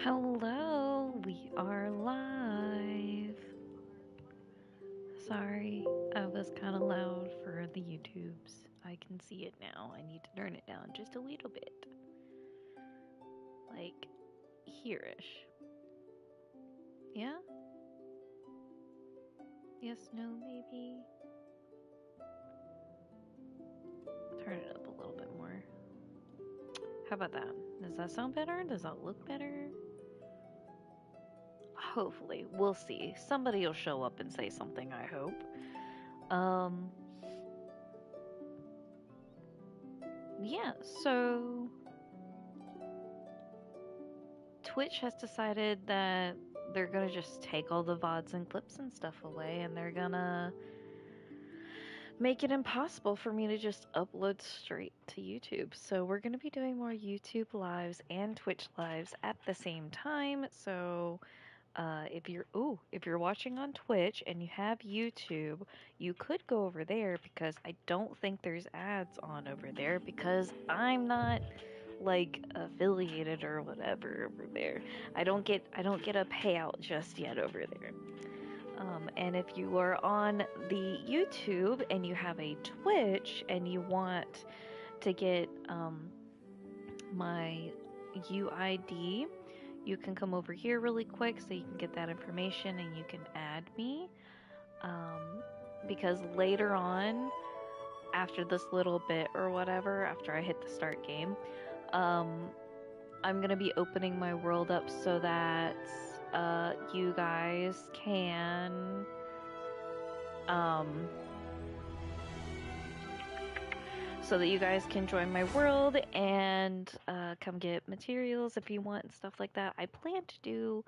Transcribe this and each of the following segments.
Hello, we are live. Sorry, I was kind of loud for the YouTubes. I can see it now. I need to turn it down just a little bit. Like, here-ish. Yeah? Yes, no, maybe? Turn it up a little bit more. How about that? Does that sound better? Does that look better? Hopefully. We'll see. Somebody will show up and say something, I hope. Yeah, so Twitch has decided that they're gonna just take all the VODs and clips and stuff away, and they're gonna make it impossible for me to just upload straight to YouTube. So we're gonna be doing more YouTube lives and Twitch lives at the same time. So if you're watching on Twitch and you have YouTube, you could go over there because I don't think there's ads on over there because I'm not like affiliated or whatever over there. I don't get a payout just yet over there. And if you are on the YouTube and you have a Twitch and you want to get my UID, you can come over here really quick so you can get that information and you can add me. Because later on, after this little bit or whatever, after I hit the start game, I'm gonna be opening my world up so that you guys can join my world and come get materials if you want and stuff like that. I plan to do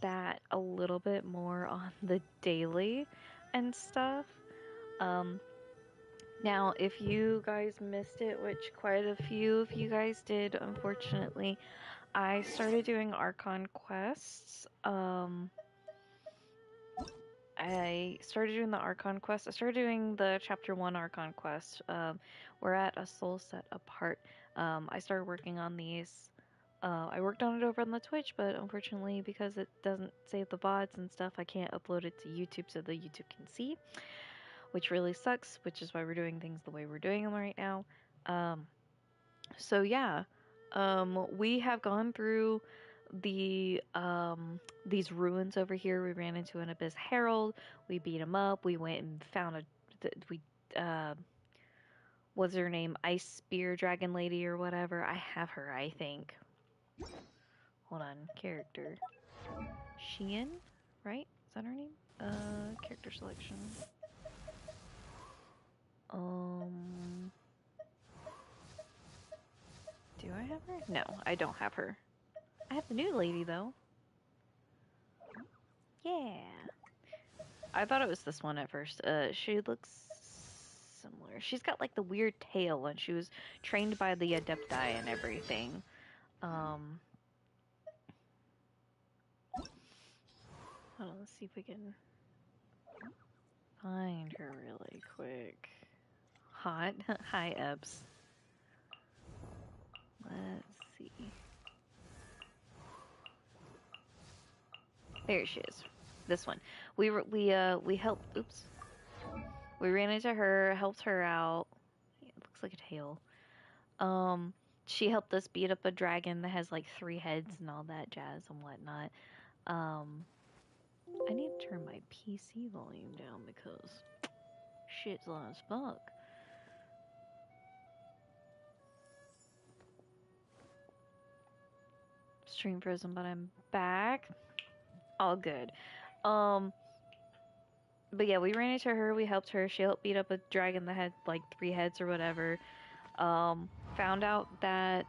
that a little bit more on the daily and stuff. Now, if you guys missed it, which quite a few of you guys did, unfortunately, I started doing Arcon Quests. I started doing the Arcon Quest. I started doing the Chapter 1 Arcon Quest. We're at a soul set apart. I started working on these. I worked on it over on the Twitch, but unfortunately, because it doesn't save the VODs and stuff, I can't upload it to YouTube so the YouTube can see, which really sucks, which is why we're doing things the way we're doing them right now. So yeah, we have gone through these ruins over here. We ran into an Abyss Herald. We beat him up. We went and found what's her name? Ice Spear Dragon Lady or whatever. I have her, I think. Hold on, character. Sheehan, right? Is that her name? Character selection. Do I have her? No, I don't have her. I have the new lady, though. Yeah. I thought it was this one at first. She looks similar. She's got, like, the weird tail, and she was trained by the Adepti and everything. Hold on, let's see if we can find her really quick. Hot. Hi, Ebbs. Let's see. There she is. This one. We helped. Oops. We ran into her, helped her out. It looks like a tail. She helped us beat up a dragon that has like 3 heads and all that jazz and whatnot. I need to turn my PC volume down because shit's loud as fuck. Stream frozen, but I'm back. All good. But yeah, we ran into her, we helped her, she helped beat up a dragon that had like 3 heads or whatever. Found out that,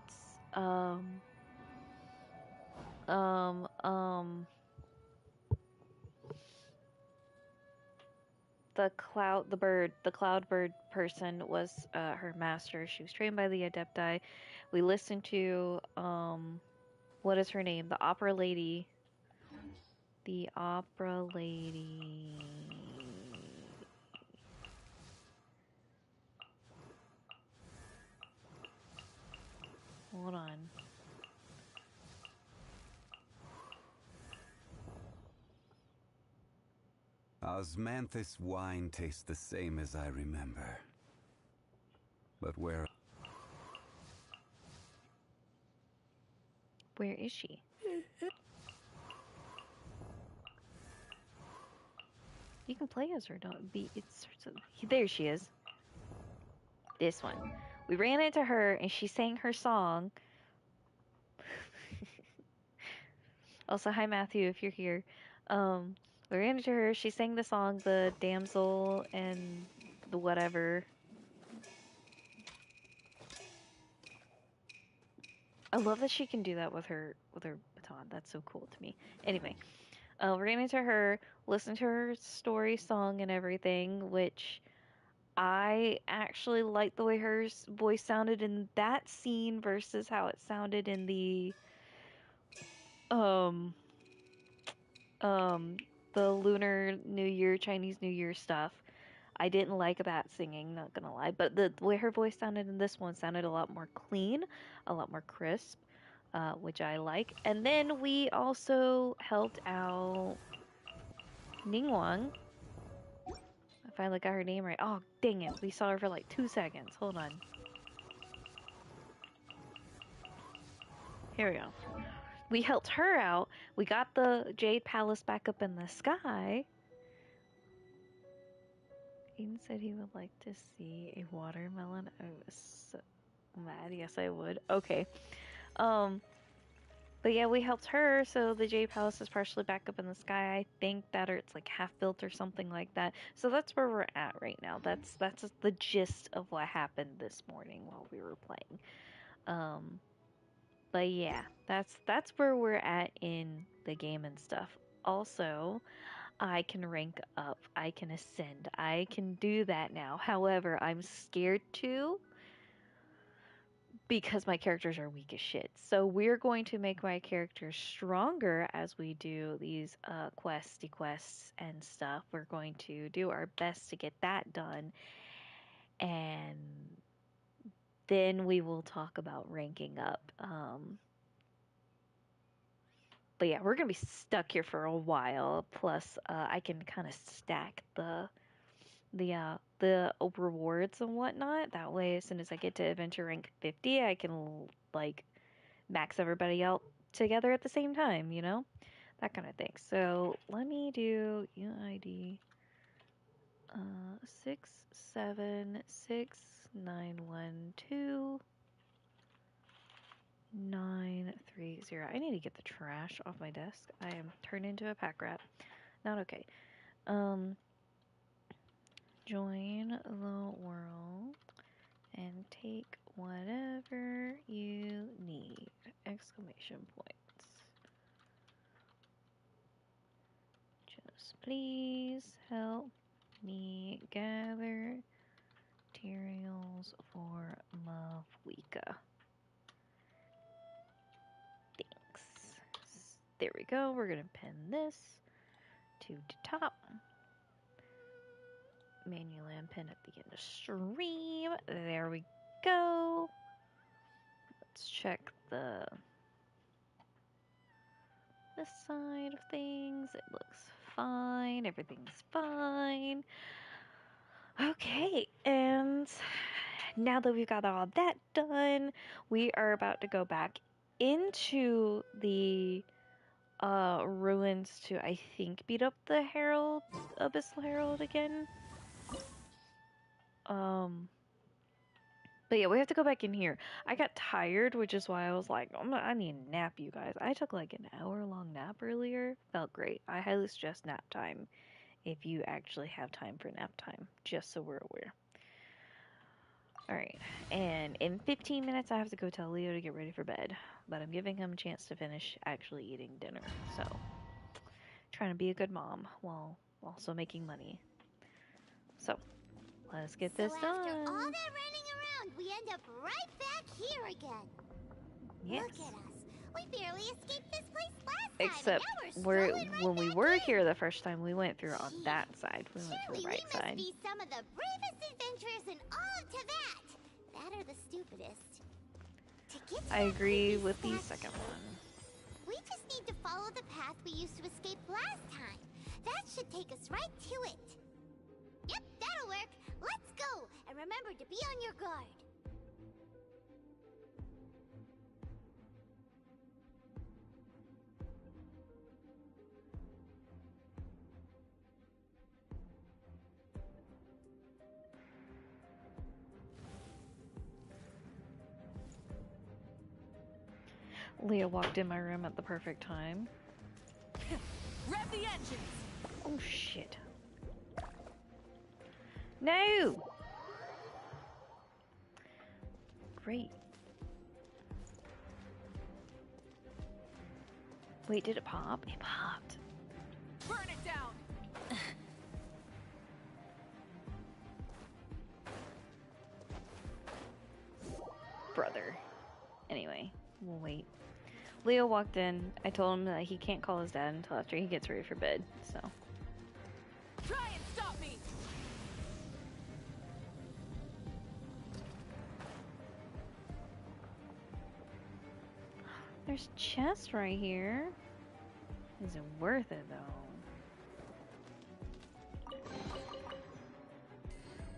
the cloud bird person was, her master. She was trained by the Adepti. We listened to, what is her name? The opera lady. Hold on. Osmanthus wine tastes the same as I remember. But where... Where is she? You can play as her, don't be. It's there. She is. This one. We ran into her and she sang her song. Also, hi Matthew, if you're here. We ran into her. She sang the song, the damsel and the whatever. I love that she can do that with her baton. That's so cool to me. Anyway, we ran into her, listened to her story, song, and everything, which I actually like the way her voice sounded in that scene versus how it sounded in the um the Lunar New Year, Chinese New Year stuff. I didn't like that singing, not gonna lie, but the way her voice sounded in this one sounded a lot more clean, a lot more crisp, which I like. And then we also helped out Ningguang. I finally got her name right. Oh, dang it. We saw her for like 2 seconds. Hold on. Here we go. We helped her out. We got the Jade Palace back up in the sky. Aiden said he would like to see a watermelon. I was so mad. Yes, I would. Okay. But yeah, we helped her, so the Jade Palace is partially back up in the sky. I think that, or it's like half built or something like that. So that's where we're at right now. That's the gist of what happened this morning while we were playing. But yeah, that's where we're at in the game and stuff. Also, I can rank up, I can ascend, I can do that now. However, I'm scared to because my characters are weak as shit. So we're going to make my characters stronger as we do these quests and stuff. We're going to do our best to get that done, and then we will talk about ranking up. But yeah, we're gonna be stuck here for a while. Plus, I can kind of stack the rewards and whatnot. That way, as soon as I get to adventure rank 50, I can like max everybody out together at the same time. You know, that kind of thing. So let me do UID 676912 930. I need to get the trash off my desk. I am turned into a pack rat. Not okay. Join the world and take whatever you need. Exclamation points. Just please help me gather materials for Mavwika. Thanks. There we go. We're gonna pin this to the top. Manually unpin at the end of stream. There we go. Let's check this side of things. It looks fine. Everything's fine. Okay, and now that we've got all that done, we are about to go back into the ruins to, I think, beat up the Herald, Abyssal Herald again. But yeah, we have to go back in here. I got tired, which is why I was like, I need a nap, you guys. I took like an hour-long nap earlier. Felt great. I highly suggest nap time if you actually have time for nap time, just so we're aware. Alright, and in 15 minutes I have to go tell Leo to get ready for bed. But I'm giving him a chance to finish actually eating dinner. So, trying to be a good mom while also making money. So, let's get this done. After all that running around, we end up right back here again. Yes. Look at us. We barely escaped this place last Except time. when we were here the first time, we went through on that side. We went to the right side. We must be some of the bravest adventurers in all of Tibet. That are the stupidest. I agree with the second one. We just need to follow the path we used to escape last time. That should take us right to it. Yep, that'll work. Let's go, and remember to be on your guard. Leah walked in my room at the perfect time. Rev the engines! Oh shit. No! Great. Wait, did it pop? It popped. Burn it down! Brother. Anyway, we'll wait. Leo walked in. I told him that he can't call his dad until after he gets ready for bed, so. Try and stop me! There's chests right here. Is it worth it, though?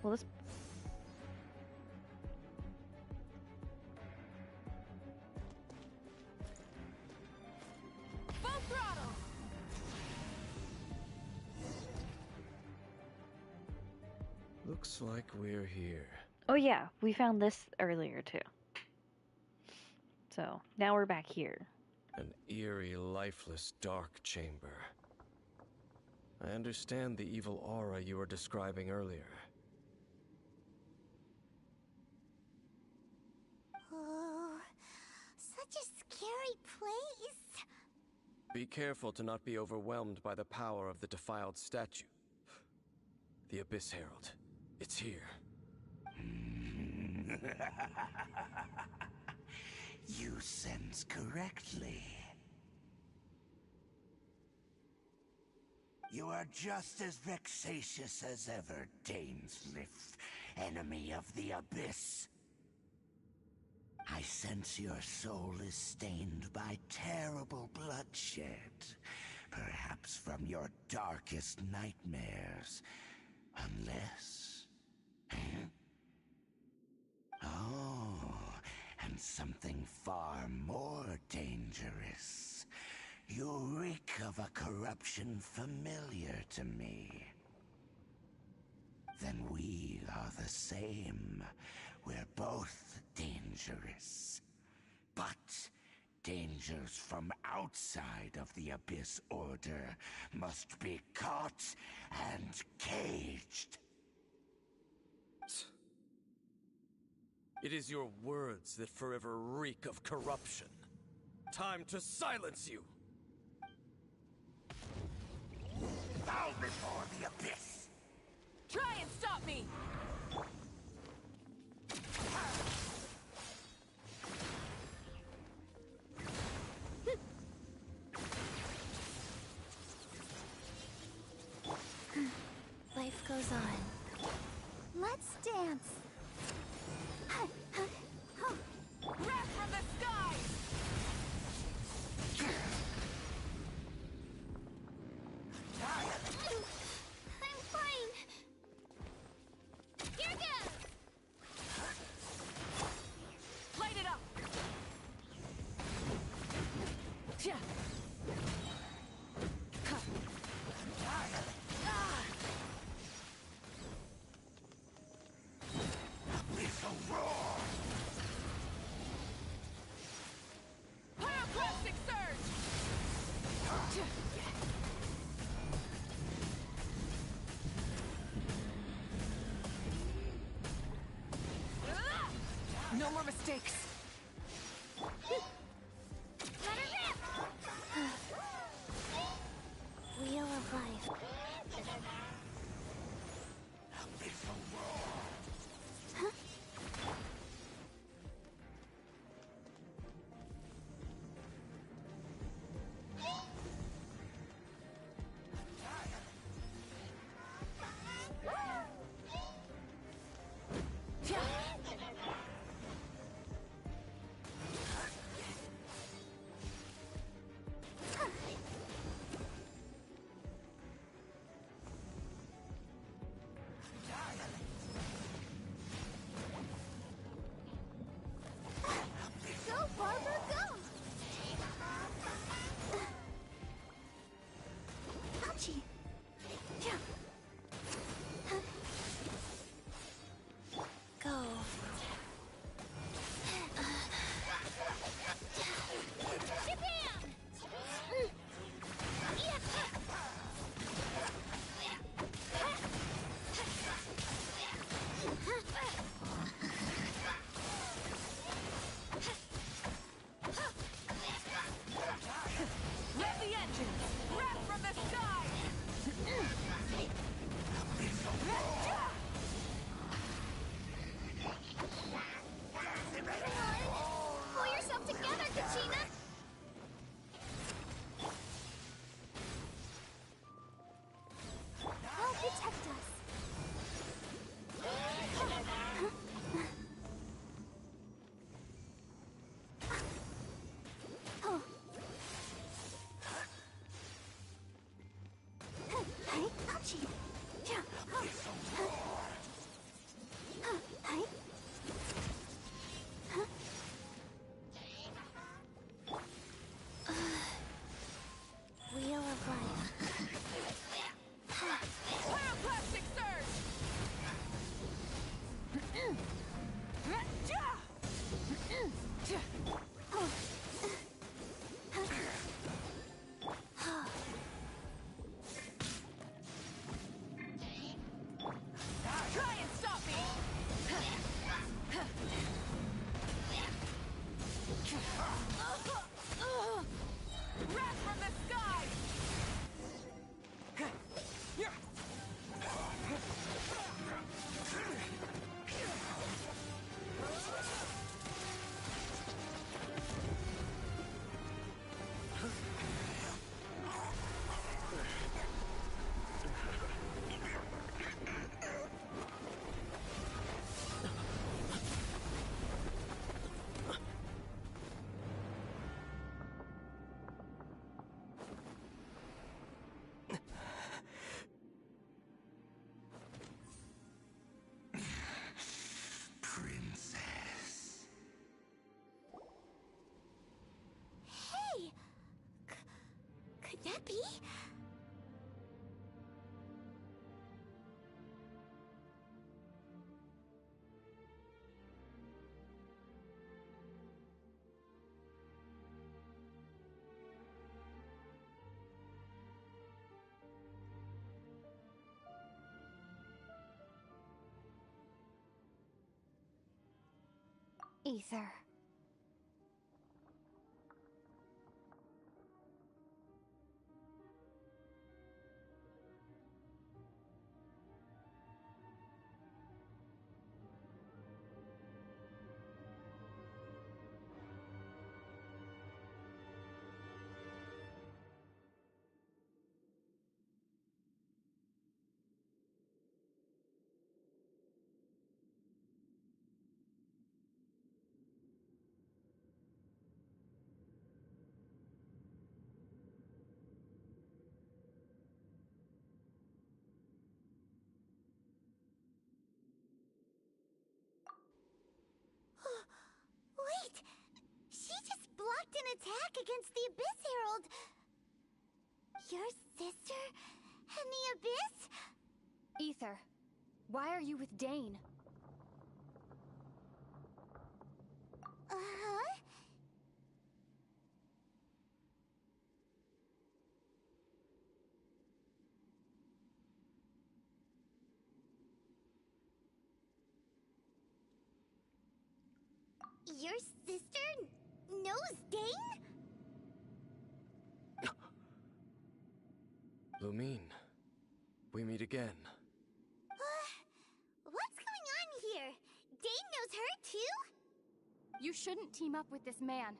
Well, this... Full throttle! Looks like we're here. Oh yeah, we found this earlier, too. So, now we're back here. An eerie, lifeless, dark chamber. I understand the evil aura you were describing earlier. Oh, such a scary place. Be careful to not be overwhelmed by the power of the defiled statue. The Abyss Herald. It's here. You sense correctly. You are just as vexatious as ever, Dainsliff, enemy of the Abyss. I sense your soul is stained by terrible bloodshed, perhaps from your darkest nightmares, unless... Oh, and something far more dangerous. You reek of a corruption familiar to me. Then we are the same. We're both dangerous. But dangers from outside of the Abyss Order must be caught and caged. It is your words that forever reek of corruption. Time to silence you! Bow before the Abyss! Try and stop me! Life goes on. Let's dance. Wrath from the skies! I'm fine. Here goes. Light it up! Yeah. Abyssal roar! Pyroclastic surge! No more mistakes! Let her rip. Wheel of life. Abyssal roar! happy? Ether. Wait! She just blocked an attack against the Abyss Herald! Your sister and the Abyss? Ether, why are you with Dane? Uh-huh. Your sister knows Dane? Lumine, we meet again. What's going on here? Dane knows her too? You shouldn't team up with this man.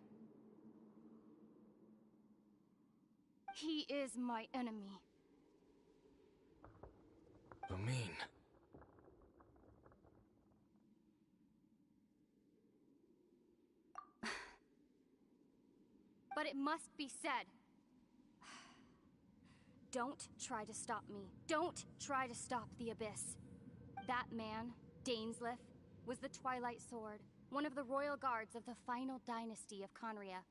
He is my enemy. Lumine. But it must be said. Don't try to stop me. Don't try to stop the Abyss. That man, Dainsleif, was the Twilight Sword, one of the royal guards of the final dynasty of Conria.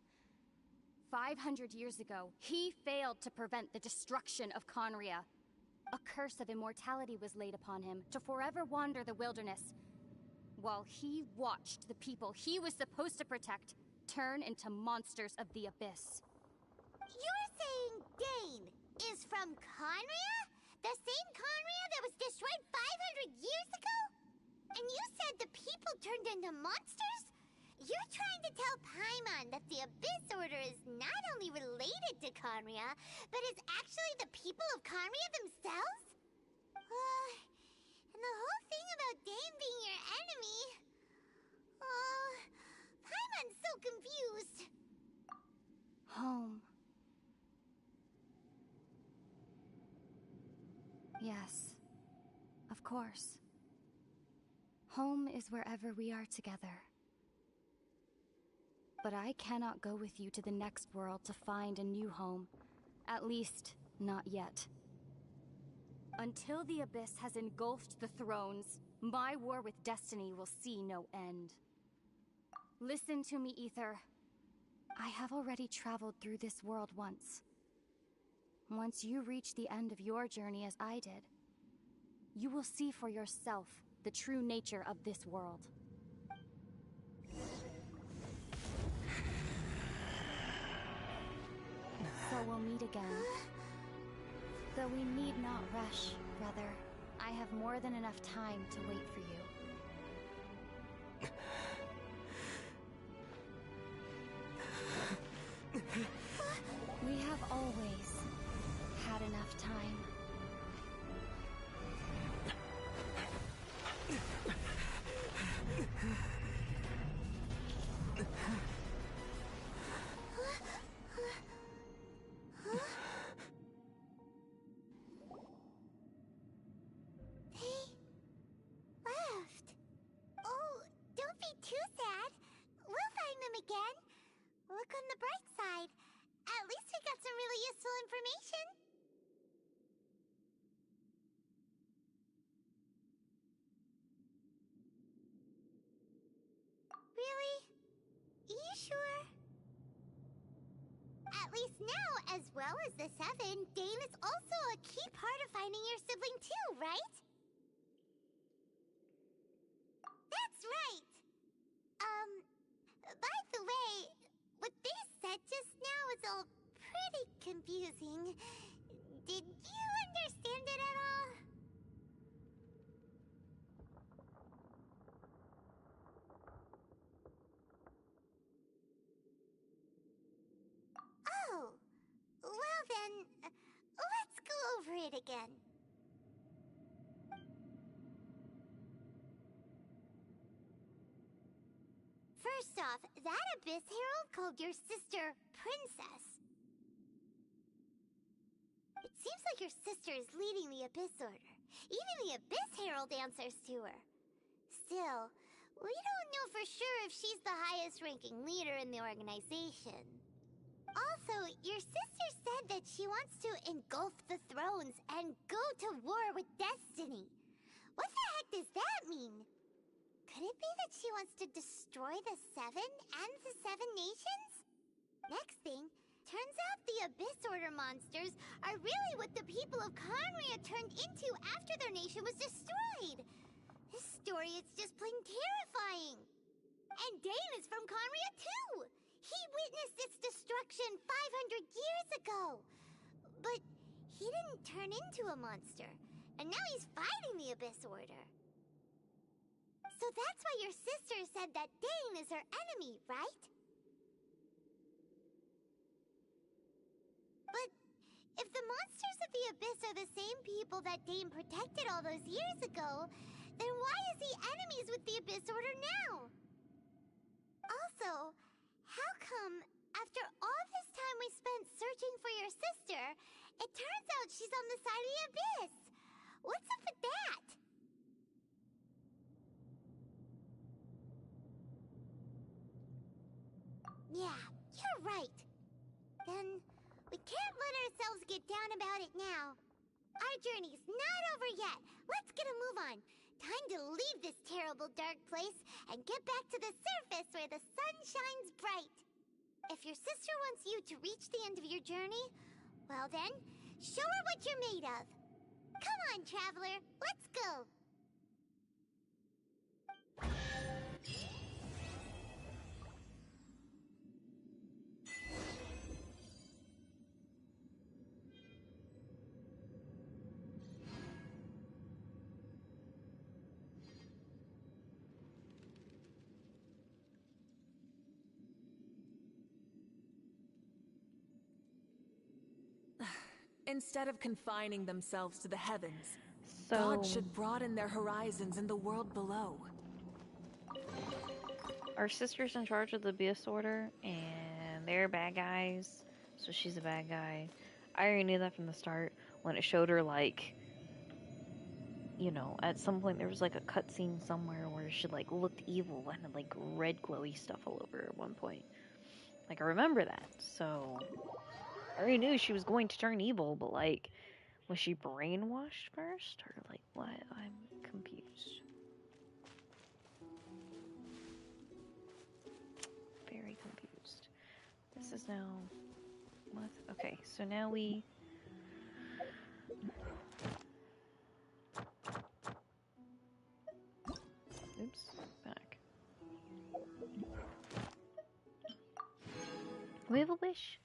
500 years ago, he failed to prevent the destruction of Conria. A curse of immortality was laid upon him to forever wander the wilderness, while he watched the people he was supposed to protect turn into monsters of the Abyss. You're saying Dane is from Conria? The same Conria that was destroyed 500 years ago? And you said the people turned into monsters? You're trying to tell Paimon that the Abyss Order is not only related to Conria, but is actually the people of Conria themselves? And the whole thing about Dane being your enemy... Paimon's so confused. Home. Yes, of course. Home is wherever we are together. But I cannot go with you to the next world to find a new home. At least, not yet. Until the Abyss has engulfed the thrones, my war with destiny will see no end. Listen to me, Ether. I have already traveled through this world once. Once you reach the end of your journey as I did, you will see for yourself the true nature of this world. So we'll meet again. Though we need not rush, brother. I have more than enough time to wait for you. We have always had enough time. They left. Oh, don't be too sad. We'll find them again. Look on the bright side. At least we got some really useful information. At least now, as well as the Seven, Dane is also a key part of finding your sibling too, right? That's right! By the way, what they said just now is all pretty confusing. Did you understand it at all? Oh, well then, let's go over it again. First off, that Abyss Herald called your sister Princess. It seems like your sister is leading the Abyss Order. Even the Abyss Herald answers to her. Still, we don't know for sure if she's the highest-ranking leader in the organization. Also, your sister said that she wants to engulf the thrones and go to war with Destiny. What the heck does that mean? Could it be that she wants to destroy the Seven and the Seven Nations? Next thing, turns out the Abyss Order monsters are really what the people of Conria turned into after their nation was destroyed. This story is just plain terrifying. And Dane is from Conria too! He witnessed its destruction 500 years ago! But he didn't turn into a monster, and now he's fighting the Abyss Order. So that's why your sister said that Dane is her enemy, right? But if the monsters of the Abyss are the same people that Dane protected all those years ago, then why is he enemies with the Abyss Order now? Also, how come, after all this time we spent searching for your sister, it turns out she's on the side of the Abyss? What's up with that? Yeah, you're right. Then, we can't let ourselves get down about it now. Our journey's not over yet. Let's get a move on. Time to leave this terrible dark place and get back to the surface where the sun shines bright. If your sister wants you to reach the end of your journey, well then, show her what you're made of. Come on, traveler, let's go. Instead of confining themselves to the heavens, So, God should broaden their horizons in the world below. our sister's in charge of the Abyss Order, and they're bad guys, so she's a bad guy. I already knew that from the start when it showed her, like, you know, at some point there was like a cutscene somewhere where she like looked evil and had like red glowy stuff all over her at one point. Like, I remember that, so I already knew she was going to turn evil, but like, was she brainwashed first, or like what? I'm confused. Very confused. This is now what? Okay, so now we. Oops, back. We have a wish.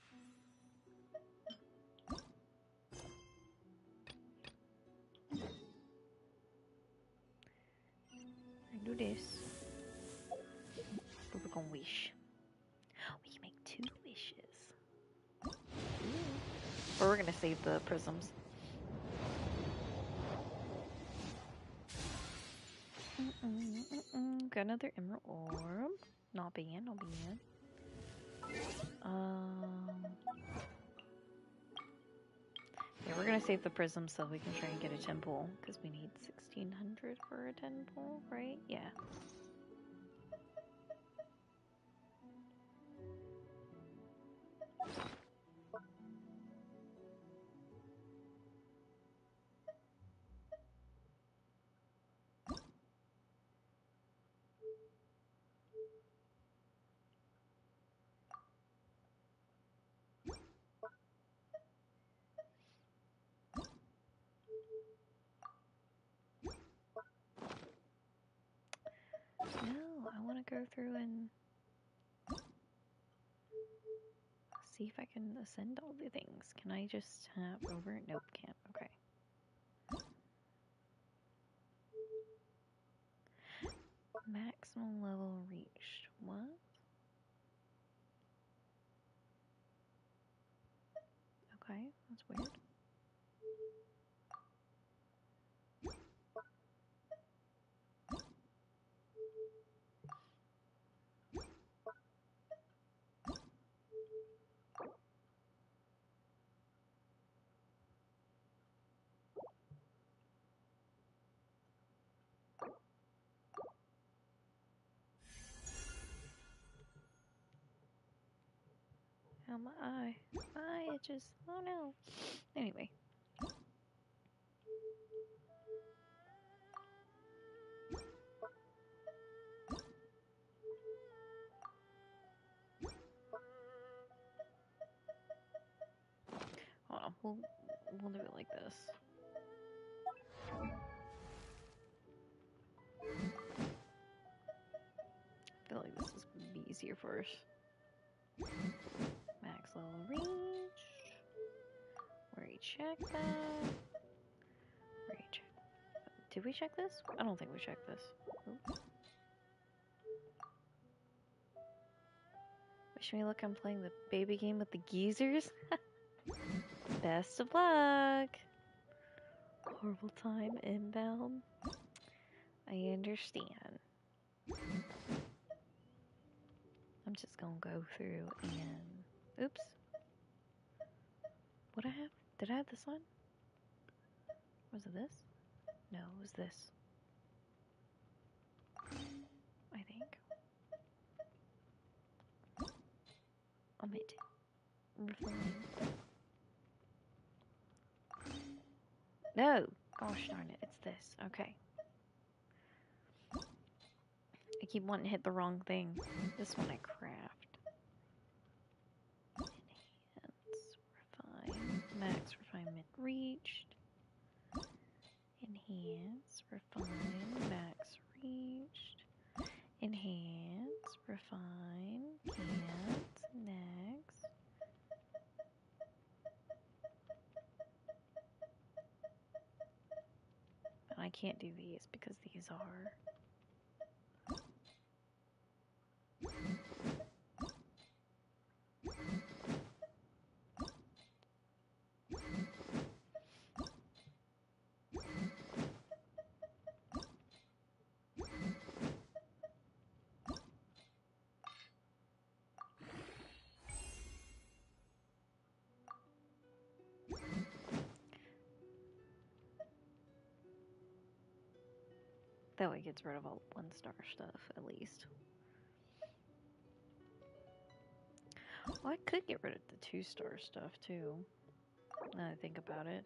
Do this. But we're gonna wish. We can make 2 wishes. Or we're gonna save the prisms. Got another emerald orb. Not bad, not bad. Yeah, we're gonna save the prism so we can try and get a temple, because we need 1600 for a temple, right? Yeah. go through and see if I can ascend all the things. Can I just tap over it? Nope, can't. Okay. Maximum level reached. What? Okay, that's weird. Oh, my eye. My eye itches. Oh no. Anyway. Hold on. We'll do it like this. I feel like this is gonna be easier for us. Max level reach. We already checked that. Did we check this? I don't think we checked this. Oop. Wish me luck, I'm playing the baby game with the geezers. Best of luck. Horrible time inbound. I understand. I'm just gonna go through and... Oops. What I have? Did I have this one? Was it this? No, it was this. I think. Omit. Refine. No! Gosh darn it, it's this. Okay. I keep wanting to hit the wrong thing. This one I craft. Enhance. Refine. Max refinement reached. Enhance. Refine. Max reached. Enhance. Refine. Can't. Next. I can't do these because these are... That way it gets rid of all 1-star stuff, at least. Well, I could get rid of the 2-star stuff, too. Now that I think about it.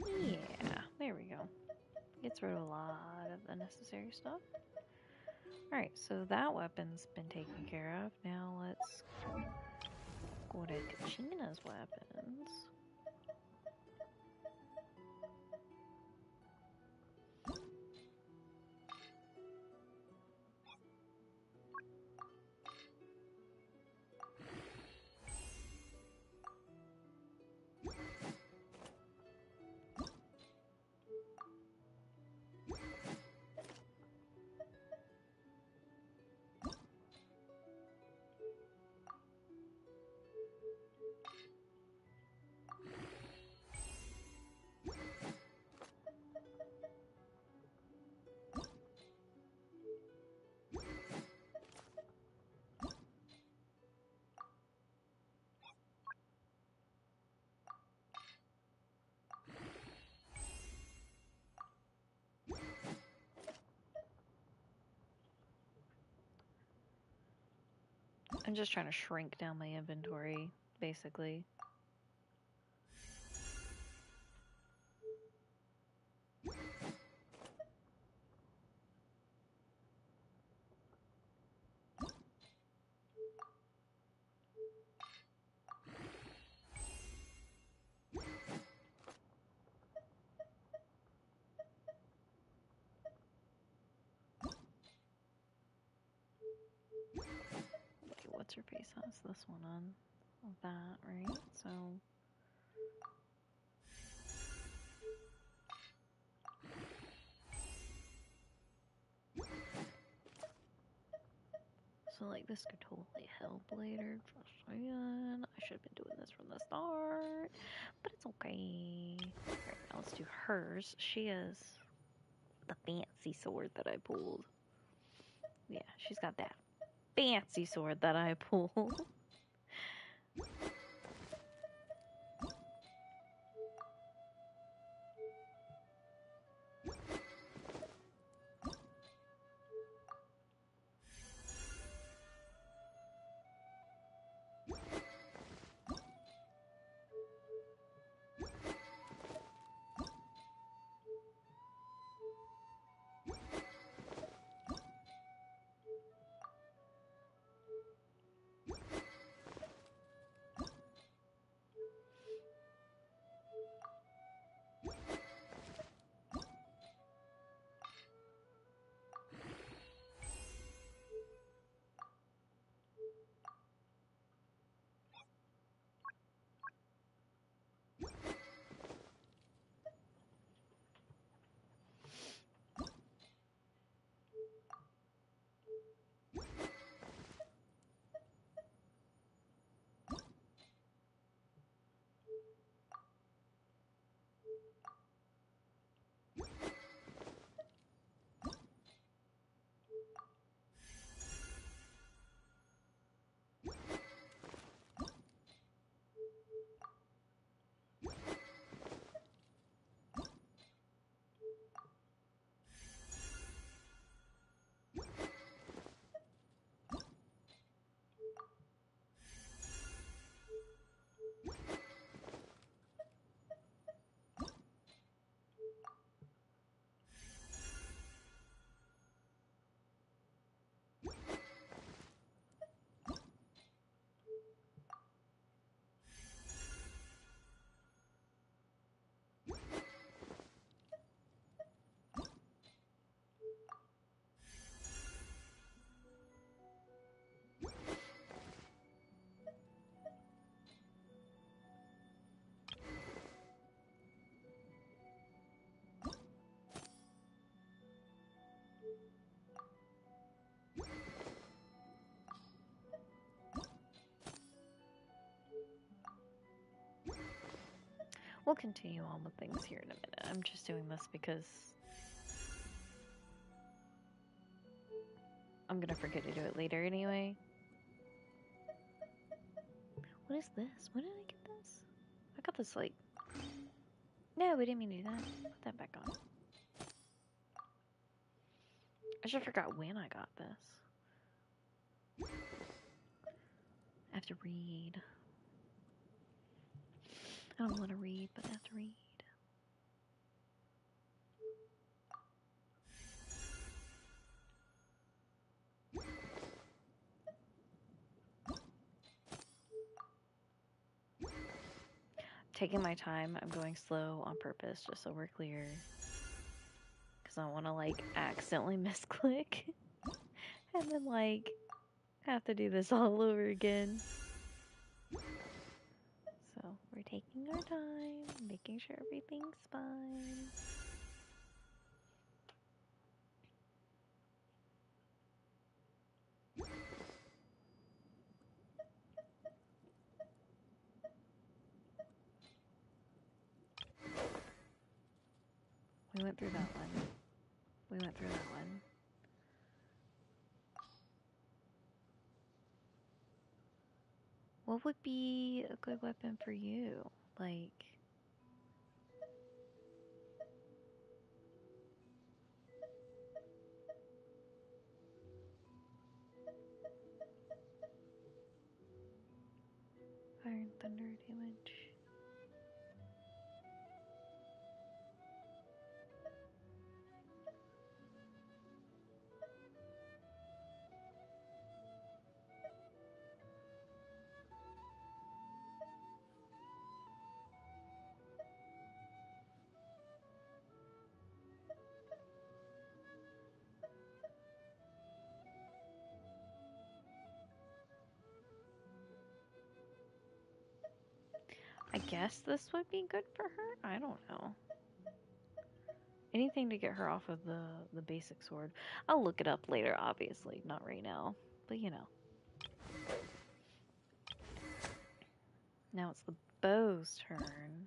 Yeah, there we go. Gets rid of a lot of unnecessary stuff. Alright, so that weapon's been taken care of. Now let's go to Kachina's weapons. I'm just trying to shrink down my inventory, basically. what's her face has this one on. That, right? So. So, like, this could totally help later. Just saying. I should have been doing this from the start. But it's okay. Alright, now let's do hers. She has the fancy sword that I pulled. Yeah, she's got that fancy sword that I pulled. We'll continue on with things here in a minute. I'm just doing this because I'm gonna forget to do it later anyway. What is this? When did I get this? I got this like... No, we didn't mean to do that. Put that back on. I just forgot when I got this. I have to read. I don't want to read, but I have to read. Taking my time. I'm going slow on purpose, just so we're clear. Because I don't want to, like, accidentally misclick. And then, like, have to do this all over again. So, we're taking our time, making sure everything's fine. We went through that one. We went through that one. What would be a good weapon for you? Like... Fire and thunder damage. guess this would be good for her? I don't know. Anything to get her off of the basic sword. I'll look it up later, obviously. Not right now. But you know. Now it's the bow's turn.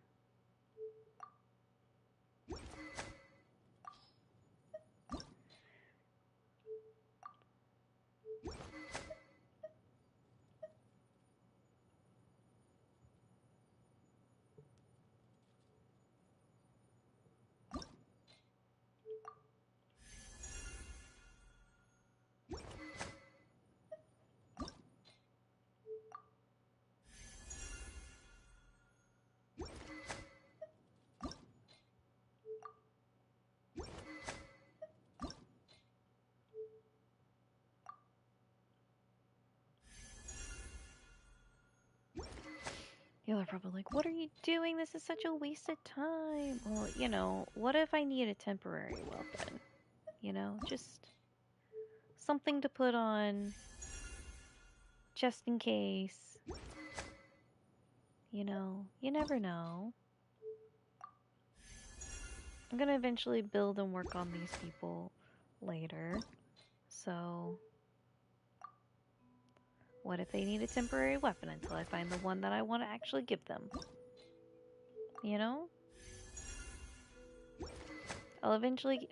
Y'all are probably like, what are you doing? This is such a waste of time. Well, you know, what if I need a temporary weapon? You know, just something to put on just in case. You know, you never know. I'm gonna eventually build and work on these people later. So, what if they need a temporary weapon until I find the one that I want to actually give them? You know? I'll eventually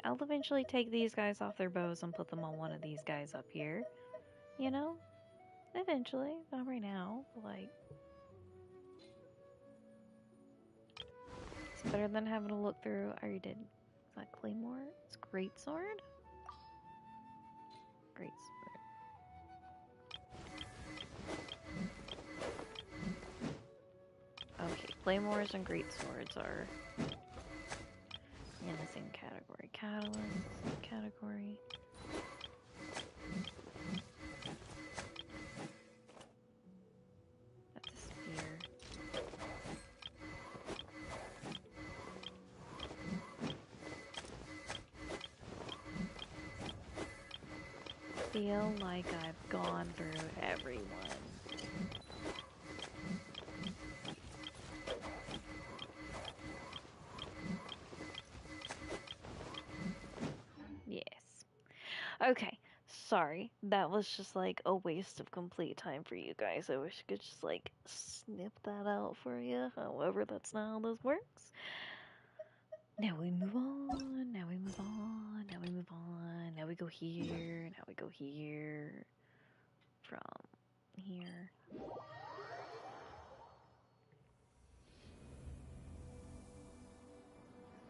take these guys off their bows and put them on one of these guys up here. You know? Eventually. Not right now. Like, it's better than having to look through. I already did. Is that Claymore? It's Greatsword? Greatsword. Okay, Claymores and Greatswords are in the same category. Catalyst, same category. That's a spear. Feel like I've gone through everyone. Yes. Okay. Sorry. That was just like a waste of complete time for you guys. I wish I could just like snip that out for you. However, that's not how this works. Now we move on. Now we move on. Now we move on. Now we go here. Now we go here. From here.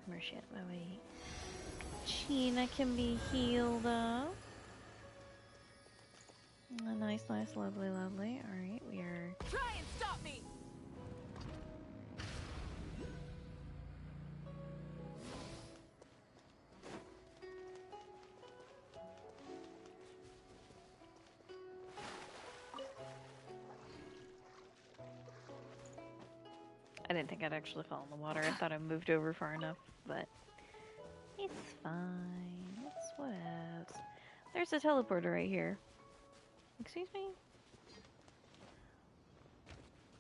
Merchant, oh wait. China can be healed up. Nice, nice, lovely, lovely. Alright, we are... Try and stop me! I didn't think I'd actually fall in the water. I thought I moved over far enough, but it's fine. It's whatevs. There's a teleporter right here. Excuse me?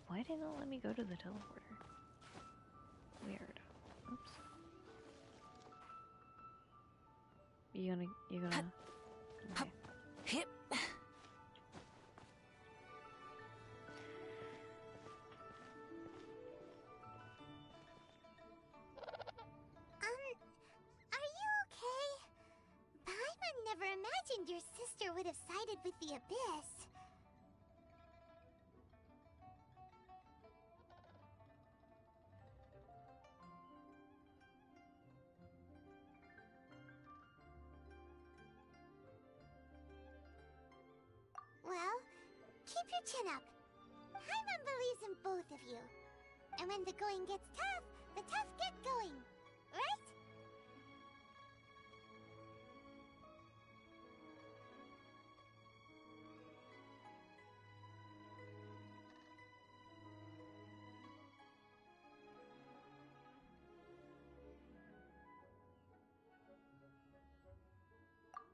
Why didn't it let me go to the teleporter? Weird. Oops. You gonna... Okay. Hip. Are you okay? Paimon never imagined your sister would have sided with the Abyss. Well, keep your chin up. Paimon believes in both of you. And when the going gets tough, the tough get going. Right?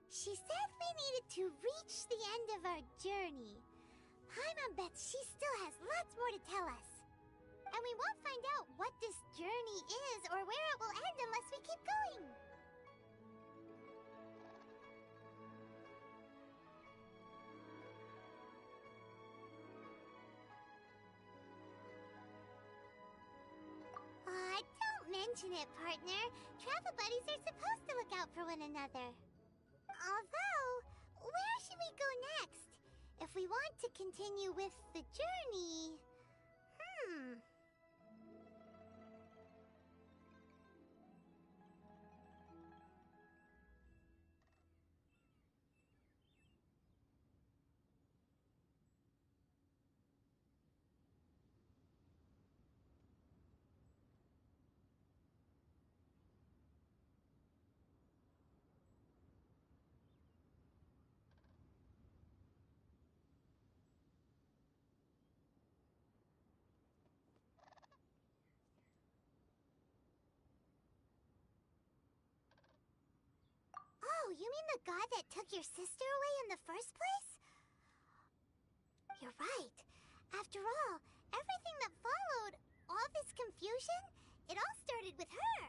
She said we needed to reach the end of our journey. Paimon bets she still has lots more to tell us. And we won't find out what this journey is or where it will end unless we keep going. Aw, don't mention it, partner. Travel buddies are supposed to look out for one another. Although, where should we go next? If we want to continue with the journey... Oh, you mean the god that took your sister away in the first place? You're right. After all, everything that followed, all this confusion, it all started with her.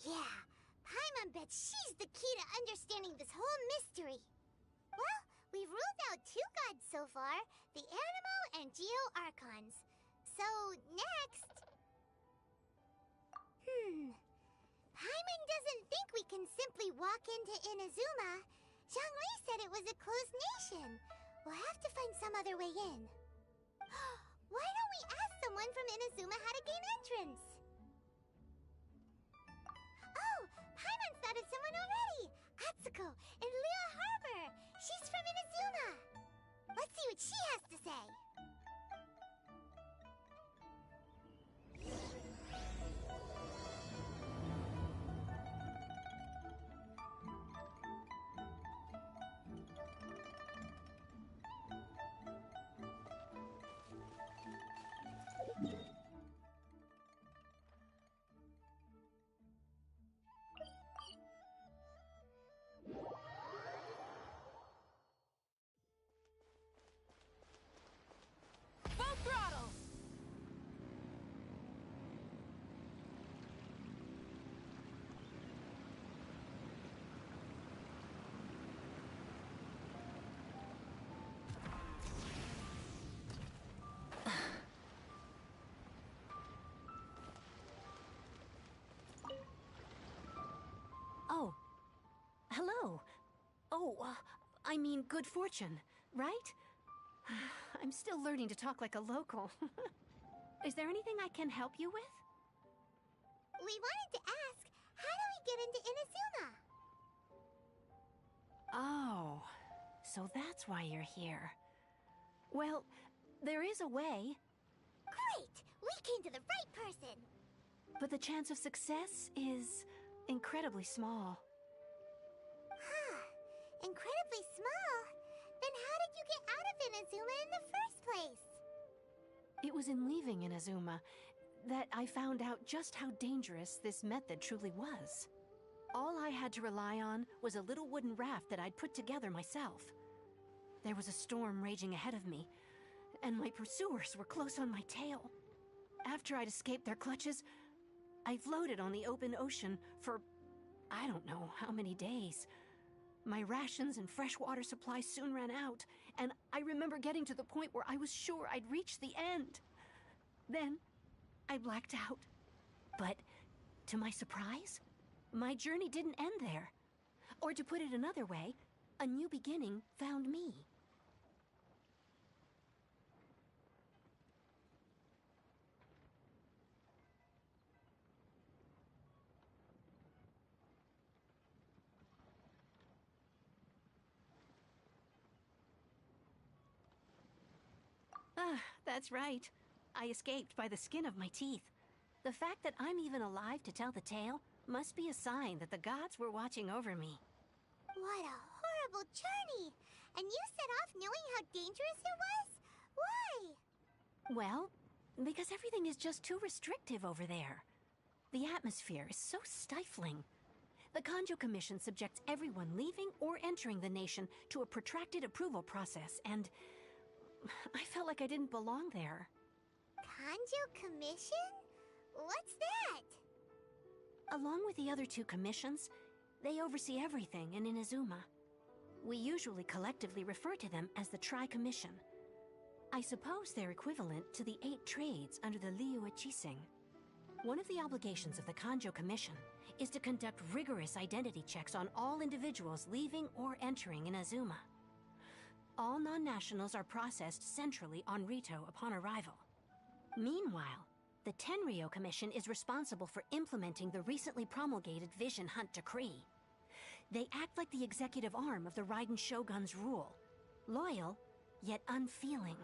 Yeah, Paimon bets she's the key to understanding this whole mystery. Well, we've ruled out two gods so far, the Animo and Geo Archons. So, next... Paimon doesn't think we can simply walk into Inazuma. Zhongli said it was a closed nation. We'll have to find some other way in. Why don't we ask someone from Inazuma how to gain entrance? Oh, Paimon's thought of someone already! Atsuko, in Liyue Harbor! She's from Inazuma! Let's see what she has to say! Full throttle! Oh. Hello. Oh, I mean good fortune, right? I'm still learning to talk like a local. Is there anything I can help you with? We wanted to ask, how do we get into Inazuma? Oh, so that's why you're here. Well, there is a way, Great! We came to the right person! but the chance of success is incredibly small. Huh. Incredibly small? Then how did you get out of Inazuma in the first place? It was in leaving Inazuma that I found out just how dangerous this method truly was. All I had to rely on was a little wooden raft that I'd put together myself. There was a storm raging ahead of me, and my pursuers were close on my tail. After I'd escaped their clutches, I floated on the open ocean for I don't know how many days. My rations and fresh water supply soon ran out, and I remember getting to the point where I was sure I'd reached the end. Then, I blacked out. But, to my surprise, my journey didn't end there. Or to put it another way, a new beginning found me. Ah, that's right. I escaped by the skin of my teeth. The fact that I'm even alive to tell the tale must be a sign that the gods were watching over me. What a horrible journey! And you set off knowing how dangerous it was? Why? Well, because everything is just too restrictive over there. The atmosphere is so stifling. The Kanjo Commission subjects everyone leaving or entering the nation to a protracted approval process, and I felt like I didn't belong there. Kanjo Commission? What's that? Along with the other 2 commissions, they oversee everything in Inazuma. We usually collectively refer to them as the Tri-Commission. I suppose they're equivalent to the 8 trades under the Liu Chising. One of the obligations of the Kanjo Commission is to conduct rigorous identity checks on all individuals leaving or entering Inazuma. All non-nationals are processed centrally on Rito upon arrival. Meanwhile, the Tenryo Commission is responsible for implementing the recently promulgated Vision Hunt Decree. They act like the executive arm of the Raiden Shogun's rule. Loyal, yet unfeeling.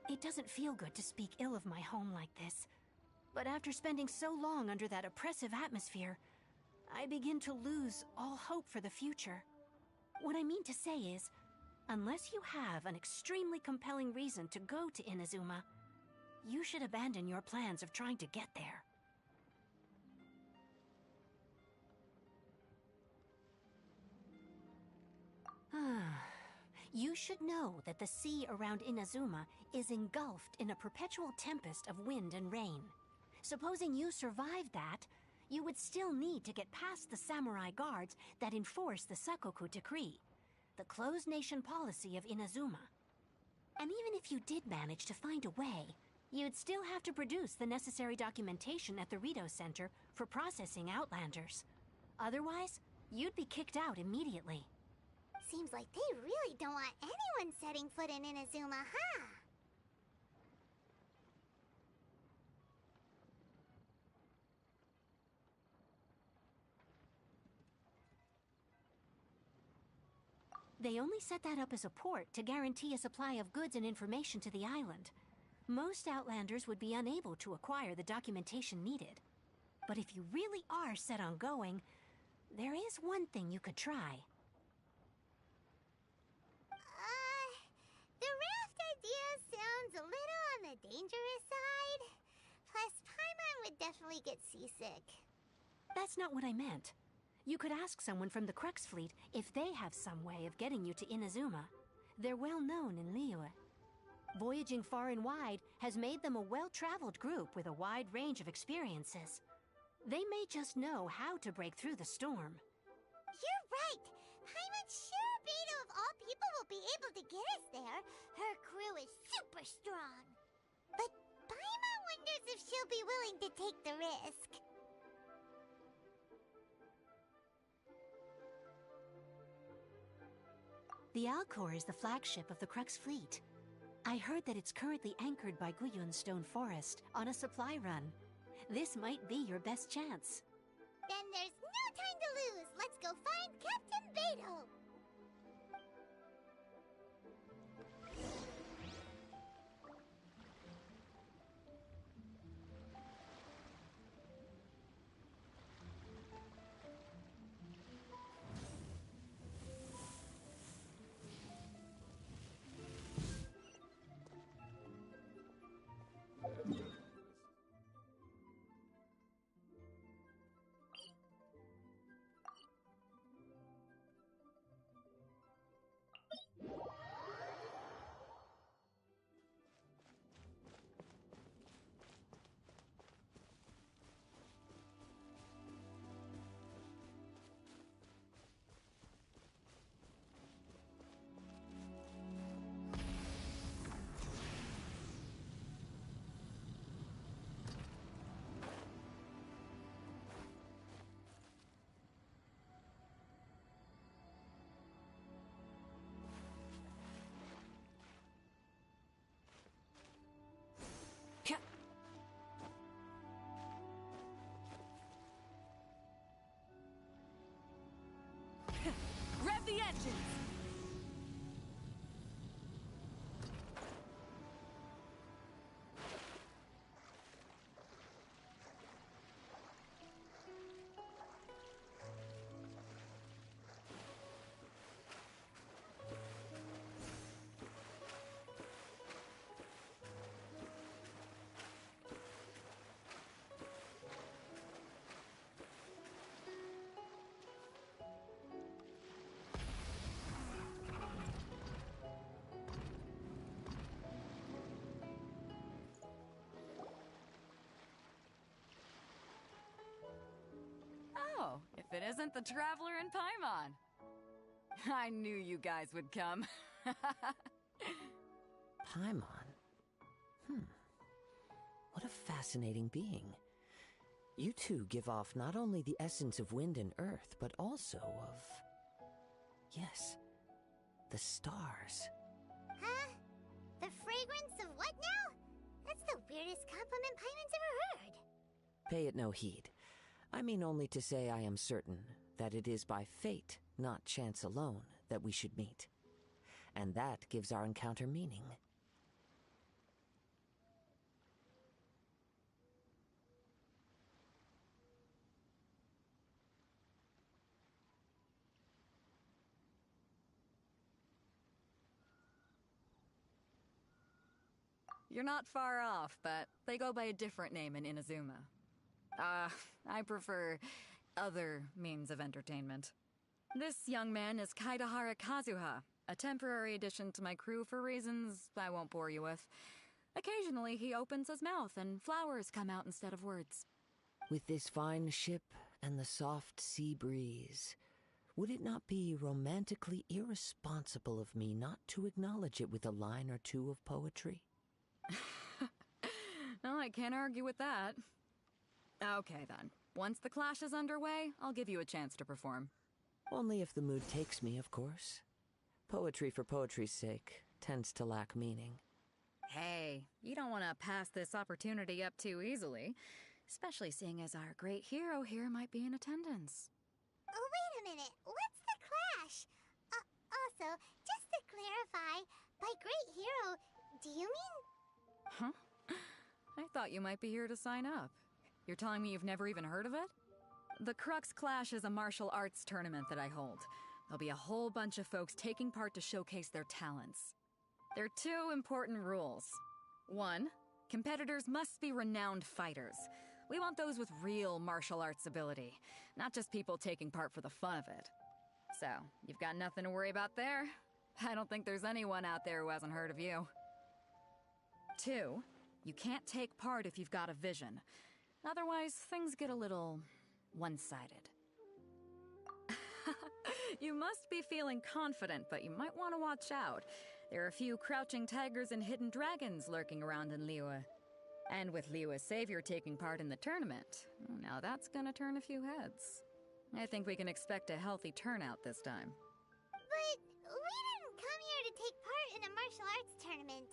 It doesn't feel good to speak ill of my home like this. But after spending so long under that oppressive atmosphere, I begin to lose all hope for the future. What I mean to say is, unless you have an extremely compelling reason to go to Inazuma, you should abandon your plans of trying to get there. You should know that the sea around Inazuma is engulfed in a perpetual tempest of wind and rain. Supposing you survived that, you would still need to get past the samurai guards that enforce the Sakoku Decree, the closed nation policy of Inazuma. And even if you did manage to find a way, you'd still have to produce the necessary documentation at the Rito Center for processing Outlanders. Otherwise, you'd be kicked out immediately. Seems like they really don't want anyone setting foot in Inazuma, huh? They only set that up as a port to guarantee a supply of goods and information to the island. Most Outlanders would be unable to acquire the documentation needed. But if you really are set on going, there is one thing you could try. The raft idea sounds a little on the dangerous side. Plus, Paimon would definitely get seasick. That's not what I meant. You could ask someone from the Crux Fleet if they have some way of getting you to Inazuma. They're well known in Liyue. Voyaging far and wide has made them a well-traveled group with a wide range of experiences. They may just know how to break through the storm. You're right! Paimon's sure Beto of all people will be able to get us there. Her crew is super strong. But Paimon wonders if she'll be willing to take the risk. The Alcor is the flagship of the Crux Fleet. I heard that it's currently anchored by Guyun's Stone Forest on a supply run. This might be your best chance. Then there's no time to lose. Let's go find Captain Beto. Rev the engines! isn't the traveler in Paimon. I knew you guys would come. Paimon? What a fascinating being. You two give off not only the essence of wind and earth, but also of... yes, the stars. Huh? The fragrance of what now? That's the weirdest compliment Paimon's ever heard. Pay it no heed. I mean only to say I am certain that it is by fate, not chance alone, that we should meet. And that gives our encounter meaning. You're not far off, but they go by a different name in Inazuma. I prefer other means of entertainment. This young man is Kaidahara Kazuha, a temporary addition to my crew for reasons I won't bore you with. Occasionally he opens his mouth and flowers come out instead of words. With this fine ship and the soft sea breeze, would it not be romantically irresponsible of me not to acknowledge it with a line or two of poetry? No, I can't argue with that. Okay then. Once the clash is underway, I'll give you a chance to perform. Only if the mood takes me, of course. Poetry for poetry's sake tends to lack meaning. Hey, you don't want to pass this opportunity up too easily, especially seeing as our great hero here might be in attendance. Oh, wait a minute. What's the clash? Also, just to clarify, by great hero, do you mean... Huh? I thought you might be here to sign up. You're telling me you've never even heard of it? The Crux Clash is a martial arts tournament that I hold. There'll be a whole bunch of folks taking part to showcase their talents. There are two important rules. One, competitors must be renowned fighters. We want those with real martial arts ability, not just people taking part for the fun of it. So, you've got nothing to worry about there. I don't think there's anyone out there who hasn't heard of you. Two, you can't take part if you've got a vision. Otherwise, things get a little one-sided. You must be feeling confident, but you might want to watch out. There are a few crouching tigers and hidden dragons lurking around in Liyue. And with Liyue's savior taking part in the tournament, now that's gonna turn a few heads. I think we can expect a healthy turnout this time. But we didn't come here to take part in a martial arts tournament.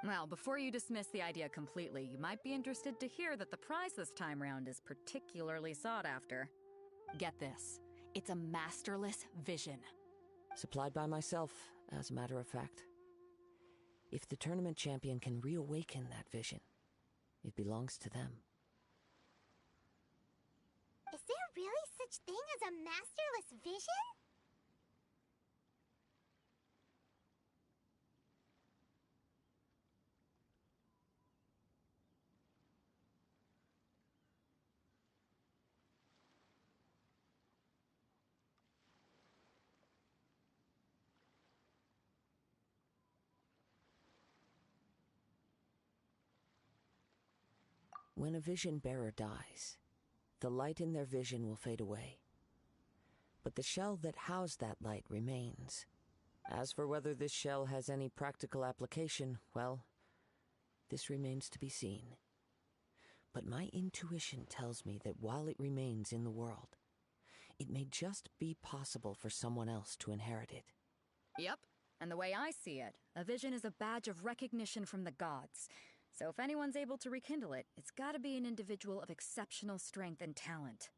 Well, before you dismiss the idea completely, you might be interested to hear that the prize this time round is particularly sought after. Get this. It's a masterless vision. Supplied by myself, as a matter of fact. If the tournament champion can reawaken that vision, it belongs to them. Is there really such thing as a masterless vision? When a vision bearer dies, the light in their vision will fade away. But the shell that housed that light remains. As for whether this shell has any practical application, well, this remains to be seen. But my intuition tells me that while it remains in the world, it may just be possible for someone else to inherit it. Yep, and the way I see it, a vision is a badge of recognition from the gods. So if anyone's able to rekindle it, it's gotta be an individual of exceptional strength and talent.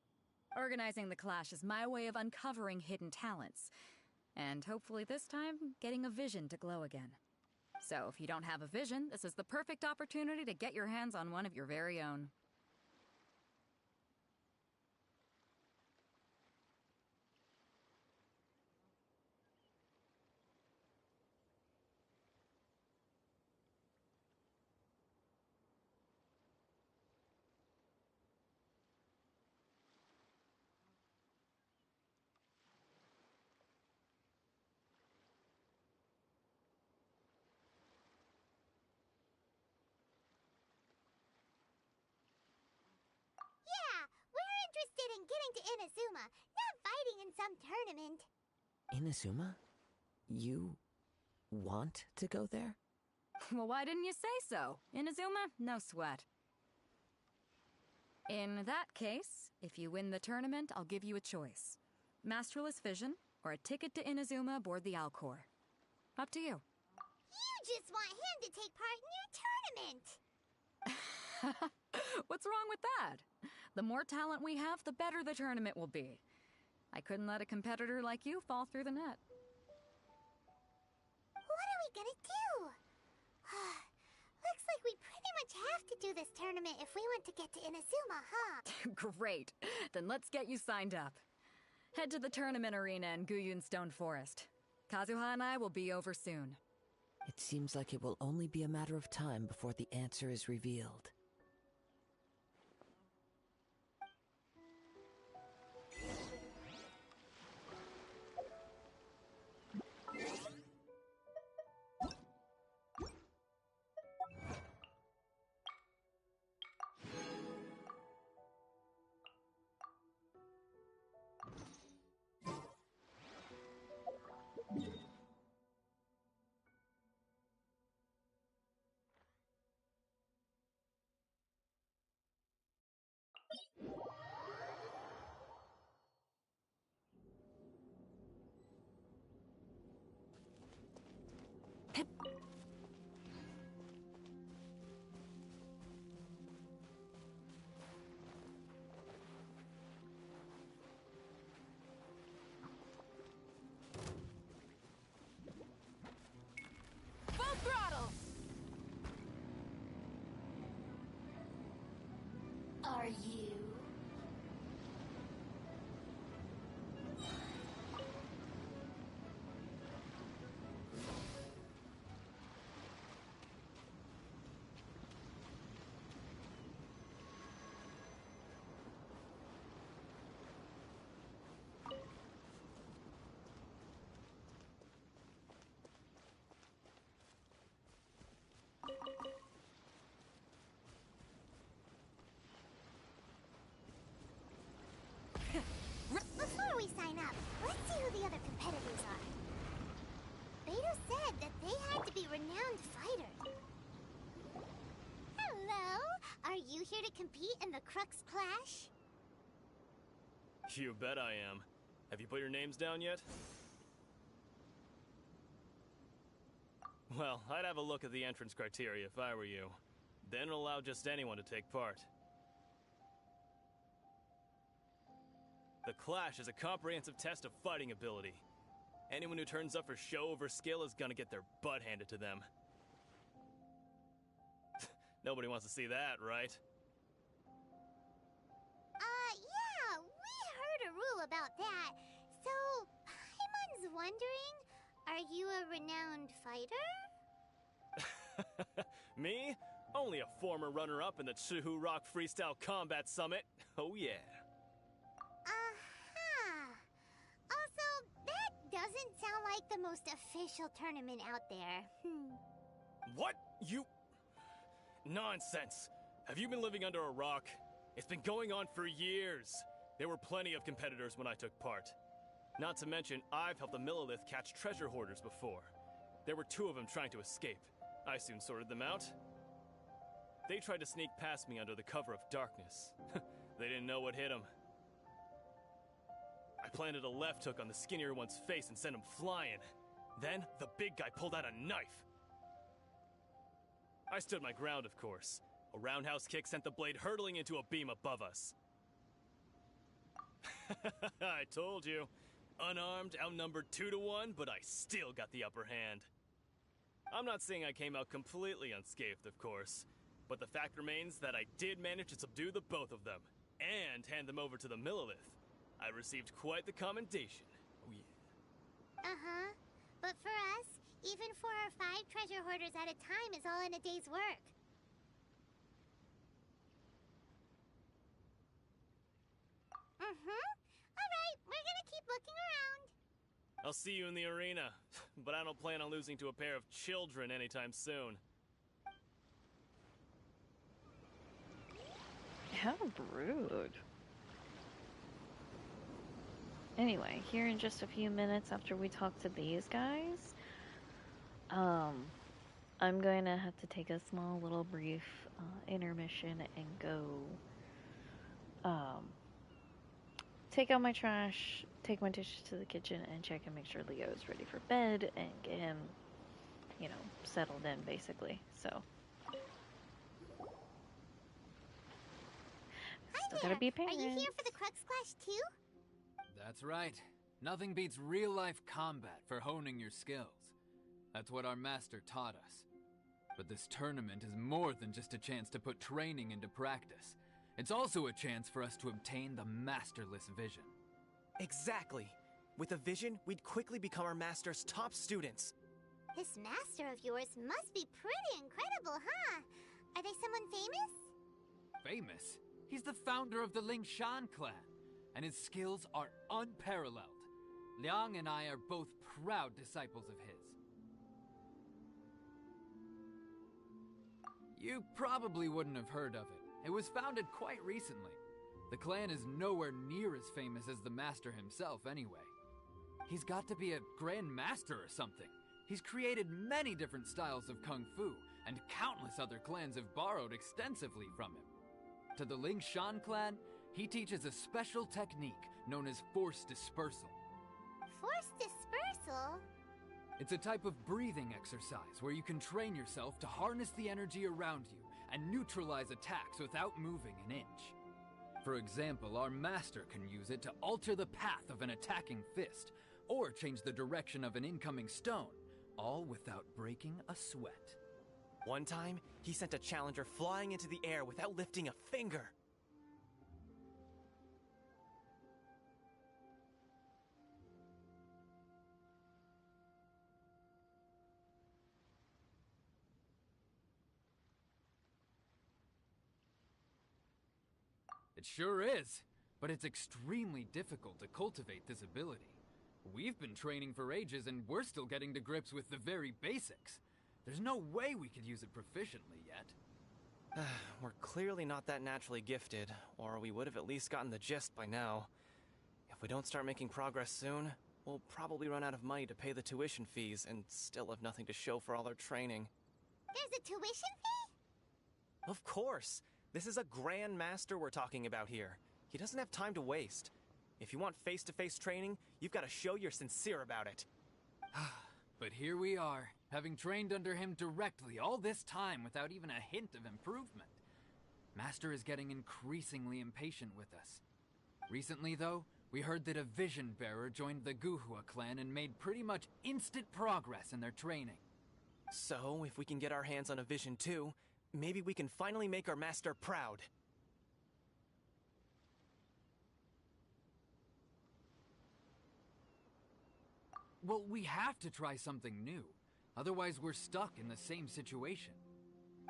Organizing the clash is my way of uncovering hidden talents. And hopefully this time, getting a vision to glow again. So if you don't have a vision, this is the perfect opportunity to get your hands on one of your very own. interested in getting to Inazuma, not fighting in some tournament. Inazuma? You want to go there? Well, why didn't you say so? Inazuma? No sweat. In that case, if you win the tournament, I'll give you a choice. Masterless Vision, or a ticket to Inazuma aboard the Alcor. Up to you. You just want him to take part in your tournament! What's wrong with that? The more talent we have, the better the tournament will be. I couldn't let a competitor like you fall through the net. What are we gonna do? Looks like we pretty much have to do this tournament if we want to get to Inazuma, huh? Great. Then let's get you signed up. Head to the tournament arena in Guyun Stone Forest. Kazuha and I will be over soon. It seems like it will only be a matter of time before the answer is revealed. Full throttle! Are you? Before we sign up, let's see who the other competitors are. Beto said that they had to be renowned fighters. Hello! Are you here to compete in the Crux Clash? You bet I am. Have you put your names down yet? Well, I'd have a look at the entrance criteria if I were you. Then allow just anyone to take part. The Clash is a comprehensive test of fighting ability. Anyone who turns up for show over skill is gonna get their butt handed to them. Nobody wants to see that, right? Yeah, we heard a rule about that. So, Paimon's wondering, are you a renowned fighter? Me? Only a former runner-up in the Chihu Rock Freestyle Combat Summit. Oh yeah. Also, that doesn't sound like the most official tournament out there. What? You... Nonsense. Have you been living under a rock? It's been going on for years. There were plenty of competitors when I took part. Not to mention, I've helped the Millilith catch treasure hoarders before. There were 2 of them trying to escape. I soon sorted them out. They tried to sneak past me under the cover of darkness. They didn't know what hit them. I planted a left hook on the skinnier one's face and sent him flying. Then, the big guy pulled out a knife. I stood my ground, of course. A roundhouse kick sent the blade hurtling into a beam above us. I told you. Unarmed, outnumbered 2-1, but I still got the upper hand. I'm not saying I came out completely unscathed, of course. But the fact remains that I did manage to subdue the both of them, and hand them over to the Millilith. I received quite the commendation. Oh yeah. Uh-huh. But for us, even 4 or 5 treasure hoarders at a time is all in a day's work. Alright, we're gonna keep looking around. I'll see you in the arena, but I don't plan on losing to a pair of children anytime soon. How rude. Anyway, here in just a few minutes after we talk to these guys, I'm going to have to take a small little brief intermission and go um, take out my trash, take my dishes to the kitchen, and check and make sure Leo is ready for bed and get him, you know, settled in basically. So, still gotta be parents. Are you here for the Crux Clash too? That's right. Nothing beats real-life combat for honing your skills. That's what our master taught us. But this tournament is more than just a chance to put training into practice. It's also a chance for us to obtain the masterless vision. Exactly. With a vision, we'd quickly become our master's top students. This master of yours must be pretty incredible, huh? Are they someone famous? Famous? He's the founder of the Lingshan clan, and his skills are unparalleled. Liang and I are both proud disciples of his. You probably wouldn't have heard of it. It was founded quite recently. The clan is nowhere near as famous as the master himself anyway. He's got to be a grand master or something. He's created many different styles of kung fu, and countless other clans have borrowed extensively from him. To the Lingshan clan, he teaches a special technique known as force dispersal. Force dispersal? It's a type of breathing exercise where you can train yourself to harness the energy around you and neutralize attacks without moving an inch. For example, our master can use it to alter the path of an attacking fist, or change the direction of an incoming stone, all without breaking a sweat. One time, he sent a challenger flying into the air without lifting a finger. It sure is, but it's extremely difficult to cultivate this ability. We've been training for ages and we're still getting to grips with the very basics. There's no way we could use it proficiently yet. We're clearly not that naturally gifted, or we would have at least gotten the gist by now. If we don't start making progress soon, we'll probably run out of money to pay the tuition fees and still have nothing to show for all our training. There's a tuition fee? Of course! This is a grand master we're talking about here. He doesn't have time to waste. If you want face-to-face training, you've got to show you're sincere about it. But here we are, having trained under him directly all this time without even a hint of improvement. Master is getting increasingly impatient with us. Recently, though, we heard that a vision bearer joined the Guhua clan and made pretty much instant progress in their training. So, if we can get our hands on a vision too, maybe we can finally make our master proud. Well, we have to try something new. Otherwise, we're stuck in the same situation.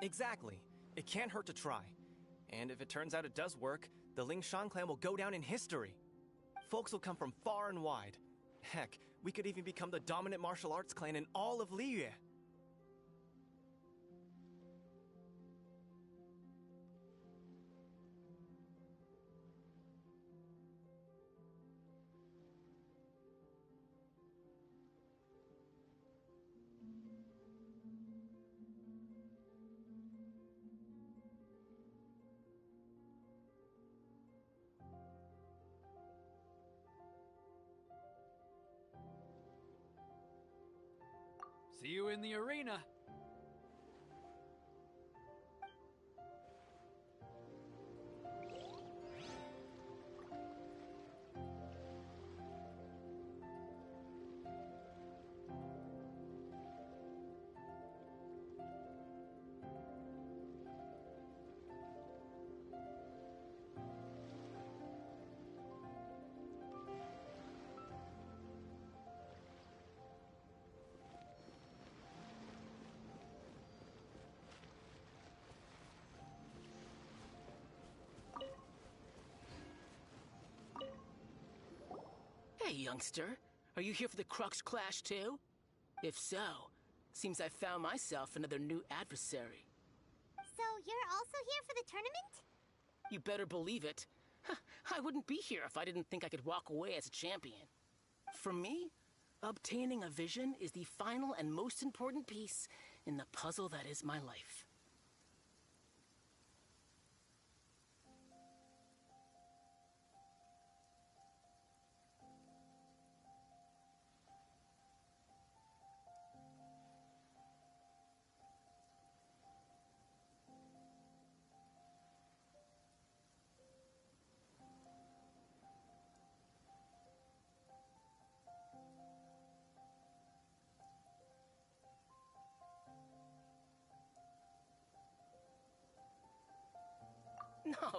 Exactly. It can't hurt to try. And if it turns out it does work, the Lingshan clan will go down in history. Folks will come from far and wide. Heck, we could even become the dominant martial arts clan in all of Liyue. See you in the arena! Hey, youngster. Are you here for the Crux Clash too? If so, seems I found myself another new adversary. So you're also here for the tournament? You better believe it. I wouldn't be here if I didn't think I could walk away as a champion. For me, obtaining a vision is the final and most important piece in the puzzle that is my life.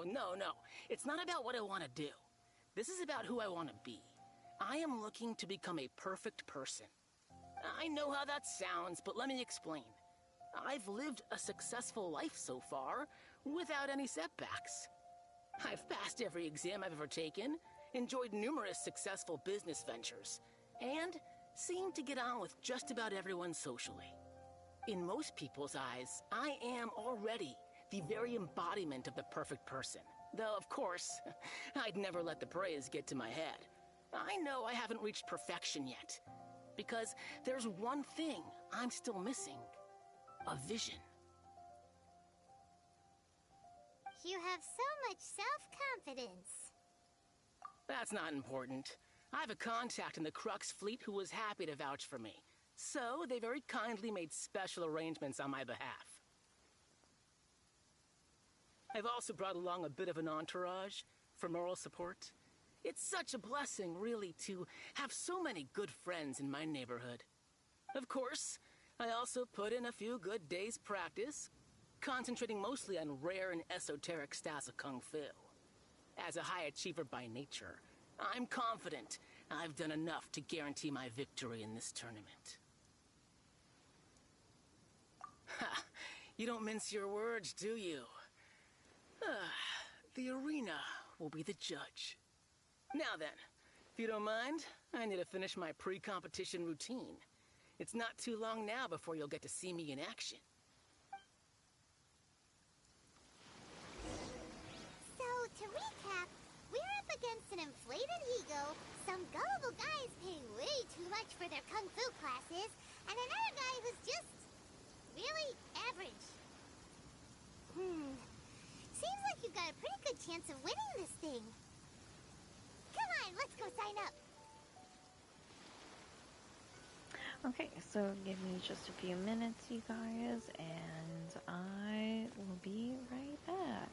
No. It's not about what I want to do. This is about who I want to be. I am looking to become a perfect person. I know how that sounds, but let me explain. I've lived a successful life so far, without any setbacks. I've passed every exam I've ever taken, enjoyed numerous successful business ventures, and seem to get on with just about everyone socially. In most people's eyes, I am already the very embodiment of the perfect person. Though, of course, I'd never let the praise get to my head. I know I haven't reached perfection yet, because there's one thing I'm still missing. A vision. You have so much self-confidence. That's not important. I have a contact in the Crux fleet who was happy to vouch for me. So, they very kindly made special arrangements on my behalf. I've also brought along a bit of an entourage for moral support. It's such a blessing, really, to have so many good friends in my neighborhood. Of course, I also put in a few good days' practice, concentrating mostly on rare and esoteric styles of Kung Fu. As a high achiever by nature, I'm confident I've done enough to guarantee my victory in this tournament. Ha! You don't mince your words, do you? The arena will be the judge. Now then, if you don't mind, I need to finish my pre-competition routine. It's not too long now before you'll get to see me in action. So, to recap, we're up against an inflated ego, some gullible guys paying way too much for their kung fu classes, and another guy who's just really average. Seems like you've got a pretty good chance of winning this thing. Come on, let's go sign up. Okay, so give me just a few minutes, you guys, and I will be right back.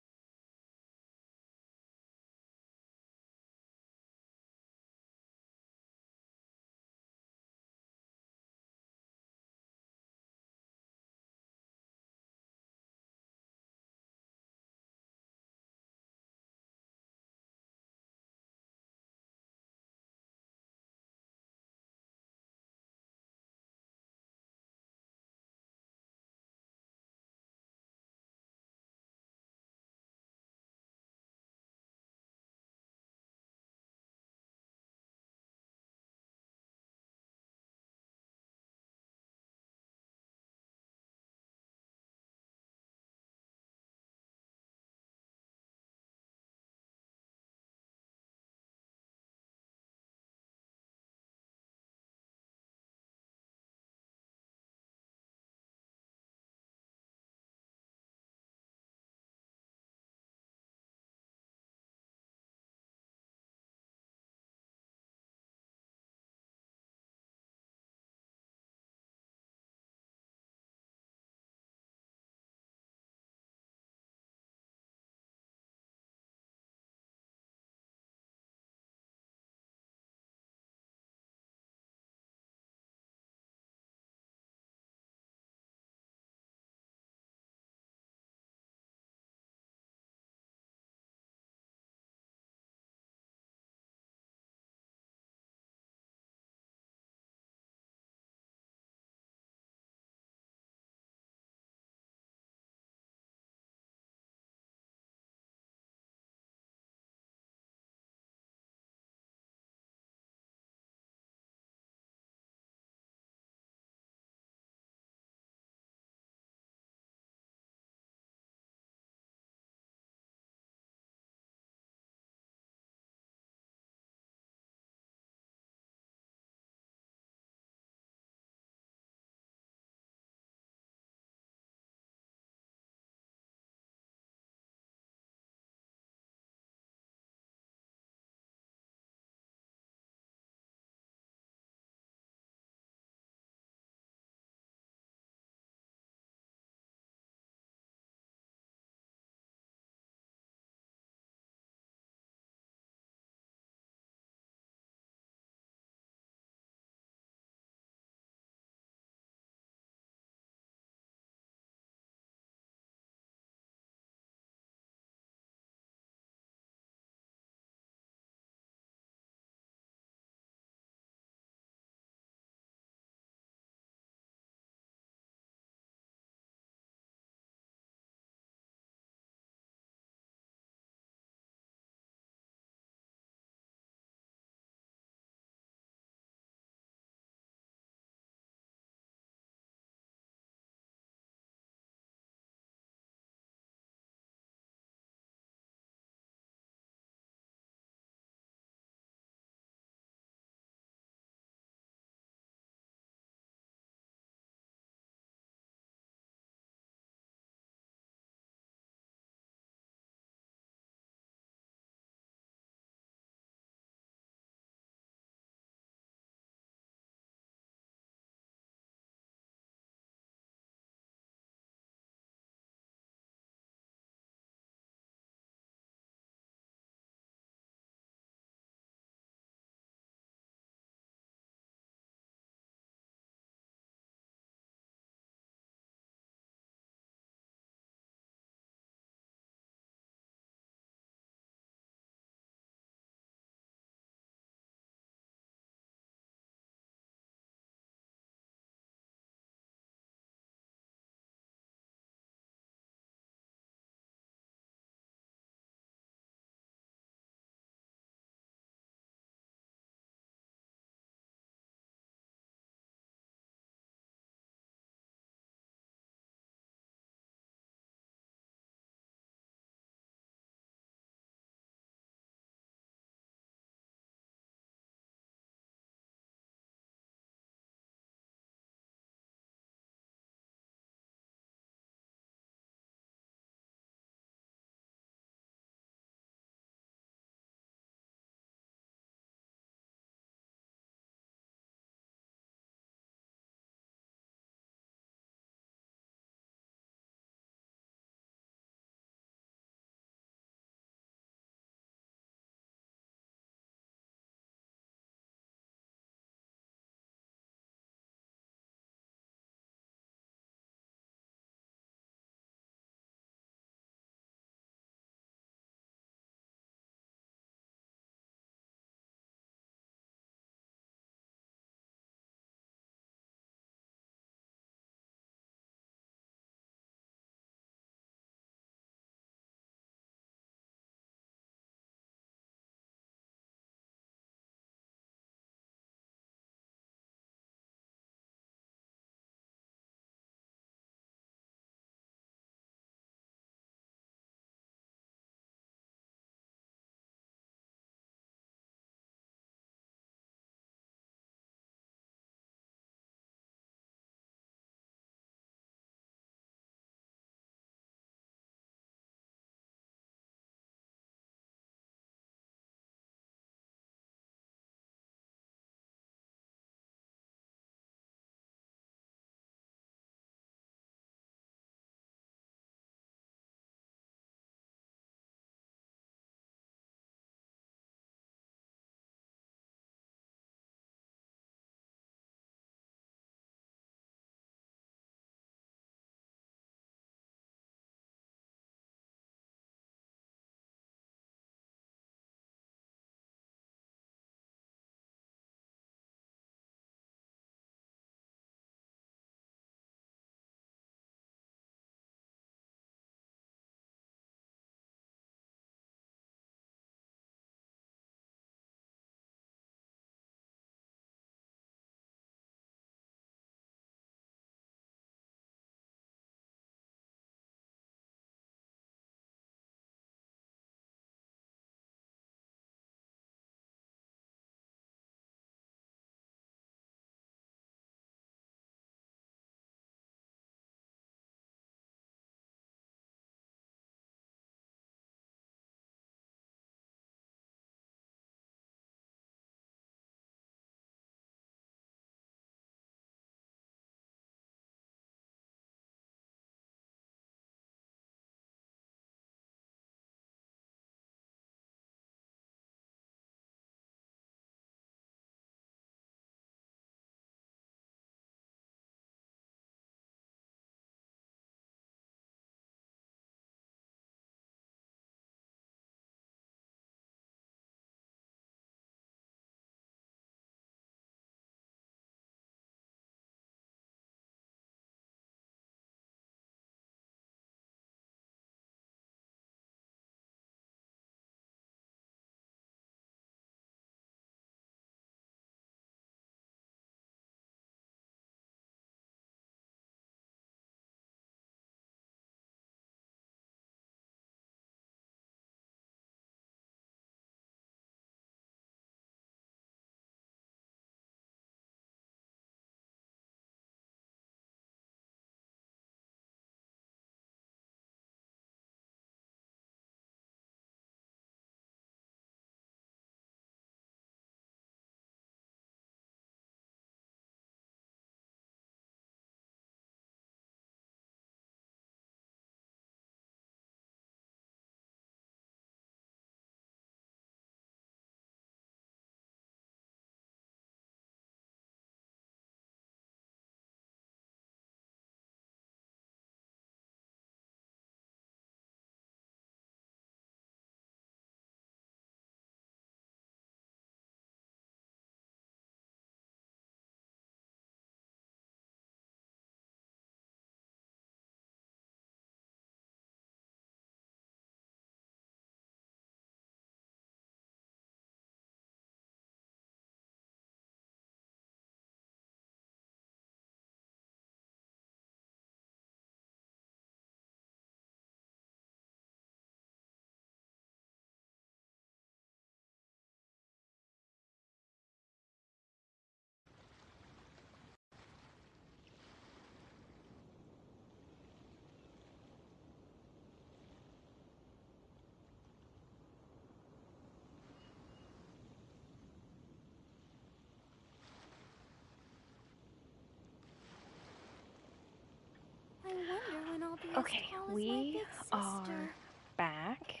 be Okay, as tall as my we big are sister. back.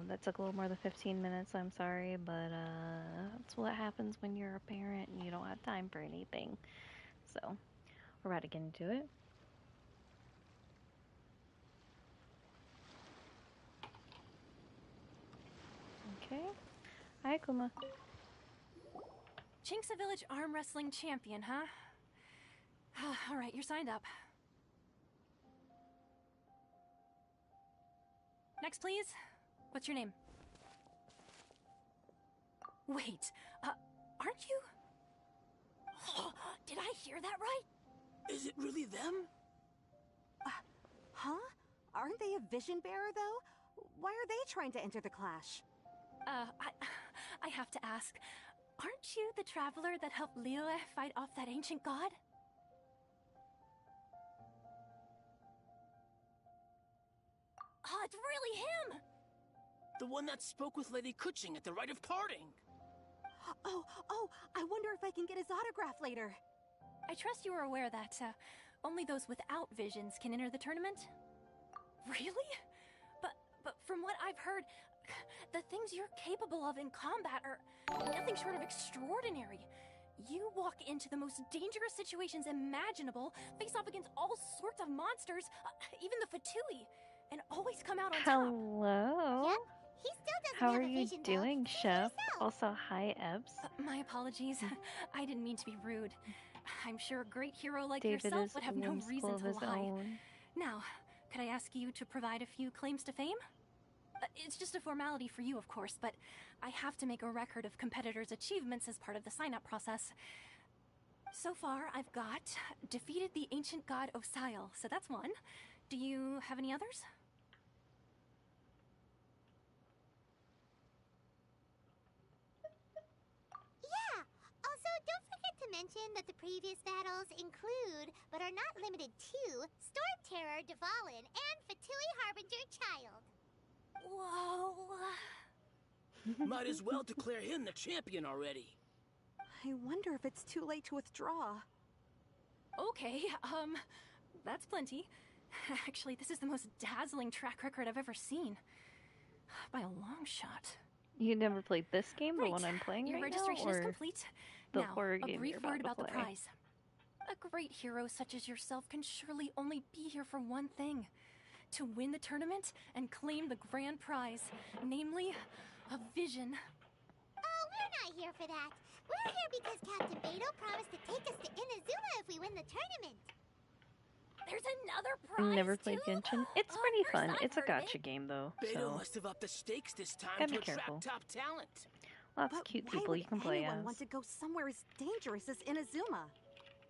That took a little more than 15 minutes, I'm sorry, but that's what happens when you're a parent and you don't have time for anything. So, we're about to get into it. Okay. Hi, Kuma. Chinksa Village arm wrestling champion, huh? All right, you're signed up. Next, please. What's your name? Wait, aren't you? Did I hear that right? Is it really them? Huh? Aren't they a vision bearer, though? Why are they trying to enter the clash? I have to ask, aren't you the traveler that helped Liyue fight off that ancient god? Oh, it's really him! The one that spoke with Lady Kuching at the rite of parting. Oh, I wonder if I can get his autograph later. I trust you are aware that, only those without visions can enter the tournament? Really? But from what I've heard, the things you're capable of in combat are nothing short of extraordinary. You walk into the most dangerous situations imaginable, face off against all sorts of monsters, even the Fatui, and always come out on top. Hello. Yep, he still doesn't How have are a you vision, though. doing, Say Chef? yourself. Also, hi, Ebbs. My apologies. I didn't mean to be rude. I'm sure a great hero like David yourself is would have no whimsical reason of to his lie. own. Now, could I ask you to provide a few claims to fame? It's just a formality for you, of course, but I have to make a record of competitors' achievements as part of the sign-up process. So far, I've got defeated the ancient god Osial, so that's one. Do you have any others? Yeah. Also, don't forget to mention that the previous battles include, but are not limited to, Storm Terror Dvalin and Fatui Harbinger Child. Whoa. Might as well declare him the champion already. I wonder if it's too late to withdraw. Okay, that's plenty. Actually, this is the most dazzling track record I've ever seen. By a long shot. You never played this game, the Right. one I'm playing Your right registration now, is or complete. the Now, horror a game brief you're word about about to the play? prize. A great hero such as yourself can surely only be here for one thing. To win the tournament and claim the grand prize. Namely, a vision. Oh, we're not here for that. We're here because Captain Beto promised to take us to Inazuma if we win the tournament. There's another prize, Never played too? Genshin. It's pretty First fun. I've It's a heard of gacha it. game, though, Beto so must have upped the stakes this time gotta to be careful. attract top talent. Lots of But cute why people would you can play anyone as. want to go somewhere as dangerous as Inazuma?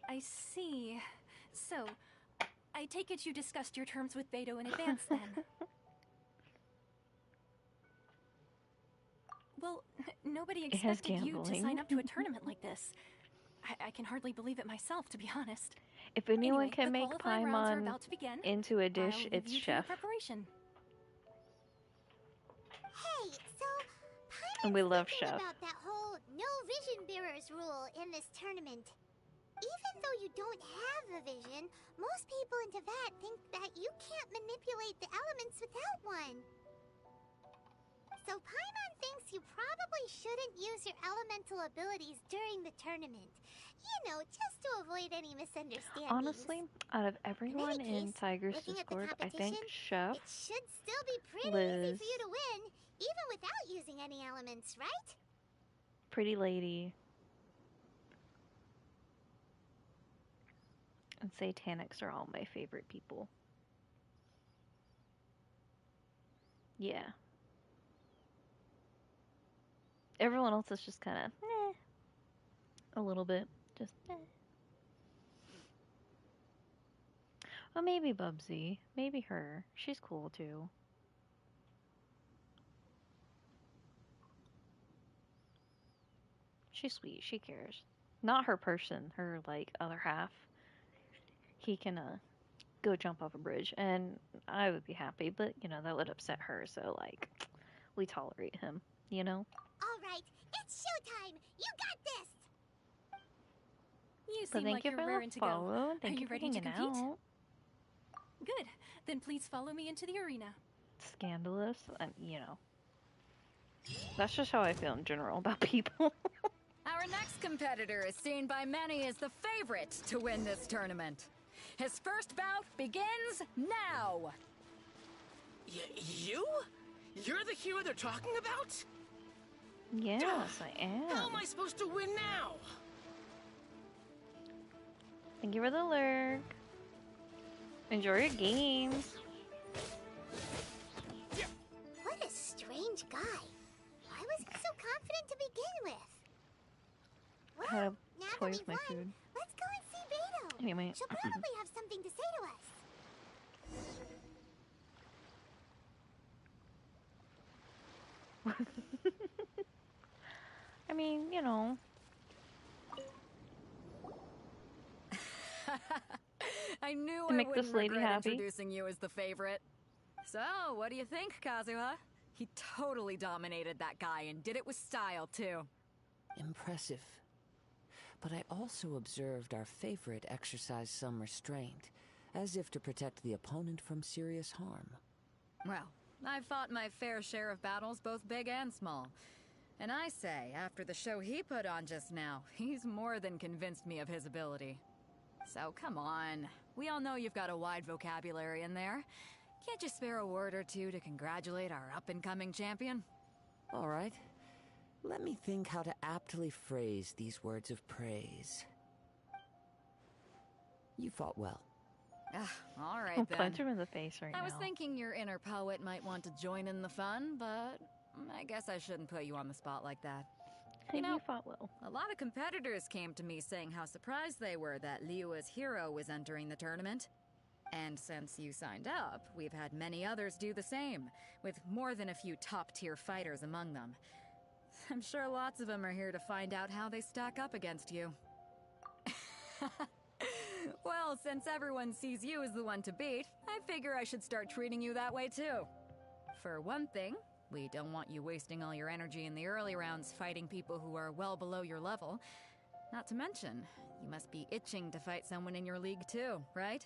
I see. So, I take it you discussed your terms with Beto in advance, then? Well, nobody It has expected you to gambling. sign up to a tournament like this. I can hardly believe it myself, to be honest. If anyone Anyway, can the make qualifying rounds are Paimon about to begin. into a I'll dish, leave it's you to Chef. your preparation. Hey, so And Paimon's we love thinking Chef. about that whole no vision bearers rule in this tournament. Even though you don't have a vision, most people in Teyvat think that you can't manipulate the elements without one. So Paimon thinks you probably shouldn't use your elemental abilities during the tournament. You know, just to avoid any misunderstandings. Honestly, out of everyone in case, Tiger's looking at the Discord, I think competition, Chef, it should still be pretty easy Liz, for you to win, even without using any elements, right? Pretty Lady, and Satanics are all my favorite people. Yeah. Everyone else is just kind of, a little bit. Just, Oh, maybe Bubsy. Maybe her. She's cool, too. She's sweet. She cares. Not her person. Her, like, other half. He can, go jump off a bridge. And I would be happy, but, you know, that would upset her. So, like, we tolerate him, you know? All right, it's showtime. You got this. You But seem thank like you you're for the raring to go. follow. Are Thank you for ready to hanging compete? out. Good. Then please follow me into the arena. Scandalous, and you know, that's just how I feel in general about people. Our next competitor is seen by many as the favorite to win this tournament. His first bout begins now. You? You're the hero they're talking about? Yes, I am. How am I supposed to win now? Thank you for the lurk. Enjoy your games. What a strange guy. Why was he so confident to begin with? Well, How to now toy that with we've my won, food. let's go and see Beto. Anyway. She'll probably have something to say to us. I mean, you know. I knew To I make this wouldn't lady regret happy. introducing you as the favorite. So, what do you think, Kazuha? He totally dominated that guy and did it with style, too. Impressive. But I also observed our favorite exercise some restraint, as if to protect the opponent from serious harm. Well, I've fought my fair share of battles, both big and small. And I say, after the show he put on just now, he's more than convinced me of his ability. So come on. We all know you've got a wide vocabulary in there. Can't you spare a word or two to congratulate our up-and-coming champion? All right. Let me think how to aptly phrase these words of praise. You fought well. All right, I'll then. punch him in the face right now. I was thinking your inner poet might want to join in the fun, but I guess I shouldn't put you on the spot like that. You know, fought well. A lot of competitors came to me saying how surprised they were that Liua's hero was entering the tournament. And since you signed up, we've had many others do the same, with more than a few top-tier fighters among them. I'm sure lots of them are here to find out how they stack up against you. Well, since everyone sees you as the one to beat, I figure I should start treating you that way too. For one thing, we don't want you wasting all your energy in the early rounds fighting people who are well below your level. Not to mention, you must be itching to fight someone in your league too, right?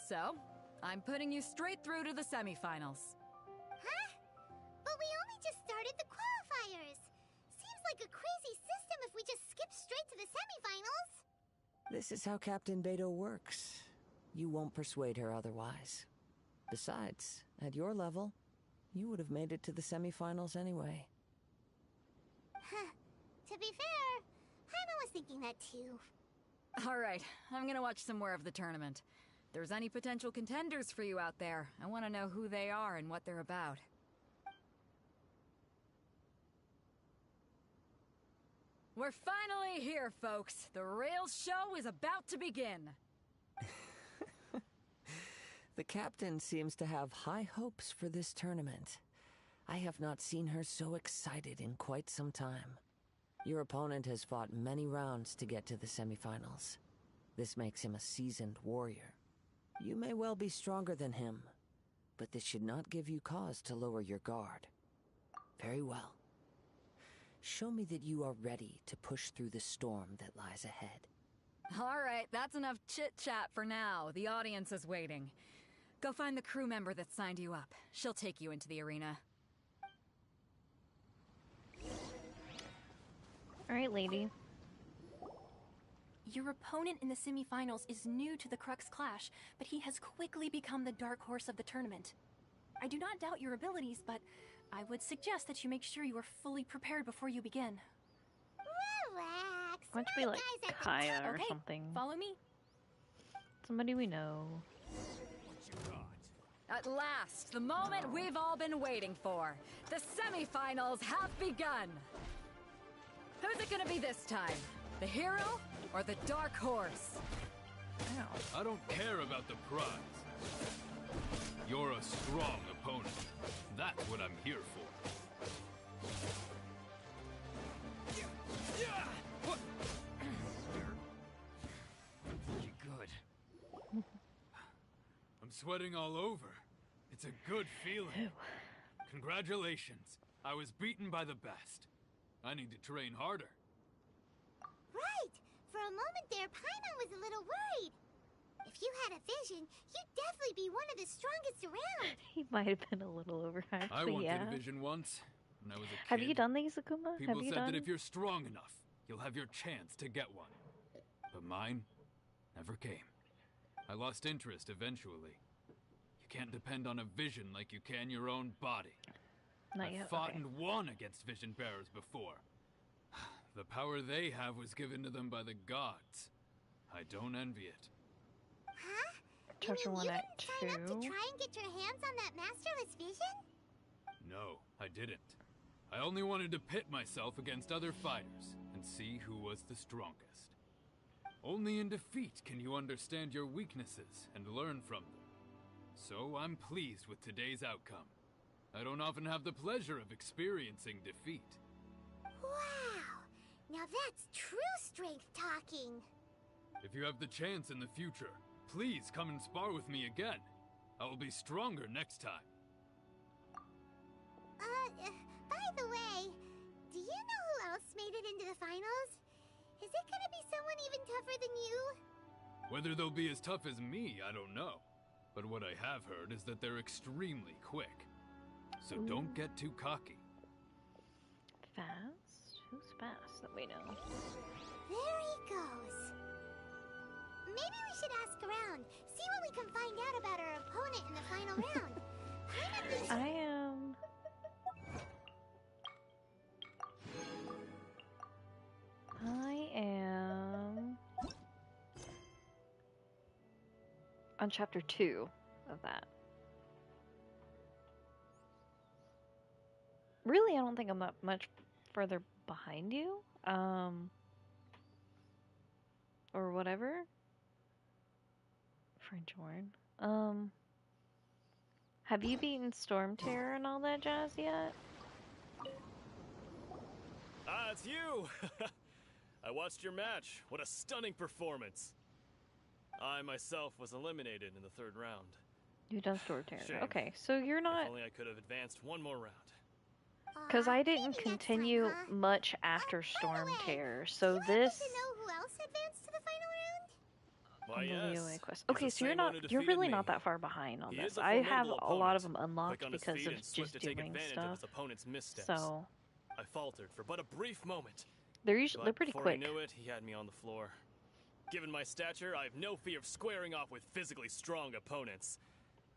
So, I'm putting you straight through to the semifinals. Huh? But we only just started the qualifiers. Seems like a crazy system if we just skip straight to the semifinals. This is how Captain Beto works. You won't persuade her otherwise. Besides, at your level, you would have made it to the semifinals anyway. Huh. To be fair, Paimon was thinking that too. All right, I'm gonna watch some more of the tournament. If there's any potential contenders for you out there, I want to know who they are and what they're about. We're finally here, folks. The real show is about to begin. The captain seems to have high hopes for this tournament. I have not seen her so excited in quite some time. Your opponent has fought many rounds to get to the semifinals. This makes him a seasoned warrior. You may well be stronger than him, but this should not give you cause to lower your guard. Very well. Show me that you are ready to push through the storm that lies ahead. All right, that's enough chit-chat for now. The audience is waiting. Go find the crew member that signed you up. She'll take you into the arena. All right, lady. Your opponent in the semifinals is new to the Crux Clash, but he has quickly become the dark horse of the tournament. I do not doubt your abilities, but I would suggest that you make sure you are fully prepared before you begin. Relax. Why don't you be like Kaya or Okay, something? follow me. Somebody we know. At last, the moment we've all been waiting for. The semifinals have begun. Who's it gonna be this time? The hero or the dark horse? I don't care about the prize. You're a strong opponent. That's what I'm here for. You're good. I'm sweating all over. It's a good feeling. Congratulations. I was beaten by the best. I need to train harder. Right. For a moment there, Paimon was a little worried. If you had a vision, you'd definitely be one of the strongest around. He might have been a little overhyped, I but wanted yeah. a vision once, when I was a kid. Have you done these, Akuma? People Have you said done? that if you're strong enough, you'll have your chance to get one. But mine never came. I lost interest eventually. You can't depend on a vision like you can your own body. Not I've yet, fought okay. and won against vision bearers before. The power they have was given to them by the gods. I don't envy it. Huh? Chapter you 1, didn't Act sign up 2. to try and get your hands on that masterless vision? No, I didn't. I only wanted to pit myself against other fighters and see who was the strongest. Only in defeat can you understand your weaknesses and learn from them. So I'm pleased with today's outcome. I don't often have the pleasure of experiencing defeat. Wow! Now that's true strength talking. If you have the chance in the future, please come and spar with me again. I will be stronger next time. By the way, do you know who else made it into the finals? Is it gonna be someone even tougher than you? Whether they'll be as tough as me, I don't know. But what I have heard is that they're extremely quick. So don't get too cocky. Fast? Who's fast that we know? There he goes. Maybe we should ask around, see what we can find out about our opponent in the final round. I am... on chapter 2 of that. Really, I don't think I'm that much further behind you. Or whatever. French horn. Have you beaten Storm Terror and all that jazz yet? Ah, it's you! I watched your match. What a stunning performance. I myself was eliminated in the third round. You've done Storm Terror. Shame. Okay, so you're If not... only I could have advanced one more round. Because I didn't continue much after Storm Terror, so this... To know who else advanced to the final round? Why, on the yes. UA quest. He's Okay, the so you're same one not, who you're defeated really me. not that far behind on He this. is a I have formidable a lot of opponent. them unlocked Quick on his because feet of and swift just to take doing advantage stuff. of his opponent's missteps. So I faltered for but a brief moment. they're usually But pretty before quick. I knew it, he had me on the floor. Given my stature, I have no fear of squaring off with physically strong opponents.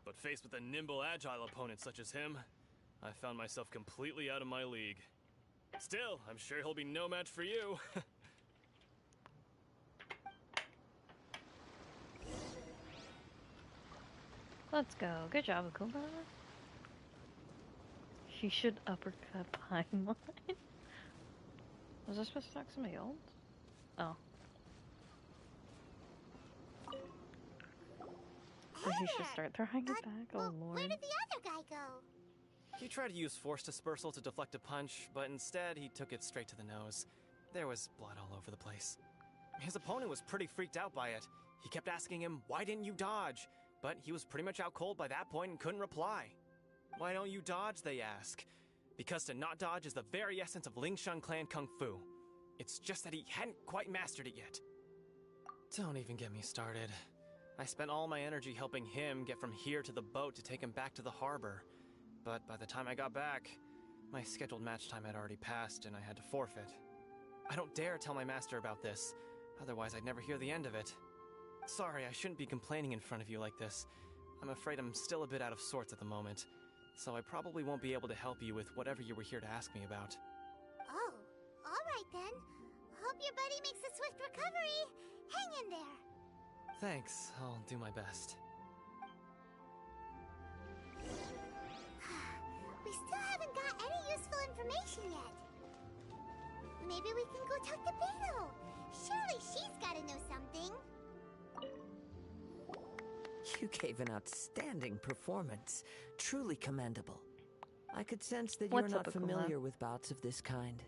But faced with a nimble, agile opponent such as him, I found myself completely out of my league. Still, I'm sure he'll be no match for you. Let's go. Good job, Akuma. You should uppercut Paimon. Was I supposed to talk to somebody else? Oh. So he should start throwing it back. Oh lord. Where did the other guy go? He tried to use force dispersal to deflect a punch, but instead he took it straight to the nose. There was blood all over the place. His opponent was pretty freaked out by it. He kept asking him, "Why didn't you dodge?" But he was pretty much out cold by that point and couldn't reply. "Why don't you dodge?" they ask. Because to not dodge is the very essence of Lingshan clan kung fu. It's just that he hadn't quite mastered it yet. Don't even get me started. I spent all my energy helping him get from here to the boat to take him back to the harbor. But by the time I got back, my scheduled match time had already passed and I had to forfeit. I don't dare tell my master about this, otherwise I'd never hear the end of it. Sorry, I shouldn't be complaining in front of you like this. I'm afraid I'm still a bit out of sorts at the moment, so I probably won't be able to help you with whatever you were here to ask me about. Oh, alright then. Hope your buddy makes a swift recovery. Hang in there. Thanks, I'll do my best. We still haven't got any useful information yet. Maybe we can go talk to Beto. Surely she's gotta know something. You gave an outstanding performance. Truly commendable. I could sense that What's you're up, not Akuma? familiar with bouts of this kind.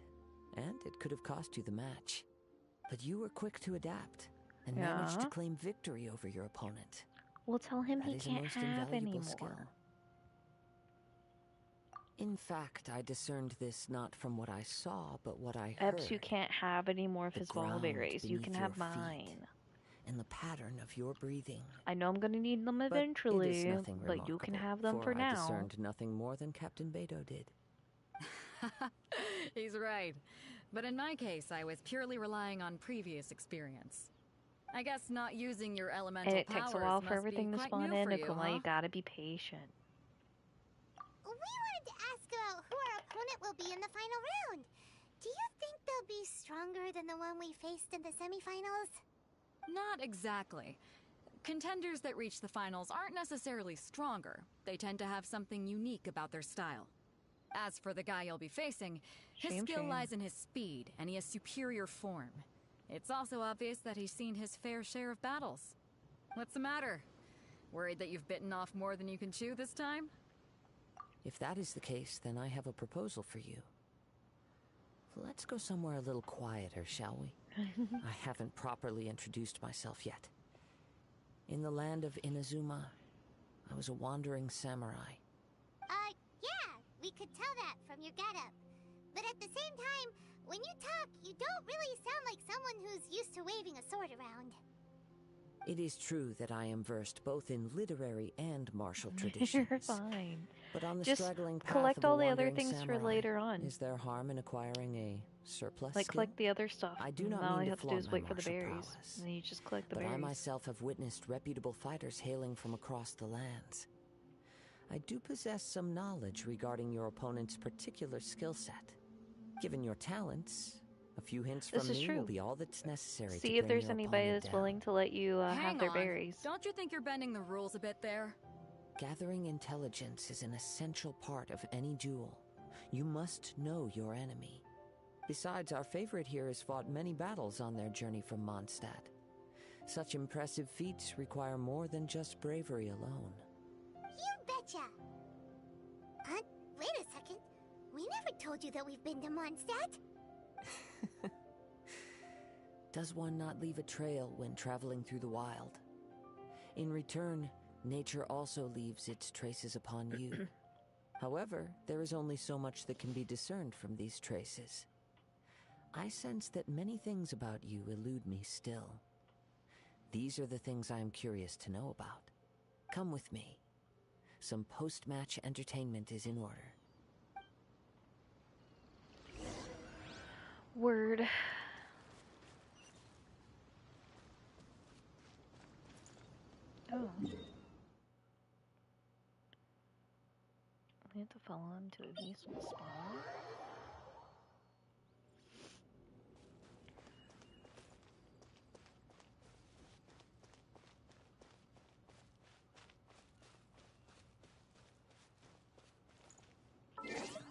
And it could have cost you the match. But you were quick to adapt and managed to Yeah. claim victory over your opponent. We'll tell him That he is a can't most have any invaluable more. skill. In fact, I discerned this not from what I saw, but what I heard. Eps, you can't have any more of The his ground berries. You beneath can your have feet. mine. And the pattern of your breathing. I know I'm gonna need them But it eventually, is nothing but you can remarkable, have them for I now. discerned nothing more than Captain Beto did. He's right. But in my case, I was purely relying on previous experience. I guess not using your elemental And it powers takes a while for must everything be to quite spawn new in, for you, Akuma. huh? You gotta be patient. We wanted to ask about who our opponent will be in the final round. Do you think they'll be stronger than the one we faced in the semifinals? Not exactly. Contenders that reach the finals aren't necessarily stronger. They tend to have something unique about their style. As for the guy you'll be facing, his skill lies in his speed, and he has superior form. It's also obvious that he's seen his fair share of battles. What's the matter? Worried that you've bitten off more than you can chew this time? If that is the case, then I have a proposal for you. Let's go somewhere a little quieter, shall we? I haven't properly introduced myself yet. In the land of Inazuma, I was a wandering samurai. Yeah, we could tell that from your getup. But at the same time, when you talk, you don't really sound like someone who's used to waving a sword around. It is true that I am versed both in literary and martial traditions. You're fine. But on the Just straggling path collect of a all the other wandering things for samurai, later on. is there harm in acquiring a surplus Like, skill? collect the other stuff. I do not All mean you to have to do flaunt is my wait for the martial berries. prowess, And then you just collect the but berries. I myself have witnessed reputable fighters hailing from across the lands. I do possess some knowledge regarding your opponent's particular skill set. Given your talents, a few hints This from is me true. will be all that's necessary to See if bring there's your anybody opponent that's down. willing to let you Hang have their on. berries. Don't you think you're bending the rules a bit there? Gathering intelligence is an essential part of any duel. You must know your enemy. Besides, our favorite here has fought many battles on their journey from Mondstadt. Such impressive feats require more than just bravery alone. You betcha! Wait a second. We never told you that we've been to Mondstadt. Does one not leave a trail when traveling through the wild? In return, nature also leaves its traces upon you. However, there is only so much that can be discerned from these traces. I sense that many things about you elude me still. These are the things I am curious to know about. Come with me. Some post-match entertainment is in order. Word. Oh. We have to follow him to a useful spot.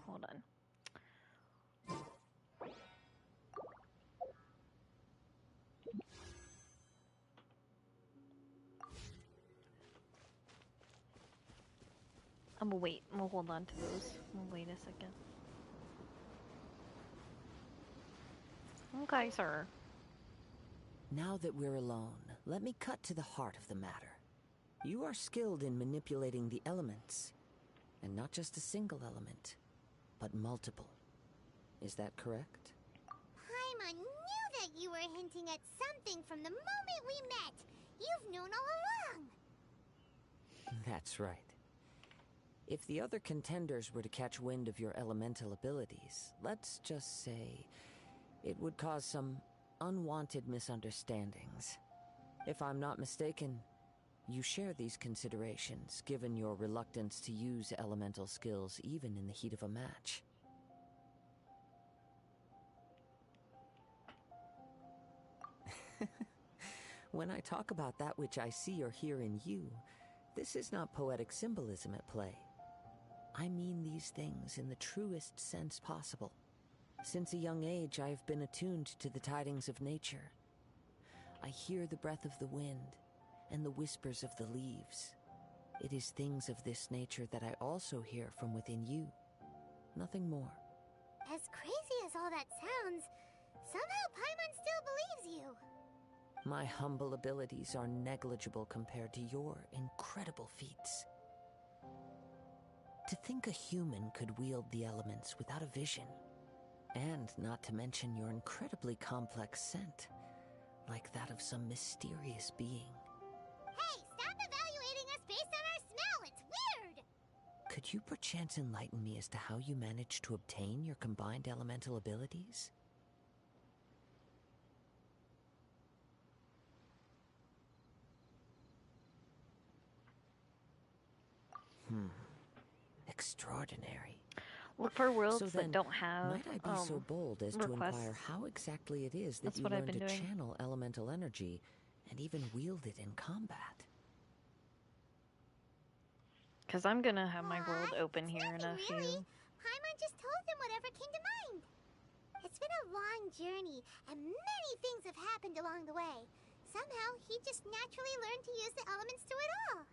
Hold on. I'm gonna wait. I'm gonna hold on to those. I'm gonna wait a second. Okay, sir. Now that we're alone, let me cut to the heart of the matter. You are skilled in manipulating the elements. And not just a single element, but multiple. Is that correct? Paimon knew that you were hinting at something from the moment we met. You've known all along. That's right. If the other contenders were to catch wind of your elemental abilities, let's just say, it would cause some unwanted misunderstandings. If I'm not mistaken, you share these considerations, given your reluctance to use elemental skills even in the heat of a match. When I talk about that which I see or hear in you, this is not poetic symbolism at play. I mean these things in the truest sense possible. Since a young age, I have been attuned to the tidings of nature. I hear the breath of the wind and the whispers of the leaves. It is things of this nature that I also hear from within you. Nothing more. As crazy as all that sounds, somehow Paimon still believes you. My humble abilities are negligible compared to your incredible feats. To think a human could wield the elements without a vision. And not to mention your incredibly complex scent, like that of some mysterious being. Hey, stop evaluating us based on our smell! It's weird! Could you perchance enlighten me as to how you managed to obtain your combined elemental abilities? Extraordinary. Look for worlds So that then, don't have might I be so bold as to requests. inquire how exactly it is that That's you what I've learned been to doing. channel elemental energy and even wield it in combat? Because I'm gonna have my world open here in a Really? few. Paimon just told them whatever came to mind. It's been a long journey, and many things have happened along the way. Somehow, he just naturally learned to use the elements through it all.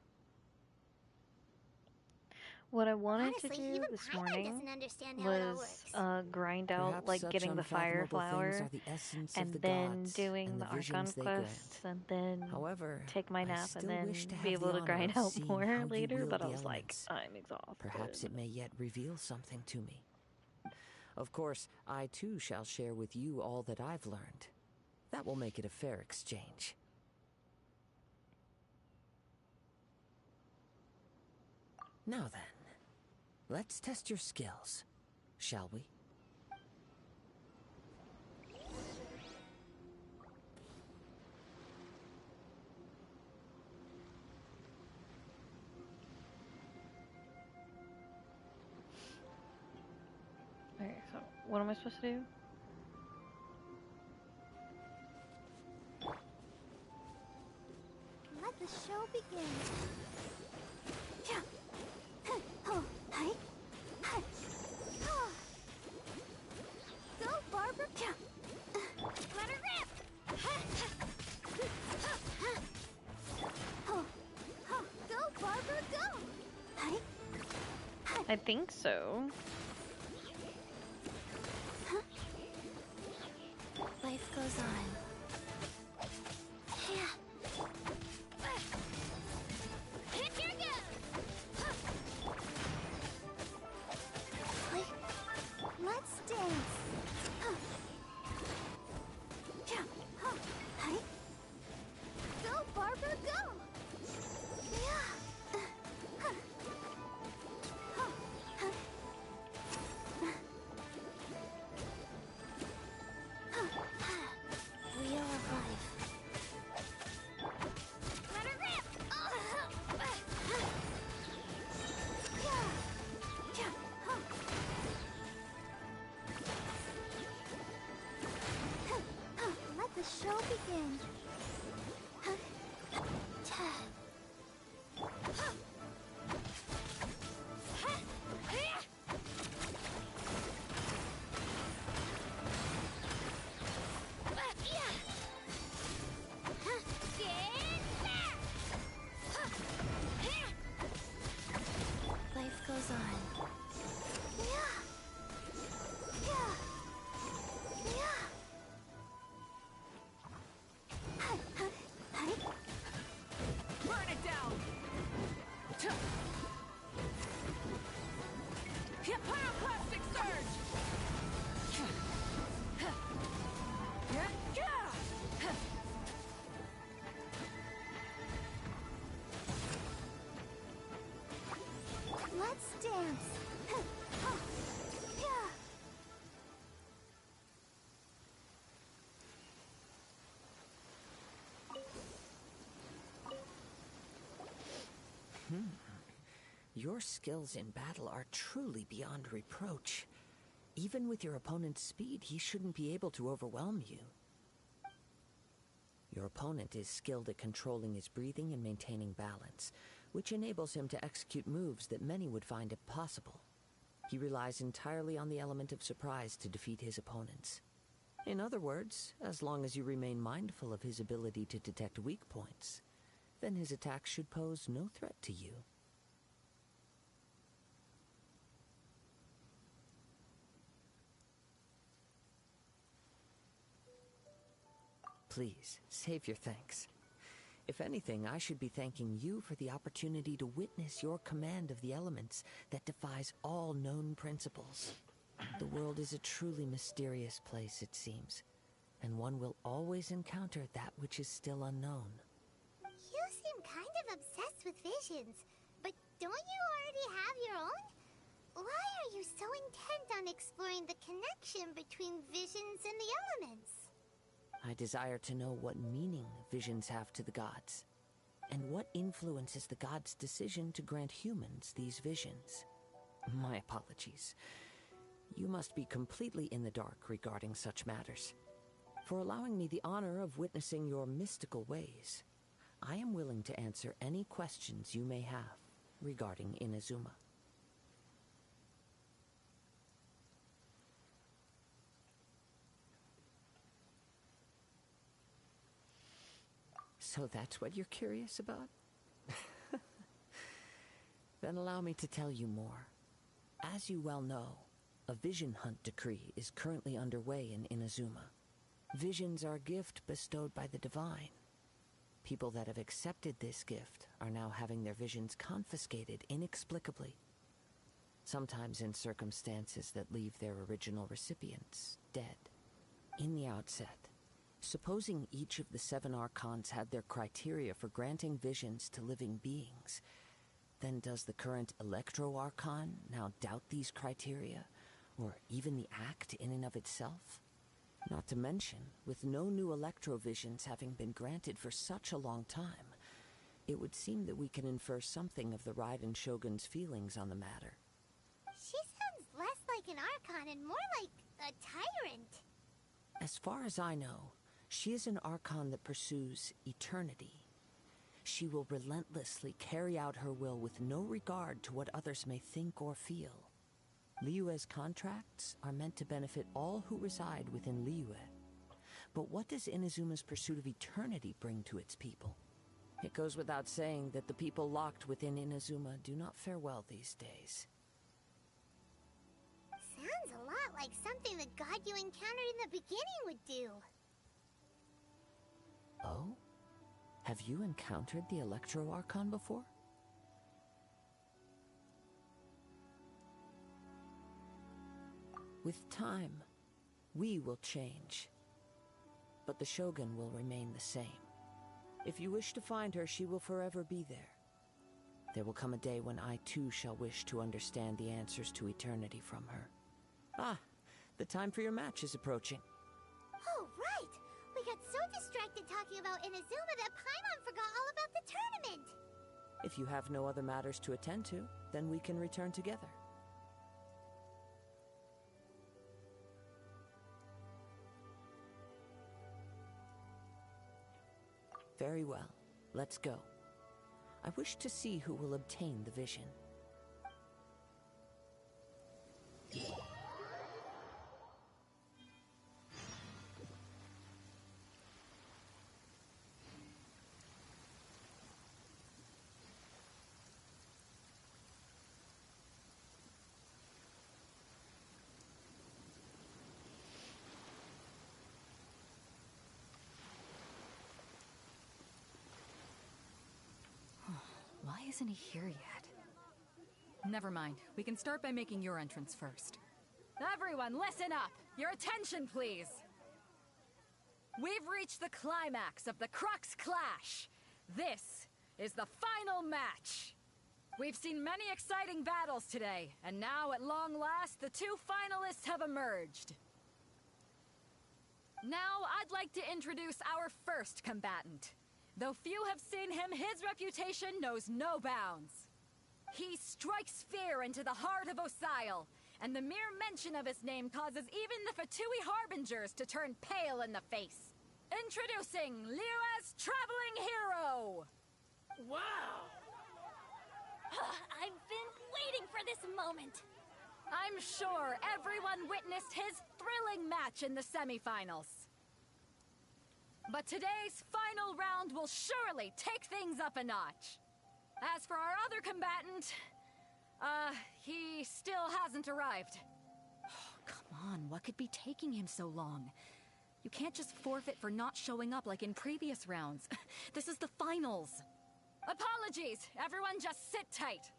What I wanted Honestly, to do even this Paimon morning doesn't understand how it all was works. grind out Perhaps like such getting the fire unfathomable things flower are the essence and of the then gods doing and the the visions Arcon they grant. Quests and then However, take my I nap and still then wish to be have able the to honor grind of out seeing more how you later, wield but I the was like, elements. I'm exhausted. Perhaps it may yet reveal something to me. Of course, I too shall share with you all that I've learned. That will make it a fair exchange. Now then, let's test your skills, shall we? Okay, so what am I supposed to do? Let the show begin. Yeah. Oh, hi. Hi. Oh. Go, Barbara. Yeah. Let her rip. Oh. Oh. Go, Barbara, go. Hi. I think so. Life goes on. Yeah. Here goes. Let's dance. Yeah. Hi. Go, Barbara, go. Yeah. Wheel of life. Let her rip! Let the show begin. Life goes on. Yeah. Burn it down! Pyroclastic surge! Let's dance. Yeah. Your skills in battle are truly beyond reproach. Even with your opponent's speed, he shouldn't be able to overwhelm you. Your opponent is skilled at controlling his breathing and maintaining balance, which enables him to execute moves that many would find impossible. He relies entirely on the element of surprise to defeat his opponents. In other words, as long as you remain mindful of his ability to detect weak points, then his attacks should pose no threat to you. Please, save your thanks. If anything, I should be thanking you for the opportunity to witness your command of the elements that defies all known principles. The world is a truly mysterious place, it seems, and one will always encounter that which is still unknown. You seem kind of obsessed with visions, but don't you already have your own? Why are you so intent on exploring the connection between visions and the elements? I desire to know what meaning visions have to the gods, and what influences the gods' decision to grant humans these visions. My apologies. You must be completely in the dark regarding such matters. For allowing me the honor of witnessing your mystical ways, I am willing to answer any questions you may have regarding Inazuma. So that's what you're curious about? Then allow me to tell you more. As you well know, a vision hunt decree is currently underway in Inazuma. Visions are a gift bestowed by the divine. People that have accepted this gift are now having their visions confiscated inexplicably. Sometimes in circumstances that leave their original recipients dead. In the outset, supposing each of the 7 Archons had their criteria for granting visions to living beings, then does the current Electro-Archon now doubt these criteria, or even the act in and of itself? Not to mention, with no new Electro-Visions having been granted for such a long time, it would seem that we can infer something of the Raiden Shogun's feelings on the matter. She sounds less like an Archon and more like a tyrant. As far as I know, she is an Archon that pursues eternity. She will relentlessly carry out her will with no regard to what others may think or feel. Liyue's contracts are meant to benefit all who reside within Liyue. But what does Inazuma's pursuit of eternity bring to its people? It goes without saying that the people locked within Inazuma do not fare well these days. Sounds a lot like something the god you encountered in the beginning would do. Oh? Have you encountered the Electro-Archon before? With time, we will change. But the Shogun will remain the same. If you wish to find her, she will forever be there. There will come a day when I too shall wish to understand the answers to eternity from her. Ah, the time for your match is approaching. Oh, right! We got so distracted talking about Inazuma that Paimon forgot all about the tournament! If you have no other matters to attend to, then we can return together. Very well. Let's go. I wish to see who will obtain the vision. Why isn't he here yet? Never mind. We can start by making your entrance first. Everyone, listen up! Your attention, please! We've reached the climax of the Crux Clash! This is the final match! We've seen many exciting battles today, and now, at long last, the 2 finalists have emerged. Now, I'd like to introduce our first combatant. Though few have seen him, his reputation knows no bounds. He strikes fear into the heart of Osile, and the mere mention of his name causes even the Fatui Harbingers to turn pale in the face. Introducing Liyue's traveling hero! Wow! I've been waiting for this moment. I'm sure everyone witnessed his thrilling match in the semifinals. But today's final round will surely take things up a notch. As for our other combatant, he still hasn't arrived. Oh, come on, what could be taking him so long? You can't just forfeit for not showing up like in previous rounds. This is the finals. Apologies! Everyone just sit tight!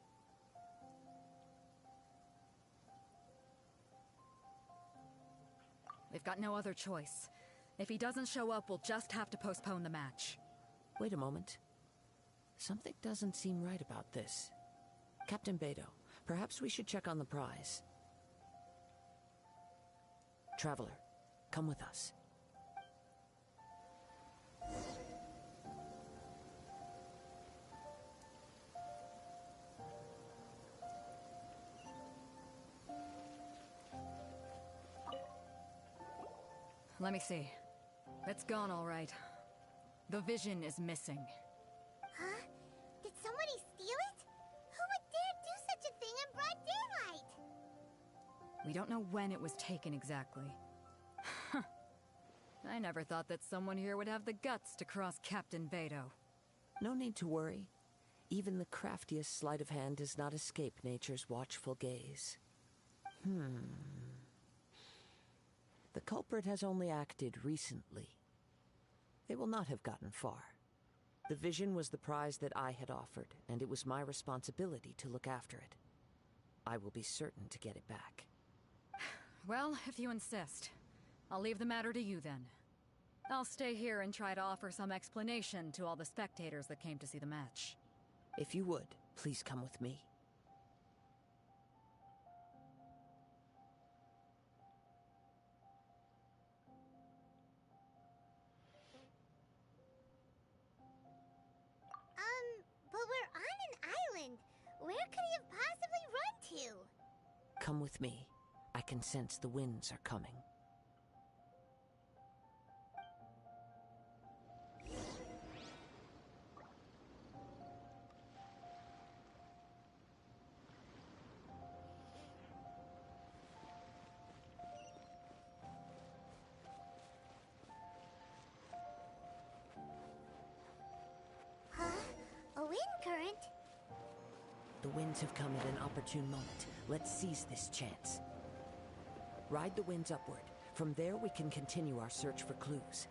We've got no other choice. If he doesn't show up, we'll just have to postpone the match. Wait a moment. Something doesn't seem right about this. Captain Beto, perhaps we should check on the prize. Traveler, come with us. Let me see. It's gone all right. The vision is missing. Huh? Did somebody steal it? Who would dare do such a thing in broad daylight? We don't know when it was taken exactly. I never thought that someone here would have the guts to cross Captain Beto. No need to worry. Even the craftiest sleight of hand does not escape nature's watchful gaze. The culprit has only acted recently. They will not have gotten far. The vision was the prize that I had offered, and it was my responsibility to look after it. I will be certain to get it back. Well, if you insist. I'll leave the matter to you then. I'll stay here and try to offer some explanation to all the spectators that came to see the match. If you would, please come with me. But we're on an island. Where could he have possibly run to? Come with me. I can sense the winds are coming. A wind current? The winds have come at an opportune moment. Let's seize this chance. Ride the winds upward. From there, we can continue our search for clues.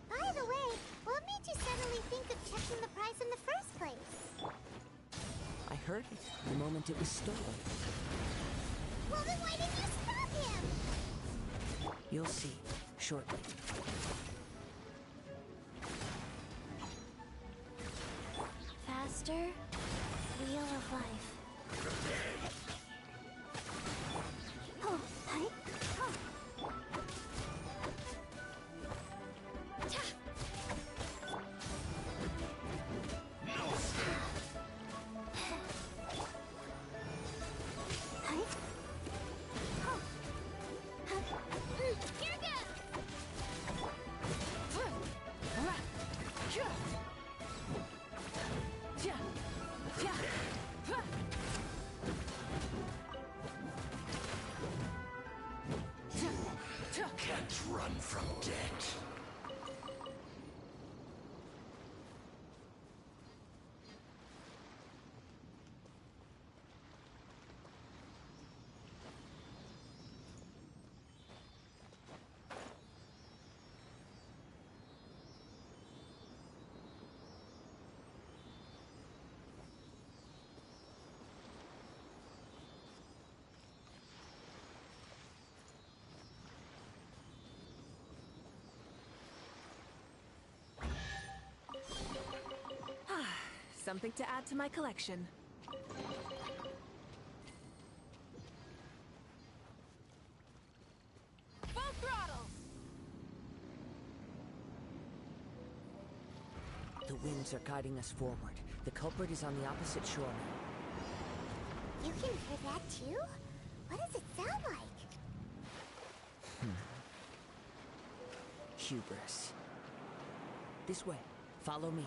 By the way, what made you suddenly think of checking the prize in the first place? I heard it the moment it was stolen. Well, then why didn't you stop him? You'll see, shortly. Faster, wheel of life. Oh, hi. Oh. Can't run from death. Something to add to my collection. Full throttle! The winds are guiding us forward. The culprit is on the opposite shore now. You can hear that too? What does it sound like? Hubris. This way. Follow me.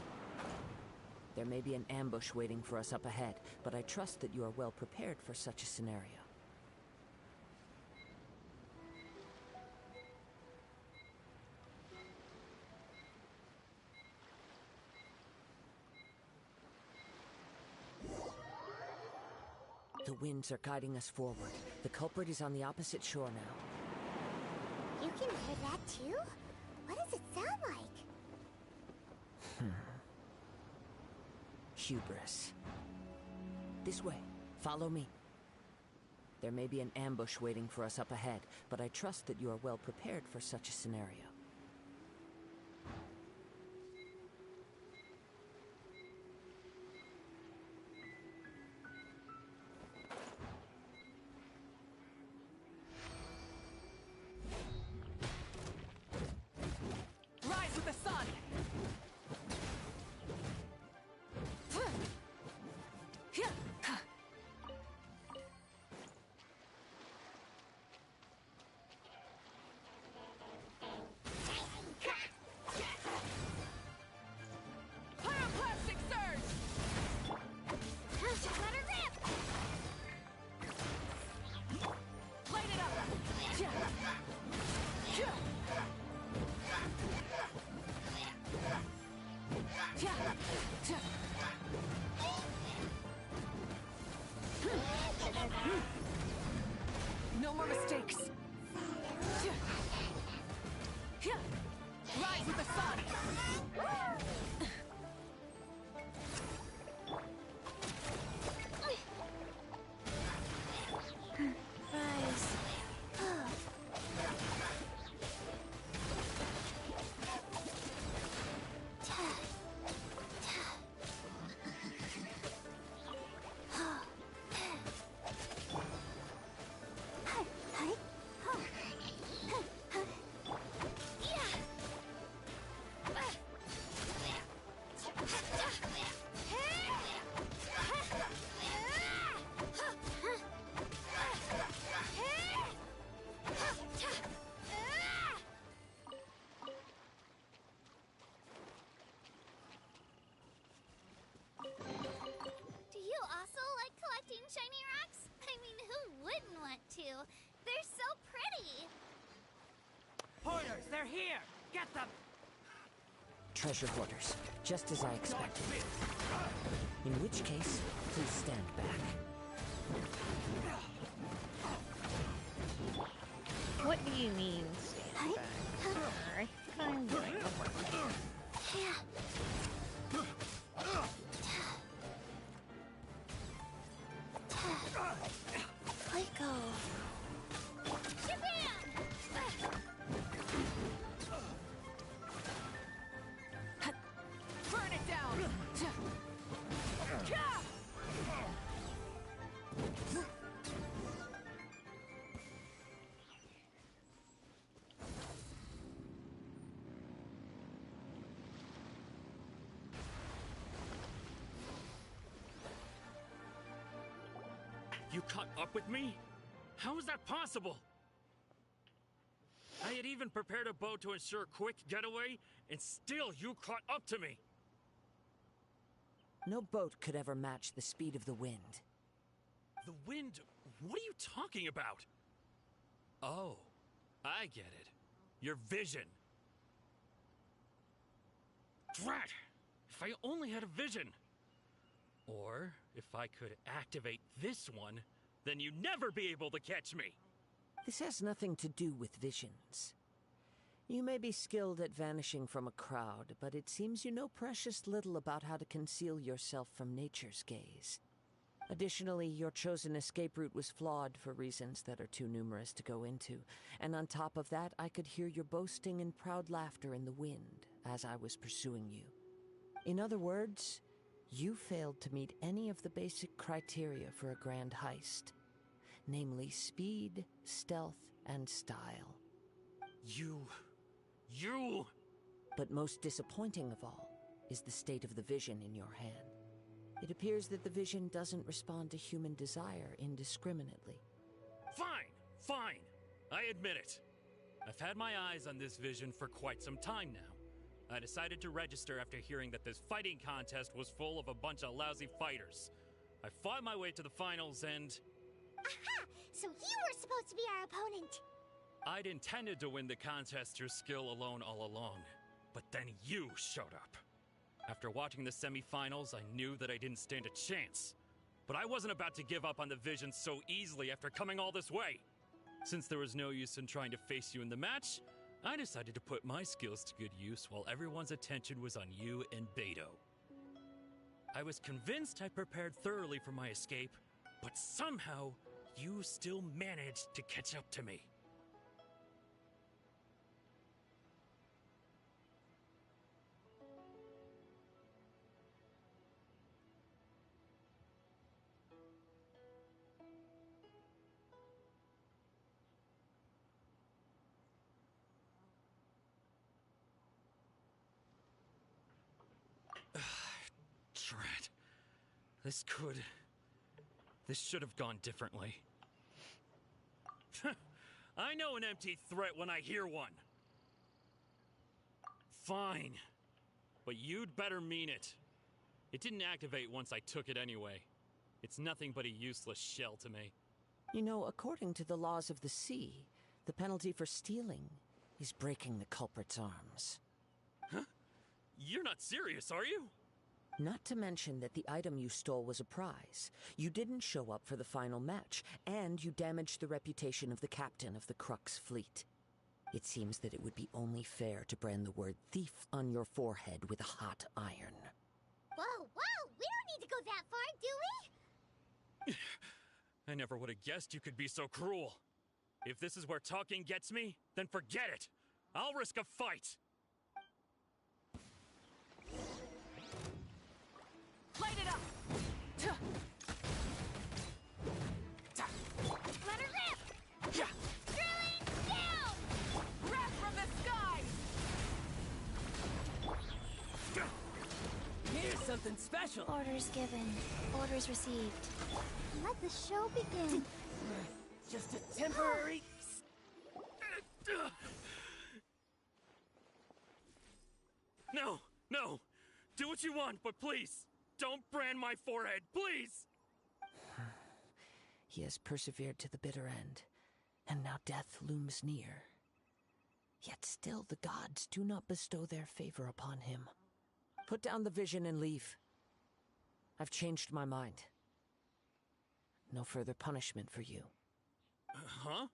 There may be an ambush waiting for us up ahead, but I trust that you are well prepared for such a scenario. The winds are guiding us forward. The culprit is on the opposite shore now. You can hear that too? What does it sound like? Hubris. This way. Follow me. There may be an ambush waiting for us up ahead, but I trust that you are well prepared for such a scenario. Rise with the sun! Pyroclastic surge! Let her rip! Light it up! No more mistakes! Rise with the sun! Rise. Do you also like collecting shiny rocks? I mean, who wouldn't want to? They're so pretty. Hoarders, they're here! Get them! Treasure hoarders, just as I expected. In which case, please stand back. What do you mean, stand back? I think I'm doing the work. Let go. Burn it down! You caught up with me? How is that possible? I had even prepared a boat to ensure a quick getaway, and still you caught up to me! No boat could ever match the speed of the wind. The wind? What are you talking about? Oh, I get it. Your vision. Drat! If I only had a vision! Or, if I could activate this one, then you'd never be able to catch me! This has nothing to do with visions. You may be skilled at vanishing from a crowd, but it seems you know precious little about how to conceal yourself from nature's gaze. Additionally, your chosen escape route was flawed for reasons that are too numerous to go into, and on top of that, I could hear your boasting and proud laughter in the wind as I was pursuing you. In other words, you failed to meet any of the basic criteria for a grand heist, namely speed, stealth, and style. You... But most disappointing of all is the state of the vision in your hand. It appears that the vision doesn't respond to human desire indiscriminately. Fine! I admit it. I've had my eyes on this vision for quite some time now. I decided to register after hearing that this fighting contest was full of a bunch of lousy fighters. I fought my way to the finals and... Aha! So you were supposed to be our opponent. I'd intended to win the contest through skill alone all along, but then you showed up. After watching the semi-finals, I knew that I didn't stand a chance. but I wasn't about to give up on the vision so easily after coming all this way. Since there was no use in trying to face you in the match, I decided to put my skills to good use while everyone's attention was on you and Beto. I was convinced I prepared thoroughly for my escape, but somehow you still managed to catch up to me. Drat. This should have gone differently. I know an empty threat when I hear one. Fine. But you'd better mean it. It didn't activate once I took it anyway. It's nothing but a useless shell to me. You know, according to the laws of the sea, the penalty for stealing is breaking the culprit's arms. Huh? You're not serious, are you? Not to mention that the item you stole was a prize. You didn't show up for the final match, and you damaged the reputation of the captain of the Crux fleet. It seems that it would be only fair to brand the word thief on your forehead with a hot iron. Whoa, whoa! We don't need to go that far, do we? I never would have guessed you could be so cruel. If this is where talking gets me, then forget it. I'll risk a fight. Light it up! Let her rip! Drilling down! Breath from the sky! Here's something special. Orders given. Orders received. Let the show begin. Just a temporary... No, no. Do what you want, but please, don't brand my forehead, please! He has persevered to the bitter end, and now death looms near. Yet still the gods do not bestow their favor upon him. Put down the vision and leave. I've changed my mind. No further punishment for you. Huh?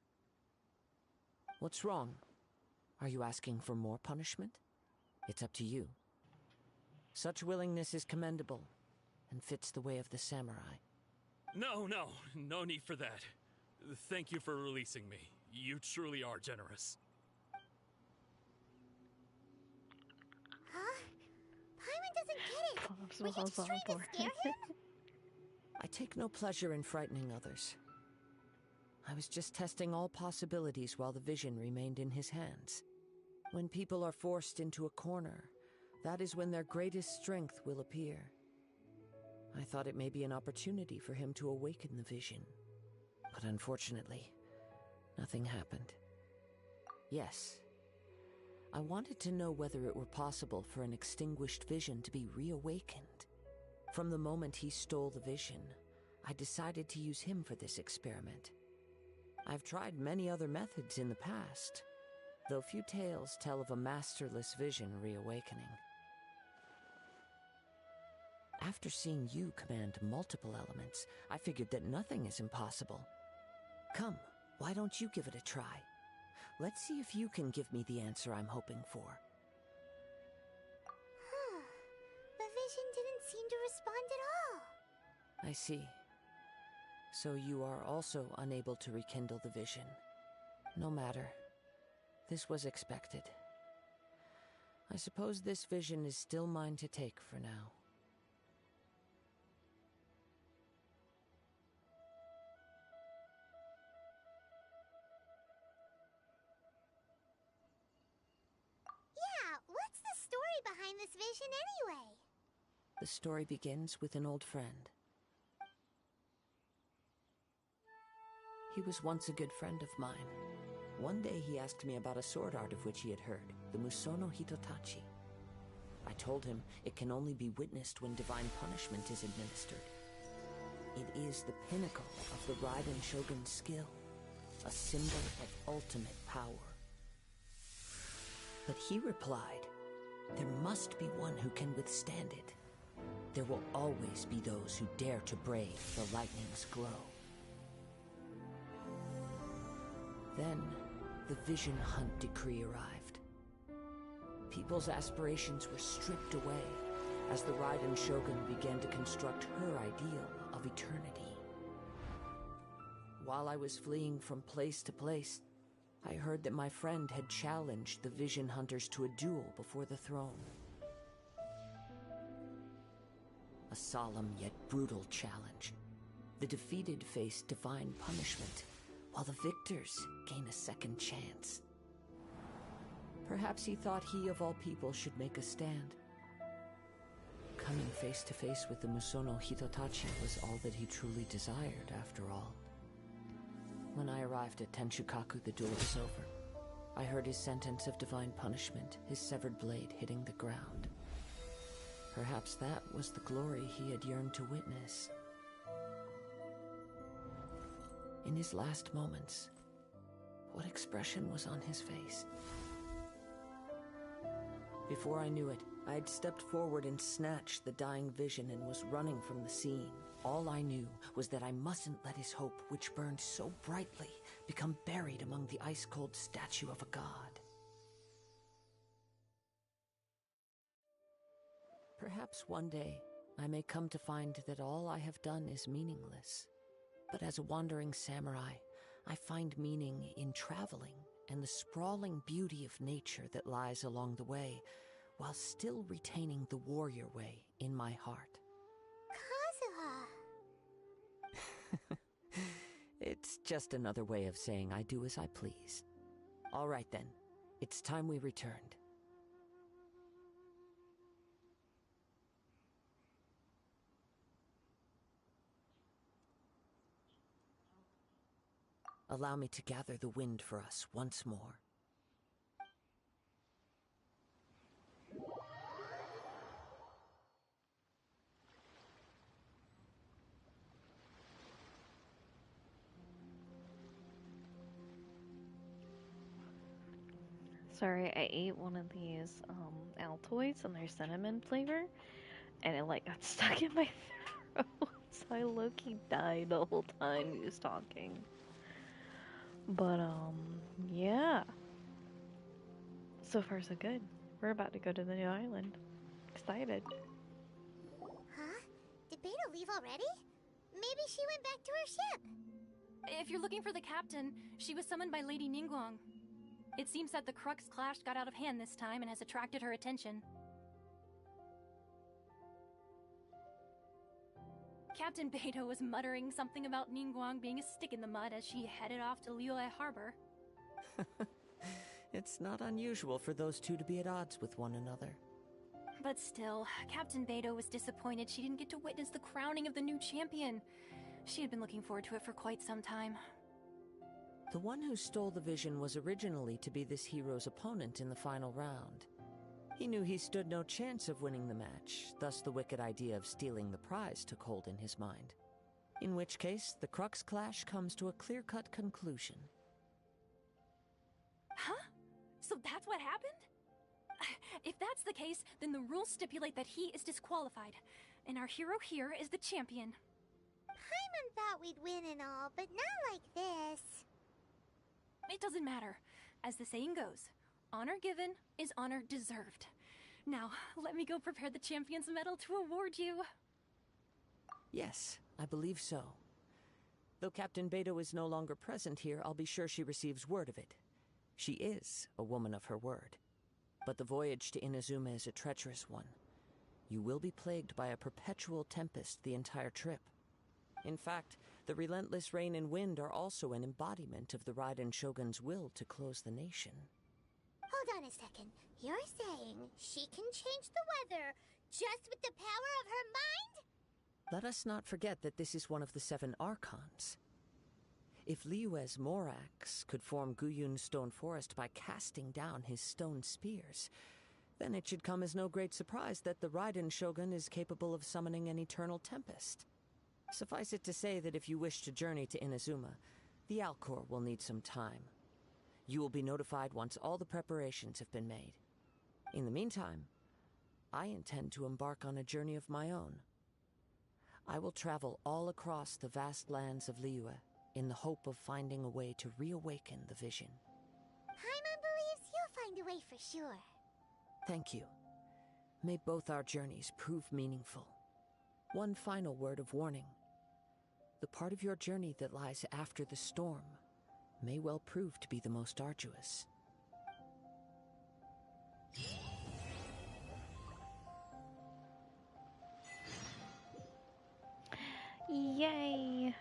What's wrong? Are you asking for more punishment? It's up to you. Such willingness is commendable, and fits the way of the samurai. No need for that. Thank you for releasing me. You truly are generous. Huh? Paimon doesn't get it! Were you just trying to scare him? I take no pleasure in frightening others. I was just testing all possibilities while the vision remained in his hands. When people are forced into a corner, that is when their greatest strength will appear. I thought it may be an opportunity for him to awaken the vision. But unfortunately, nothing happened. Yes, I wanted to know whether it were possible for an extinguished vision to be reawakened. From the moment he stole the vision, I decided to use him for this experiment. I've tried many other methods in the past, though few tales tell of a masterless vision reawakening. After seeing you command multiple elements, I figured that nothing is impossible. Come, why don't you give it a try? Let's see if you can give me the answer I'm hoping for. The vision didn't seem to respond at all. I see. So you are also unable to rekindle the vision. No matter. This was expected. I suppose this vision is still mine to take for now. Yeah, what's the story behind this vision anyway? The story begins with an old friend. He was once a good friend of mine. One day he asked me about a sword art of which he had heard, the Musono Hitotachi. I told him it can only be witnessed when divine punishment is administered. It is the pinnacle of the Raiden Shogun's skill, a symbol of ultimate power. But he replied, there must be one who can withstand it. there will always be those who dare to brave the lightning's glow. Then, the Vision Hunt decree arrived. People's aspirations were stripped away as the Raiden Shogun began to construct her ideal of eternity. While I was fleeing from place to place, I heard that my friend had challenged the Vision Hunters to a duel before the throne. A solemn yet brutal challenge. The defeated face divine punishment, while the victors gain a second chance. Perhaps he thought he of all people should make a stand. Coming face to face with the Musono Hitotachi was all that he truly desired, after all. When I arrived at Tenshukaku, the duel was over. I heard his sentence of divine punishment, his severed blade hitting the ground. Perhaps that was the glory he had yearned to witness. In his last moments, what expression was on his face? Before I knew it, I had stepped forward and snatched the dying vision and was running from the scene. All I knew was that I mustn't let his hope, which burned so brightly, become buried among the ice-cold statue of a god. Perhaps one day, I may come to find that all I have done is meaningless. But as a wandering samurai, I find meaning in traveling and the sprawling beauty of nature that lies along the way, while still retaining the warrior way in my heart. Kazuha. It's just another way of saying I do as I please. All right then, it's time we returned. Allow me to gather the wind for us once more. Sorry, I ate one of these Altoids and their cinnamon flavor, and it like got stuck in my throat. So I low-key died the whole time he was talking. But yeah. So far so good. We're about to go to the new island. Excited. Huh? Did Beta leave already? Maybe she went back to her ship. If you're looking for the captain, she was summoned by Lady Ningguang. It seems that the Crux clash got out of hand this time and has attracted her attention. Captain Beidou was muttering something about Ningguang being a stick in the mud as she headed off to Liyue Harbor. It's not unusual for those two to be at odds with one another. But still, Captain Beidou was disappointed she didn't get to witness the crowning of the new champion. She had been looking forward to it for quite some time. The one who stole the vision was originally to be this hero's opponent in the final round. He knew he stood no chance of winning the match, thus the wicked idea of stealing the prize took hold in his mind. In which case, the Crux clash comes to a clear-cut conclusion. Huh? So that's what happened? If that's the case, then the rules stipulate that he is disqualified, and our hero here is the champion. Paimon thought we'd win and all, but not like this. It doesn't matter. As the saying goes, honor given is honor deserved. Now, let me go prepare the champion's medal to award you. Yes, I believe so. Though Captain Beidou is no longer present here, I'll be sure she receives word of it. She is a woman of her word. But the voyage to Inazuma is a treacherous one. You will be plagued by a perpetual tempest the entire trip. In fact, the relentless rain and wind are also an embodiment of the Raiden Shogun's will to close the nation. Hold on a second. You're saying she can change the weather just with the power of her mind? Let us not forget that this is one of the 7 Archons. If Liyue's Morax could form Guyun's stone forest by casting down his stone spears, then it should come as no great surprise that the Raiden Shogun is capable of summoning an eternal tempest. Suffice it to say that if you wish to journey to Inazuma, the Alcor will need some time. You will be notified once all the preparations have been made. In the meantime, I intend to embark on a journey of my own. I will travel all across the vast lands of Liyue in the hope of finding a way to reawaken the vision. Paimon believes you'll find a way for sure. Thank you. May both our journeys prove meaningful. One final word of warning. The part of your journey that lies after the storm may well prove to be the most arduous. Yay!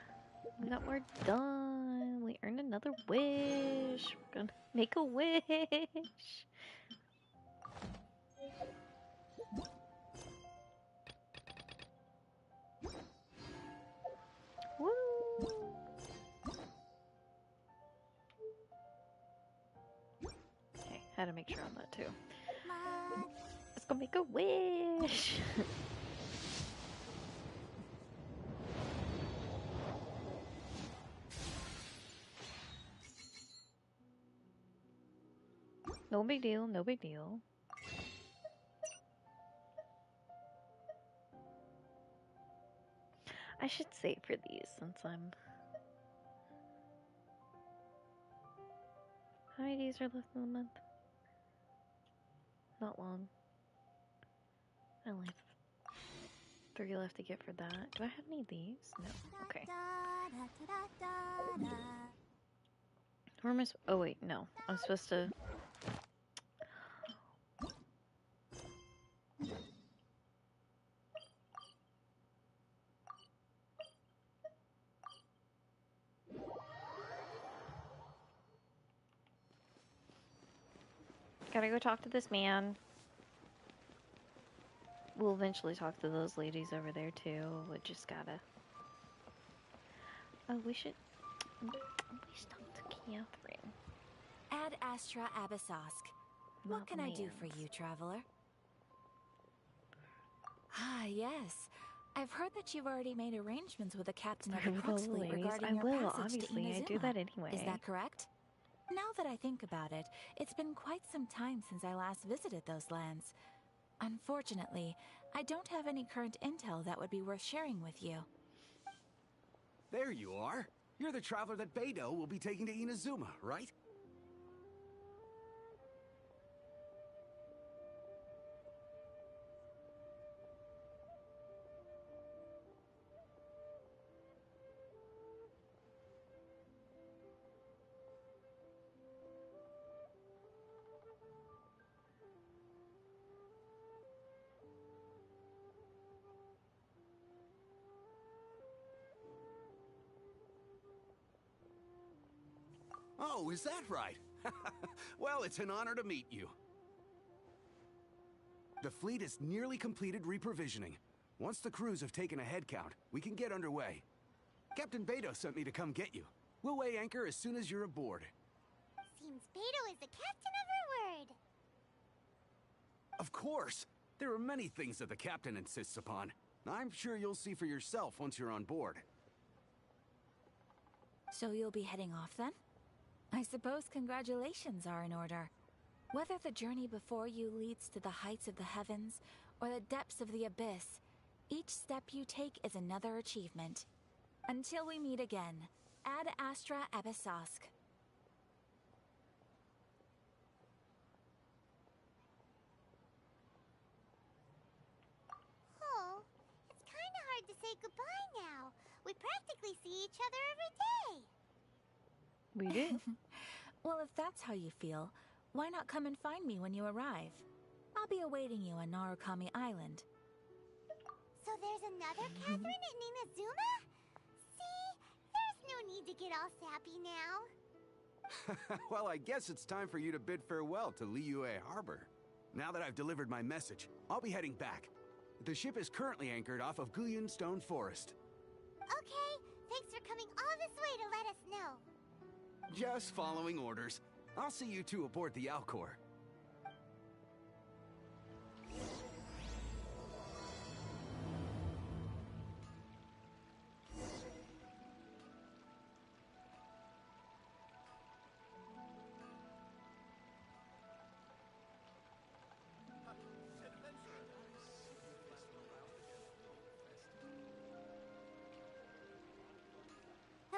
We're done. We earned another wish. We're gonna make a wish. Woo! Okay, had to make sure on that too. Let's go make a wish. No big deal, no big deal. I should save for these since I'm... How many days are left in the month? Not long. I only have 3 left to get for that. Do I have any of these? No. Okay. Where am I oh wait, no. I'm supposed to... Gotta go talk to this man. We'll eventually talk to those ladies over there too. We just gotta... Oh, we should talk to Catherine. Ad Astra Abyssosk. What can I do for you, traveler? Ah, yes. I've heard that you've already made arrangements with the captain of the Crux fleet regarding your passage obviously. to Inazuma. I do that anyway. Is that correct? Now that I think about it, it's been quite some time since I last visited those lands. Unfortunately, I don't have any current intel that would be worth sharing with you. There you are. You're the traveler that Beidou will be taking to Inazuma, right? Oh, is that right? Well, it's an honor to meet you. The fleet is nearly completed reprovisioning. Once the crews have taken a head count, we can get underway. Captain Beidou sent me to come get you. We'll weigh anchor as soon as you're aboard. Seems Beidou is the captain of her word. Of course! There are many things that the captain insists upon. I'm sure you'll see for yourself once you're on board. So you'll be heading off then? I suppose congratulations are in order. Whether the journey before you leads to the heights of the heavens or the depths of the abyss, each step you take is another achievement. Until we meet again, Ad Astra Abyssosk. Oh, it's kind of hard to say goodbye now. We practically see each other every day. We do. Well, if that's how you feel, why not come and find me when you arrive? I'll be awaiting you on Narukami Island. So there's another Catherine in Inazuma? See? There's no need to get all sappy now. Well, I guess it's time for you to bid farewell to Liyue Harbor. Now that I've delivered my message, I'll be heading back. The ship is currently anchored off of Guyan Stone Forest. Okay, thanks for coming all this way to let us know. Just following orders. I'll see you two aboard the Alcor.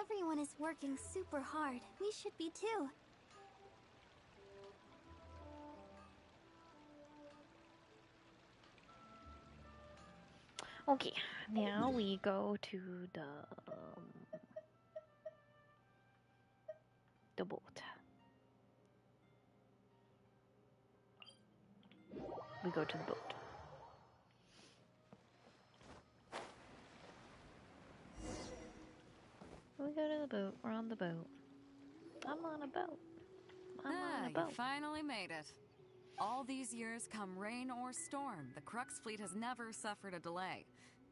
Everyone is working super hard. We should be too. Okay, now we go to the boat. We go to the boat. We go to the boat. We're on the boat. I'm on a boat. I'm on a boat. You finally made it. All these years, come rain or storm, the Crux fleet has never suffered a delay.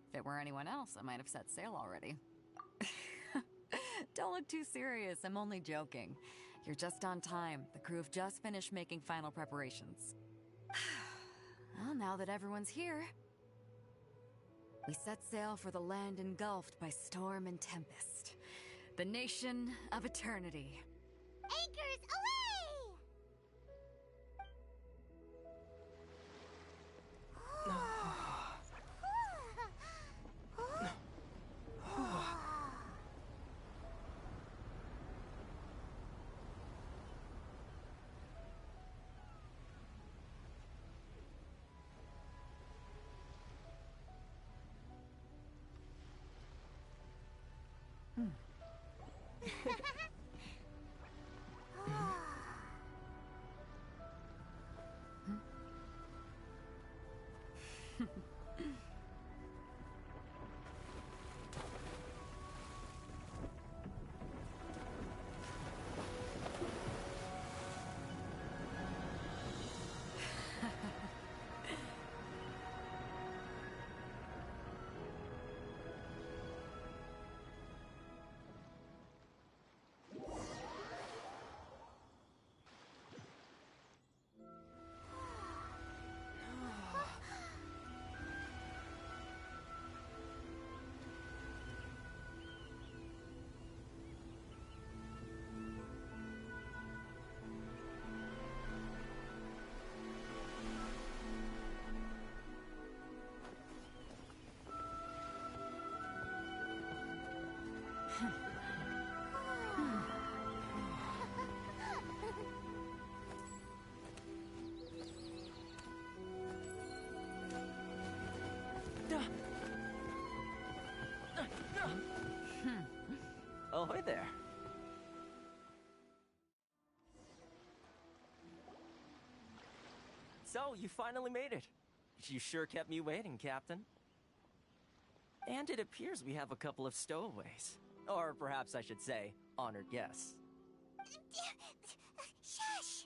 If it were anyone else, I might have set sail already. Don't look too serious, I'm only joking. You're just on time. The crew have just finished making final preparations. Well, now that everyone's here, we set sail for the land engulfed by storm and tempest. The nation of eternity. Anchors away! Ahoy there. So, you finally made it. You sure kept me waiting, Captain. And it appears we have a couple of stowaways. Or perhaps I should say, honored guests. Shush!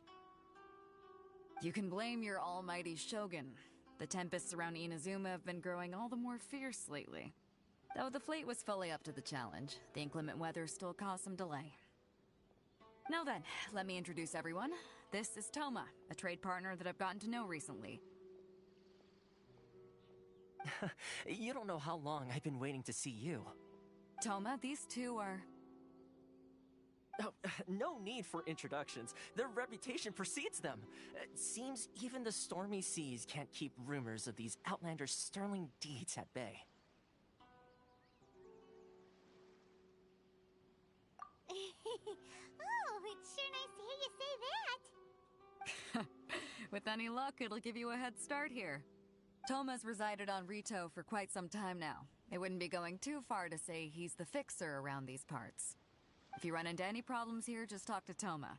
You can blame your almighty Shogun. The tempests around Inazuma have been growing all the more fierce lately. Though the fleet was fully up to the challenge, the inclement weather still caused some delay. Now then, let me introduce everyone. This is Toma, a trade partner that I've gotten to know recently. You don't know how long I've been waiting to see you. Toma, these two are... Oh, no need for introductions. Their reputation precedes them. Seems even the stormy seas can't keep rumors of these outlanders' sterling deeds at bay. Oh, it's sure nice to hear you say that. With any luck, it'll give you a head start here. Toma's resided on Rito for quite some time now. It wouldn't be going too far to say he's the fixer around these parts. If you run into any problems here, just talk to Toma.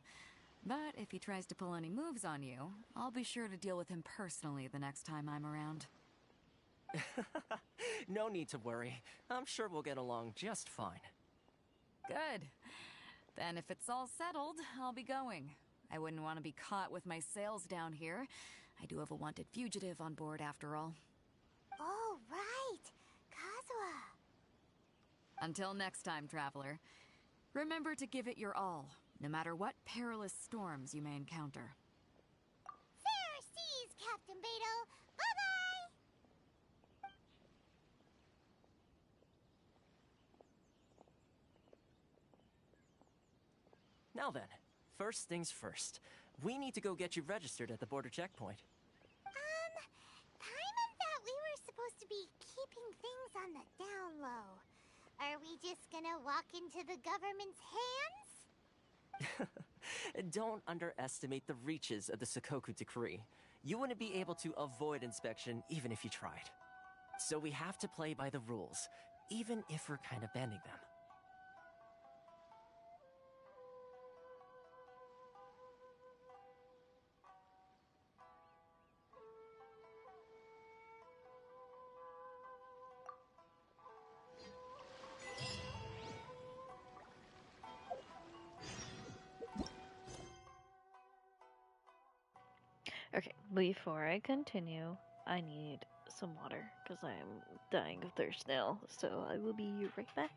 But if he tries to pull any moves on you, I'll be sure to deal with him personally the next time I'm around. No need to worry. I'm sure we'll get along just fine. Good. Then if it's all settled, I'll be going. I wouldn't want to be caught with my sails down here. I do have a wanted fugitive on board after all. Oh, right. Kazuha. Until next time, traveler. Remember to give it your all, no matter what perilous storms you may encounter. Fair seas, Captain Beto. Bye-bye! Now then, first things first. We need to go get you registered at the border checkpoint. Paimon thought we were supposed to be keeping things on the down low. Or Are we just gonna walk into the government's hands? Don't underestimate the reaches of the Sakoku Decree. You wouldn't be able to avoid inspection even if you tried. So we have to play by the rules, even if we're kind of bending them. Okay, before I continue, I need some water because I am dying of thirst now. So I will be right back.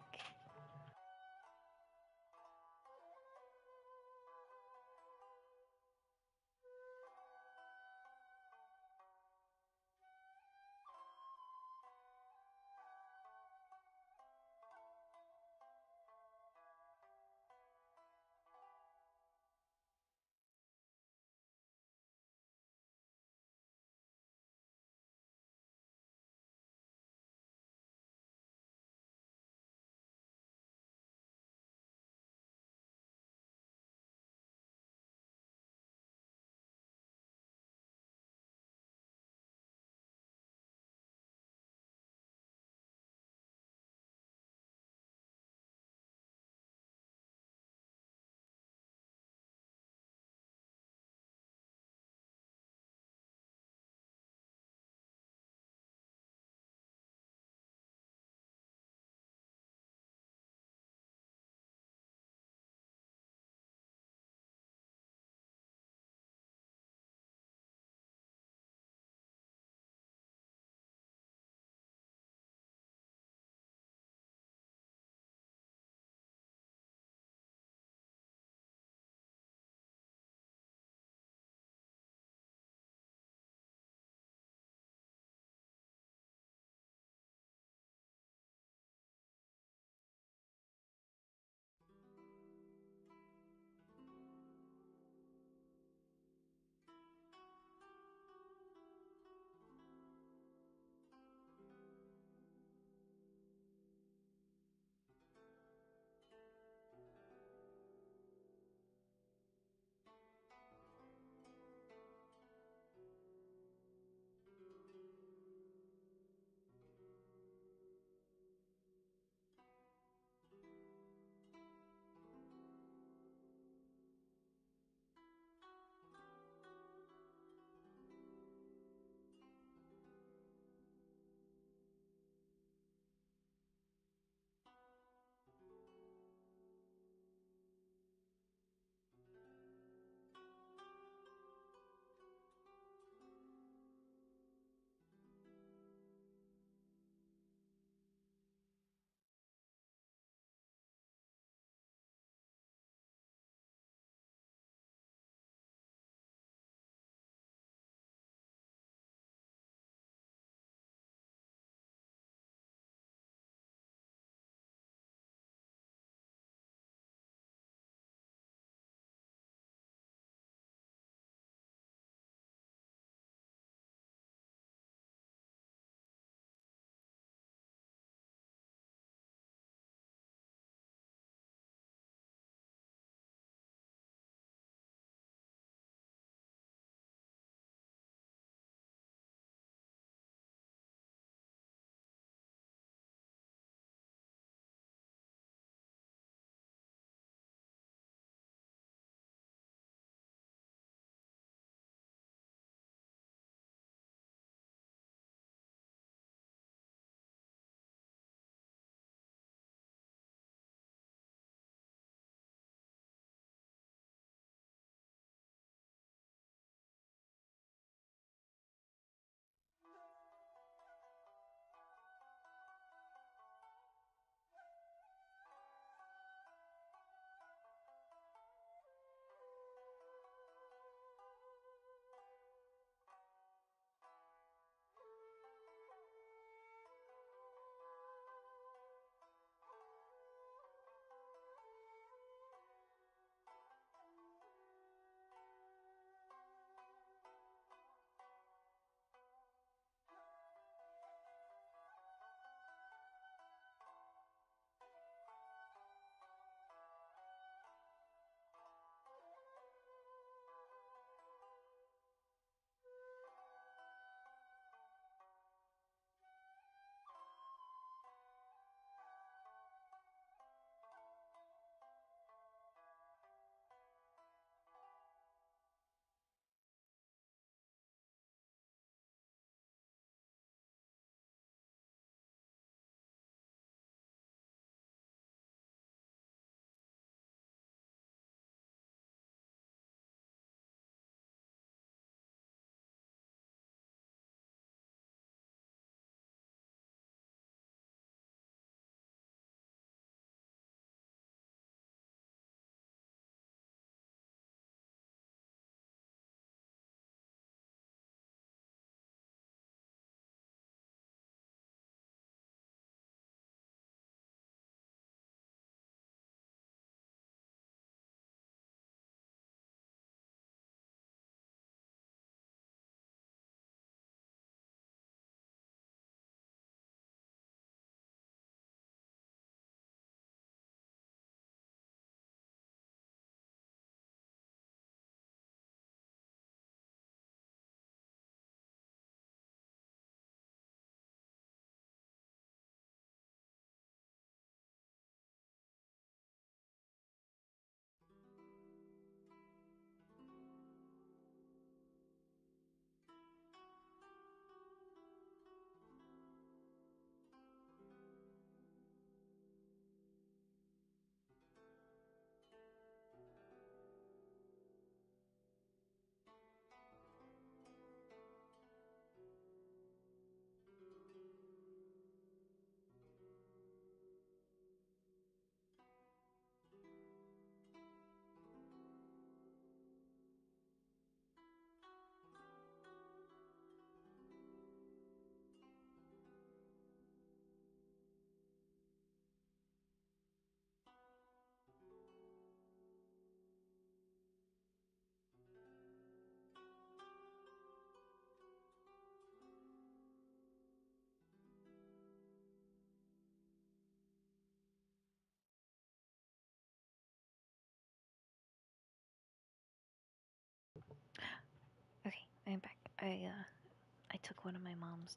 I took one of my mom's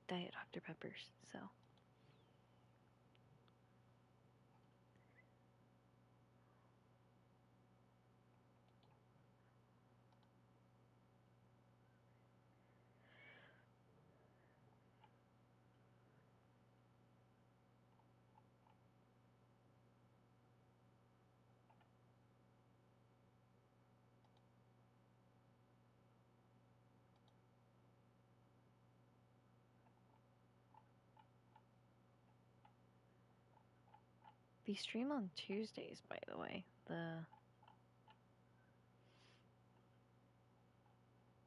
Diet Dr. Peppers, so. We stream on Tuesdays, by the way.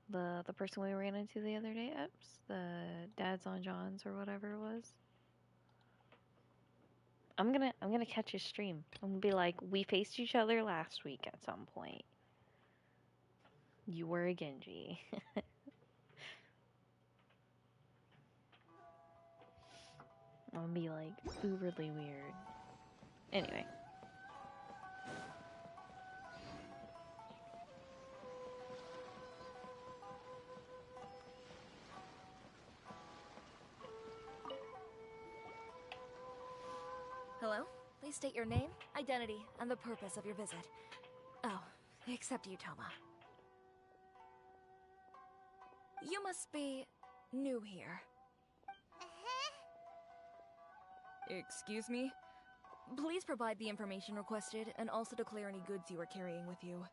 The person we ran into the other day, the Dad's on John's or whatever it was. I'm gonna catch his stream. I'm gonna be like, we faced each other last week at some point. You were a Genji. I'm gonna be like uberly weird. Anyway. Hello? Please state your name, identity, and the purpose of your visit. Oh, except you, Toma. You must be new here. Excuse me? Please provide the information requested and also declare any goods you are carrying with you.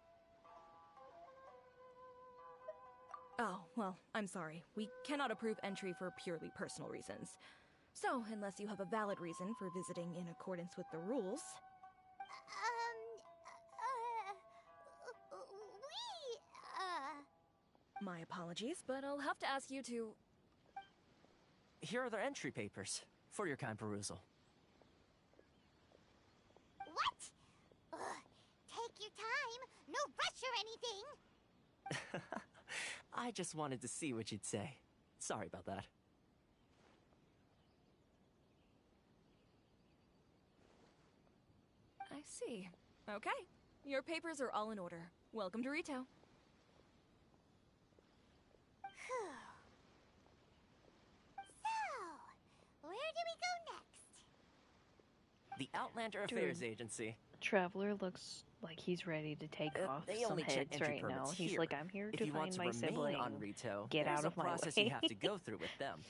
Oh, well, I'm sorry. We cannot approve entry for purely personal reasons. So, unless you have a valid reason for visiting in accordance with the rules... My apologies, but I'll have to ask you to... Here are their entry papers, for your kind perusal. What? Ugh, take your time. No rush or anything. I just wanted to see what you'd say. Sorry about that. I see. Okay. Your papers are all in order. Welcome to Rito. So, where do we go next? The Outlander Affairs Agency. Traveler looks like he's ready to take off they some only check heads entry right now. permits He's here. like, I'm here If to you want find to my remain sibling. on Rito, Get there's out of a my process way. you have to go through with them.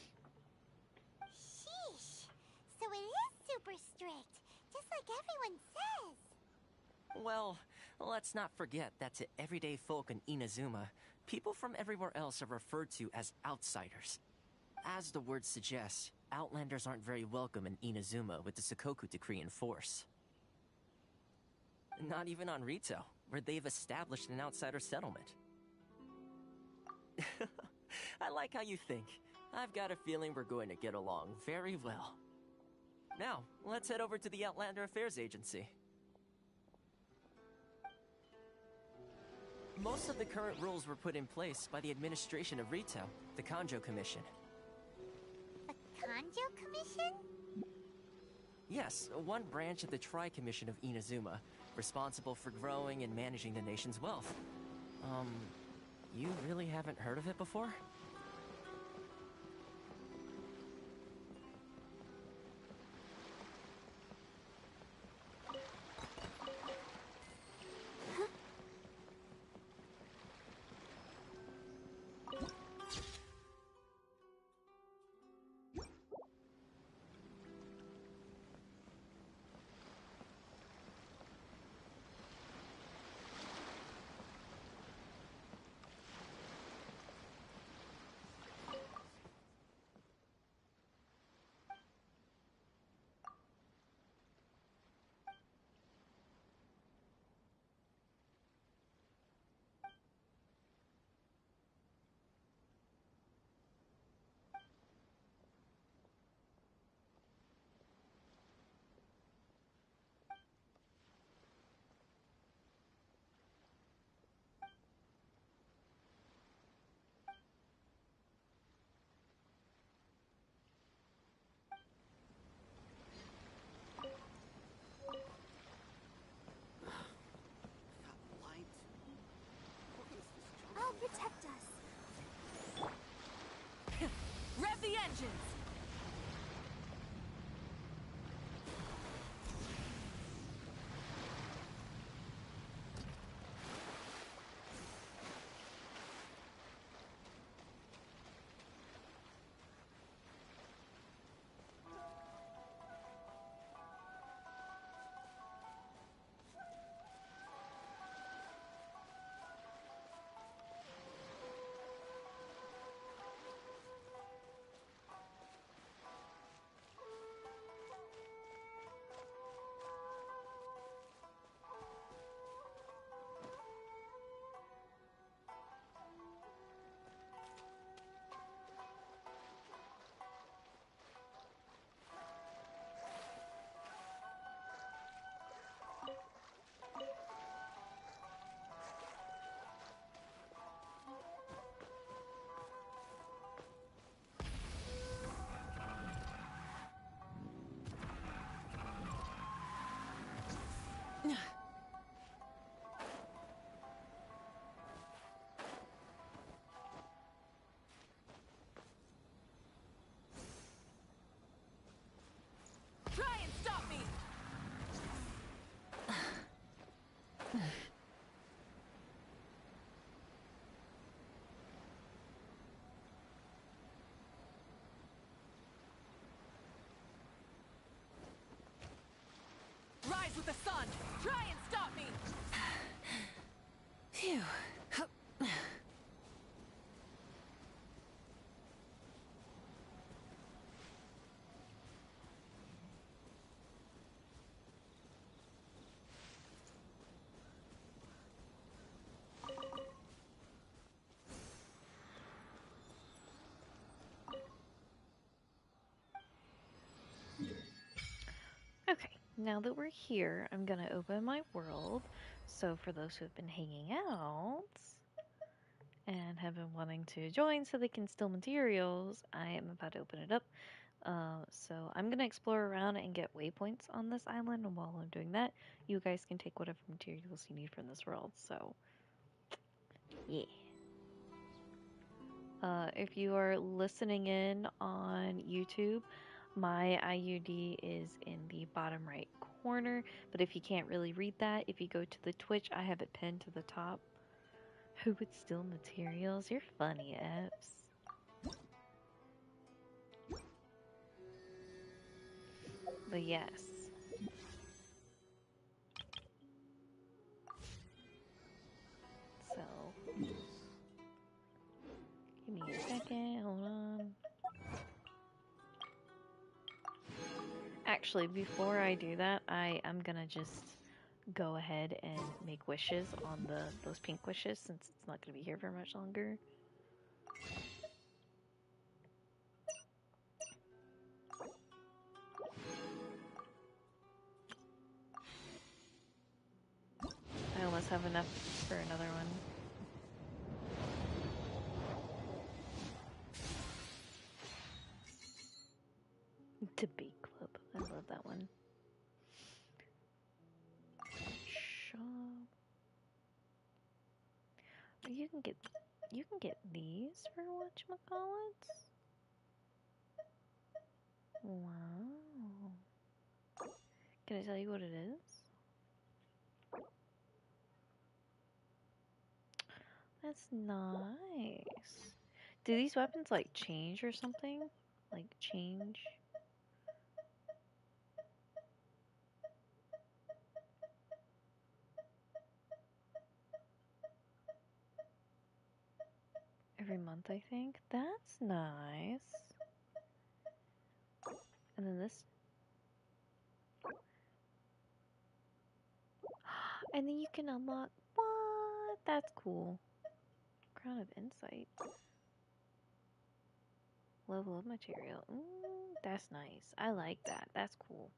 Sheesh. So it is super strict, just like everyone says. Well, let's not forget that to everyday folk in Inazuma, people from everywhere else are referred to as outsiders. As the word suggests, Outlanders aren't very welcome in Inazuma with the Sakoku Decree in force. Not even on Rito, where they've established an outsider settlement. I like how you think. I've got a feeling we're going to get along very well. Now, let's head over to the Outlander Affairs Agency. Most of the current rules were put in place by the administration of Rito, the Kanjo Commission. The Kanjo Commission? Yes, one branch of the Tri-Commission of Inazuma, responsible for growing and managing the nation's wealth. You really haven't heard of it before? engines! Try and stop me! Rise with the sun! Try and stop me! Phew. Okay, now that we're here, I'm gonna open my world. So for those who have been hanging out and have been wanting to join so they can steal materials, I am about to open it up. So I'm gonna explore around and get waypoints on this island, and while I'm doing that, you guys can take whatever materials you need from this world. So, yeah. If you are listening in on YouTube, my IUD is in the bottom right corner, but if you can't really read that, if you go to the Twitch, I have it pinned to the top. Who would steal materials? You're funny, Eps. But yes. So, give me a second, hold on. Actually, before I do that, I'm gonna just go ahead and make wishes on those pink wishes since it's not gonna be here for much longer. I almost have enough for another one. Debate club. I love that one. Shop. You can get these for whatchamacallits? Wow. Can I tell you what it is? That's nice. Do these weapons like change or something? Like change? Every month, I think. That's nice. And then this. And then you can unlock. What? That's cool. Crown of Insight. Level of material. That's nice. I like that. That's cool.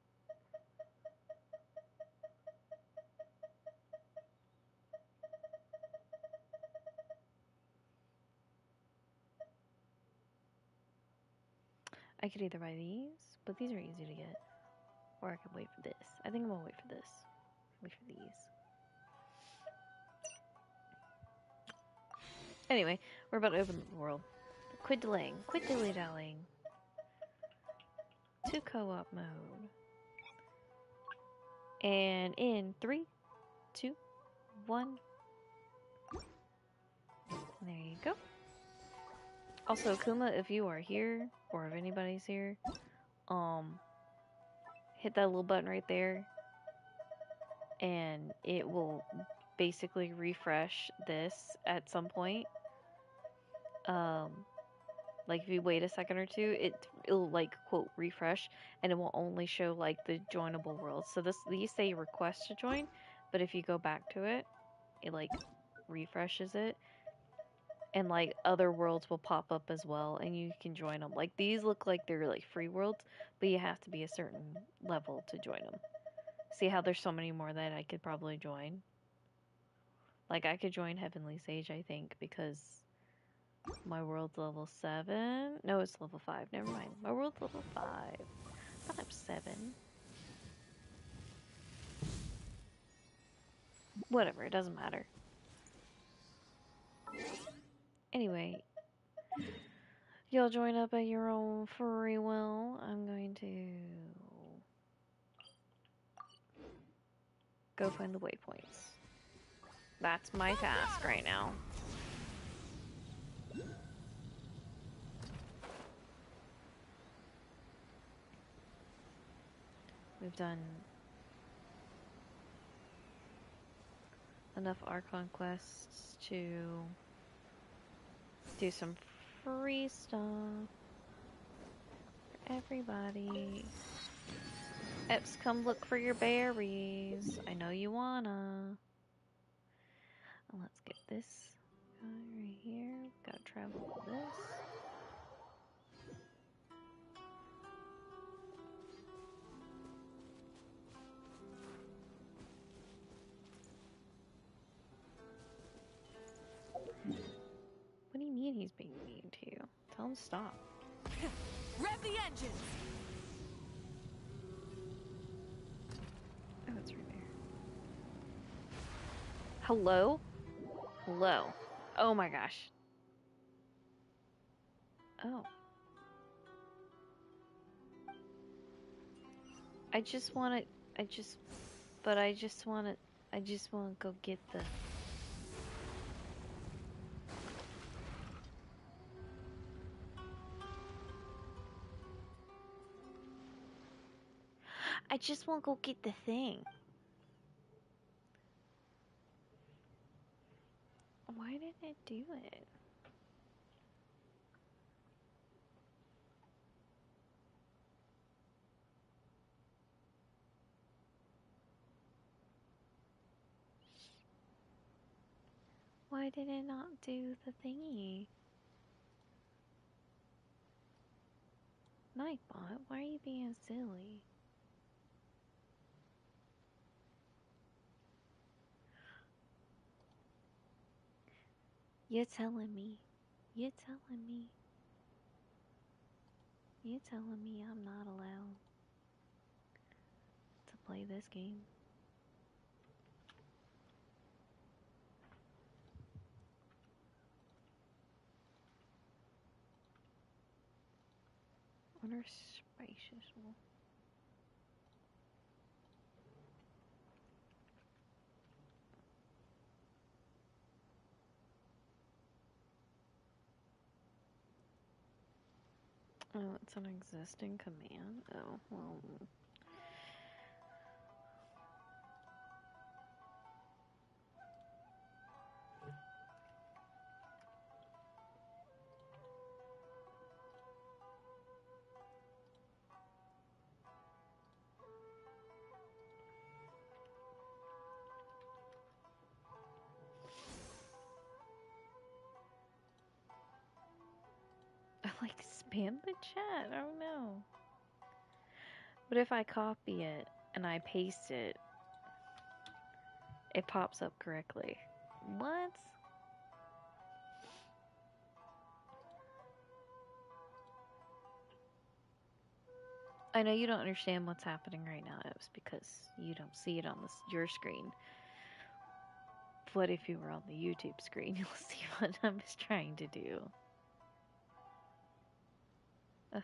I could either buy these, but these are easy to get, or I could wait for this. I think I'm gonna wait for this. Wait for these. Anyway, we're about to open the world. Quit delaying. Quit dilly-dallying. to co-op mode. And in 3, 2, 1. There you go. Also, Kuma, if you are here, or if anybody's here, hit that little button right there, and it will basically refresh this at some point. Like if you wait a second or two, it'll like quote refresh, and it will only show like the joinable worlds. So these say request to join, but if you go back to it, it like refreshes it, and like other worlds will pop up as well, and you can join them. Like these look like they're like free worlds, but you have to be a certain level to join them. See how there's so many more that I could probably join? Like I could join Heavenly Sage, I think, because my world's level 7. No, it's level 5. Never mind. My world's level 5. I thought I'm 7. Whatever, it doesn't matter. Anyway, y'all join up at your own free will. I'm going to go find the waypoints. That's my task right now. We've done enough Arcon quests to do some free stuff for everybody. Eps, come look for your berries. I know you wanna. Let's get this guy right here. Gotta travel with this. What do you mean he's being mean to you? Tell him to stop. Rev the engines! Oh, it's right there. Hello? Hello. Oh my gosh. Oh. I just want to go get the... I just want to go get the thing. Why didn't it do it? Why did it not do the thingy? Nightbot, why are you being silly? You're telling me. You're telling me. You're telling me I'm not allowed to play this game. Honor spacious. Oh, it's an existing command? Oh, well. I like spam the chat. I don't know. But if I copy it and I paste it, it pops up correctly. What? I know you don't understand what's happening right now, Eps, because you don't see it on your screen. But if you were on the YouTube screen, you'll see what I'm just trying to do. Ugh.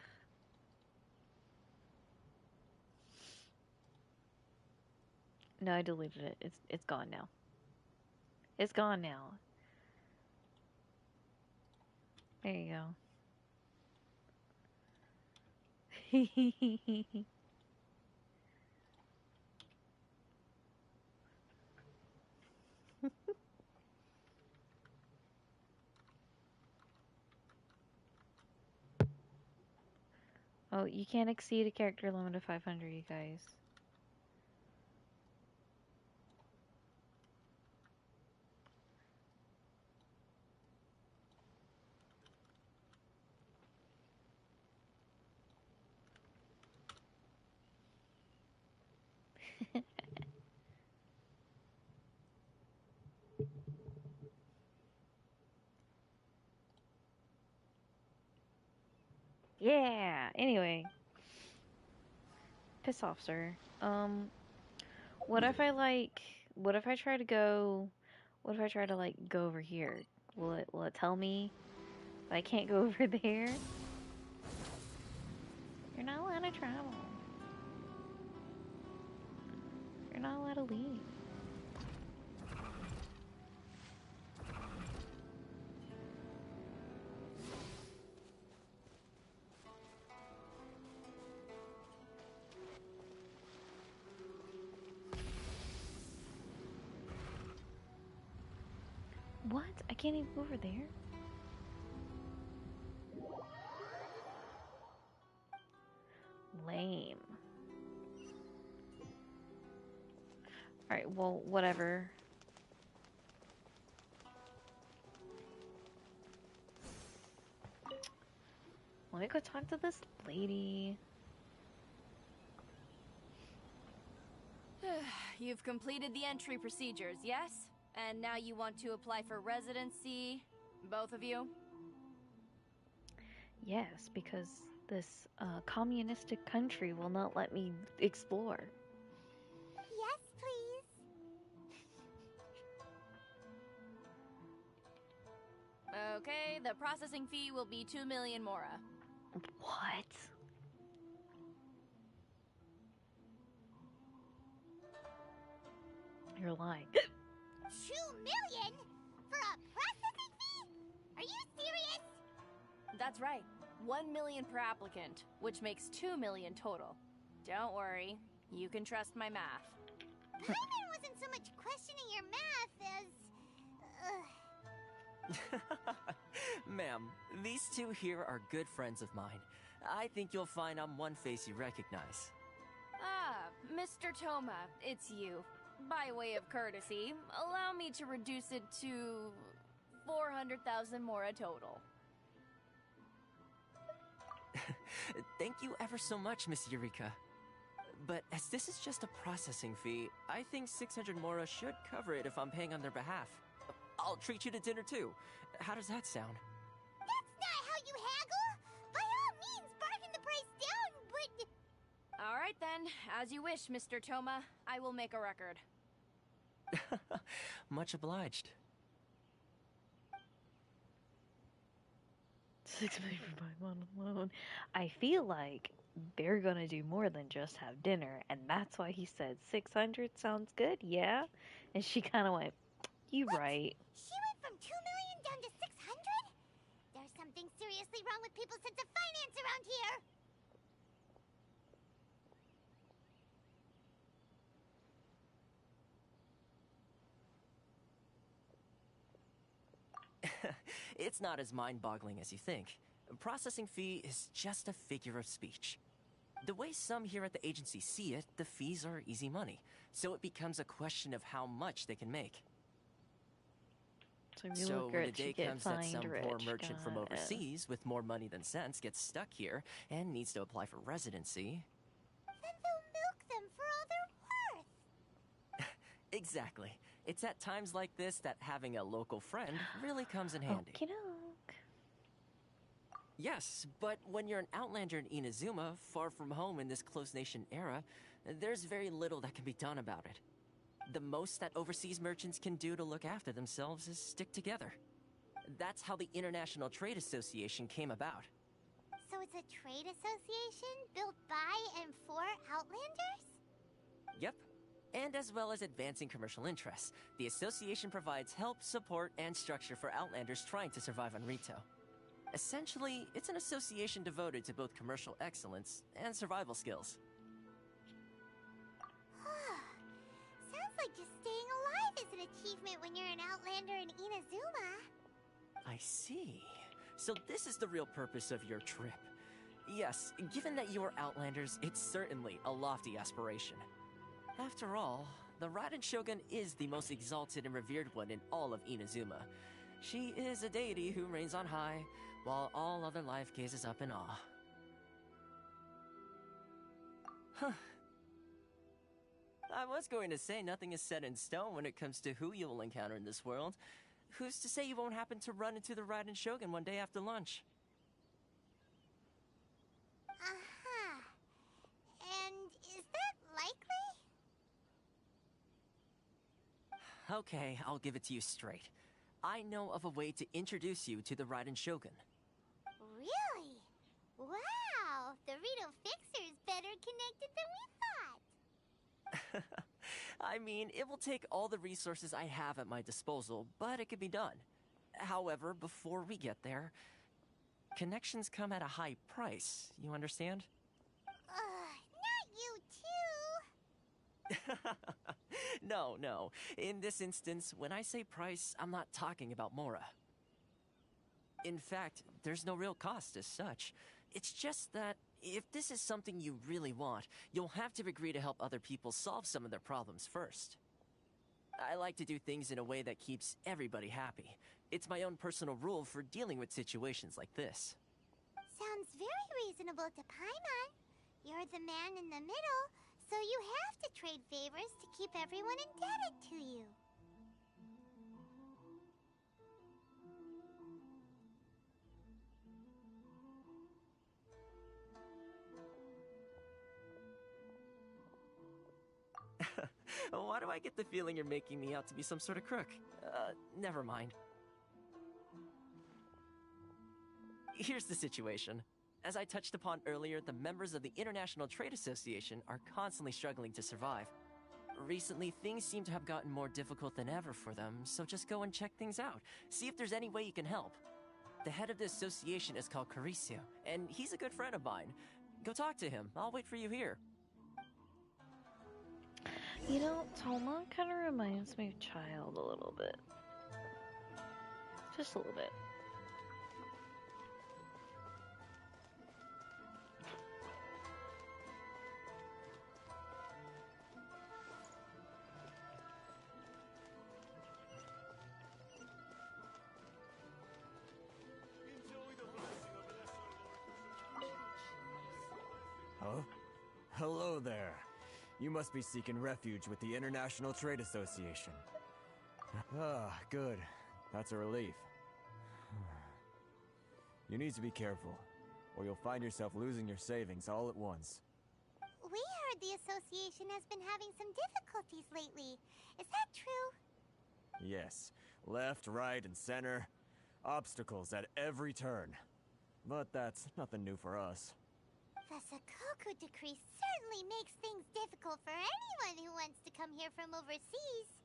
No, I deleted it. It's gone now. It's gone now. There you go. Oh, you can't exceed a character limit of 500, you guys. Yeah. Anyway, piss off, sir. What if I like? What if I try to go? What if I try to like go over here? Will it tell me that I can't go over there? You're not allowed to travel. You're not allowed to leave. What? I can't even go over there? Lame. Alright, well, whatever. Let me go talk to this lady. You've completed the entry procedures, yes? And now you want to apply for residency? Both of you? Yes, because this communistic country will not let me explore. Yes, please. Okay, the processing fee will be 2 million mora. What? You're lying. 2 million? For a processing fee? Are you serious? That's right. 1 million per applicant, which makes 2 million total. Don't worry, you can trust my math. Paimon wasn't so much questioning your math as... Ma'am, these two here are good friends of mine. I think you'll find I'm one face you recognize. Ah, Mr. Toma, it's you. By way of courtesy, allow me to reduce it to 400,000 mora total. Thank you ever so much, Miss Eureka. But as this is just a processing fee, I think 600 mora should cover it if I'm paying on their behalf. I'll treat you to dinner too. How does that sound? That's not how you haggle! By all means, bargain the price down, but... Alright then, as you wish, Mr. Toma. I will make a record. Much obliged. 6 million for Paimon alone. I feel like they're gonna do more than just have dinner, and that's why he said 600 sounds good, yeah? And she kind of went, you right. She went from 2 million down to 600? There's something seriously wrong with people's sense of finance around here! It's not as mind-boggling as you think. Processing fee is just a figure of speech. The way some here at the agency see it, the fees are easy money, so it becomes a question of how much they can make. So when the day comes that some poor merchant from overseas with more money than sense gets stuck here and needs to apply for residency... Then they'll milk them for all they're worth! Exactly. It's at times like this that having a local friend really comes in handy. Okey-doke. Yes, but when you're an outlander in Inazuma, far from home in this closed nation era, there's very little that can be done about it. The most that overseas merchants can do to look after themselves is stick together. That's how the International Trade Association came about. So it's a trade association built by and for Outlanders? Yep. And as well as advancing commercial interests, the association provides help, support, and structure for Outlanders trying to survive on Rito. Essentially, it's an association devoted to both commercial excellence and survival skills. Sounds like just staying alive is an achievement when you're an Outlander in Inazuma. I see. So this is the real purpose of your trip. Yes, given that you are Outlanders, it's certainly a lofty aspiration. After all, the Raiden Shogun is the most exalted and revered one in all of Inazuma. She is a deity who reigns on high, while all other life gazes up in awe. Huh. I was going to say nothing is set in stone when it comes to who you will encounter in this world. Who's to say you won't happen to run into the Raiden Shogun one day after lunch? Uh-huh. And is that likely? Okay, I'll give it to you straight. I know of a way to introduce you to the Raiden Shogun. Really? Wow! The Rito Fixer is better connected than we thought! I mean, it will take all the resources I have at my disposal, but it could be done. However, before we get there, connections come at a high price, you understand? Not you too! No. In this instance, when I say price, I'm not talking about Mora. In fact, there's no real cost as such. It's just that if this is something you really want, you'll have to agree to help other people solve some of their problems first. I like to do things in a way that keeps everybody happy. It's my own personal rule for dealing with situations like this. Sounds very reasonable to Paimon. You're the man in the middle, so you have to trade favors to keep everyone indebted to you. Why do I get the feeling you're making me out to be some sort of crook? Never mind. Here's the situation. As I touched upon earlier, the members of the International Trade Association are constantly struggling to survive. Recently, things seem to have gotten more difficult than ever for them, so just go and check things out. See if there's any way you can help. The head of the association is called Carisio, and he's a good friend of mine. Go talk to him. I'll wait for you here. You know, Toma kind of reminds me of Child a little bit. Just a little bit. Huh? Hello there. You must be seeking refuge with the International Trade Association. Ah, good. That's a relief. You need to be careful, or you'll find yourself losing your savings all at once. We heard the association has been having some difficulties lately. Is that true? Yes. Left, right, and center. Obstacles at every turn. But that's nothing new for us. The Sakoku decree certainly makes things difficult for anyone who wants to come here from overseas.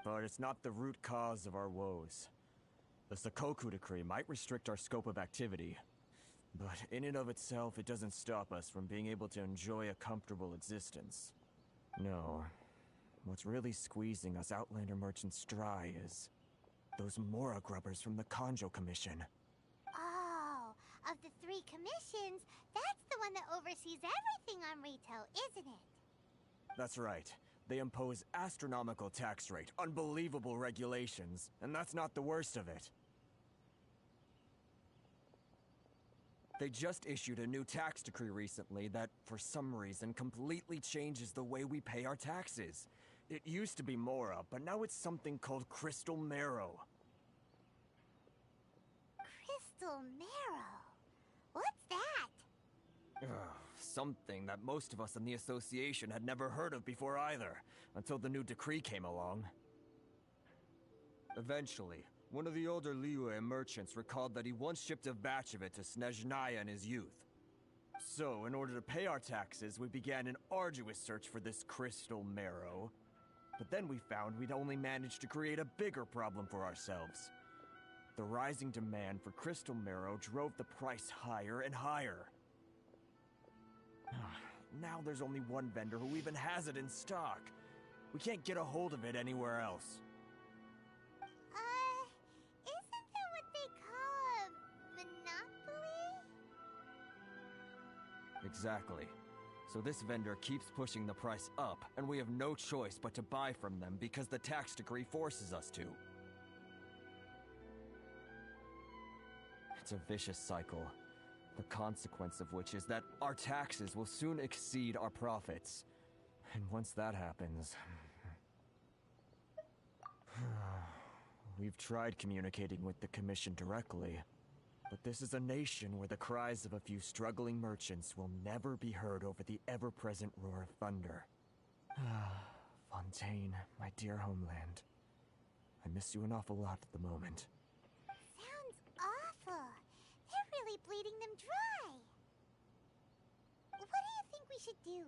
But it's not the root cause of our woes. The Sakoku decree might restrict our scope of activity, but in and of itself, it doesn't stop us from being able to enjoy a comfortable existence. No. What's really squeezing us Outlander merchants dry is those Mora grubbers from the Kanjo Commission. Oh, of the 3 commissions, that's the one that oversees everything on Rito, isn't it? That's right. They impose astronomical tax rate, unbelievable regulations, and that's not the worst of it. They just issued a new tax decree recently that, for some reason, completely changes the way we pay our taxes. It used to be Mora, but now it's something called Crystal Marrow. Crystal Marrow? What's that? Something that most of us in the association had never heard of before either, until the new decree came along. Eventually, one of the older Liyue merchants recalled that he once shipped a batch of it to Snezhnaya in his youth. So, in order to pay our taxes, we began an arduous search for this crystal marrow. But then we found we'd only managed to create a bigger problem for ourselves. The rising demand for crystal marrow drove the price higher and higher. Now there's only one vendor who even has it in stock. We can't get a hold of it anywhere else. Isn't that what they call a monopoly? Exactly. So this vendor keeps pushing the price up, and we have no choice but to buy from them because the tax decree forces us to. It's a vicious cycle, the consequence of which is that our taxes will soon exceed our profits. And once that happens... We've tried communicating with the Commission directly, but this is a nation where the cries of a few struggling merchants will never be heard over the ever-present roar of thunder. Fontaine, my dear homeland. I miss you an awful lot at the moment. Sounds awful. They're really bleeding them dry. What do you think we should do?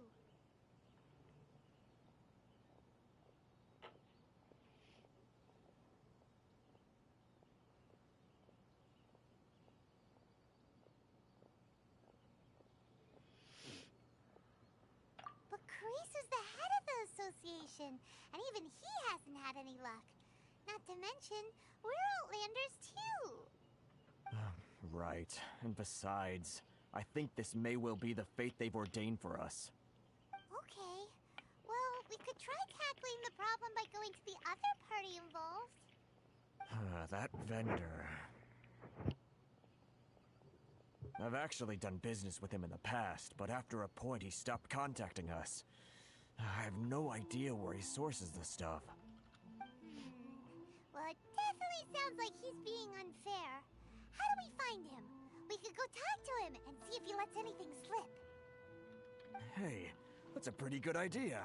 But Carice is the head of the association, and even he hasn't had any luck. Not to mention, we're Outlanders too. Right. And besides, I think this may well be the fate they've ordained for us. Okay. Well, we could try tackling the problem by going to the other party involved. That vendor... I've actually done business with him in the past, but after a point he stopped contacting us. I have no idea where he sources the stuff. Well, it definitely sounds like he's being unfair. How do we find him? We could go talk to him and see if he lets anything slip. Hey, that's a pretty good idea.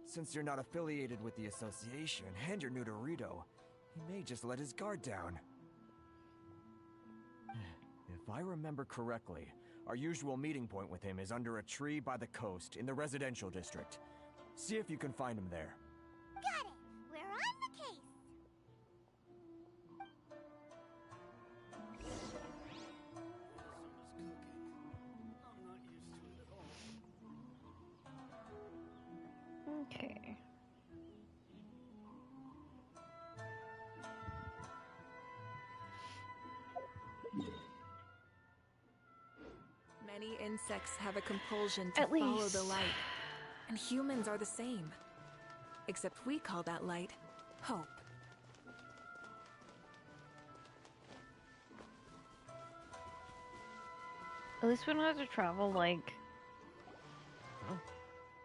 Since you're not affiliated with the association and you're new to Rito, he may just let his guard down. If I remember correctly, our usual meeting point with him is under a tree by the coast in the residential district. See if you can find him there. Got it! We're on the case! Okay. Many insects have a compulsion to At follow least. the light, and humans are the same. Except we call that light hope. At least we don't have to travel like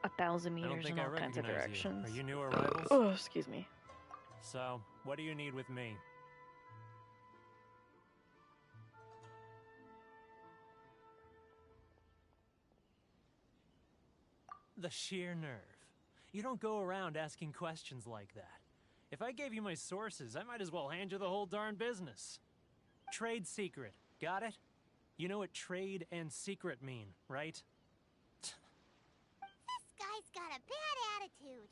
1,000 I don't meters think in I all kinds of recognize directions. you. Are you new arrivals? Oh, excuse me. So, what do you need with me? The sheer nerve. You don't go around asking questions like that. If I gave you my sources, I might as well hand you the whole darn business. Trade secret. Got it? You know what trade and secret mean, right? This guy's got a bad attitude.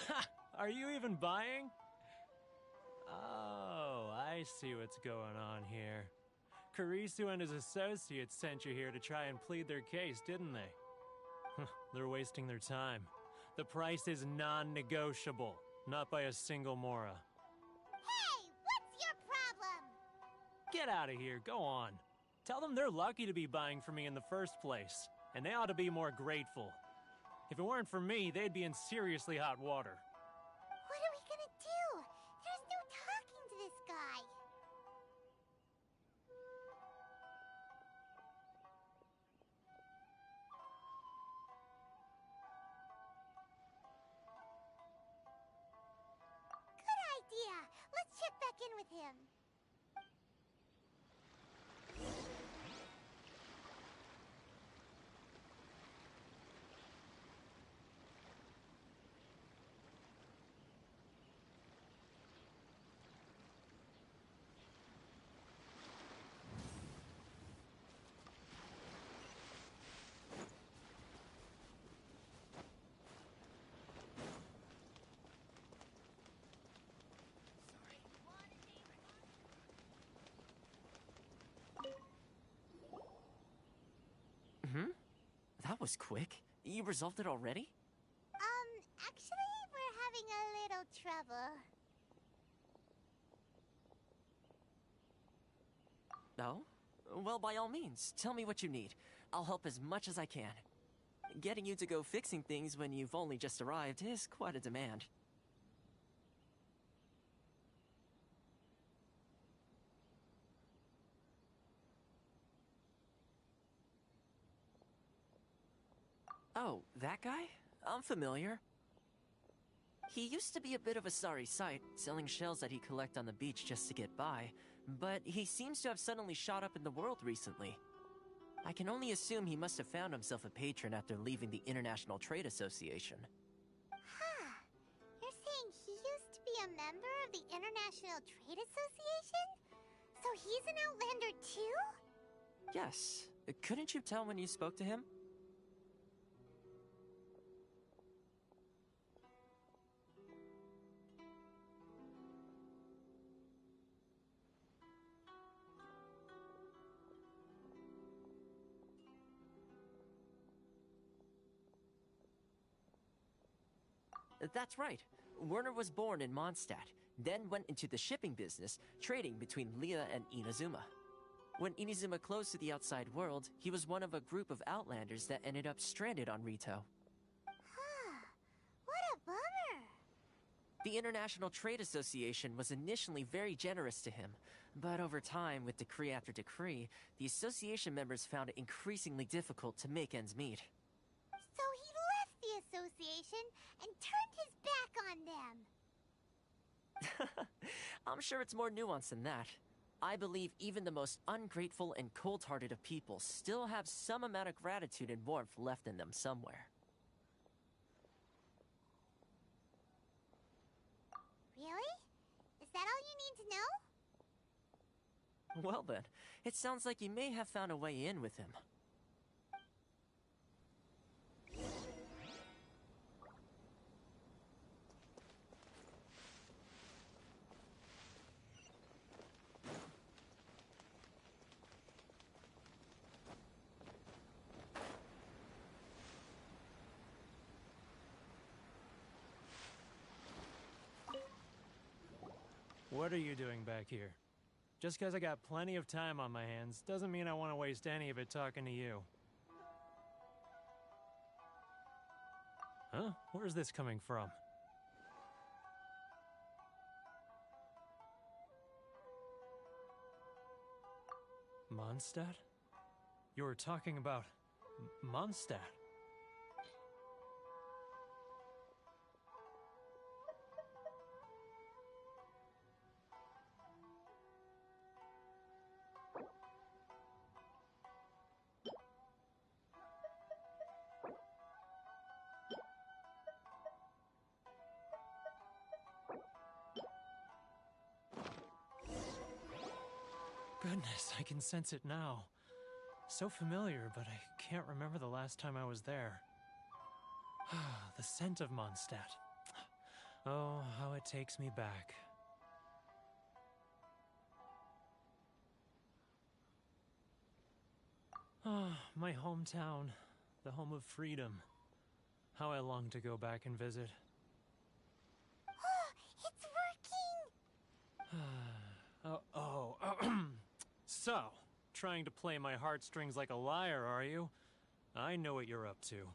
Ha! Are you even buying? Oh, I see what's going on here. Karisu and his associates sent you here to try and plead their case, didn't they? They're wasting their time. The price is non-negotiable, not by a single Mora. Hey, what's your problem? Get out of here, go on. Tell them they're lucky to be buying from me in the first place, and they ought to be more grateful. If it weren't for me, they'd be in seriously hot water. What are we gonna do? There's no talking to this guy. Good idea. with him. That was quick. You resolved it already? Actually, we're having a little trouble. Oh? Well, by all means, tell me what you need. I'll help as much as I can. Getting you to go fixing things when you've only just arrived is quite a demand. Oh, that guy? I'm familiar. He used to be a bit of a sorry sight, selling shells that he'd collect on the beach just to get by, but he seems to have suddenly shot up in the world recently. I can only assume he must have found himself a patron after leaving the International Trade Association. Huh. You're saying he used to be a member of the International Trade Association? So he's an Outlander too? Yes. Couldn't you tell when you spoke to him? That's right. Werner was born in Mondstadt, then went into the shipping business, trading between Leah and Inazuma. When Inazuma closed to the outside world, he was one of a group of Outlanders that ended up stranded on Rito. What a bummer! The International Trade Association was initially very generous to him, but over time, with decree after decree, the association members found it increasingly difficult to make ends meet. So he left the association and turned his back on them. I'm sure it's more nuanced than that. I believe even the most ungrateful and cold-hearted of people still have some amount of gratitude and warmth left in them somewhere. Really? Is that all you need to know? Well then, it sounds like you may have found a way in with him. What are you doing back here? Just because I got plenty of time on my hands doesn't mean I want to waste any of it talking to you. Huh? Where's this coming from? Mondstadt? You were talking about Mondstadt. Goodness, I can sense it now. So familiar, but I can't remember the last time I was there. The scent of Mondstadt. Oh, how it takes me back. Ah, my hometown, the home of freedom. How I long to go back and visit. It's working! So, trying to play my heartstrings like a liar, are you? I know what you're up to.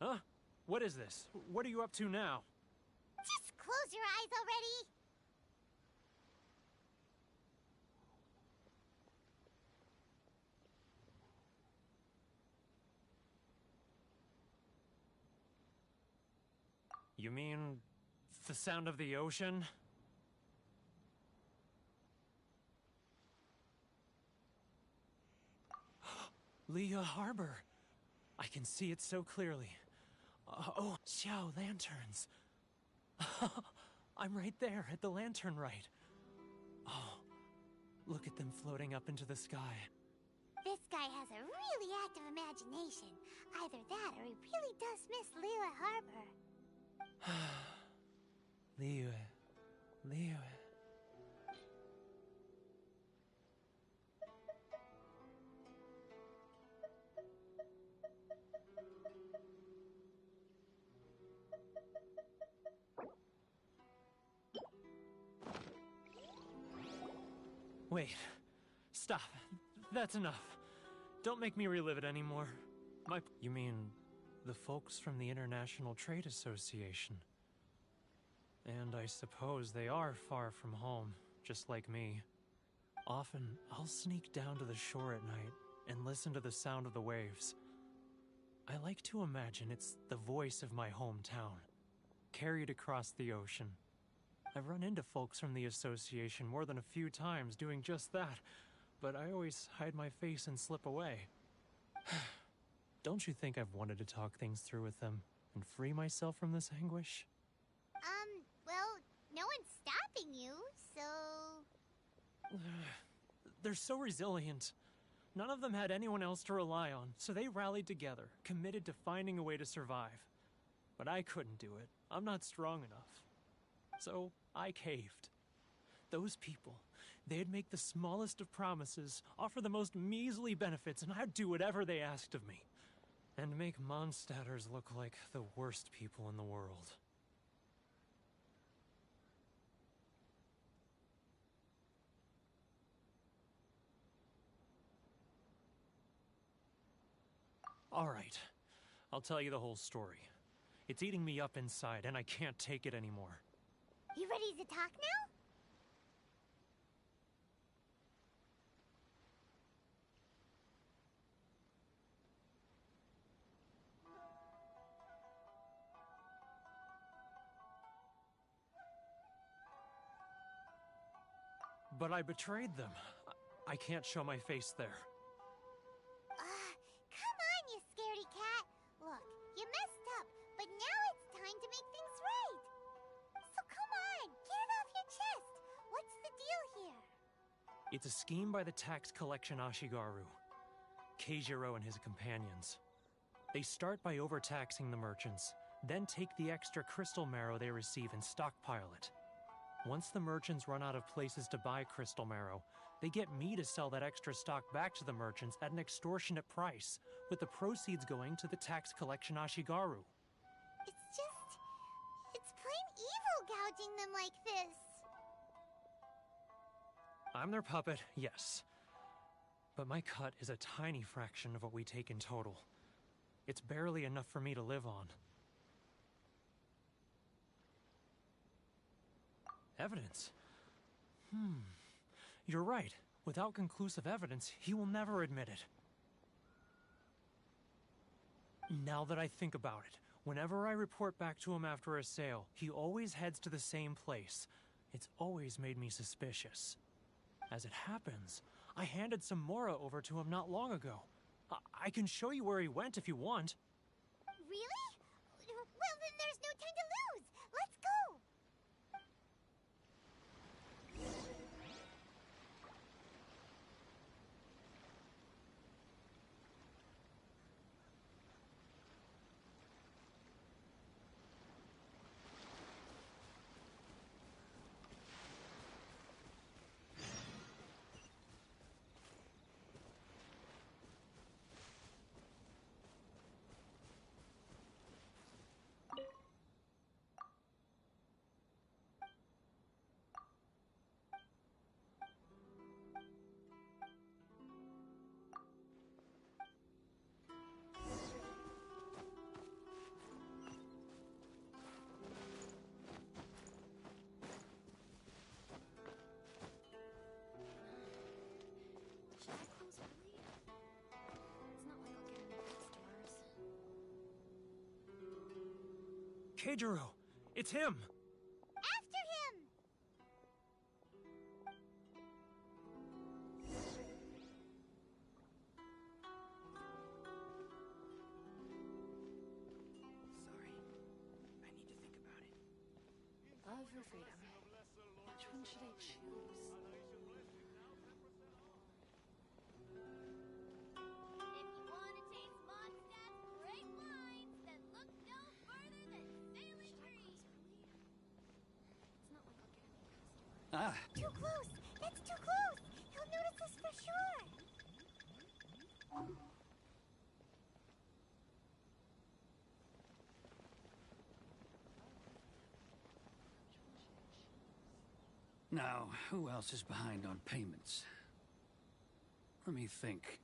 Huh? What is this? What are you up to now? Just close your eyes already! You mean the sound of the ocean? Leah Harbor. I can see it so clearly. Oh, Xiao lanterns. I'm right there at the lantern right. Oh, look at them floating up into the sky. This guy has a really active imagination. Either that or he really does miss Liyue Harbor. Liyue. Wait. Stop. That's enough. Don't make me relive it anymore. You mean the folks from the International Trade Association? And I suppose they are far from home, just like me. Often, I'll sneak down to the shore at night and listen to the sound of the waves. I like to imagine it's the voice of my hometown, carried across the ocean. I've run into folks from the association more than a few times doing just that, but I always hide my face and slip away. Don't you think I've wanted to talk things through with them and free myself from this anguish? Well, no one's stopping you, so... They're so resilient. None of them had anyone else to rely on, so they rallied together, committed to finding a way to survive. But I couldn't do it. I'm not strong enough. So I caved. Those people, they'd make the smallest of promises, offer the most measly benefits, and I'd do whatever they asked of me. And make Mondstadters look like the worst people in the world. Alright, I'll tell you the whole story. It's eating me up inside, and I can't take it anymore. You ready to talk now? But I betrayed them. I can't show my face there. Come on, you scaredy cat. Look, you messed up, but now it's time to make things right. So come on, get it off your chest. What's the deal here? It's a scheme by the tax collection Ashigaru, Keijiro and his companions. They start by overtaxing the merchants, then take the extra crystal marrow they receive and stockpile it. Once the merchants run out of places to buy crystal marrow, they get me to sell that extra stock back to the merchants at an extortionate price, with the proceeds going to the tax collection Ashigaru. It's plain evil gouging them like this. I'm their puppet, yes. But my cut is a tiny fraction of what we take in total. It's barely enough for me to live on. Evidence? You're right. Without conclusive evidence, he will never admit it. Now that I think about it, whenever I report back to him after a sale, he always heads to the same place. It's always made me suspicious. As it happens, I handed some Mora over to him not long ago. I can show you where he went if you want. Really? Well, then there's no time to lose. Let's go. Keijiro, It's him! After him! Sorry. I need to think about it. Love your freedom. Which one should I choose? If you want to taste Mondstadt's great wines, then look no further than Sailing Green. It's not like I'll get any customers. Ah, Too close! That's too close! He'll notice us for sure! Now, who else is behind on payments? Let me think.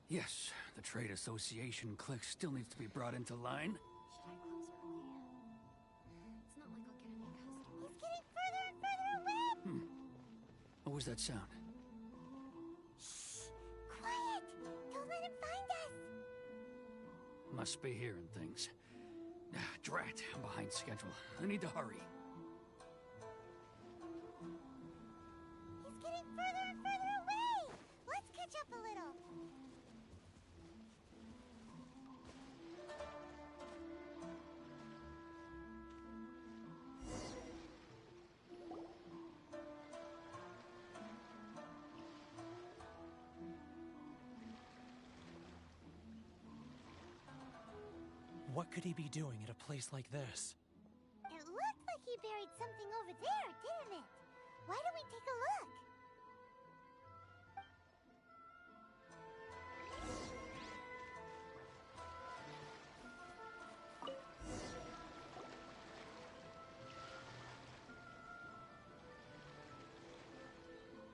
Yes, the Trade Association clique still needs to be brought into line. Should I close early? It's not like I'll get any customers. He's getting further and further away! What was that sound? Shh! Quiet! Don't let him find us! Must be hearing things. Drat, I'm behind schedule. I need to hurry. He's getting further and further away! Let's catch up a little. What could he be doing at a place like this? It looked like he buried something over there, didn't it? Why don't we take a look?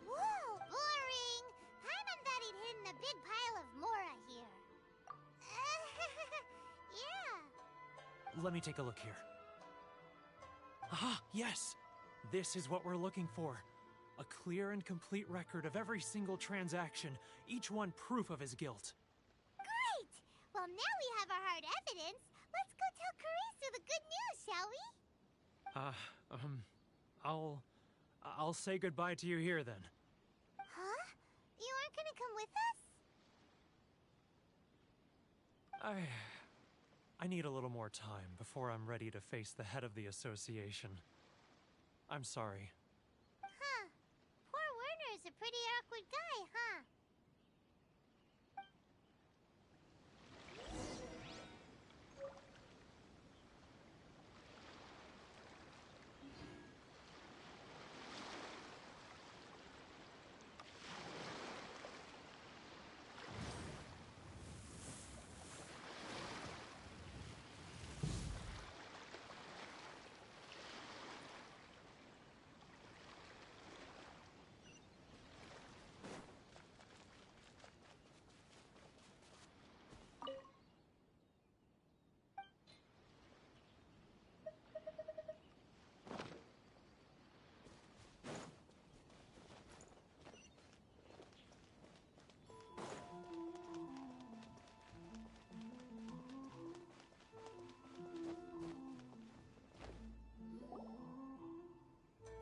Whoa, boring! Paimon thought he'd hidden a big pile of Mora here. Yeah. Let me take a look here. Ah, yes! This is what we're looking for. A clear and complete record of every single transaction, each one proof of his guilt. Great! Well, now we have our hard evidence. Let's go tell Karisu the good news, shall we? I'll say goodbye to you here then. Huh? You aren't gonna come with us? I need a little more time before I'm ready to face the head of the association. I'm sorry. Huh. Poor Werner's a pretty awkward guy, huh?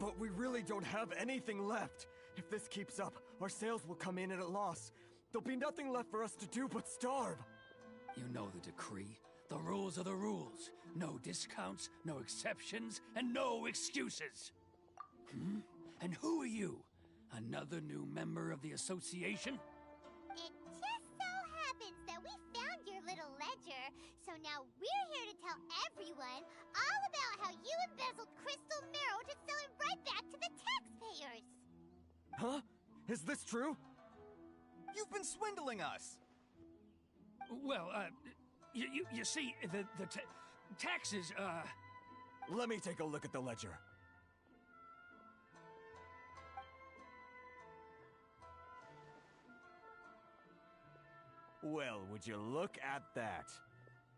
But we really don't have anything left. If this keeps up, our sales will come in at a loss. There'll be nothing left for us to do but starve. You know the decree. The rules are the rules. No discounts, no exceptions, and no excuses. And who are you? Another new member of the association? It just so happens that we found your little ledger, so now we're here to tell everyone all about how you embezzled crystal marrow to sell it right back to the taxpayers. Huh? Is this true? You've been swindling us! Well, you see, the taxes, Let me take a look at the ledger. Well, would you look at that?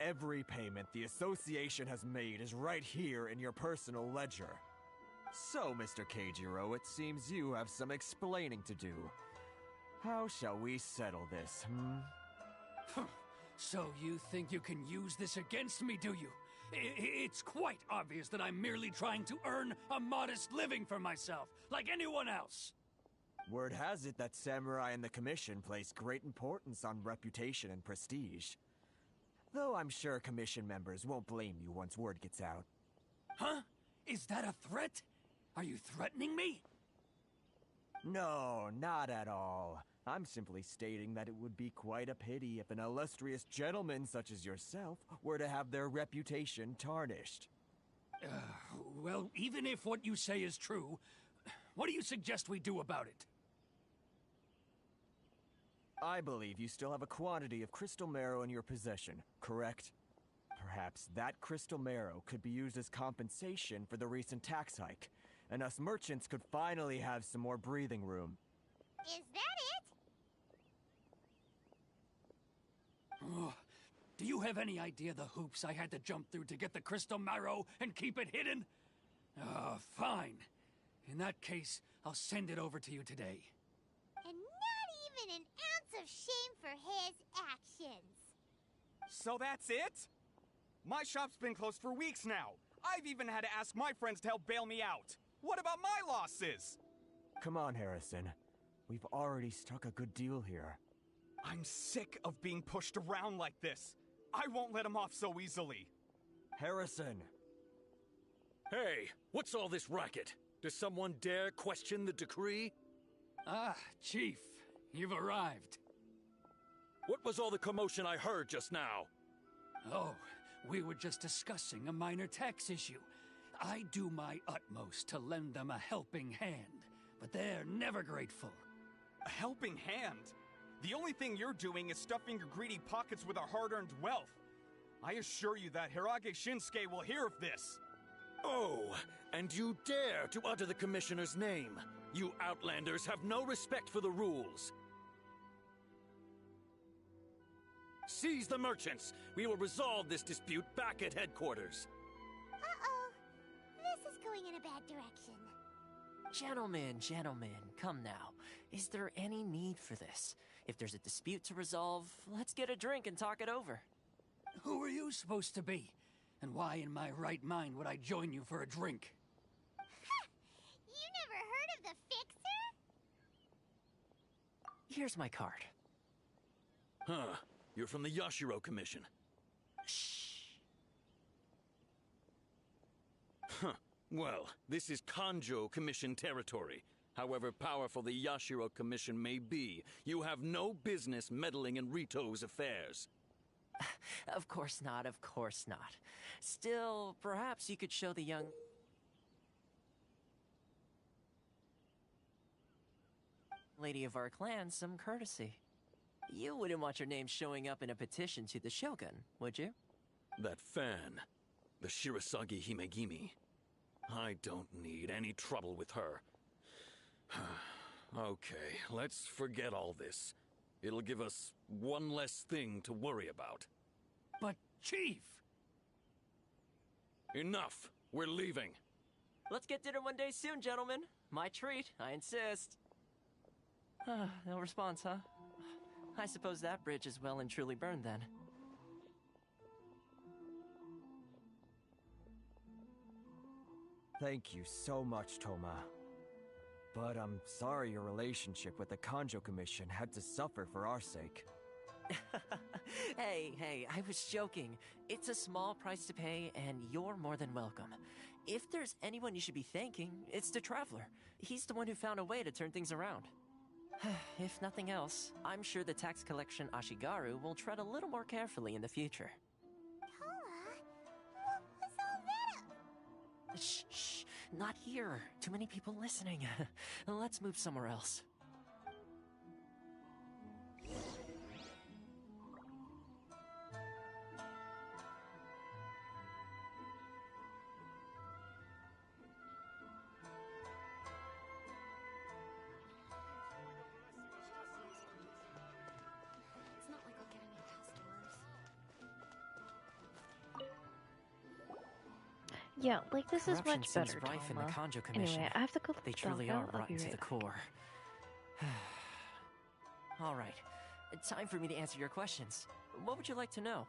Every payment the association has made is right here in your personal ledger. So, Mr. Keijiro, it seems you have some explaining to do. How shall we settle this, So you think you can use this against me, do you? It's quite obvious that I'm merely trying to earn a modest living for myself, like anyone else. Word has it that Samurai and the Commission place great importance on reputation and prestige. Though I'm sure Commission members won't blame you once word gets out. Huh? Is that a threat? Are you threatening me? No, not at all. I'm simply stating that it would be quite a pity if an illustrious gentleman such as yourself were to have their reputation tarnished. Well, even if what you say is true, what do you suggest we do about it? I believe you still have a quantity of crystal marrow in your possession, correct? Perhaps that crystal marrow could be used as compensation for the recent tax hike, and us merchants could finally have some more breathing room. Is that it? Oh, do you have any idea the hoops I had to jump through to get the crystal marrow and keep it hidden? Fine. In that case, I'll send it over to you today. And not even an ounce of shame for his actions. So that's it? My shop's been closed for weeks now. I've even had to ask my friends to help bail me out. What about my losses? Come on, Harrison. We've already struck a good deal here. I'm sick of being pushed around like this. I won't let him off so easily. Harrison! Hey, what's all this racket? Does someone dare question the decree? Ah, Chief, you've arrived. What was all the commotion I heard just now? Oh, we were just discussing a minor tax issue. I do my utmost to lend them a helping hand, but they're never grateful. A helping hand? The only thing you're doing is stuffing your greedy pockets with our hard-earned wealth. I assure you that Hirage Shinsuke will hear of this. Oh, and you dare to utter the Commissioner's name. You Outlanders have no respect for the rules. Seize the merchants. We will resolve this dispute back at headquarters. Uh-oh. This is going in a bad direction. Gentlemen, come now. Is there any need for this? If there's a dispute to resolve, let's get a drink and talk it over. Who are you supposed to be? And why in my right mind would I join you for a drink? You never heard of the Fixer? Here's my card. Huh. You're from the Yashiro Commission. Shh. Huh. Well, this is Kanjo Commission territory. However powerful the Yashiro Commission may be, you have no business meddling in Rito's affairs. Of course not, of course not. Still, perhaps you could show the young... lady of our clan some courtesy. You wouldn't want your name showing up in a petition to the Shogun, would you? That fan, the Shirasagi Himegimi. I don't need any trouble with her. Okay, let's forget all this. It'll give us one less thing to worry about. But, Chief! Enough! We're leaving. Let's get dinner one day soon, gentlemen. My treat, I insist. No response, huh? I suppose that bridge is well and truly burned then. Thank you so much, Toma. But I'm sorry your relationship with the Kanjo Commission had to suffer for our sake. Hey, I was joking. It's a small price to pay, and you're more than welcome. If there's anyone you should be thanking, it's the Traveler. He's the one who found a way to turn things around. If nothing else, I'm sure the tax collection Ashigaru will tread a little more carefully in the future. Tola, what was all that? Shh, not here. Too many people listening. Let's move somewhere else. It's not like I'll get any customers. Yeah, like this is Corruption much seems better, rife in the Toma. Kanjo Commission. Anyway, I have to go. They truly I'll are be rotten to right the back. core. All right, time for me to answer your questions. What would you like to know?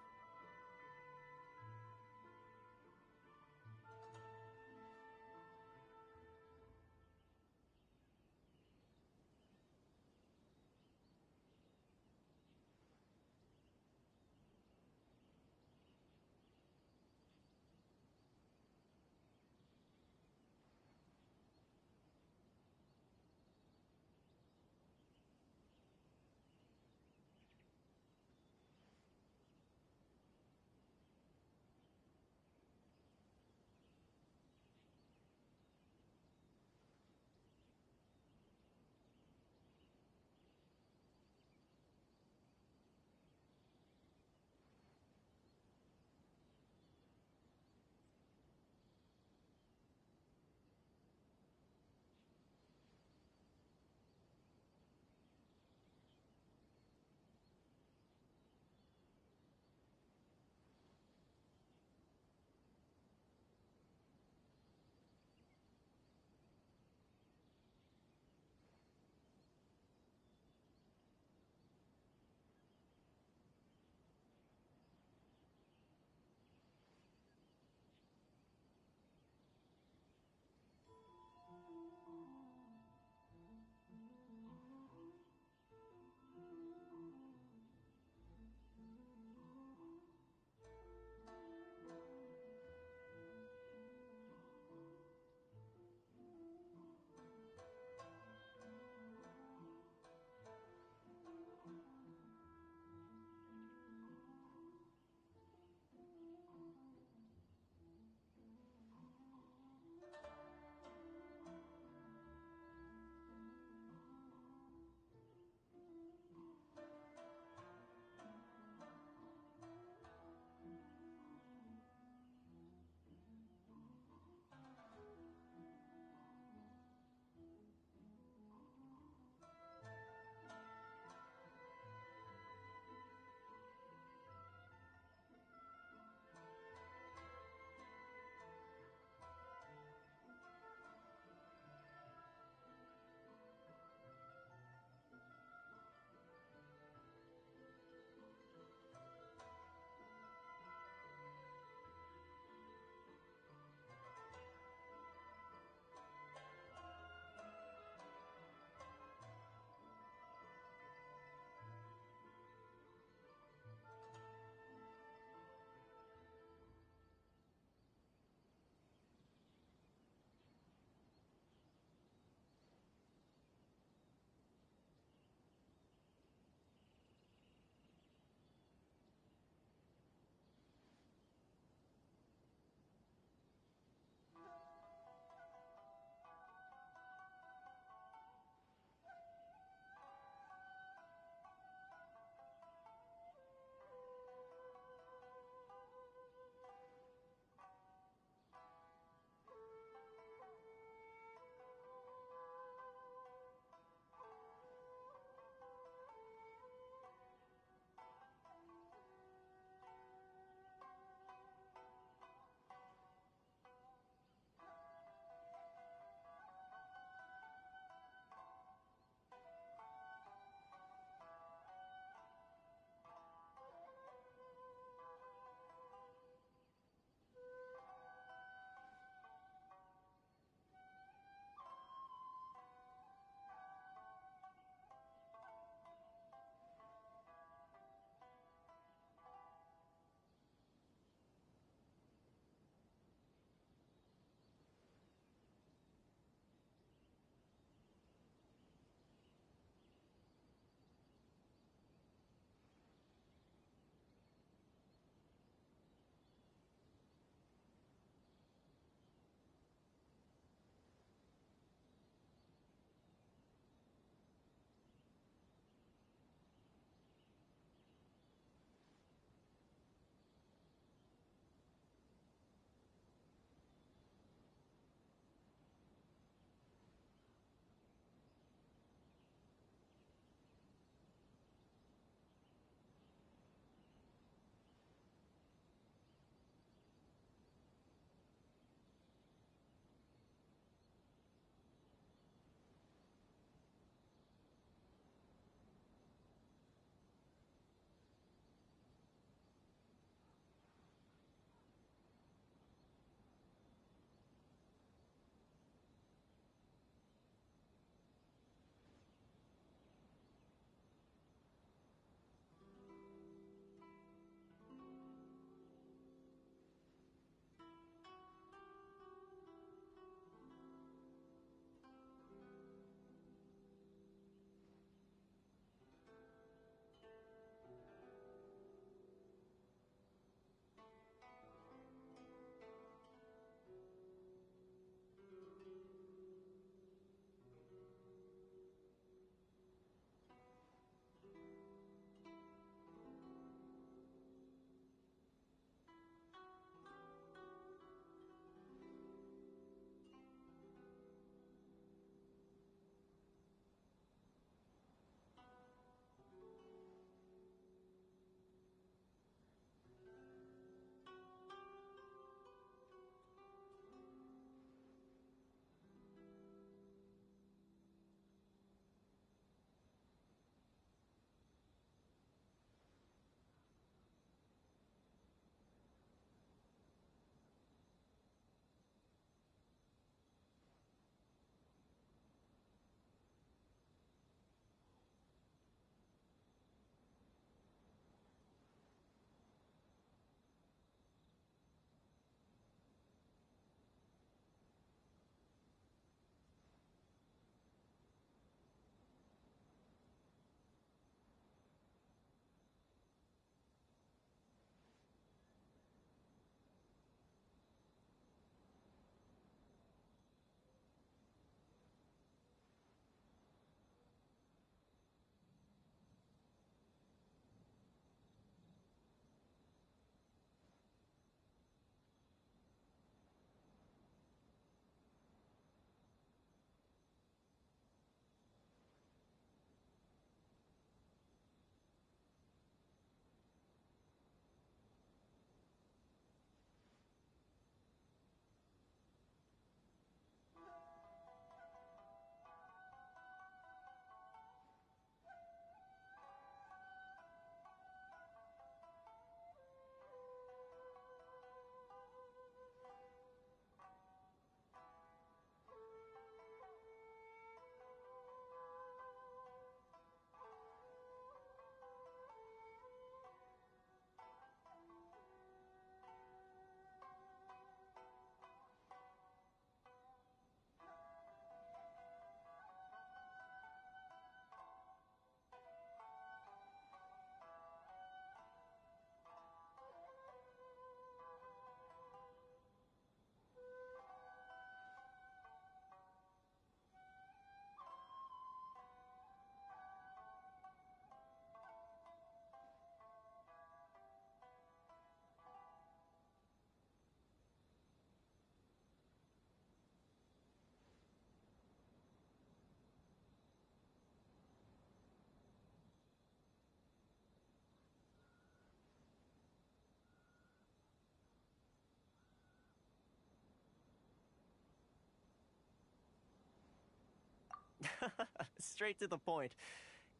Straight to the point.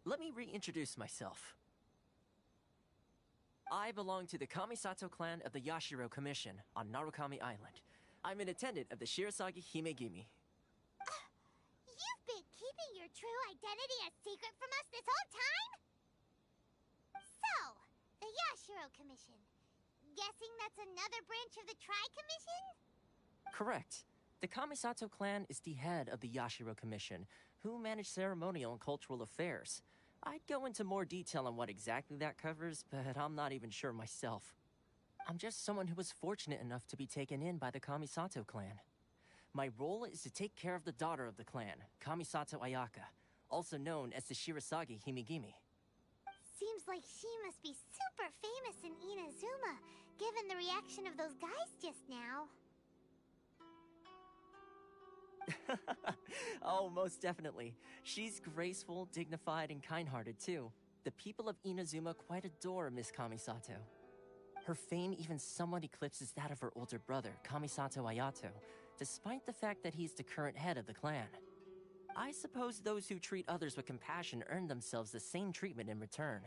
Let me reintroduce myself. I belong to the Kamisato clan of the Yashiro Commission on Narukami Island. I'm an attendant of the Shirasagi Himegimi. You've been keeping your true identity a secret from us this whole time? So, the Yashiro Commission. Guessing that's another branch of the Tri-Commission? Correct. The Kamisato clan is the head of the Yashiro Commission, who manage ceremonial and cultural affairs. I'd go into more detail on what exactly that covers, but I'm not even sure myself. I'm just someone who was fortunate enough to be taken in by the Kamisato clan. My role is to take care of the daughter of the clan, Kamisato Ayaka, also known as the Shirasagi Himegimi. Seems like she must be super famous in Inazuma, given the reaction of those guys just now. Oh, most definitely. She's graceful, dignified, and kind-hearted, too. The people of Inazuma quite adore Miss Kamisato. Her fame even somewhat eclipses that of her older brother, Kamisato Ayato, despite the fact that he's the current head of the clan. I suppose those who treat others with compassion earn themselves the same treatment in return.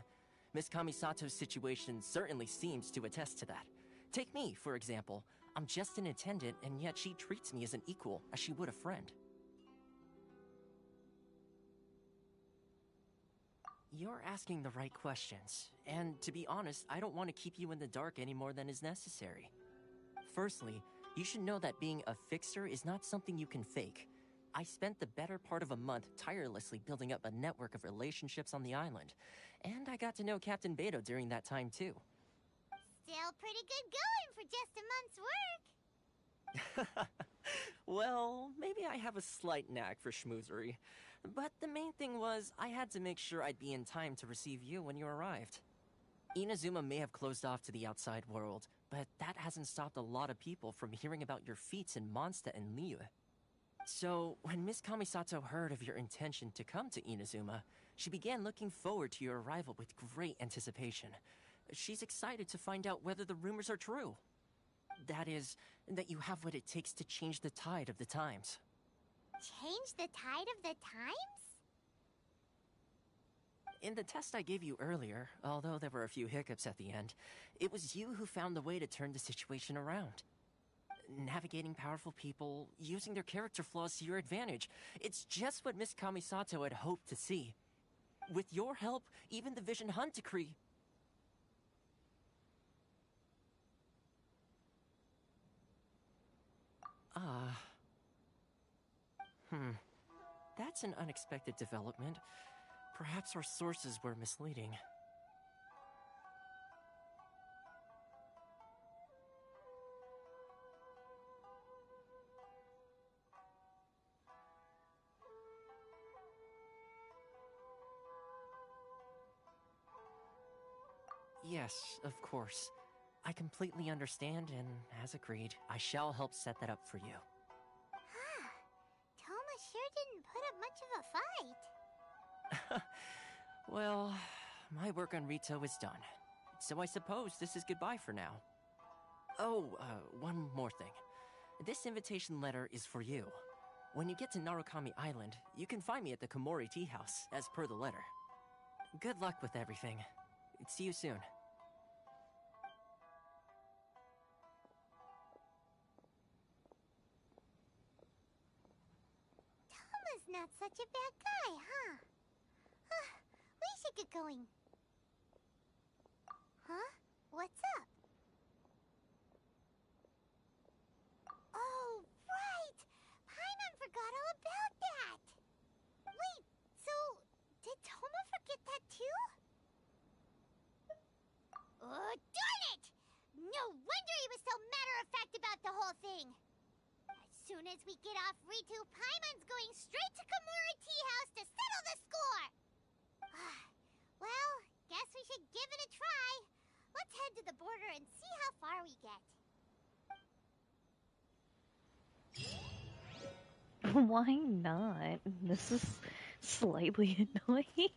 Miss Kamisato's situation certainly seems to attest to that. Take me, for example. I'm just an attendant, and yet she treats me as an equal, as she would a friend. You're asking the right questions, and to be honest, I don't want to keep you in the dark any more than is necessary. Firstly, you should know that being a fixer is not something you can fake. I spent the better part of a month tirelessly building up a network of relationships on the island, and I got to know Captain Beto during that time too. Still pretty good going for just a month's work. Well, maybe I have a slight knack for schmoozery. But the main thing was, I had to make sure I'd be in time to receive you when you arrived. Inazuma may have closed off to the outside world, but that hasn't stopped a lot of people from hearing about your feats in Mondstadt and Liyue. So, when Miss Kamisato heard of your intention to come to Inazuma, she began looking forward to your arrival with great anticipation. She's excited to find out whether the rumors are true. That is, that you have what it takes to change the tide of the times. Change the tide of the times? In the test I gave you earlier, although there were a few hiccups at the end, it was you who found the way to turn the situation around. Navigating powerful people, using their character flaws to your advantage. It's just what Miss Kamisato had hoped to see. With your help, even the Vision Hunt Decree... That's an unexpected development. Perhaps our sources were misleading. Yes, of course. I completely understand, and as agreed, I shall help set that up for you. Toma sure didn't put up much of a fight. Well, my work on Rito is done. So I suppose this is goodbye for now. Oh, one more thing. This invitation letter is for you. When you get to Narukami Island, you can find me at the Komori Tea House, as per the letter. Good luck with everything. See you soon. Toma's not such a bad guy, huh? We should get going. Huh? What's up? Oh, right! Paimon forgot all about that! Wait, so did Toma forget that too? Oh, darn it! No wonder he was so matter-of-fact about the whole thing! As soon as we get off Ritu, Paimon's going straight to Komori Tea House to settle the score! Well, guess we should give it a try. Let's head to the border and see how far we get. Why not? This is slightly annoying.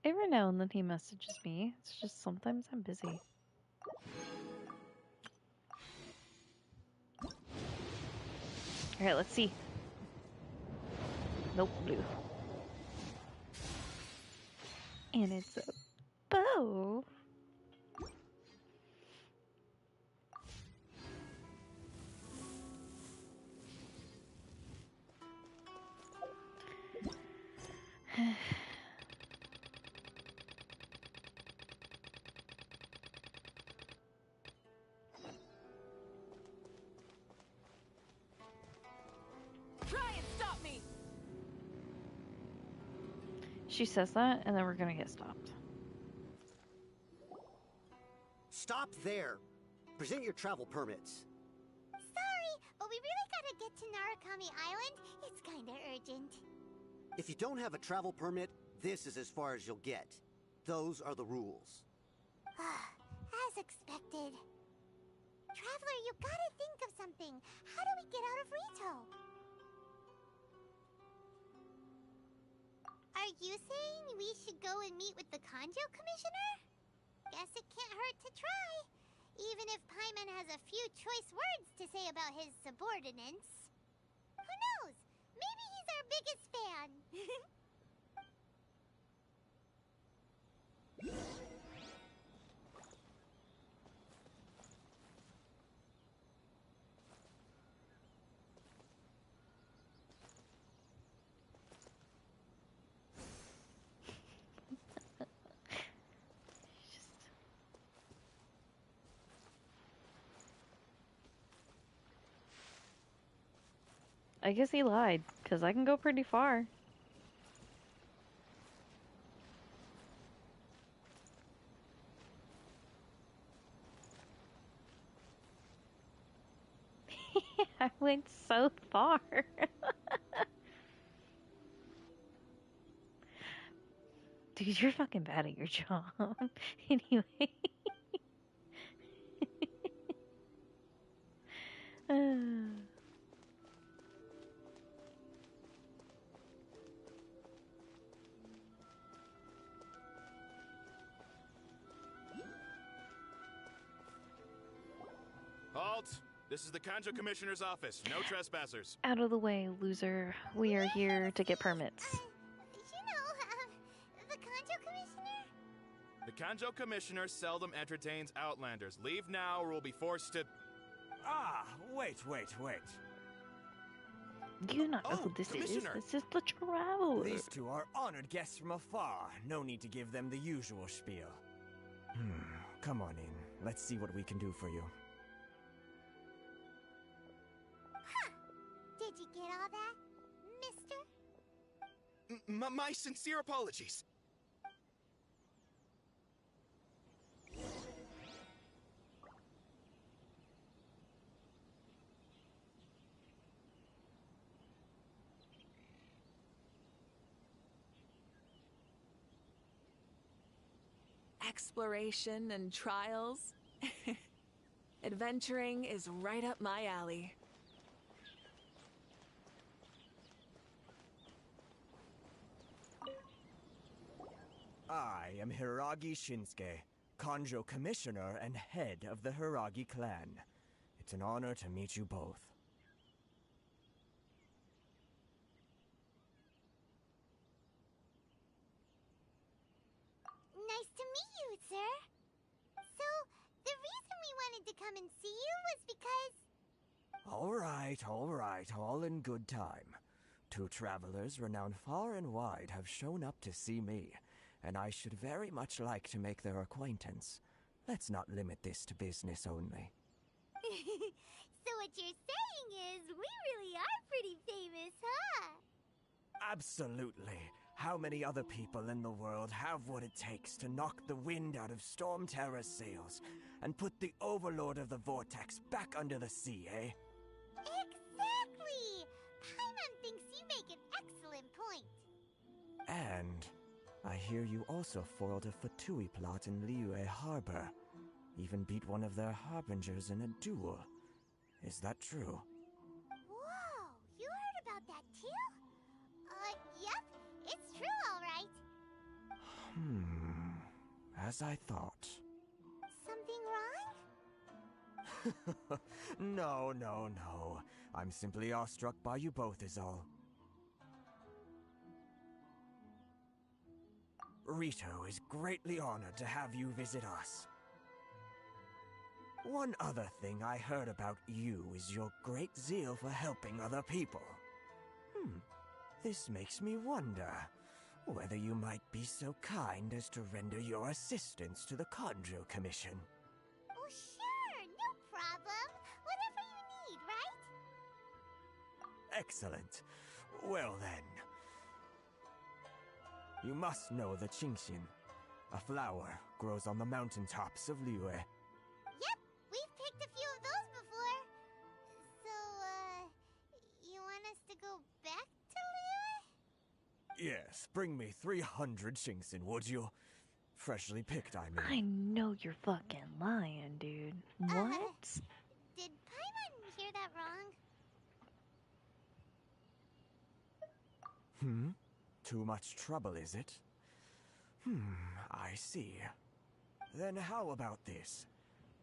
Every now and then he messages me. It's just sometimes I'm busy. Alright, let's see. Nope, blue. And it's a bow. Try and stop me! She says that, and then we're gonna get stopped. Stop there. Present your travel permits. Sorry, but we really gotta get to Narukami Island. It's kinda urgent. If you don't have a travel permit, this is as far as you'll get. Those are the rules. As expected. Traveler, you gotta think of something. How do we get out of Rito? Are you saying we should go and meet with the Kanjo Commissioner? Guess it can't hurt to try. Even if Paimon has a few choice words to say about his subordinates. Who knows? Maybe he's our biggest fan. I guess he lied, because I can go pretty far. I went so far. Dude, you're fucking bad at your job. Anyway. Halt! This is the Kanjo Commissioner's office. No trespassers. Out of the way, loser. We are here to get permits. The Kanjo Commissioner? The Kanjo Commissioner seldom entertains outlanders. Leave now or we'll be forced to... Ah, wait. You not know who this Commissioner. is. This is the Traveler. These two are honored guests from afar. No need to give them the usual spiel. Come on in. Let's see what we can do for you. Did you get all that, mister? My sincere apologies. Exploration and trials. Adventuring is right up my alley. I am Hiragi Shinsuke, Kanjo Commissioner and head of the Hiragi clan. It's an honor to meet you both. Nice to meet you, sir. So, the reason we wanted to come and see you was because... All right, all in good time. Two travelers renowned far and wide have shown up to see me, and I should very much like to make their acquaintance. Let's not limit this to business only. So what you're saying is, we really are pretty famous, huh? Absolutely. How many other people in the world have what it takes to knock the wind out of Storm Terror's sails and put the Overlord of the Vortex back under the sea, eh? Exactly! Paimon thinks you make an excellent point. And I hear you also foiled a Fatui plot in Liyue Harbor. Even beat one of their harbingers in a duel. Is that true? Whoa, you heard about that too? Yep, it's true, all right. As I thought. Something wrong? No, no, no. I'm simply awestruck by you both is all. Rito is greatly honored to have you visit us. One other thing I heard about you is your great zeal for helping other people. This makes me wonder whether you might be so kind as to render your assistance to the Conjo Commission. Oh, sure, no problem. Whatever you need, right? Excellent. Well then. You must know the Qingxin. A flower grows on the mountaintops of Liyue. Yep, we've picked a few of those before. So, you want us to go back to Liyue? Yes, bring me 300 Qingxin, would you? Freshly picked, I mean. I know you're fucking lying, dude. What? Did Paimon hear that wrong? Too much trouble, is it? I see. Then how about this?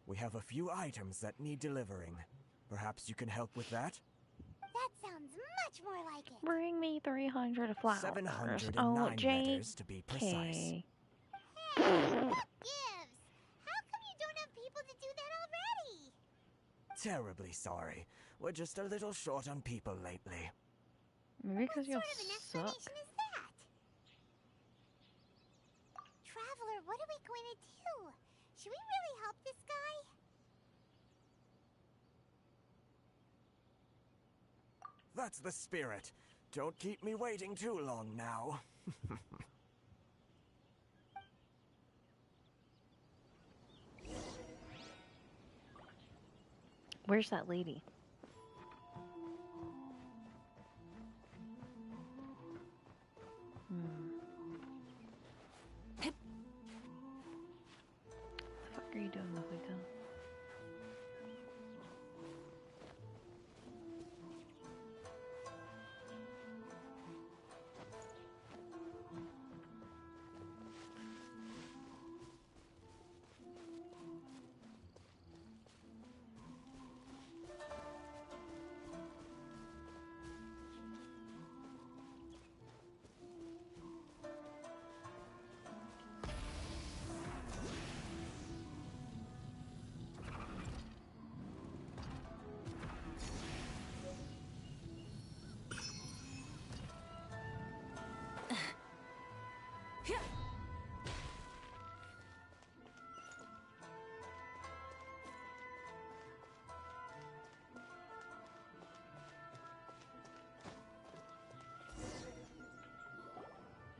We have a few items that need delivering. Perhaps you can help with that? That sounds much more like it. Bring me 300 flowers. 709 letters to be precise. Hey, what gives? How come you don't have people to do that already? Terribly sorry. We're just a little short on people lately. Maybe because you What sort of an suck. explanation is that? Traveler, what are we going to do? Should we really help this guy? That's the spirit. Don't keep me waiting too long now. Where's that lady? What the fuck are you doing, Mojito?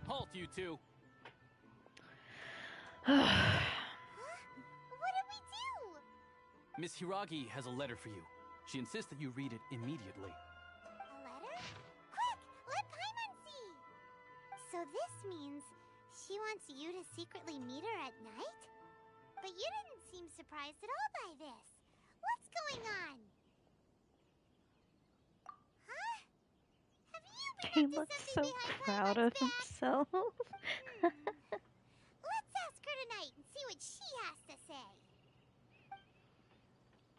Halt, you two! What did we do? Miss Hiragi has a letter for you. She insists that you read it immediately. A letter? Quick, let Paimon see! So this means she wants you to secretly meet her at night? But you didn't seem surprised at all by this. What's going on? Huh? Have you been He up to looks something so behind proud Paimon's of back? himself. Let's ask her tonight and see what she has to say.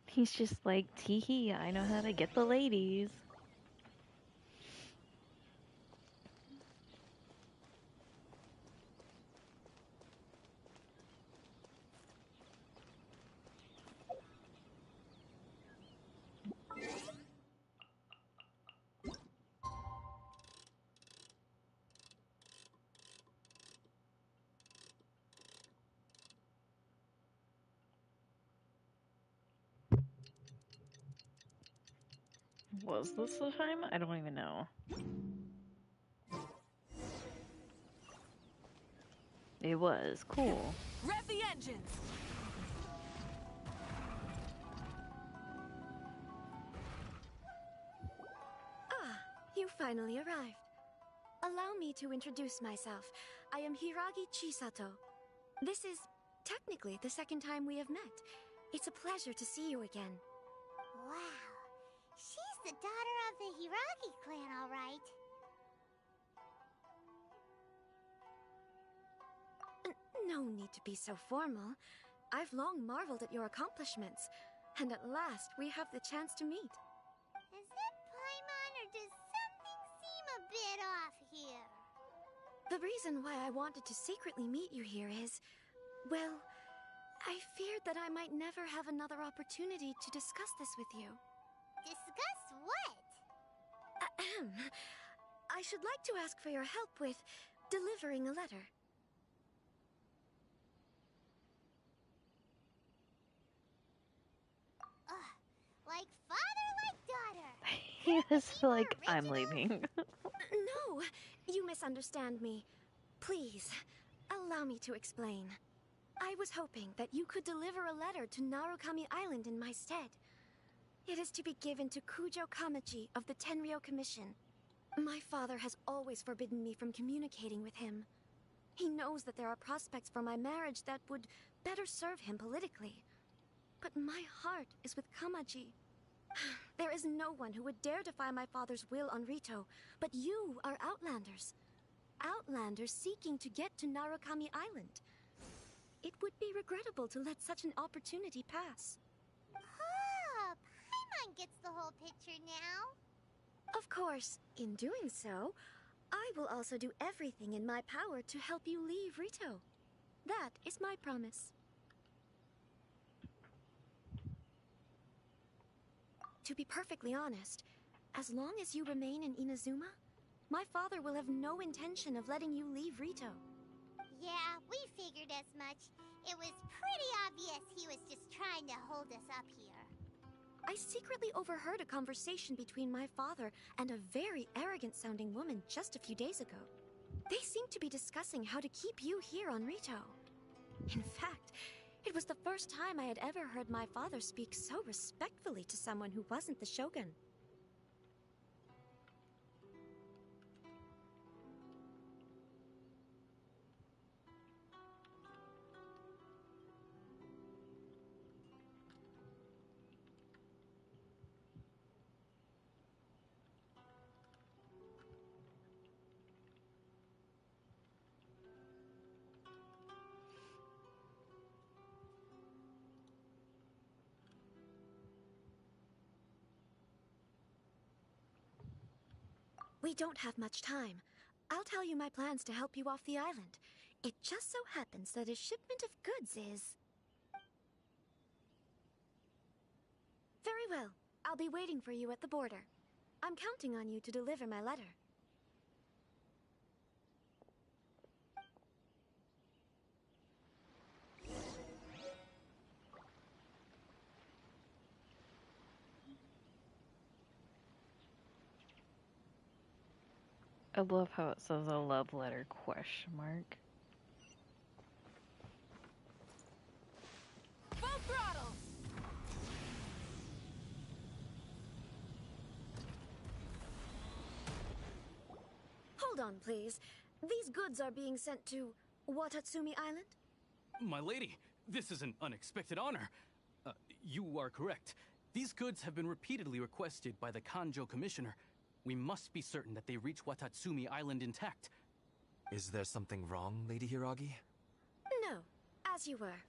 He's just like, teehee, I know how to get the ladies. Was this the time? I don't even know. It was. Cool. Rev the engines! Ah, you finally arrived. Allow me to introduce myself. I am Hiragi Chisato. This is technically the second time we have met. It's a pleasure to see you again. Wow. She's the daughter of the Hiragi clan, all right. No need to be so formal. I've long marveled at your accomplishments, and at last we have the chance to meet. Is it Paimon, or does something seem a bit off here? The reason why I wanted to secretly meet you here is, well, I feared that I might never have another opportunity to discuss this with you. Discuss what? Ahem. I should like to ask for your help with delivering a letter. Like father, like daughter. He was like, I'm leaving. No, you misunderstand me. Please, allow me to explain. I was hoping that you could deliver a letter to Narukami Island in my stead. It is to be given to Kujo Kamaji of the Tenryou Commission. My father has always forbidden me from communicating with him. He knows that there are prospects for my marriage that would better serve him politically. But my heart is with Kamaji. There is no one who would dare defy my father's will on Rito, but you are Outlanders. Outlanders seeking to get to Narukami Island. It would be regrettable to let such an opportunity pass. Oh, Paimon gets the whole picture now. Of course, in doing so, I will also do everything in my power to help you leave Rito. That is my promise. To be perfectly honest, as long as you remain in Inazuma, my father will have no intention of letting you leave Rito. Yeah, we figured as much. It was pretty obvious he was just trying to hold us up here. I secretly overheard a conversation between my father and a very arrogant-sounding woman just a few days ago. They seemed to be discussing how to keep you here on Rito. In fact, it was the first time I had ever heard my father speak so respectfully to someone who wasn't the Shogun. We don't have much time. I'll tell you my plans to help you off the island. It just so happens that a shipment of goods is... Very well. I'll be waiting for you at the border. I'm counting on you to deliver my letter. I love how it says a love letter question mark. Full throttle! Hold on, please. These goods are being sent to Watatsumi Island? My lady, this is an unexpected honor. You are correct. These goods have been repeatedly requested by the Kanjo Commissioner. We must be certain that they reach Watatsumi Island intact. Is there something wrong, Lady Hiragi? No, as you were.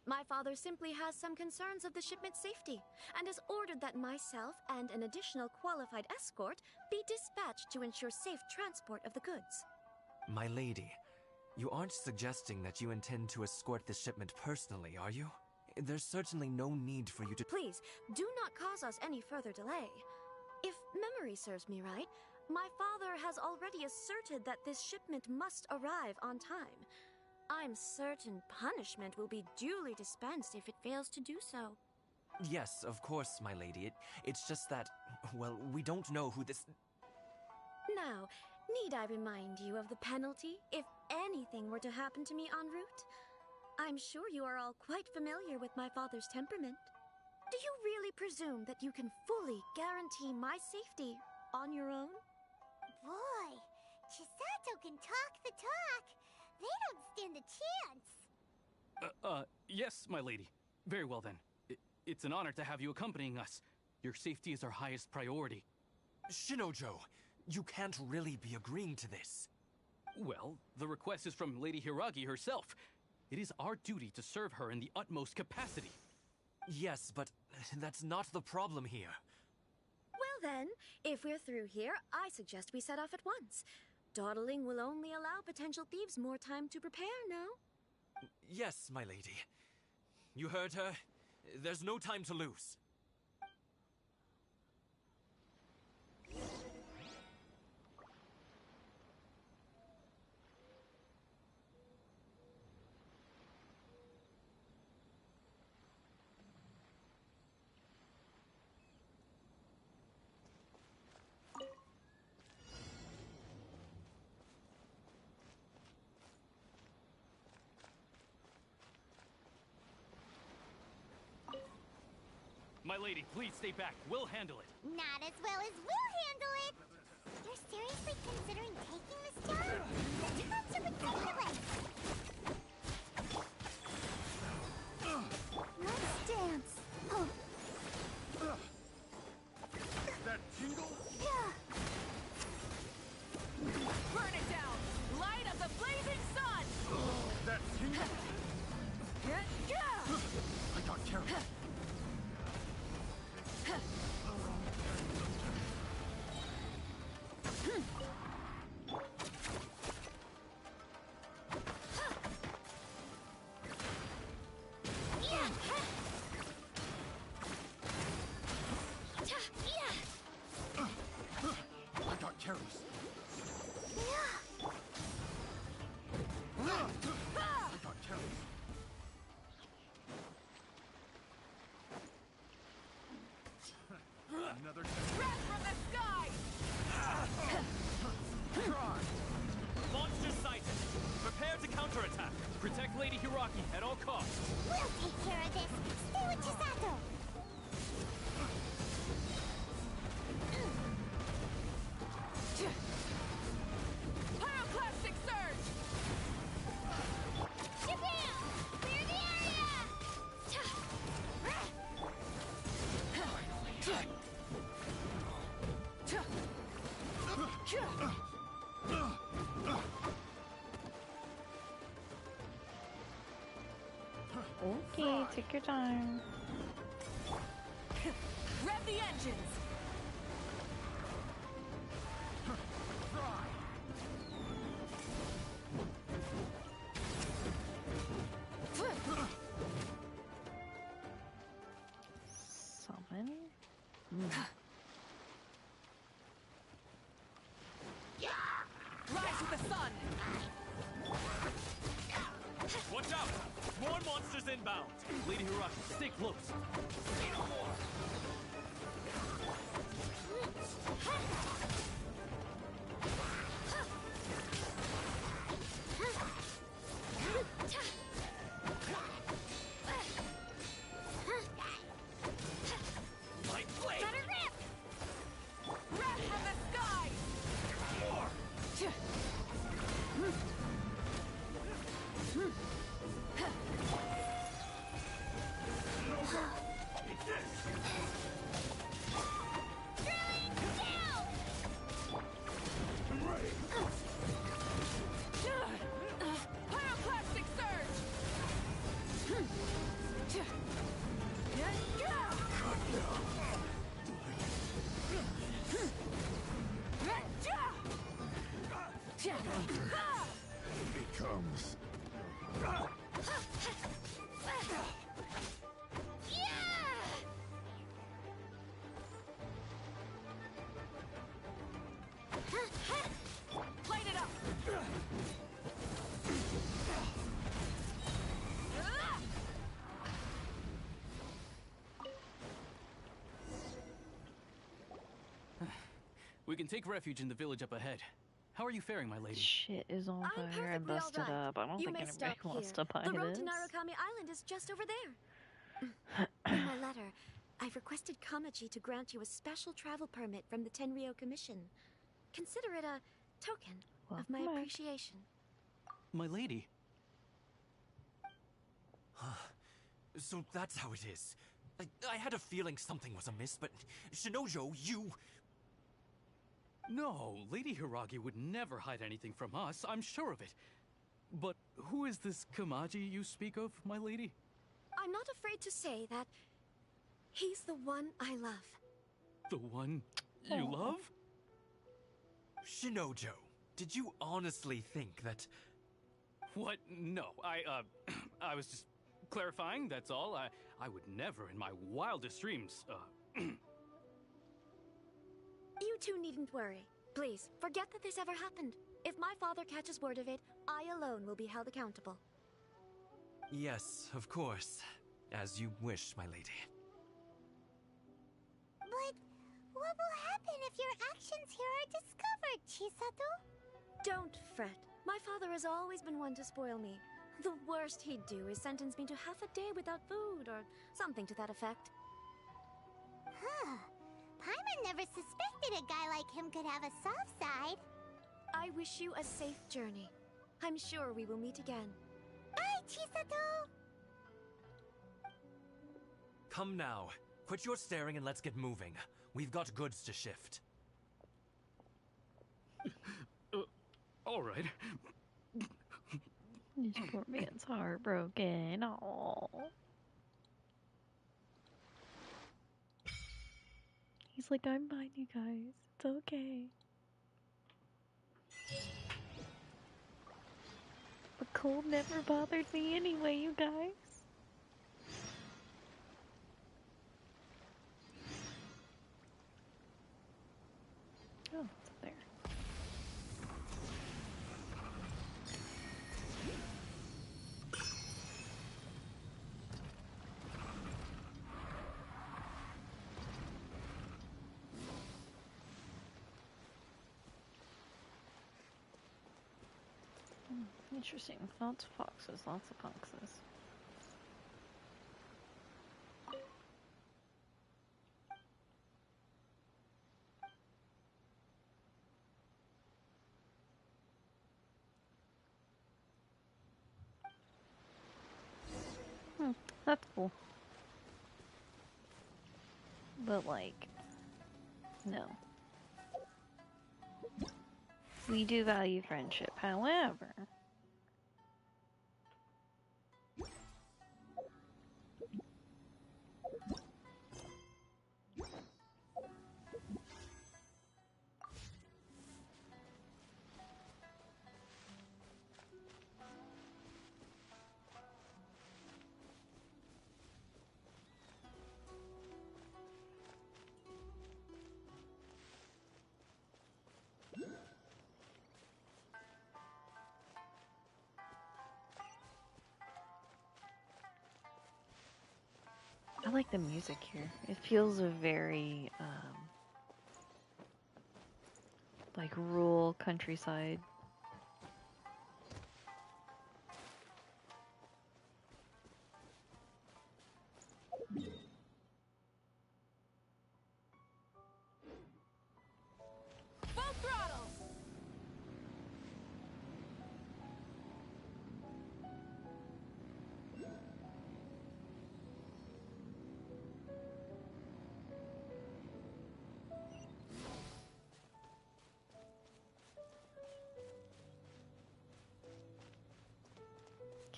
My father simply has some concerns of the shipment's safety, and has ordered that myself and an additional qualified escort be dispatched to ensure safe transport of the goods. My lady, you aren't suggesting that you intend to escort the shipment personally, are you? There's certainly no need for you to— Please, do not cause us any further delay. If memory serves me right, my father has already asserted that this shipment must arrive on time. I'm certain punishment will be duly dispensed if it fails to do so. Yes, of course, my lady. It's just that, well, we don't know who this— Now, need I remind you of the penalty if anything were to happen to me en route? I'm sure you are all quite familiar with my father's temperament. Do you really presume that you can fully guarantee my safety on your own? Boy, Chisato can talk the talk. They don't stand a chance. Yes, my lady. Very well then. It's an honor to have you accompanying us. Your safety is our highest priority. Shinojo, you can't really be agreeing to this. Well, the request is from Lady Hiragi herself. It is our duty to serve her in the utmost capacity. Yes, but that's not the problem here. Well then, if we're through here, I suggest we set off at once. Dawdling will only allow potential thieves more time to prepare, no? Yes, my lady. You heard her. There's no time to lose. My lady, please stay back. We'll handle it. Not as well as we'll handle it! You're seriously considering taking this job? The terms are ridiculous! Let's dance! Oh. That tingle? Burn it down! Light of the blazing sun! That tingle? I got carried. I got carries. I got carries. Another Wrath from the sky! Monster sighted. Prepare to counterattack. Protect Lady Hiraki at all costs. We'll take care of this! Stay with Chisato! Pyroclastic surge! Shabam! Clear the area! Okay, take your time. Rev the engines! Summon? Rise with the sun! Watch out! More monsters inbound! Lady Hiraki, stay close. Light blade! Got a rip! Wrath from the sky! Pyroclastic surge! Becomes. Light it up! We can take refuge in the village up ahead. How are you faring, my lady? Shit is on fire and perfectly busted alright. up. I don't You think may anybody stop wants here. to buy The road this. to Narukami Island is just over there. In my letter, I've requested Kamaji to grant you a special travel permit from the Tenryou Commission. Consider it a token of my Welcome back. appreciation. My lady? So that's how it is. I had a feeling something was amiss, but Shinojo, you... No, Lady Hiragi would never hide anything from us. I'm sure of it. But who is this Kamaji you speak of, my lady? I'm not afraid to say that he's the one I love. The one you love? Shinojo, did you honestly think that... What? No, I was just clarifying, that's all. I would never in my wildest dreams, You two needn't worry. Please, forget that this ever happened. If my father catches word of it, I alone will be held accountable. Yes, of course. As you wish, my lady. But what will happen if your actions here are discovered, Chisato? Don't fret. My father has always been one to spoil me. The worst he'd do is sentence me to half a day without food, or something to that effect. Huh. Paimon never suspected a guy like him could have a soft side. I wish you a safe journey. I'm sure we will meet again. Bye, Chisato! Come now. Quit your staring and let's get moving. We've got goods to shift. All right. This poor man's heartbroken. Aww. He's like, I'm fine, you guys. It's okay. The cold never bothered me anyway, you guys. Oh, it's up there. Interesting. Lots of foxes, lots of foxes. That's cool. But like, no. We do value friendship, however. I like the music here. It feels a very, like rural countryside. Full throttle!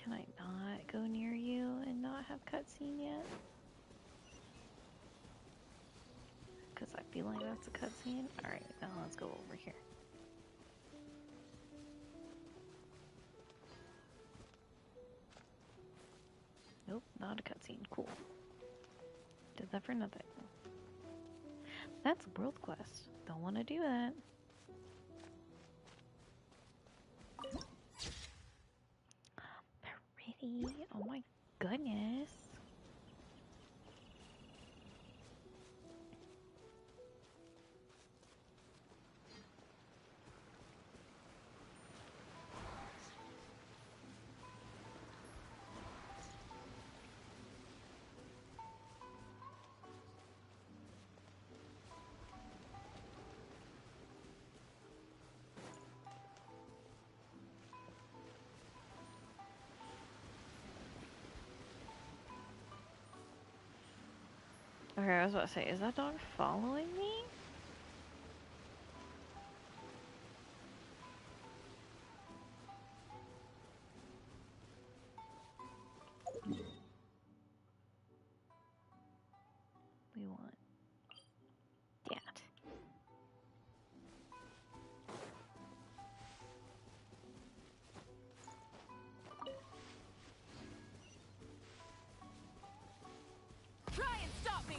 Can I not go near you and not have cutscene yet? Because I feel like that's a cutscene. Alright, now let's go over here. Nope, not a cutscene. Cool. Did that for nothing. That's a world quest. Don't want to do that. Pretty. Oh my goodness. Okay, I was about to say, is that dog following me? Try and stop me!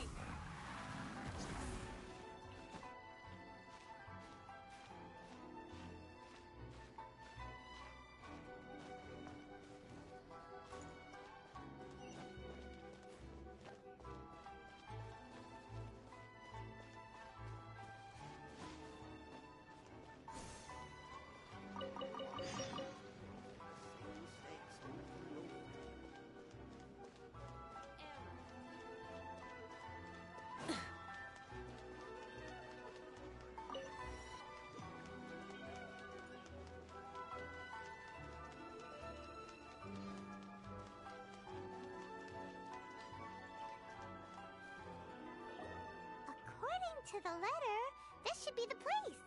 According to the letter, this should be the place.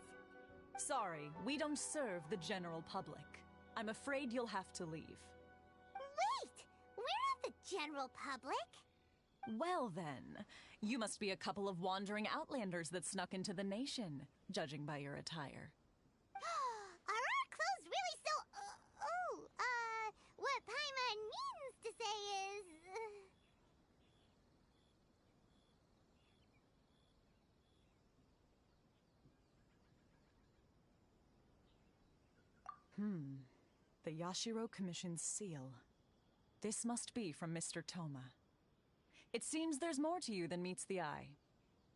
Sorry, we don't serve the general public. I'm afraid you'll have to leave. Wait! We're not the general public. Well then, you must be a couple of wandering outlanders that snuck into the nation, judging by your attire. Are our clothes really so... what Paimon means to say is... The Yashiro Commission's seal. This must be from Mr. Toma. It seems there's more to you than meets the eye.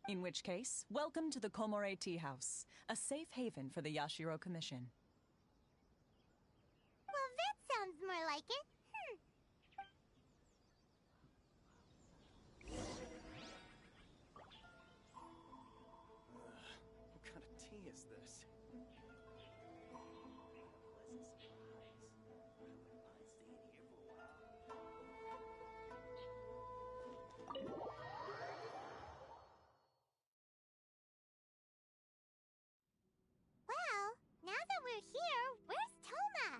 In which case, welcome to the Komore Tea House, a safe haven for the Yashiro Commission. Well, that sounds more like it. What kind of tea is this? Well, now that we're here, where's Toma?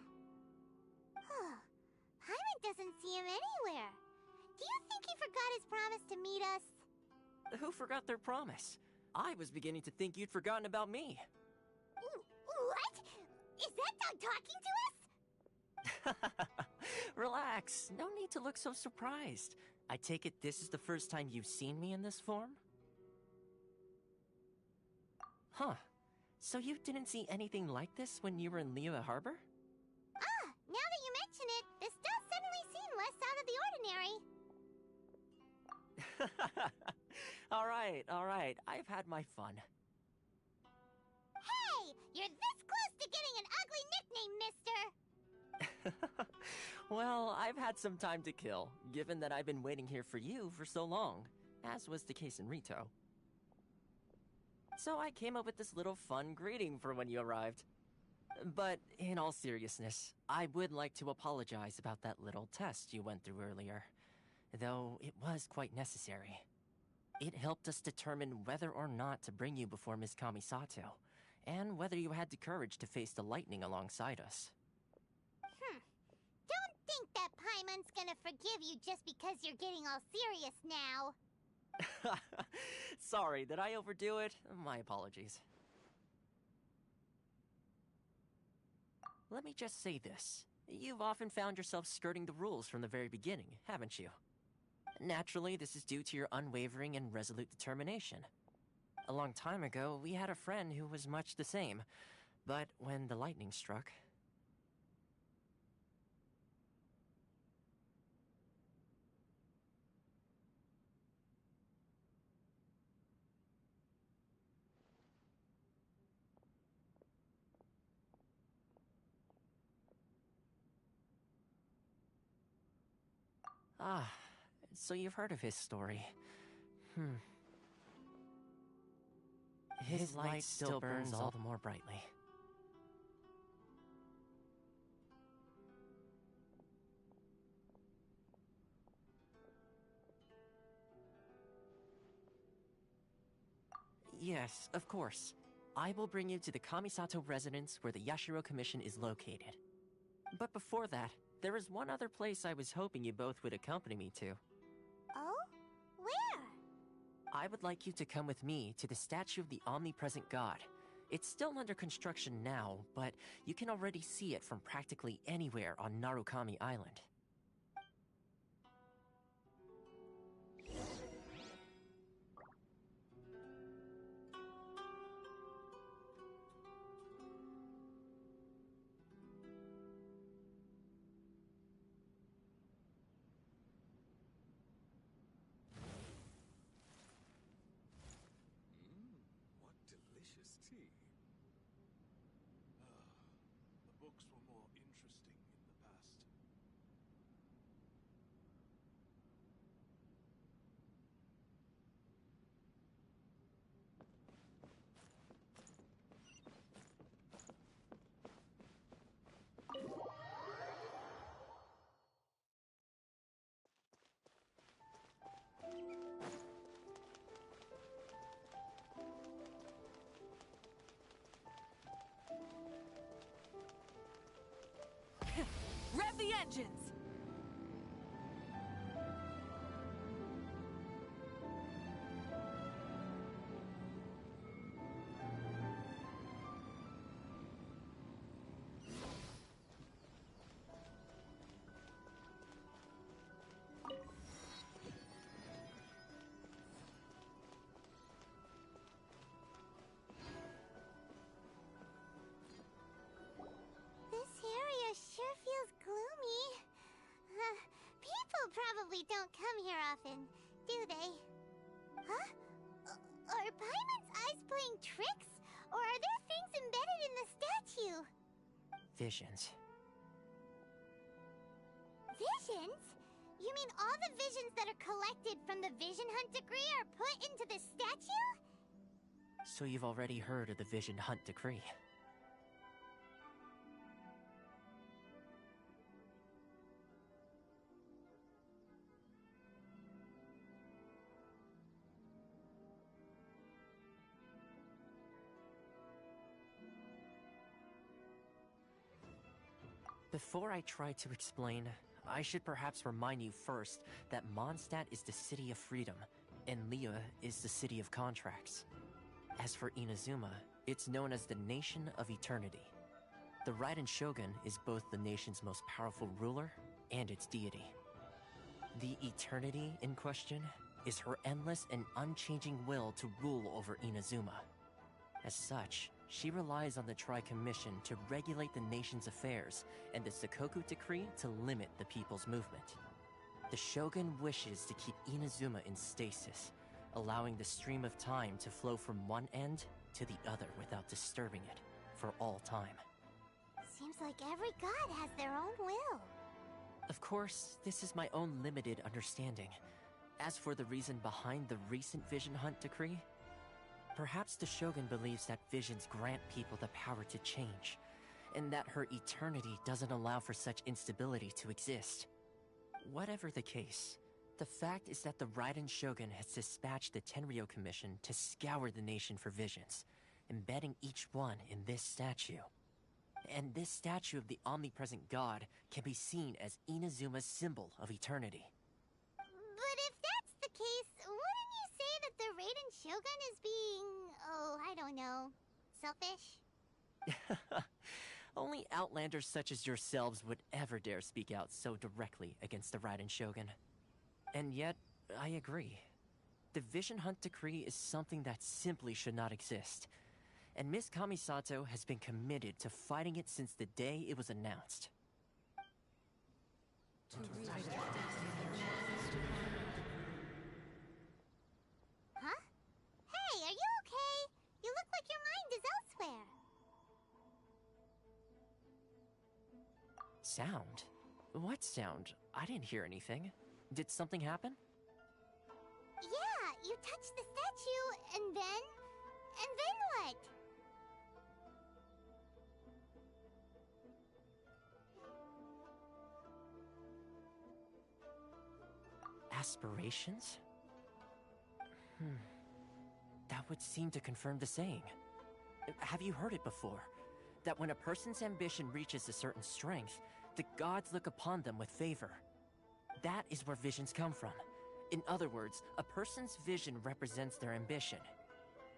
Paimon doesn't see him anywhere. Do you think he forgot his promise to meet us? Who forgot their promise? I was beginning to think you'd forgotten about me. What? Is that dog talking to us? Relax. No need to look so surprised. I take it this is the first time you've seen me in this form? Huh. So you didn't see anything like this when you were in Liyue Harbor? Ah, now that you mention it, this does suddenly seem less out of the ordinary. All right. I've had my fun. Hey! You're this close to getting an ugly nickname, mister! Well, I've had some time to kill, given that I've been waiting here for you for so long, as was the case in Rito. So I came up with this little fun greeting for when you arrived. But in all seriousness, I would like to apologize about that little test you went through earlier, though it was quite necessary. It helped us determine whether or not to bring you before Miss Kamisato, and whether you had the courage to face the lightning alongside us. Don't think that Paimon's gonna forgive you just because you're getting all serious now. Sorry, did I overdo it? My apologies. Let me just say this. You've often found yourself skirting the rules from the very beginning, haven't you? Naturally, this is due to your unwavering and resolute determination. A long time ago, we had a friend who was much the same, but when the lightning struck... Ah, so you've heard of his story. His light still burns all the more brightly. Yes, of course. I will bring you to the Kamisato residence where the Yashiro Commission is located. But before that, there is one other place I was hoping you both would accompany me to. Oh? Where? I would like you to come with me to the statue of the omnipresent god. It's still under construction now, but you can already see it from practically anywhere on Narukami Island. vengeance! This area sure feels gloomy. People probably don't come here often, do they? Huh? Are Paimon's eyes playing tricks? Or are there things embedded in the statue? Visions. Visions? You mean all the visions that are collected from the Vision Hunt Decree are put into the statue? So you've already heard of the Vision Hunt Decree. Before I try to explain, I should perhaps remind you first that Mondstadt is the city of freedom, and Liyue is the city of contracts. As for Inazuma, it's known as the Nation of Eternity. The Raiden Shogun is both the nation's most powerful ruler and its deity. The Eternity in question is her endless and unchanging will to rule over Inazuma. As such, she relies on the Tri-Commission to regulate the nation's affairs and the Sakoku Decree to limit the people's movement. The Shogun wishes to keep Inazuma in stasis, allowing the stream of time to flow from one end to the other without disturbing it for all time. Seems like every god has their own will. Of course, this is my own limited understanding. As for the reason behind the recent Vision Hunt Decree, perhaps the Shogun believes that visions grant people the power to change, and that her eternity doesn't allow for such instability to exist. Whatever the case, the fact is that the Raiden Shogun has dispatched the Tenryou Commission to scour the nation for visions, embedding each one in this statue. And this statue of the omnipresent god can be seen as Inazuma's symbol of eternity. But if that's the case, wouldn't you say that the Raiden Shogun is being, I don't know, selfish? Only outlanders such as yourselves would ever dare speak out so directly against the Raiden Shogun. And yet, I agree. The Vision Hunt Decree is something that simply should not exist. And Miss Kamisato has been committed to fighting it since the day it was announced. Huh? Hey, are you okay? You look like your mind is elsewhere. Sound? What sound? I didn't hear anything. Did something happen? Yeah, you touched the statue, and then what? Aspirations? That would seem to confirm the saying. Have you heard it before? That when a person's ambition reaches a certain strength, the gods look upon them with favor. That is where visions come from. In other words, a person's vision represents their ambition.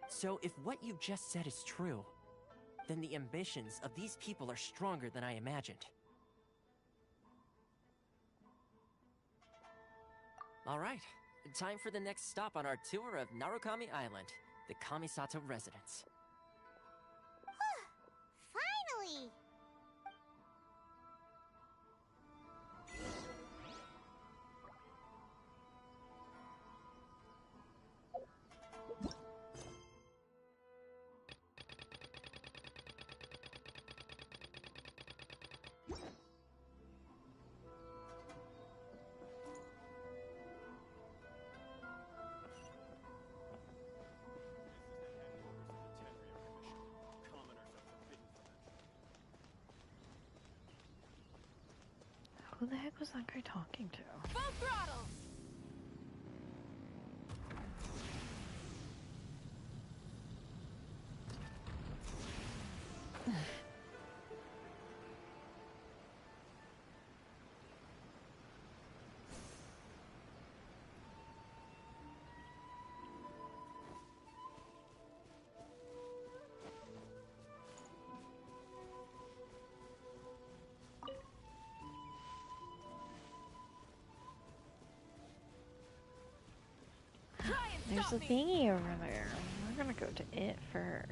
So if what you just said is true, then the ambitions of these people are stronger than I imagined. Alright, time for the next stop on our tour of Narukami Island, the Kamisato residence. Finally! Who the heck was that guy talking to? Full throttle! There's a thingy over there. We're gonna go to it first.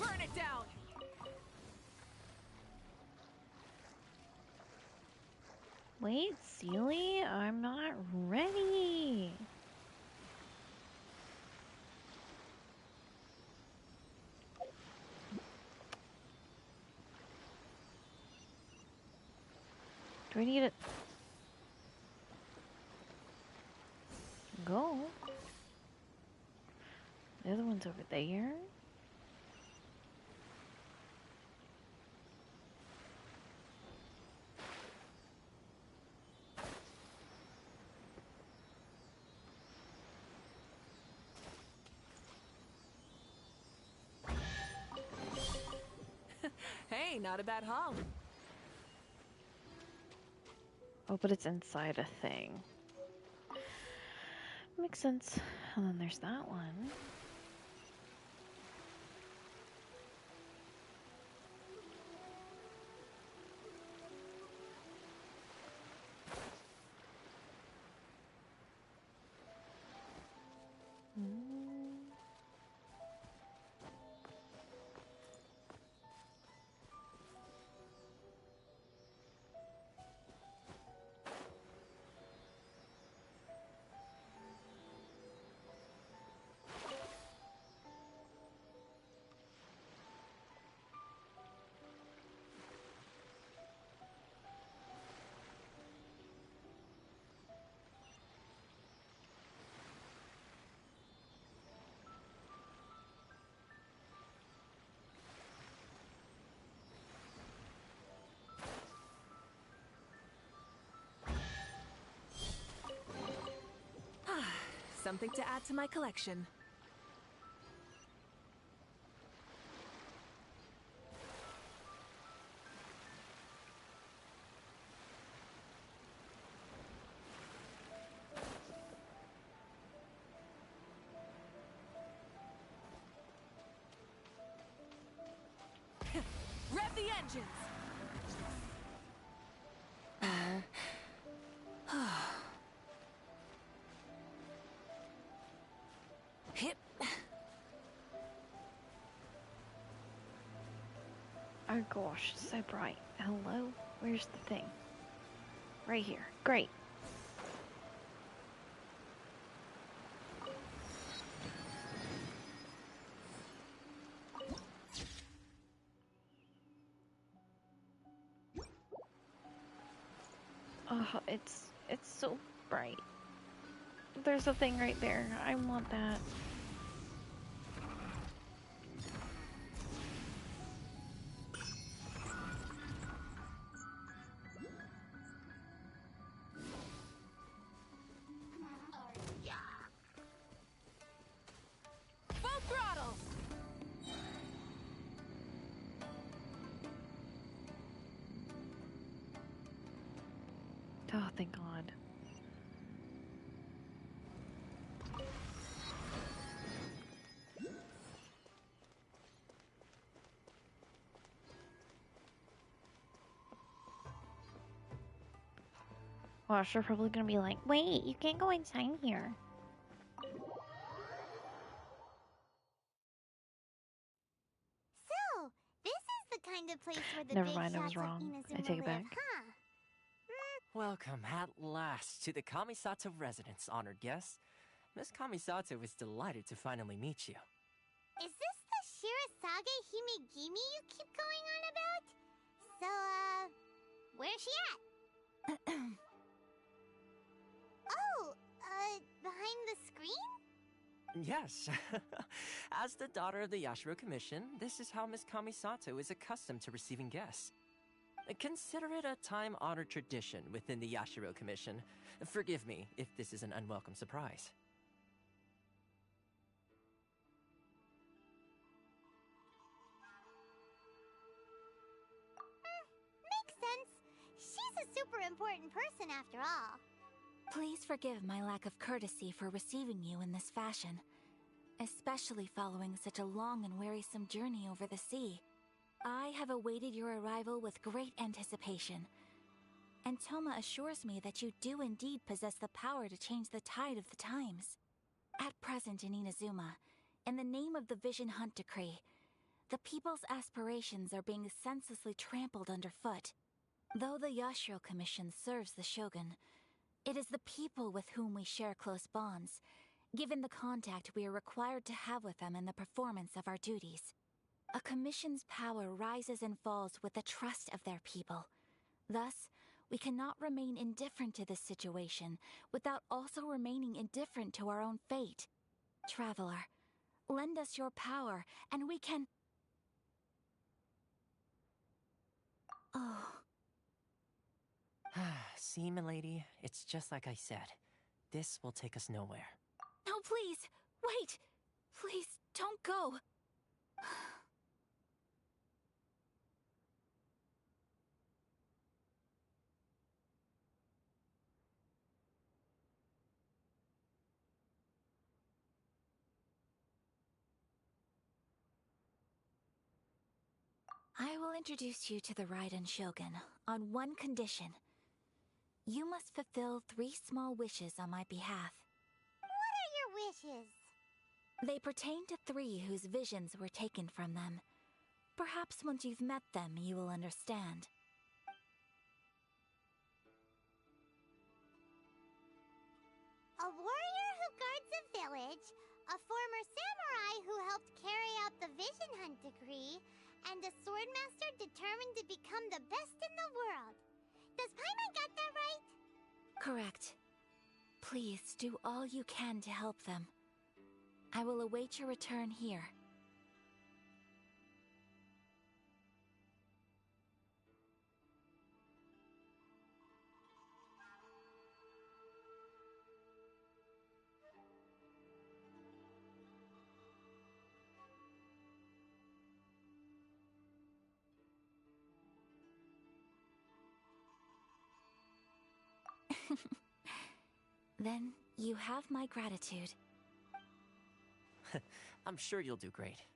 Burn it down! Wait, Sealy, I'm not ready. Do I need it? Go. The other one's over there. Hey, not a bad haul. Oh, but it's inside a thing. Makes sense. And then there's that one. Something to add to my collection. Rev the engines! Hip. Oh gosh, it's so bright. Hello? Where's the thing? Right here. Great. Oh, it's so bright. There's a thing right there. I want that. Full throttle! Oh, thank God. Gosh, they're probably gonna be like, wait, you can't go inside here. So, this is the kind of place where the Never big mind, I shots was of wrong. Inazuma I take it live, back. huh? Welcome at last to the Kamisato residence, honored guest. Miss Kamisato is delighted to finally meet you. Is this the Shirazage Himegimi you keep going on about? So, where's she at? Oh, behind the screen? Yes. As the daughter of the Yashiro Commission, this is how Miss Kamisato is accustomed to receiving guests. Consider it a time-honored tradition within the Yashiro Commission. Forgive me if this is an unwelcome surprise. Makes sense. She's a super important person after all. Please forgive my lack of courtesy for receiving you in this fashion, especially following such a long and wearisome journey over the sea. I have awaited your arrival with great anticipation, and Toma assures me that you do indeed possess the power to change the tide of the times. At present in Inazuma, in the name of the Vision Hunt Decree, the people's aspirations are being senselessly trampled underfoot. Though the Yashiro Commission serves the Shogun, it is the people with whom we share close bonds, given the contact we are required to have with them in the performance of our duties. A commission's power rises and falls with the trust of their people. Thus, we cannot remain indifferent to this situation without also remaining indifferent to our own fate. Traveler, lend us your power, and we can... Oh... See, milady, it's just like I said. This will take us nowhere. No, please! Wait! Please, don't go! I will introduce you to the Raiden Shogun on one condition. You must fulfill 3 small wishes on my behalf. What are your wishes? They pertain to 3 whose visions were taken from them. Perhaps once you've met them, you will understand. A warrior who guards a village, a former samurai who helped carry out the Vision Hunt Decree, and a swordmaster determined to become the best in the world. Does Paimon got that right? Correct. Please do all you can to help them. I will await your return here. Then you have my gratitude. I'm sure you'll do great.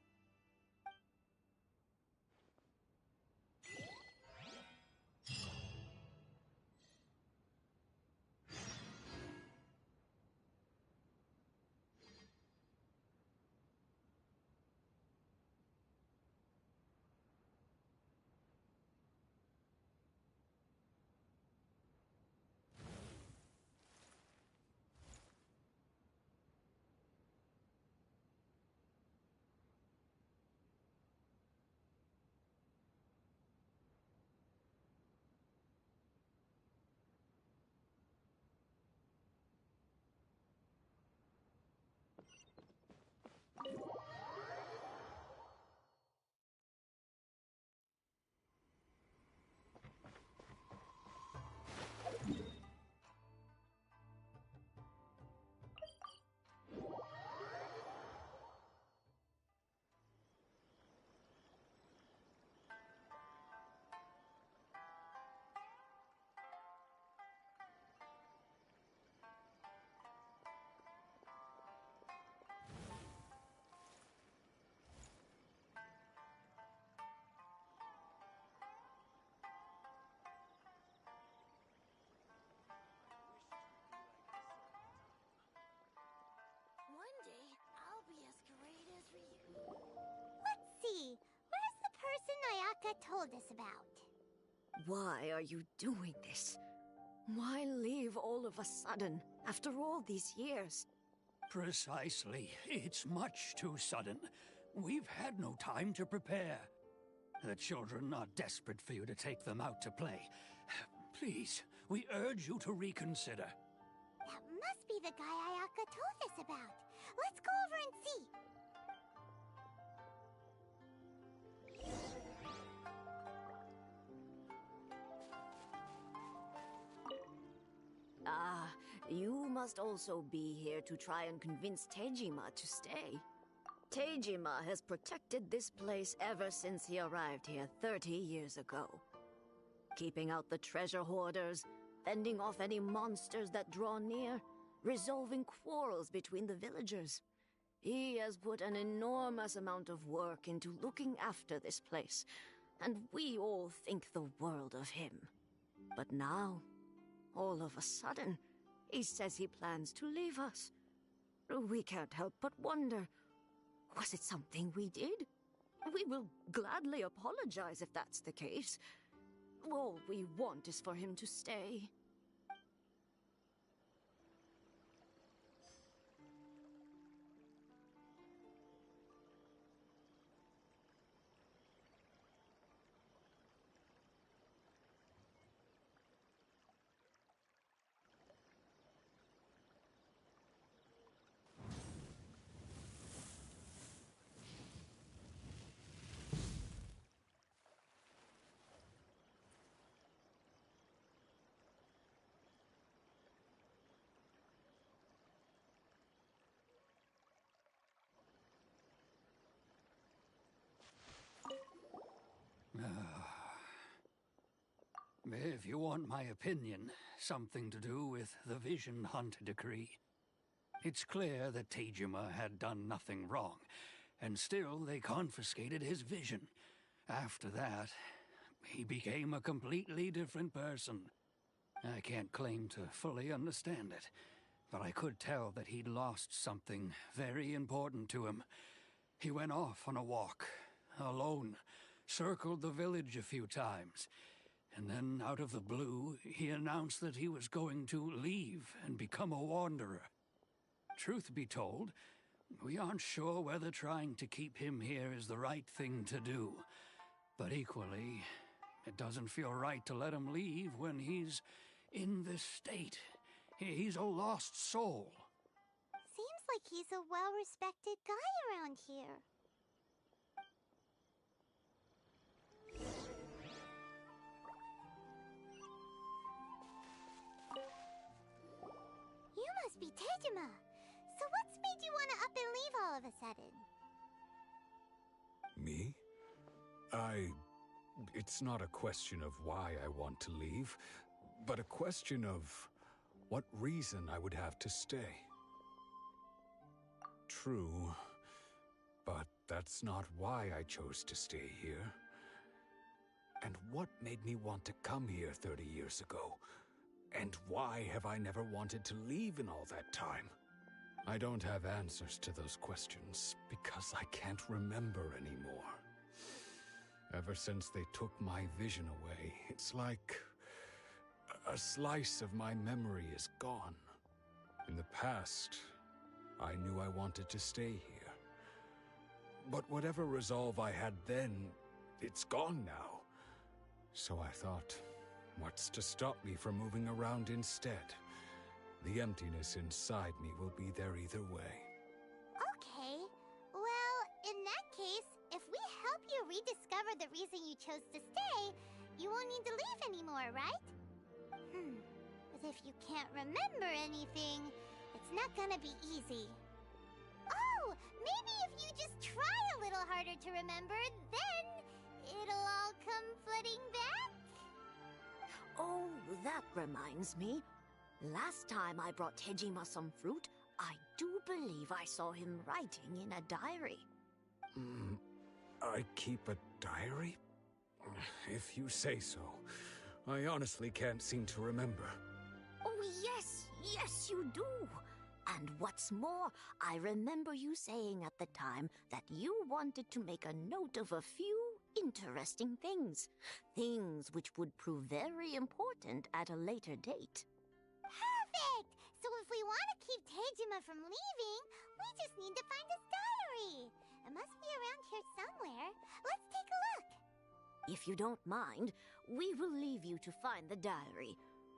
One day, I'll be as great as Ryu. Let's see. Where's the person Ayaka told us about? Why are you doing this? Why leave all of a sudden, after all these years? Precisely. It's much too sudden. We've had no time to prepare. The children are desperate for you to take them out to play. Please, we urge you to reconsider. That must be the guy Ayaka told us about. Let's go over and see. Ah, you must also be here to try and convince Tejima to stay. Tejima has protected this place ever since he arrived here 30 years ago. Keeping out the treasure hoarders, fending off any monsters that draw near, resolving quarrels between the villagers. He has put an enormous amount of work into looking after this place, and we all think the world of him. But now, all of a sudden, he says he plans to leave us. We can't help but wonder, was it something we did? We will gladly apologize if that's the case. All we want is for him to stay. If you want my opinion, something to do with the Vision Hunt decree. It's clear that Tejima had done nothing wrong, and still they confiscated his vision. After that, he became a completely different person. I can't claim to fully understand it, but I could tell that he'd lost something very important to him. He went off on a walk, alone, circled the village a few times, and then, out of the blue, he announced that he was going to leave and become a wanderer. Truth be told, we aren't sure whether trying to keep him here is the right thing to do. But equally, it doesn't feel right to let him leave when he's in this state. He's a lost soul. Seems like he's a well-respected guy around here. You must be Tejima. So what's made you want to up and leave all of a sudden? Me? It's not a question of why I want to leave, but a question of what reason I would have to stay. True, but that's not why I chose to stay here. And what made me want to come here 30 years ago? And why have I never wanted to leave in all that time? I don't have answers to those questions because I can't remember anymore. Ever since they took my vision away, it's like a slice of my memory is gone. In the past, I knew I wanted to stay here. But whatever resolve I had then, it's gone now. So I thought, what's to stop me from moving around instead? The emptiness inside me will be there either way. Okay. Well, in that case, if we help you rediscover the reason you chose to stay, you won't need to leave anymore, right? But if you can't remember anything, it's not gonna be easy. Oh, maybe if you just try a little harder to remember, then it'll all come flooding back? Oh, that reminds me. Last time I brought Tejima some fruit, I do believe I saw him writing in a diary. I keep a diary? If you say so. I honestly can't seem to remember. Oh, yes, you do. And what's more, I remember you saying at the time that you wanted to make a note of a few interesting things. Things which would prove very important at a later date. Perfect! So if we want to keep Tejima from leaving, we just need to find his diary. It must be around here somewhere. Let's take a look. If you don't mind, we will leave you to find the diary.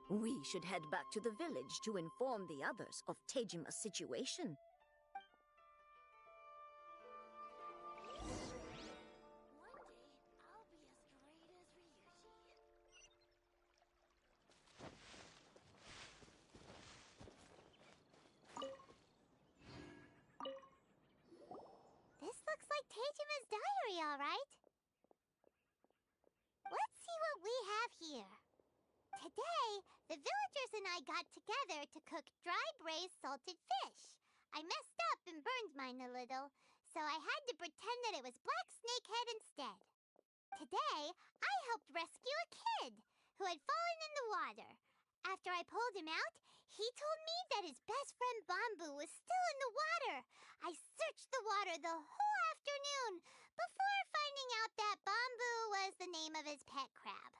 We should head back to the village to inform the others of Tejima's situation. alright? Let's see what we have here. Today, the villagers and I got together to cook dry braised salted fish. I messed up and burned mine a little, so I had to pretend that it was black snakehead instead. Today, I helped rescue a kid who had fallen in the water. After I pulled him out, he told me that his best friend Bamboo was still in the water. I searched the water the whole afternoon before finding out that Bamboo was the name of his pet crab.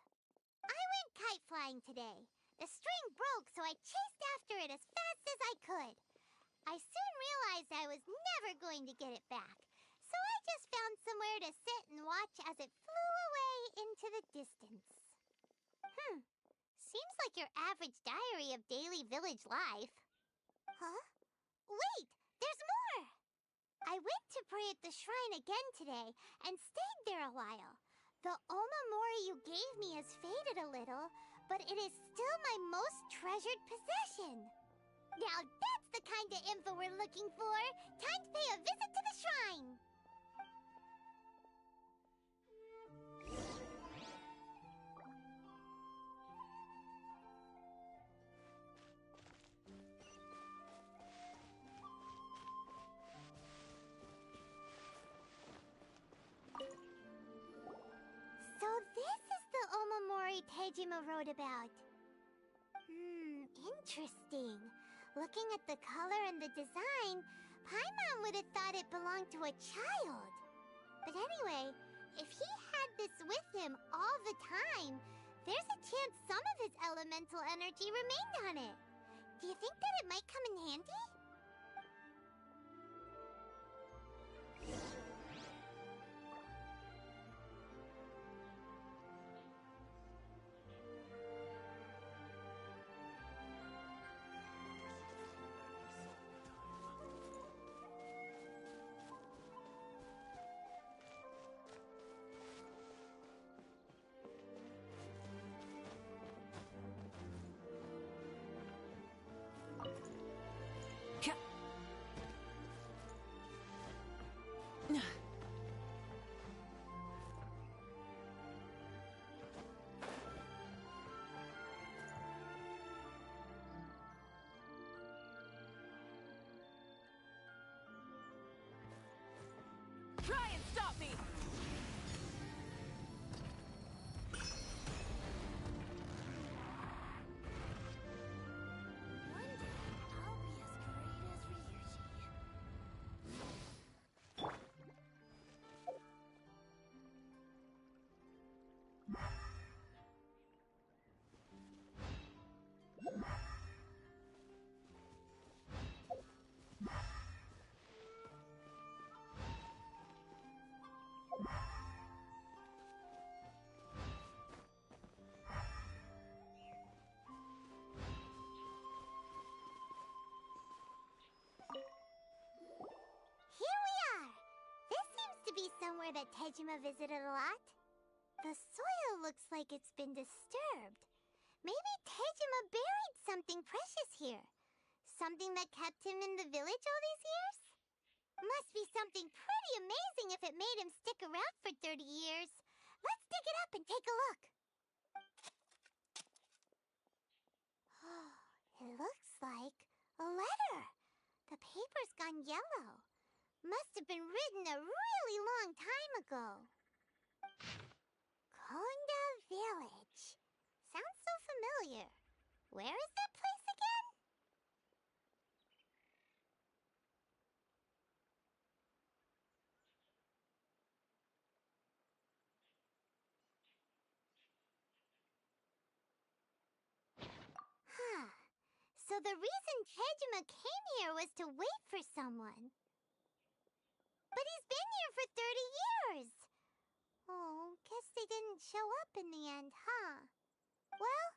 I went kite flying today. The string broke, so I chased after it as fast as I could. I soon realized I was never going to get it back, so I just found somewhere to sit and watch as it flew away into the distance. Seems like your average diary of daily village life. Huh? Wait! There's more! I went to pray at the shrine again today and stayed there a while. The omamori you gave me has faded a little, but it is still my most treasured possession. Now that's the kind of info we're looking for. Time to pay a visit to the shrine. So this is the omamori Tejima wrote about. Interesting. Looking at the color and the design, Paimon would have thought it belonged to a child. But anyway, if he had this with him all the time, there's a chance some of his elemental energy remained on it. Do you think that it might come in handy? Try and stop me! Here we are! This seems to be somewhere that Tejima visited a lot. The soil looks like it's been disturbed. Maybe Tejima buried something precious here. Something that kept him in the village all these years? Must be something pretty amazing if it made him stick around for 30 years. Let's dig it up and take a look. It looks like a letter. The paper's gone yellow. Must have been written a really long time ago. Konda Village. Sounds so familiar. Where is that place again? So the reason Tejima came here was to wait for someone. But he's been here for 30 years! Oh, guess they didn't show up in the end, huh? Well,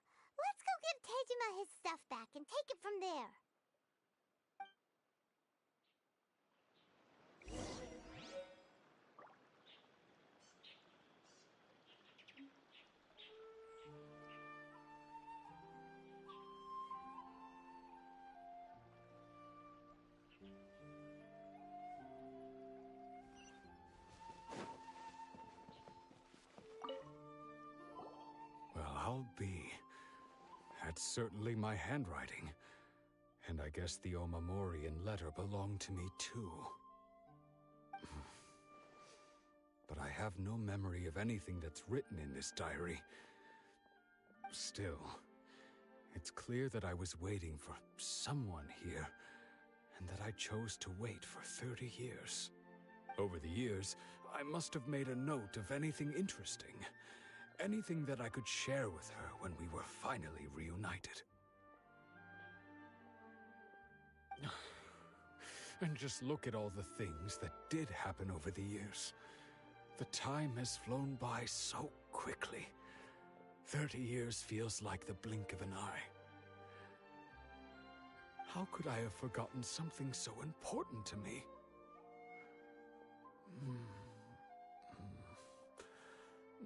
let's go give Tejima his stuff back and take it from there. That's certainly my handwriting. And I guess the Omamorian letter belonged to me too. But I have no memory of anything that's written in this diary. Still, it's clear that I was waiting for someone here, and that I chose to wait for 30 years. Over the years, I must have made a note of anything interesting. Anything that I could share with her when we were finally reunited. And just look at all the things that did happen over the years. The time has flown by so quickly. 30 years feels like the blink of an eye. How could I have forgotten something so important to me?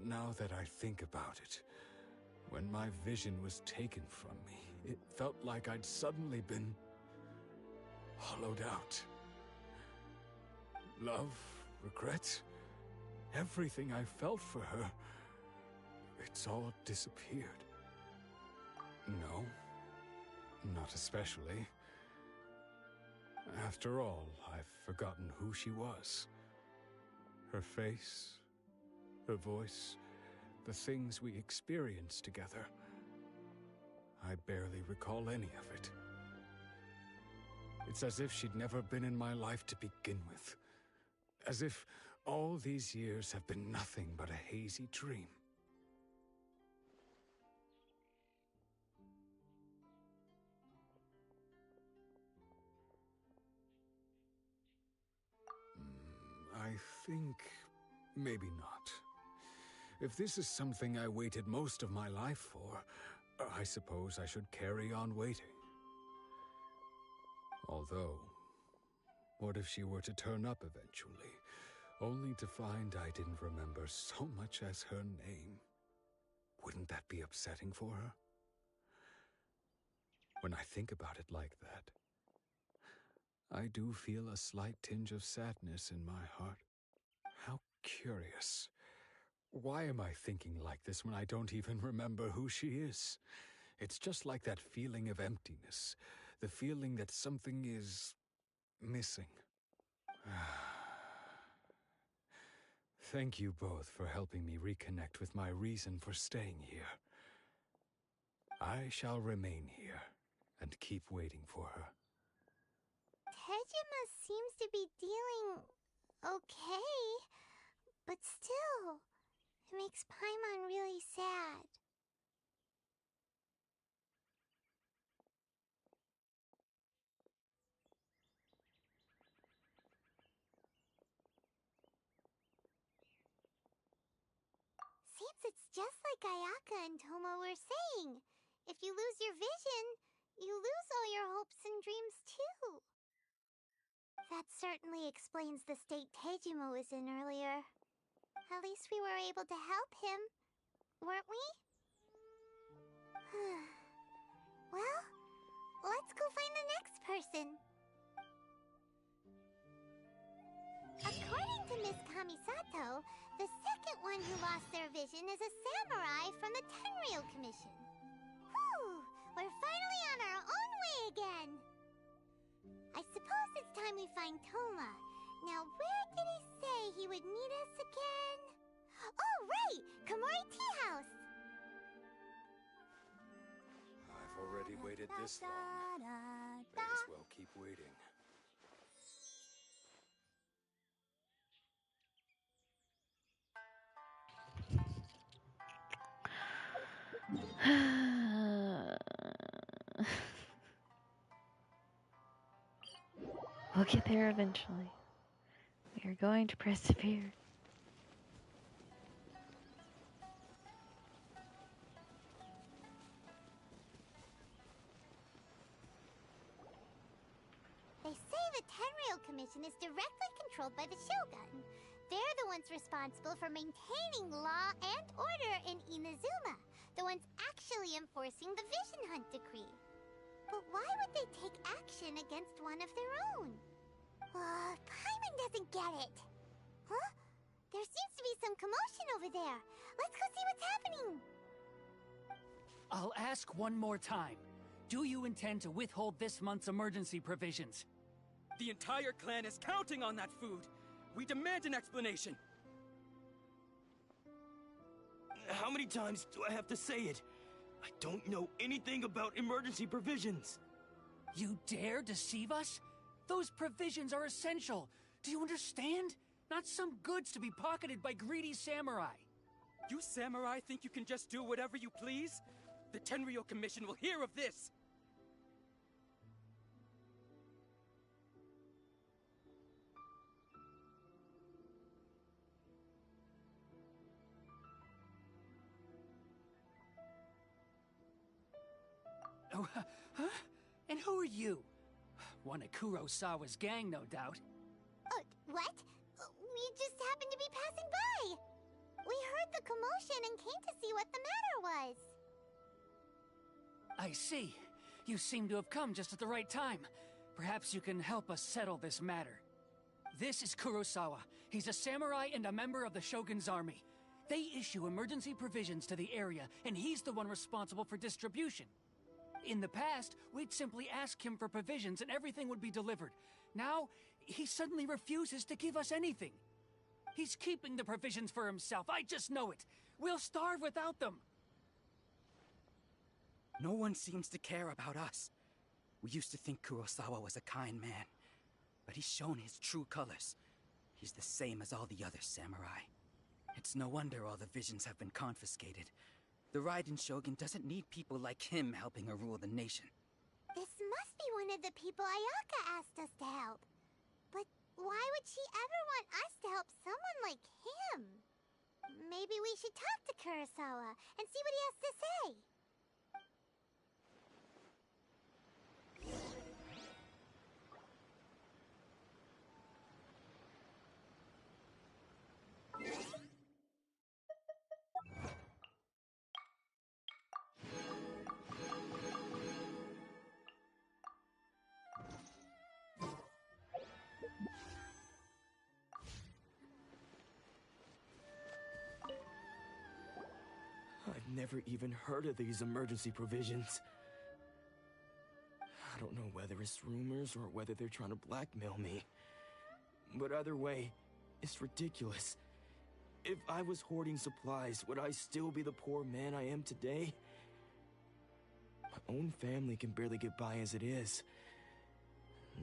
Now that I think about it, when my vision was taken from me, it felt like I'd suddenly been hollowed out. Love, regret, everything I felt for her, it's all disappeared. No, not especially. After all, I've forgotten who she was. Her face, her voice, the things we experienced together. I barely recall any of it. It's as if she'd never been in my life to begin with. As if all these years have been nothing but a hazy dream. I think maybe not. If this is something I waited most of my life for, I suppose I should carry on waiting. Although, what if she were to turn up eventually, only to find I didn't remember so much as her name? Wouldn't that be upsetting for her? When I think about it like that, I do feel a slight tinge of sadness in my heart. How curious. Why am I thinking like this when I don't even remember who she is? It's just like that feeling of emptiness, the feeling that something is missing. Thank you both for helping me reconnect with my reason for staying here. I shall remain here and keep waiting for her. Tejima seems to be dealing okay, but still, it makes Paimon really sad. Seems it's just like Ayaka and Toma were saying. If you lose your vision, you lose all your hopes and dreams too. That certainly explains the state Tejima was in earlier. At least we were able to help him, weren't we? Well, let's go find the next person. According to Miss Kamisato, the second one who lost their vision is a samurai from the Tenryou Commission. Whew! We're finally on our own way again! I suppose it's time we find Toma. Now, where did he say he would meet us again? Oh, right! Komori Tea House! I've already waited this long. May as well keep waiting. We'll get there eventually. We are going to persevere. They say the Tenryou Commission is directly controlled by the Shogun. They're the ones responsible for maintaining law and order in Inazuma. The ones actually enforcing the Vision Hunt Decree. But why would they take action against one of their own? Paimon doesn't get it. Huh? There seems to be some commotion over there. Let's go see what's happening. I'll ask one more time. Do you intend to withhold this month's emergency provisions? The entire clan is counting on that food. We demand an explanation. How many times do I have to say it? I don't know anything about emergency provisions. You dare deceive us? Those provisions are essential. Do you understand? Not some goods to be pocketed by greedy samurai. You samurai think you can just do whatever you please? The Tenryou Commission will hear of this! Oh, huh? And who are you? One of Kurosawa's gang, no doubt. What? We just happened to be passing by. We heard the commotion and came to see what the matter was. I see. You seem to have come just at the right time. Perhaps you can help us settle this matter. This is Kurosawa. He's a samurai and a member of the Shogun's army. They issue emergency provisions to the area, and he's the one responsible for distribution. In the past, we'd simply ask him for provisions and everything would be delivered. Now, he suddenly refuses to give us anything. He's keeping the provisions for himself, I just know it. We'll starve without them. No one seems to care about us. We used to think Kurosawa was a kind man, but he's shown his true colors. He's the same as all the other samurai. It's no wonder all the visions have been confiscated. The Raiden Shogun doesn't need people like him helping her rule the nation. This must be one of the people Ayaka asked us to help. But why would she ever want us to help someone like him? Maybe we should talk to Kurosawa and see what he has to say. I've never even heard of these emergency provisions. I don't know whether it's rumors or whether they're trying to blackmail me. But either way, it's ridiculous. If I was hoarding supplies, would I still be the poor man I am today? My own family can barely get by as it is.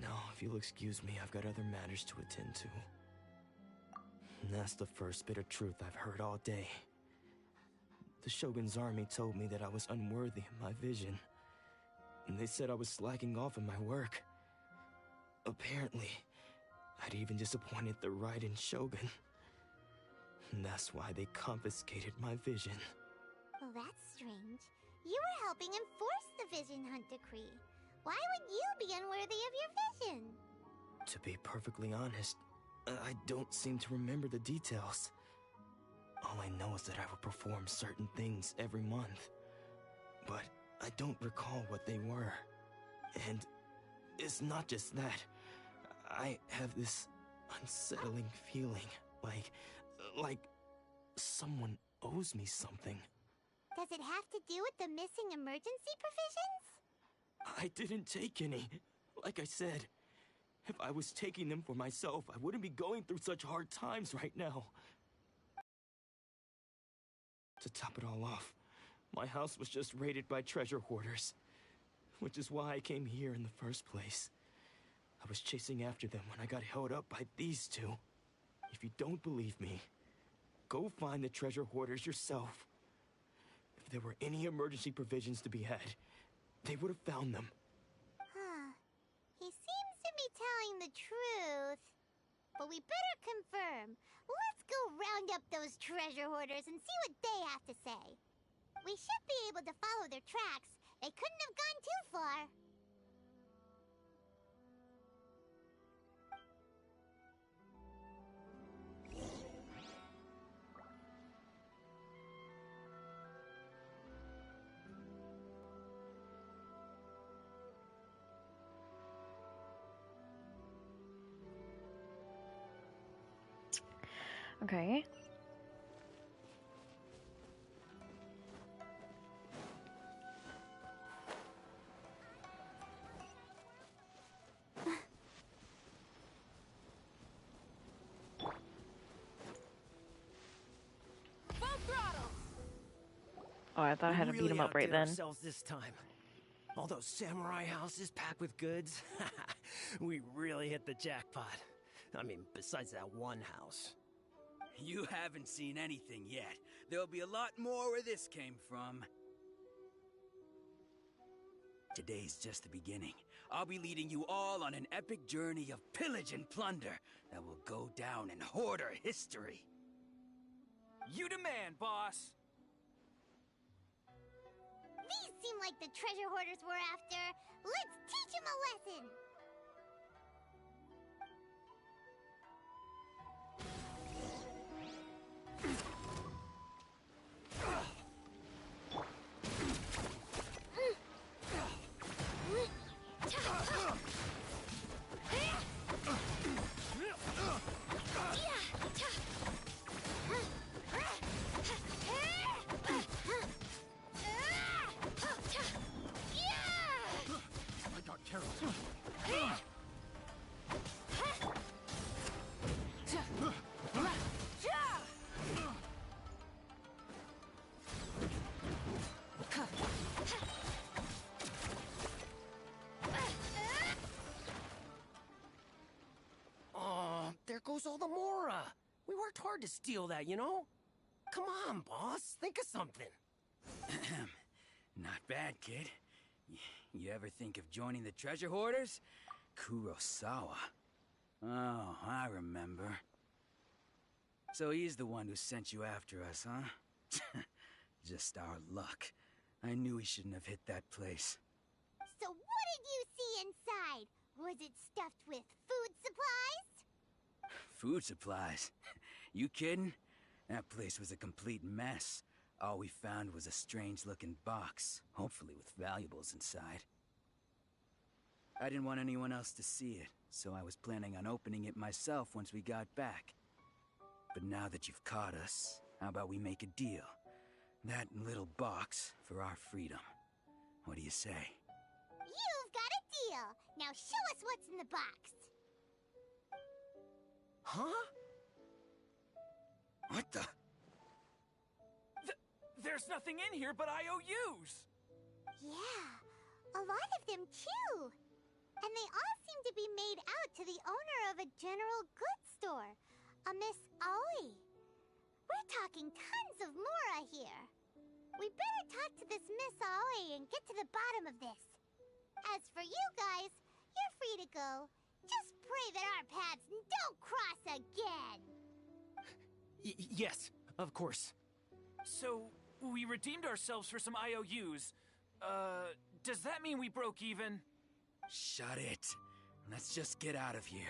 Now, if you'll excuse me, I've got other matters to attend to. And that's the first bit of truth I've heard all day. The Shogun's army told me that I was unworthy of my vision. And they said I was slacking off in my work. Apparently, I'd even disappointed the Raiden Shogun. And that's why they confiscated my vision. Well, that's strange. You were helping enforce the Vision Hunt Decree. Why would you be unworthy of your vision? To be perfectly honest, I don't seem to remember the details. All I know is that I would perform certain things every month. But I don't recall what they were. And it's not just that. I have this unsettling feeling, like someone owes me something. Does it have to do with the missing emergency provisions? I didn't take any. Like I said, if I was taking them for myself, I wouldn't be going through such hard times right now. To top it all off, my house was just raided by treasure hoarders, which is why I came here in the first place. I was chasing after them when I got held up by these two. If you don't believe me, go find the treasure hoarders yourself. If there were any emergency provisions to be had, they would have found them. Huh. He seems to be telling the truth. But we better confirm. Let's go round up those treasure hoarders and see what they have to say. We should be able to follow their tracks. They couldn't have gone too far. Okay. Oh, I thought I had to beat him up right outdid then. ourselves this time. All those samurai houses packed with goods. We really hit the jackpot. I mean, besides that one house. You haven't seen anything yet. There'll be a lot more where this came from. Today's just the beginning. I'll be leading you all on an epic journey of pillage and plunder that will go down in hoarder history. You demand, boss! These seem like the treasure hoarders we're after. Let's teach them a lesson! I got careless. Oh, there goes all the Mora. We worked hard to steal that, you know? Come on, boss. Think of something. Not bad, kid. You ever think of joining the treasure hoarders? Kurosawa. Oh, I remember. So he's the one who sent you after us, huh? Just our luck. I knew he shouldn't have hit that place. So what did you see inside? Was it stuffed with food supplies? Food supplies? You kidding? That place was a complete mess. All we found was a strange-looking box, hopefully with valuables inside. I didn't want anyone else to see it, so I was planning on opening it myself once we got back. But now that you've caught us, how about we make a deal? That little box for our freedom. What do you say? You've got a deal! Now show us what's in the box! Huh? What the? There's nothing in here but IOUs! Yeah, a lot of them too. And they all seem to be made out to the owner of a general goods store, a Miss Aoi. We're talking tons of Mora here. We better talk to this Miss Aoi and get to the bottom of this. As for you guys, you're free to go. Just pray that our paths don't cross again. Yes, of course. So, we redeemed ourselves for some IOUs. Does that mean we broke even? Shut it. Let's just get out of here.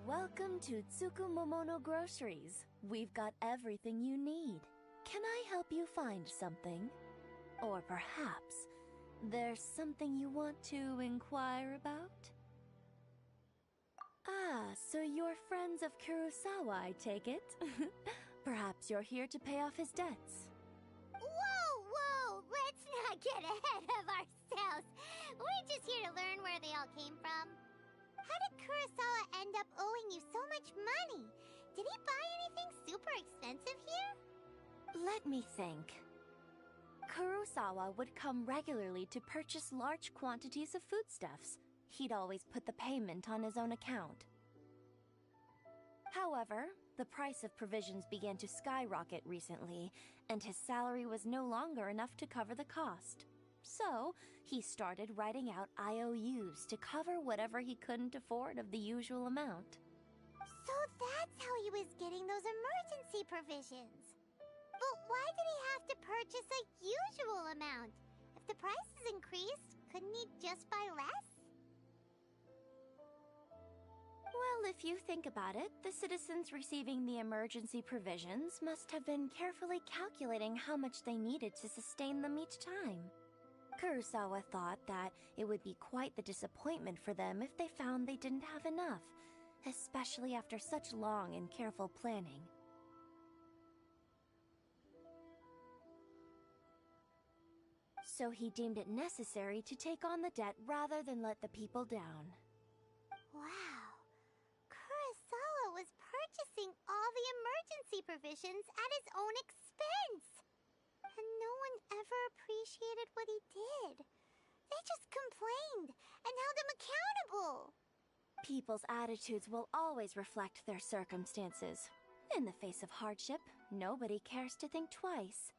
Welcome to Tsukumomono Groceries. We've got everything you need. Can I help you find something? Or perhaps there's something you want to inquire about? Ah, so you're friends of Kurosawa, I take it? Perhaps you're here to pay off his debts. Whoa! Let's not get ahead of ourselves. We're just here to learn where they all came from. How did Kurosawa end up owing you so much money? Did he buy anything super expensive here? Let me think. Kurosawa would come regularly to purchase large quantities of foodstuffs. He'd always put the payment on his own account. However, the price of provisions began to skyrocket recently, and his salary was no longer enough to cover the cost. So, he started writing out IOUs to cover whatever he couldn't afford of the usual amount. So that's how he was getting those emergency provisions. But why did he have to purchase a usual amount? If the prices increased, couldn't he just buy less? Well, if you think about it, the citizens receiving the emergency provisions must have been carefully calculating how much they needed to sustain them each time. Kurosawa thought that it would be quite the disappointment for them if they found they didn't have enough, especially after such long and careful planning. So he deemed it necessary to take on the debt rather than let the people down. Wow. Kurosawa was purchasing all the emergency provisions at his own expense. And no one ever appreciated what he did. They just complained and held him accountable. People's attitudes will always reflect their circumstances. In the face of hardship, nobody cares to think twice.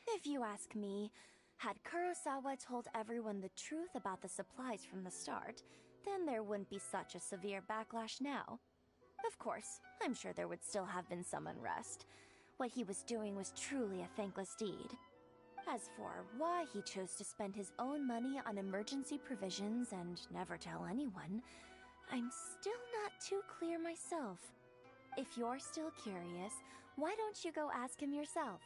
If you ask me, had Kurosawa told everyone the truth about the supplies from the start, then there wouldn't be such a severe backlash now. Of course, I'm sure there would still have been some unrest. What he was doing was truly a thankless deed. As for why he chose to spend his own money on emergency provisions and never tell anyone, I'm still not too clear myself. If you're still curious, why don't you go ask him yourself?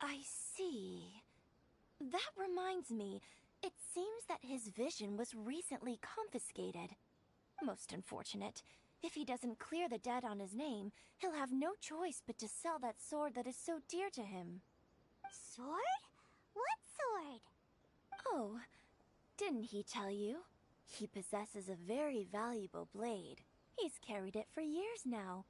I see. That reminds me, it seems that his vision was recently confiscated. Most unfortunate. If he doesn't clear the debt on his name, he'll have no choice but to sell that sword that is so dear to him. Sword? What sword? Oh, didn't he tell you? He possesses a very valuable blade. He's carried it for years now.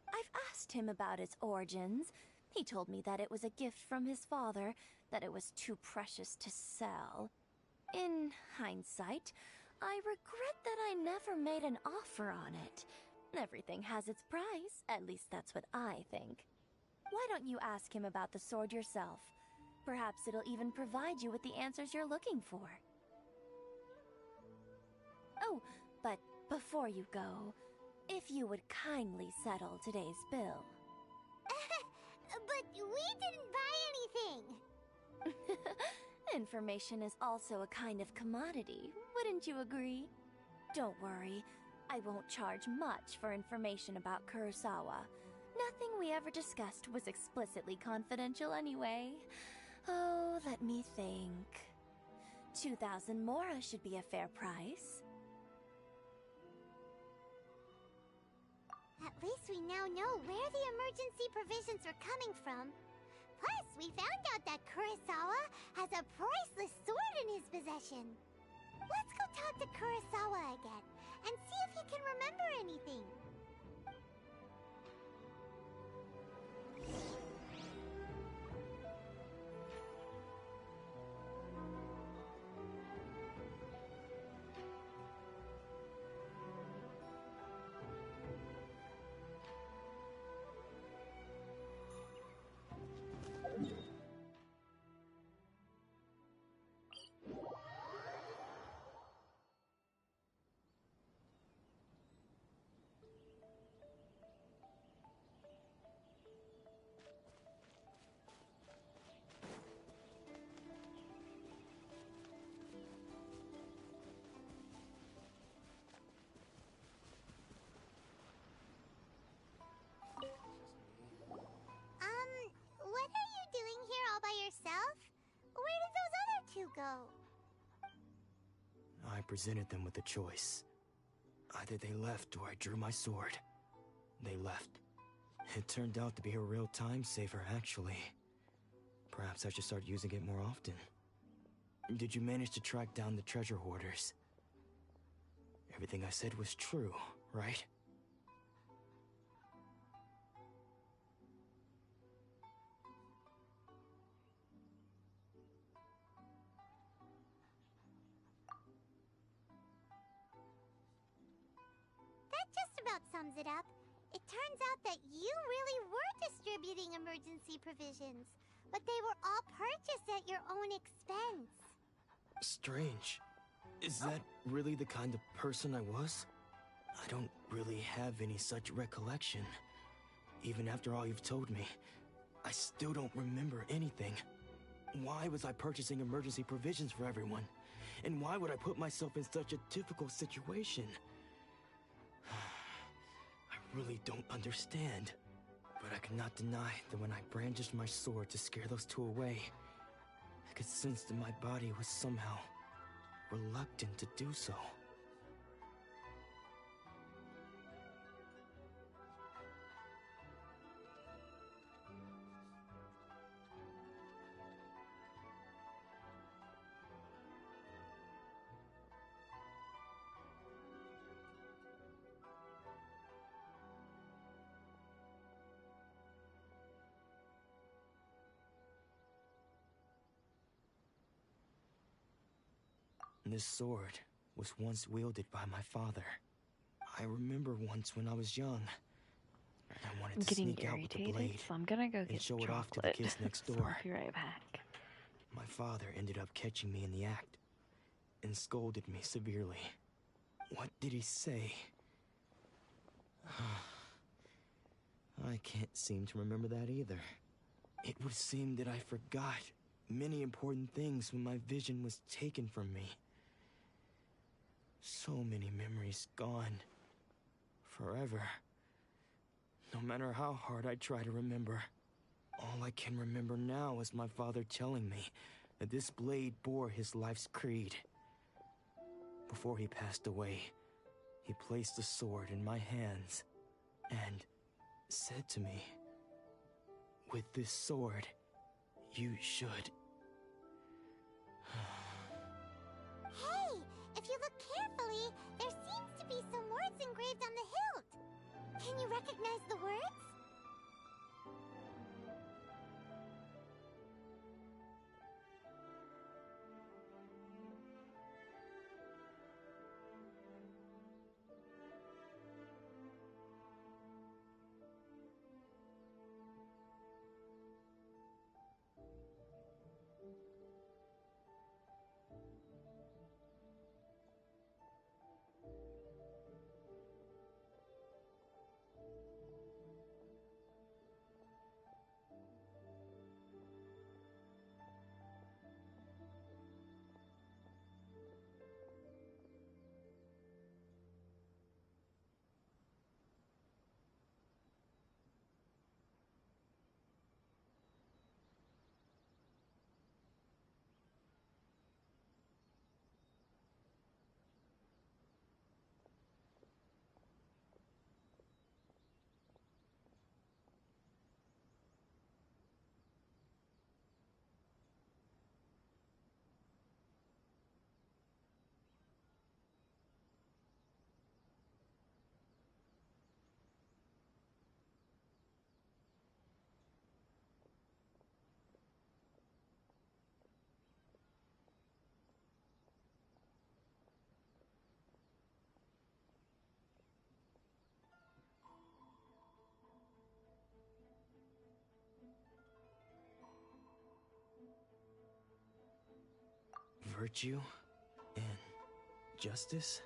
I've asked him about its origins. He told me that it was a gift from his father, that it was too precious to sell. In hindsight, I regret that I never made an offer on it. Everything has its price, at least that's what I think. Why don't you ask him about the sword yourself? Perhaps it'll even provide you with the answers you're looking for. Oh, but before you go, if you would kindly settle today's bill. But we didn't buy anything! Information is also a kind of commodity, wouldn't you agree? Don't worry, I won't charge much for information about Kurosawa. Nothing we ever discussed was explicitly confidential anyway. Oh, let me think. 2,000 mora should be a fair price. At least we now know where the emergency provisions are coming from. Plus, we found out that Kurosawa has a priceless sword in his possession. Let's go talk to Kurosawa again, and see if he can remember anything. What are you doing here all by yourself? Where did those other two go? I presented them with a choice. Either they left or I drew my sword. They left. It turned out to be a real time saver, actually. Perhaps I should start using it more often. Did you manage to track down the treasure hoarders? Everything I said was true, right? That just about sums it up. It turns out that you really were distributing emergency provisions, but they were all purchased at your own expense. Strange. Is that really the kind of person I was? I don't really have any such recollection. Even after all you've told me, I still don't remember anything. Why was I purchasing emergency provisions for everyone? And why would I put myself in such a difficult situation? I really don't understand. But I cannot deny that when I brandished my sword to scare those two away, I could sense that my body was somehow reluctant to do so. This sword was once wielded by my father. I remember once when I was young, I wanted I'm to getting sneak out with the irritated, blade so I'm gonna go and get show it chocolate. off to the kids next So door. I'll be right back. My father ended up catching me in the act and scolded me severely. What did he say? I can't seem to remember that either. It would seem that I forgot many important things when my vision was taken from me. So many memories gone. Forever. No matter how hard I try to remember, all I can remember now is my father telling me that this blade bore his life's creed. Before he passed away, he placed the sword in my hands and said to me, "With this sword, you should..." Hey, if you look carefully, there seems to be some words engraved on the hilt. Can you recognize the words? Virtue and justice?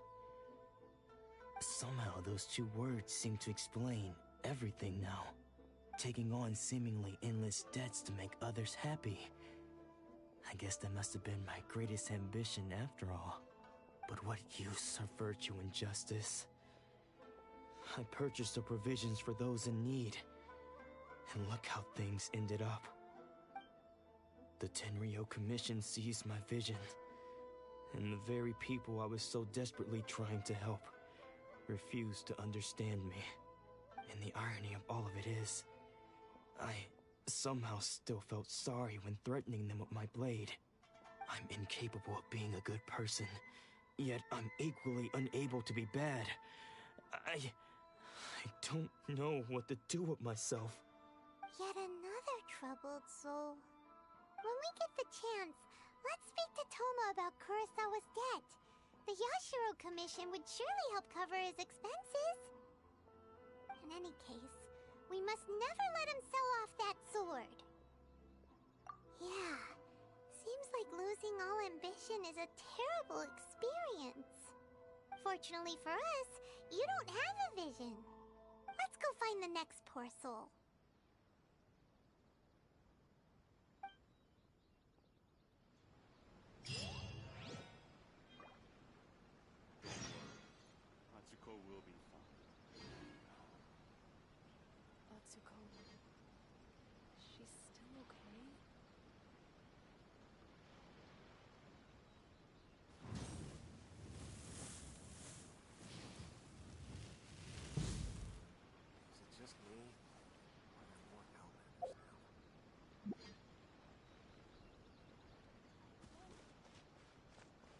Somehow those two words seem to explain everything now. Taking on seemingly endless debts to make others happy. I guess that must have been my greatest ambition after all. But what use are virtue and justice? I purchased the provisions for those in need. And look how things ended up. The Tenryo Commission seized my vision. And the very people I was so desperately trying to help refused to understand me. And the irony of all of it is, I somehow still felt sorry when threatening them with my blade. I'm incapable of being a good person, yet I'm equally unable to be bad. I don't know what to do with myself. Yet another troubled soul. When we get the chance, let's speak to Toma about Kurosawa's debt. The Yashiro Commission would surely help cover his expenses. In any case, we must never let him sell off that sword. Yeah, seems like losing all ambition is a terrible experience. Fortunately for us, you don't have a vision. Let's go find the next poor soul. Atsuko will be fine. Atsuko... she's still okay? Is it just me? Or are there more Outlanders now?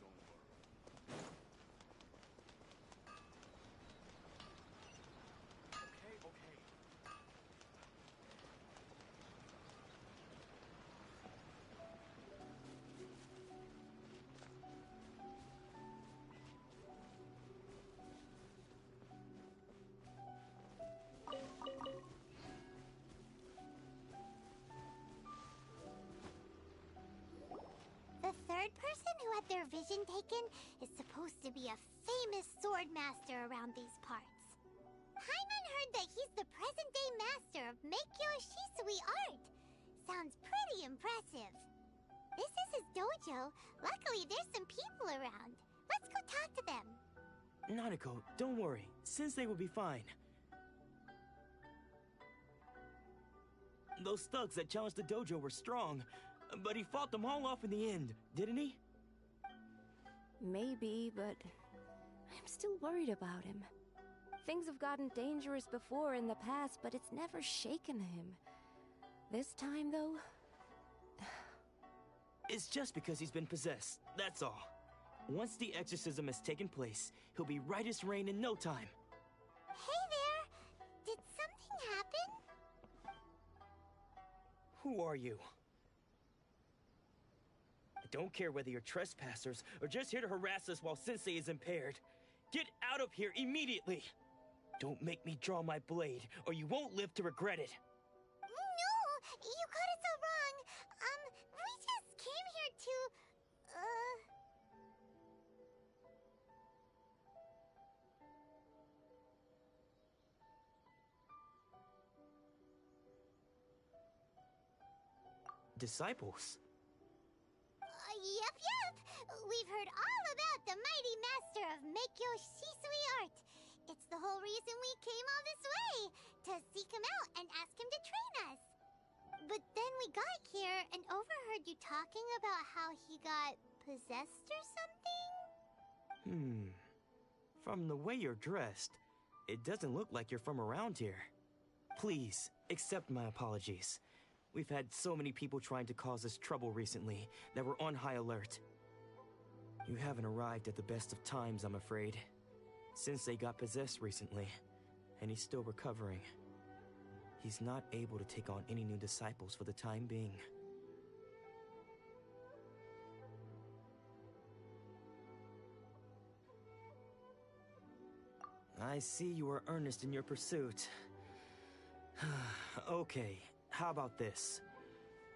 Don't worry. Okay. The third person who had their vision taken is supposed to be a famous sword master around these parts. Hyman heard that he's the present-day master of Meikyo Shisui art. Sounds pretty impressive. This is his dojo. Luckily, there's some people around. Let's go talk to them. Nanako, don't worry. Sensei will be fine. Those thugs that challenged the dojo were strong, but he fought them all off in the end, didn't he? Maybe, but I'm still worried about him. Things have gotten dangerous before in the past, but it's never shaken him. This time, though... It's just because he's been possessed, that's all. Once the exorcism has taken place, he'll be right as rain in no time. Hey there! Did something happen? Who are you? I don't care whether you're trespassers or just here to harass us while Sensei is impaired. Get out of here immediately! Don't make me draw my blade, or you won't live to regret it. No! You got it so wrong! We just came here to... Disciples? Yep. We've heard all about the mighty master of Meikyo Shisui art. It's the whole reason we came all this way, to seek him out and ask him to train us. But then we got here and overheard you talking about how he got possessed or something? From the way you're dressed, it doesn't look like you're from around here. Please, accept my apologies. We've had so many people trying to cause us trouble recently that we're on high alert. You haven't arrived at the best of times, I'm afraid. Sensei got possessed recently, and he's still recovering. He's not able to take on any new disciples for the time being. I see you are earnest in your pursuit. Okay, how about this?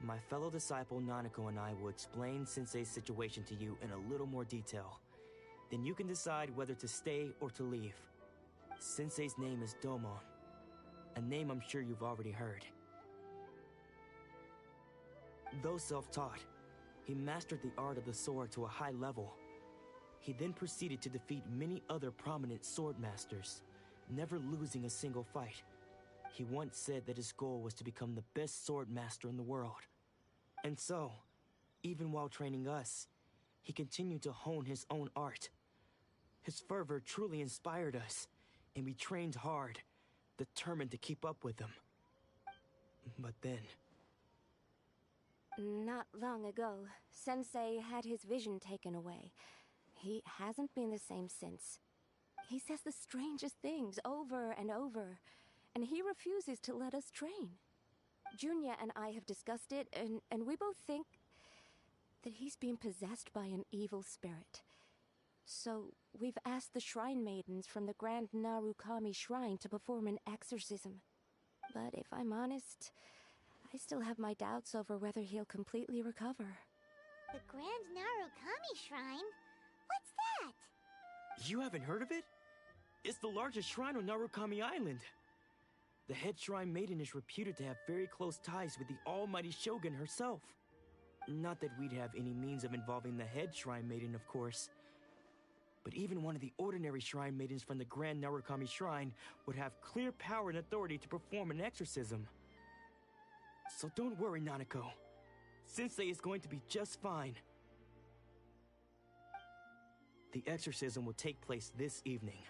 My fellow disciple Nanako and I will explain Sensei's situation to you in a little more detail. Then you can decide whether to stay or to leave. Sensei's name is Domon, a name I'm sure you've already heard. Though self-taught, he mastered the art of the sword to a high level. He then proceeded to defeat many other prominent sword masters, never losing a single fight. He once said that his goal was to become the best sword master in the world. And so, even while training us, he continued to hone his own art. His fervor truly inspired us, and we trained hard, determined to keep up with him. But then... Not long ago, Sensei had his vision taken away. He hasn't been the same since. He says the strangest things over and over, and he refuses to let us train. Junya and I have discussed it, and we both think that he's been possessed by an evil spirit. So, we've asked the shrine maidens from the Grand Narukami Shrine to perform an exorcism. But if I'm honest, I still have my doubts over whether he'll completely recover. The Grand Narukami Shrine? What's that? You haven't heard of it? It's the largest shrine on Narukami Island. The head shrine maiden is reputed to have very close ties with the almighty Shogun herself. Not that we'd have any means of involving the head shrine maiden, of course. But even one of the ordinary shrine maidens from the Grand Narukami Shrine would have clear power and authority to perform an exorcism. So don't worry, Nanako. Sensei is going to be just fine. The exorcism will take place this evening.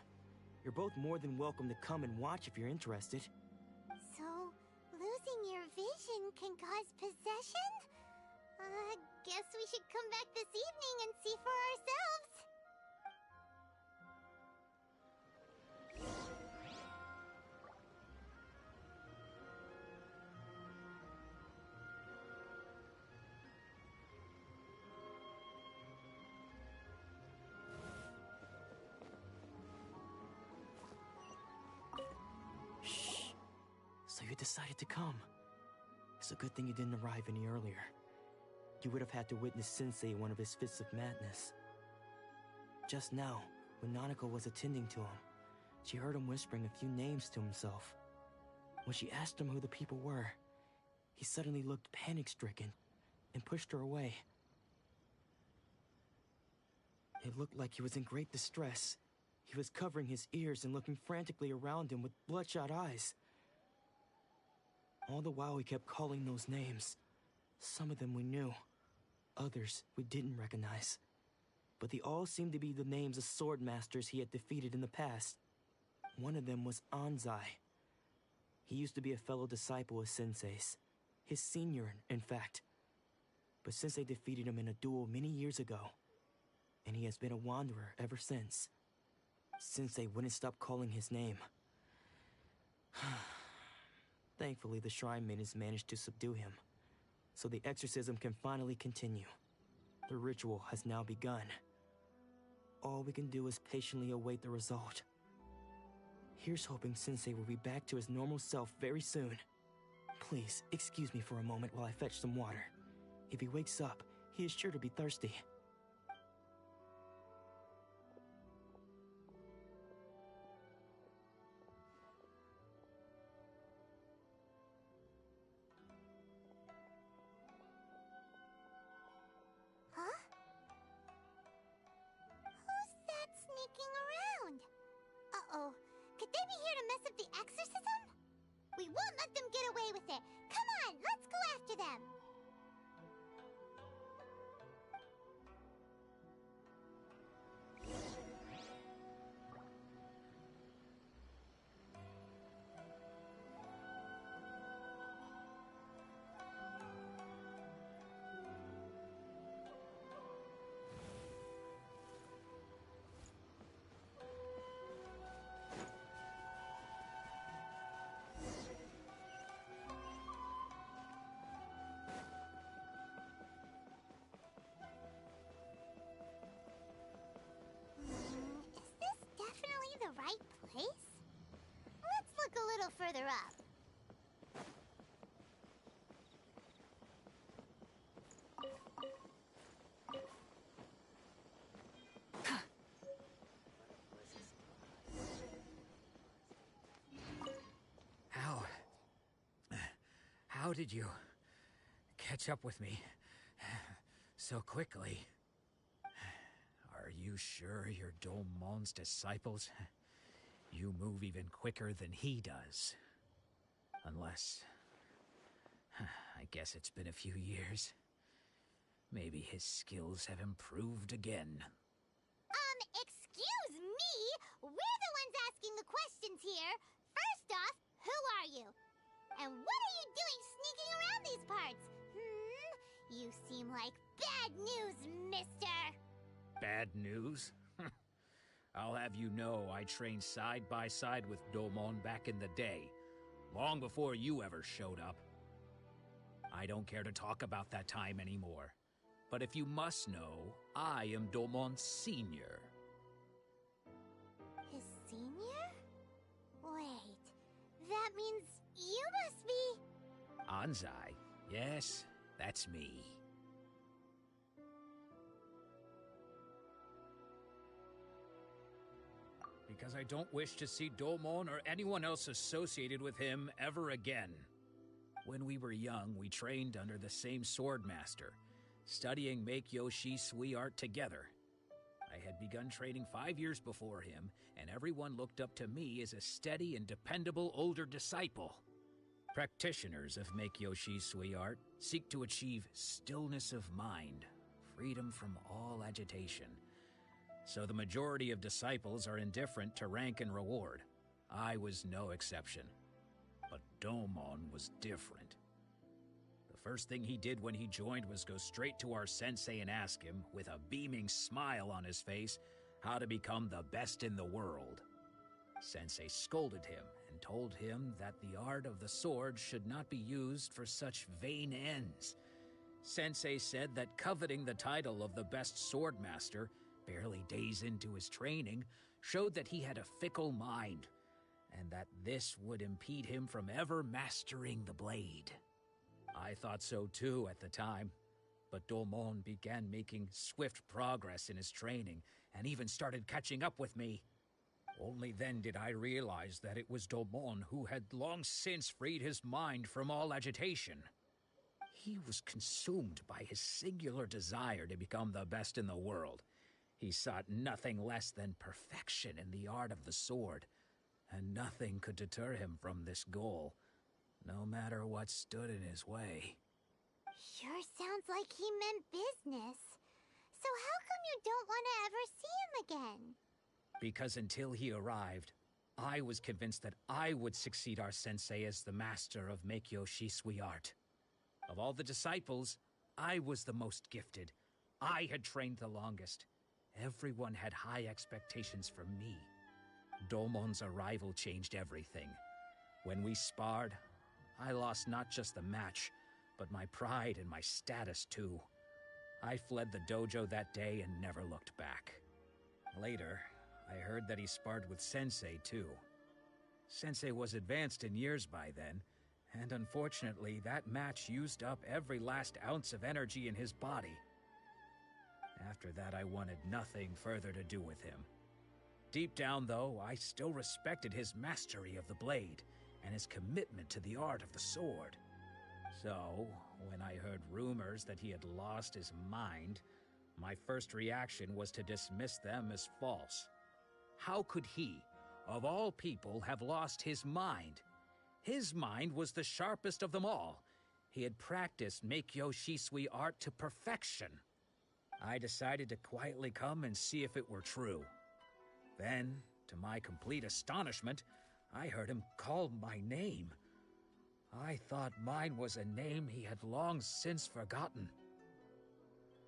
You're both more than welcome to come and watch if you're interested. So, losing your vision can cause possession? Guess we should come back this evening and see for ourselves. Shh. So you decided to come. It's a good thing you didn't arrive any earlier. You would have had to witness Sensei in one of his fits of madness. Just now, when Nanako was attending to him, she heard him whispering a few names to himself. When she asked him who the people were, he suddenly looked panic-stricken and pushed her away. It looked like he was in great distress. He was covering his ears and looking frantically around him with bloodshot eyes. All the while he kept calling those names. Some of them we knew, others we didn't recognize. But they all seemed to be the names of sword masters he had defeated in the past. One of them was Anzai. He used to be a fellow disciple of Sensei's. His senior, in fact. But Sensei defeated him in a duel many years ago, and he has been a wanderer ever since. Sensei wouldn't stop calling his name. Thankfully, the shrine maidens managed to subdue him, so the exorcism can finally continue. The ritual has now begun. All we can do is patiently await the result. Here's hoping Sensei will be back to his normal self very soon. Please, excuse me for a moment while I fetch some water. If he wakes up, he is sure to be thirsty. Huh? Who's that sneaking around? Uh-oh. Could they be here to mess up the exorcism? We won't let them get away with it. Come on, let's go after them. How did you catch up with me so quickly? Are you sure you're Domon's disciples? You move even quicker than he does. Unless... I guess it's been a few years. Maybe his skills have improved again. Excuse me? We're the ones asking the questions here. First off, who are you? And what are you doing sneaking around these parts? You seem like bad news, mister. Bad news? I'll have you know I trained side by side with Domon back in the day, long before you ever showed up. I don't care to talk about that time anymore. But if you must know, I am Domon's senior. His senior? Wait, that means you must be... Anzai? Yes, that's me. Because I don't wish to see Domon or anyone else associated with him ever again. When we were young, we trained under the same swordmaster, studying Make-Yoshi Sui art together. I had begun training 5 years before him, and everyone looked up to me as a steady and dependable older disciple. Practitioners of Make-Yoshi Sui art seek to achieve stillness of mind, freedom from all agitation. So the majority of disciples are indifferent to rank and reward. I was no exception. But Domon was different. The first thing he did when he joined was go straight to our sensei and ask him, with a beaming smile on his face, how to become the best in the world. Sensei scolded him and told him that the art of the sword should not be used for such vain ends. Sensei said that coveting the title of the best swordmaster, barely days into his training, showed that he had a fickle mind, and that this would impede him from ever mastering the blade. I thought so too at the time, but Domon began making swift progress in his training, and even started catching up with me. Only then did I realize that it was Domon who had long since freed his mind from all agitation. He was consumed by his singular desire to become the best in the world. He sought nothing less than perfection in the art of the sword, and nothing could deter him from this goal, no matter what stood in his way. Sure sounds like he meant business. So how come you don't want to ever see him again? Because until he arrived, I was convinced that I would succeed our sensei as the master of Make-Yoshi Sui art. Of all the disciples, I was the most gifted. I had trained the longest. Everyone had high expectations from me. Domon's arrival changed everything. When we sparred, I lost not just the match, but my pride and my status too. I fled the dojo that day and never looked back. Later, I heard that he sparred with Sensei too. Sensei was advanced in years by then, and unfortunately that match used up every last ounce of energy in his body. After that, I wanted nothing further to do with him. Deep down, though, I still respected his mastery of the blade and his commitment to the art of the sword. So, when I heard rumors that he had lost his mind, my first reaction was to dismiss them as false. How could he, of all people, have lost his mind? His mind was the sharpest of them all. He had practiced Make-Yoshi Sui art to perfection. I decided to quietly come and see if it were true. Then, to my complete astonishment, I heard him call my name. I thought mine was a name he had long since forgotten.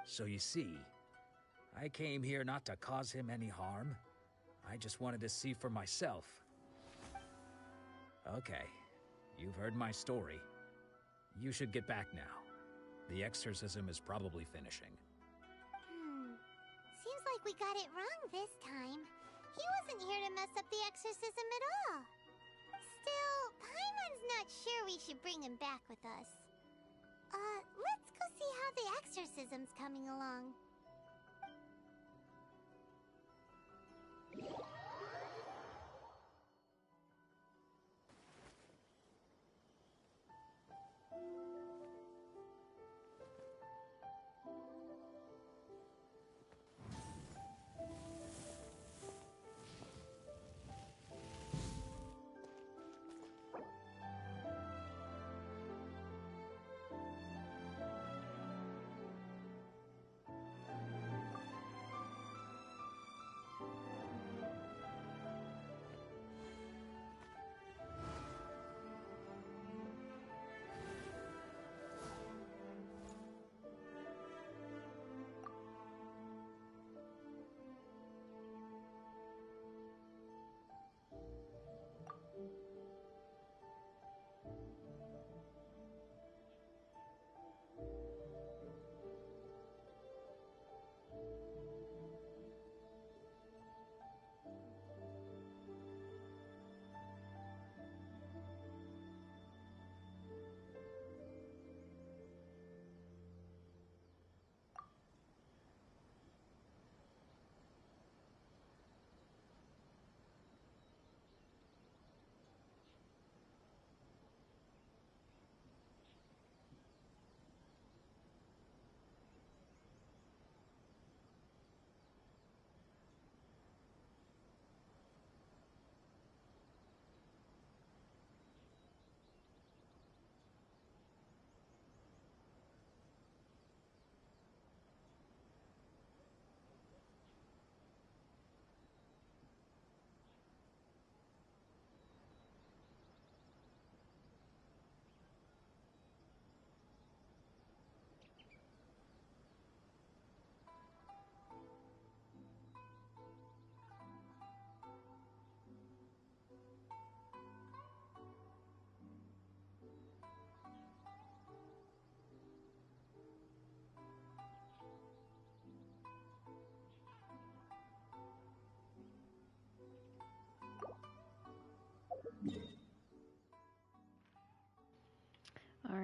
So you see, I came here not to cause him any harm. I just wanted to see for myself. Okay, you've heard my story. You should get back now. The exorcism is probably finishing. Seems like we got it wrong this time. He wasn't here to mess up the exorcism at all. Still, Paimon's not sure we should bring him back with us. Let's go see how the exorcism's coming along.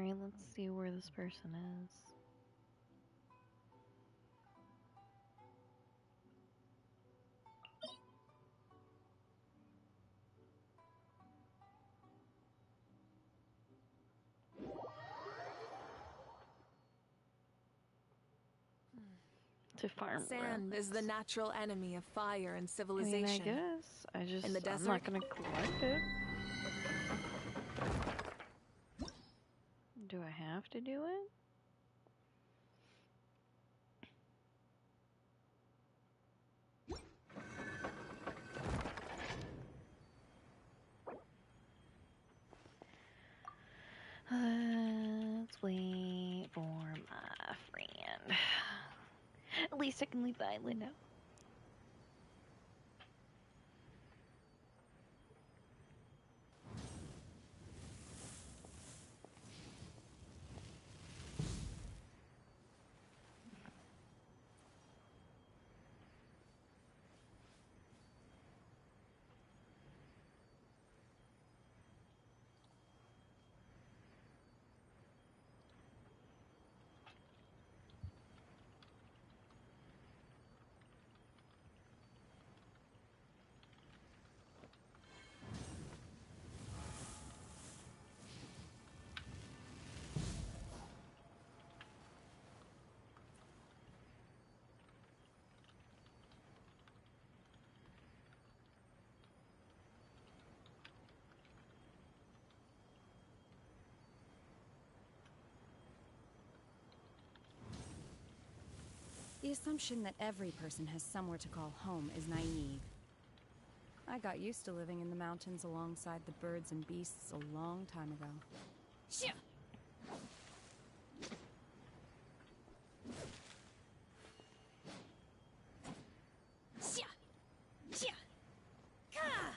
Alright, let's see where this person is. To farm Sand is the natural enemy of fire and I civilization. mean, I guess. In the I'm desert, not gonna collect it. Do I have to do it? Let's wait for my friend. At least I can leave the island now. The assumption that every person has somewhere to call home is naive. I got used to living in the mountains alongside the birds and beasts a long time ago. Shia! Shia! Shia! Ka!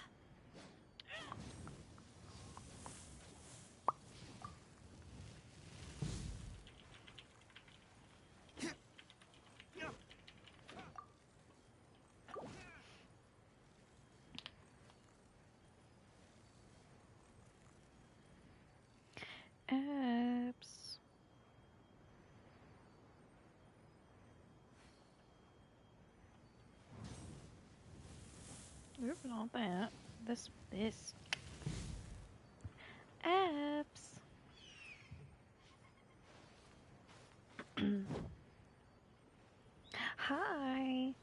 Apps. Oop, not that. This. Apps. Hi.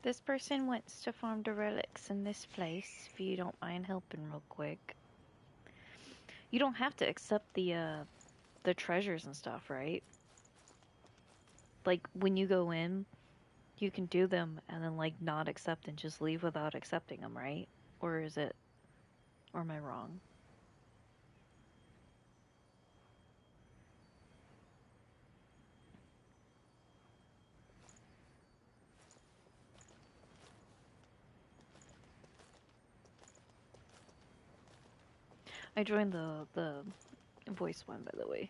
This person wants to farm the relics in this place, if you don't mind helping real quick. You don't have to accept the treasures and stuff, right? Like, when you go in, you can do them and then, like, not accept and just leave without accepting them, right? Or is it... Or am I wrong? I joined the voice one, by the way.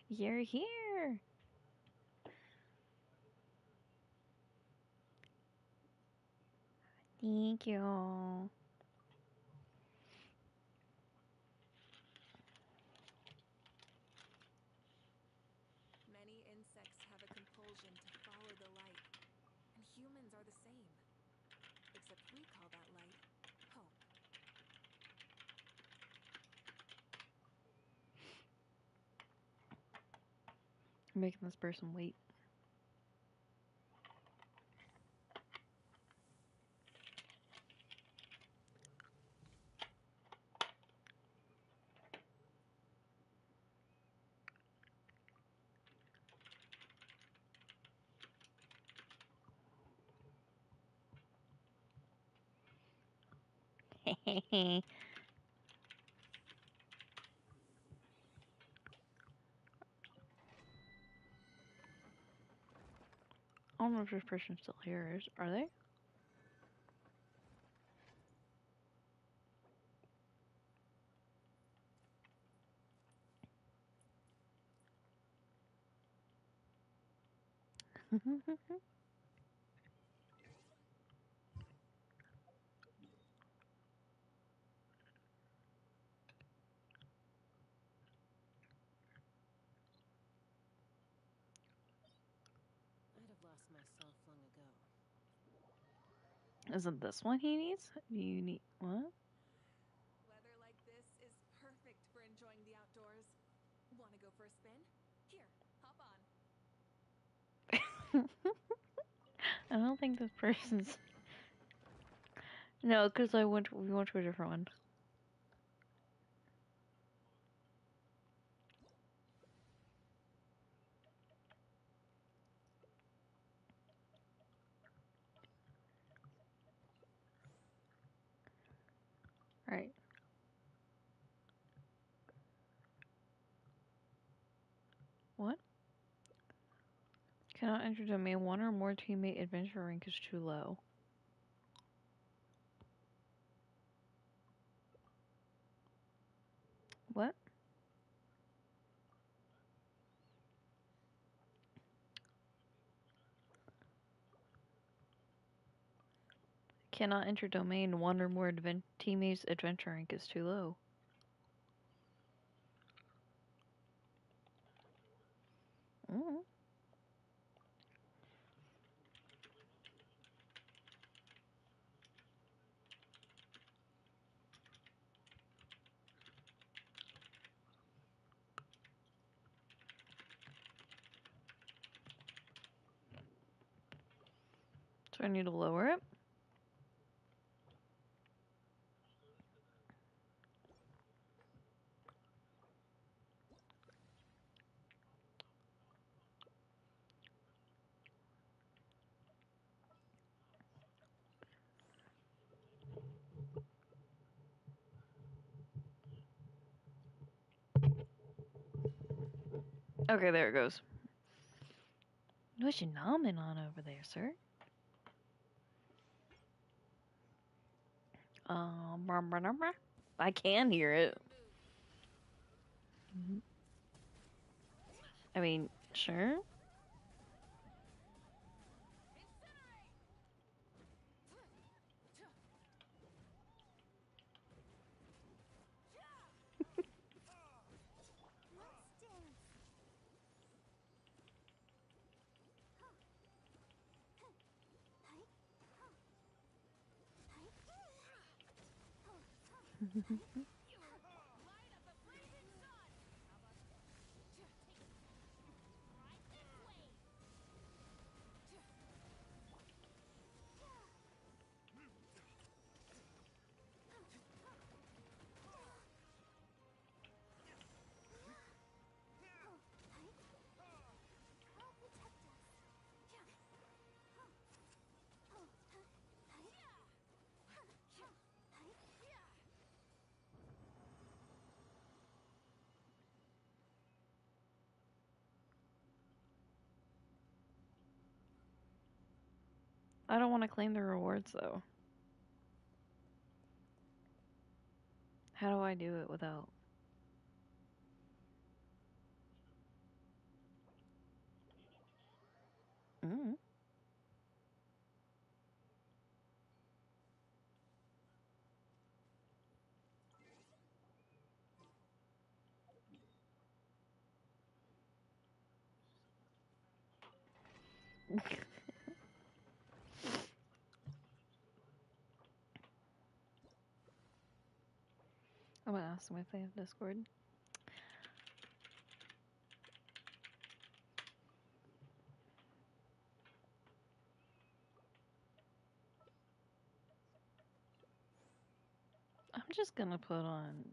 You're here! Thank you. Many insects have a compulsion to follow the light, and humans are the same. Except we call that light hope. I'm making this person wait. I don't know if this person's still here. Are they? lost myself long ago. Isn't this one he needs? You need what? Weather like this is perfect for enjoying the outdoors. Want to go for a spin? Here, hop on. I don't think this person's. No, because we went to a different one. Right. What? Cannot enter domain. One or more teammate adventure rank is too low. What? Cannot enter domain. One or more teammates adventure rank is too low. Mm. So I need to lower it? Okay, there it goes. What you nomming on over there, sir? I can hear it. I mean, sure. I don't want to claim the rewards though. How do I do it without? Mm. I'm gonna ask them if they have Discord. I'm just gonna put on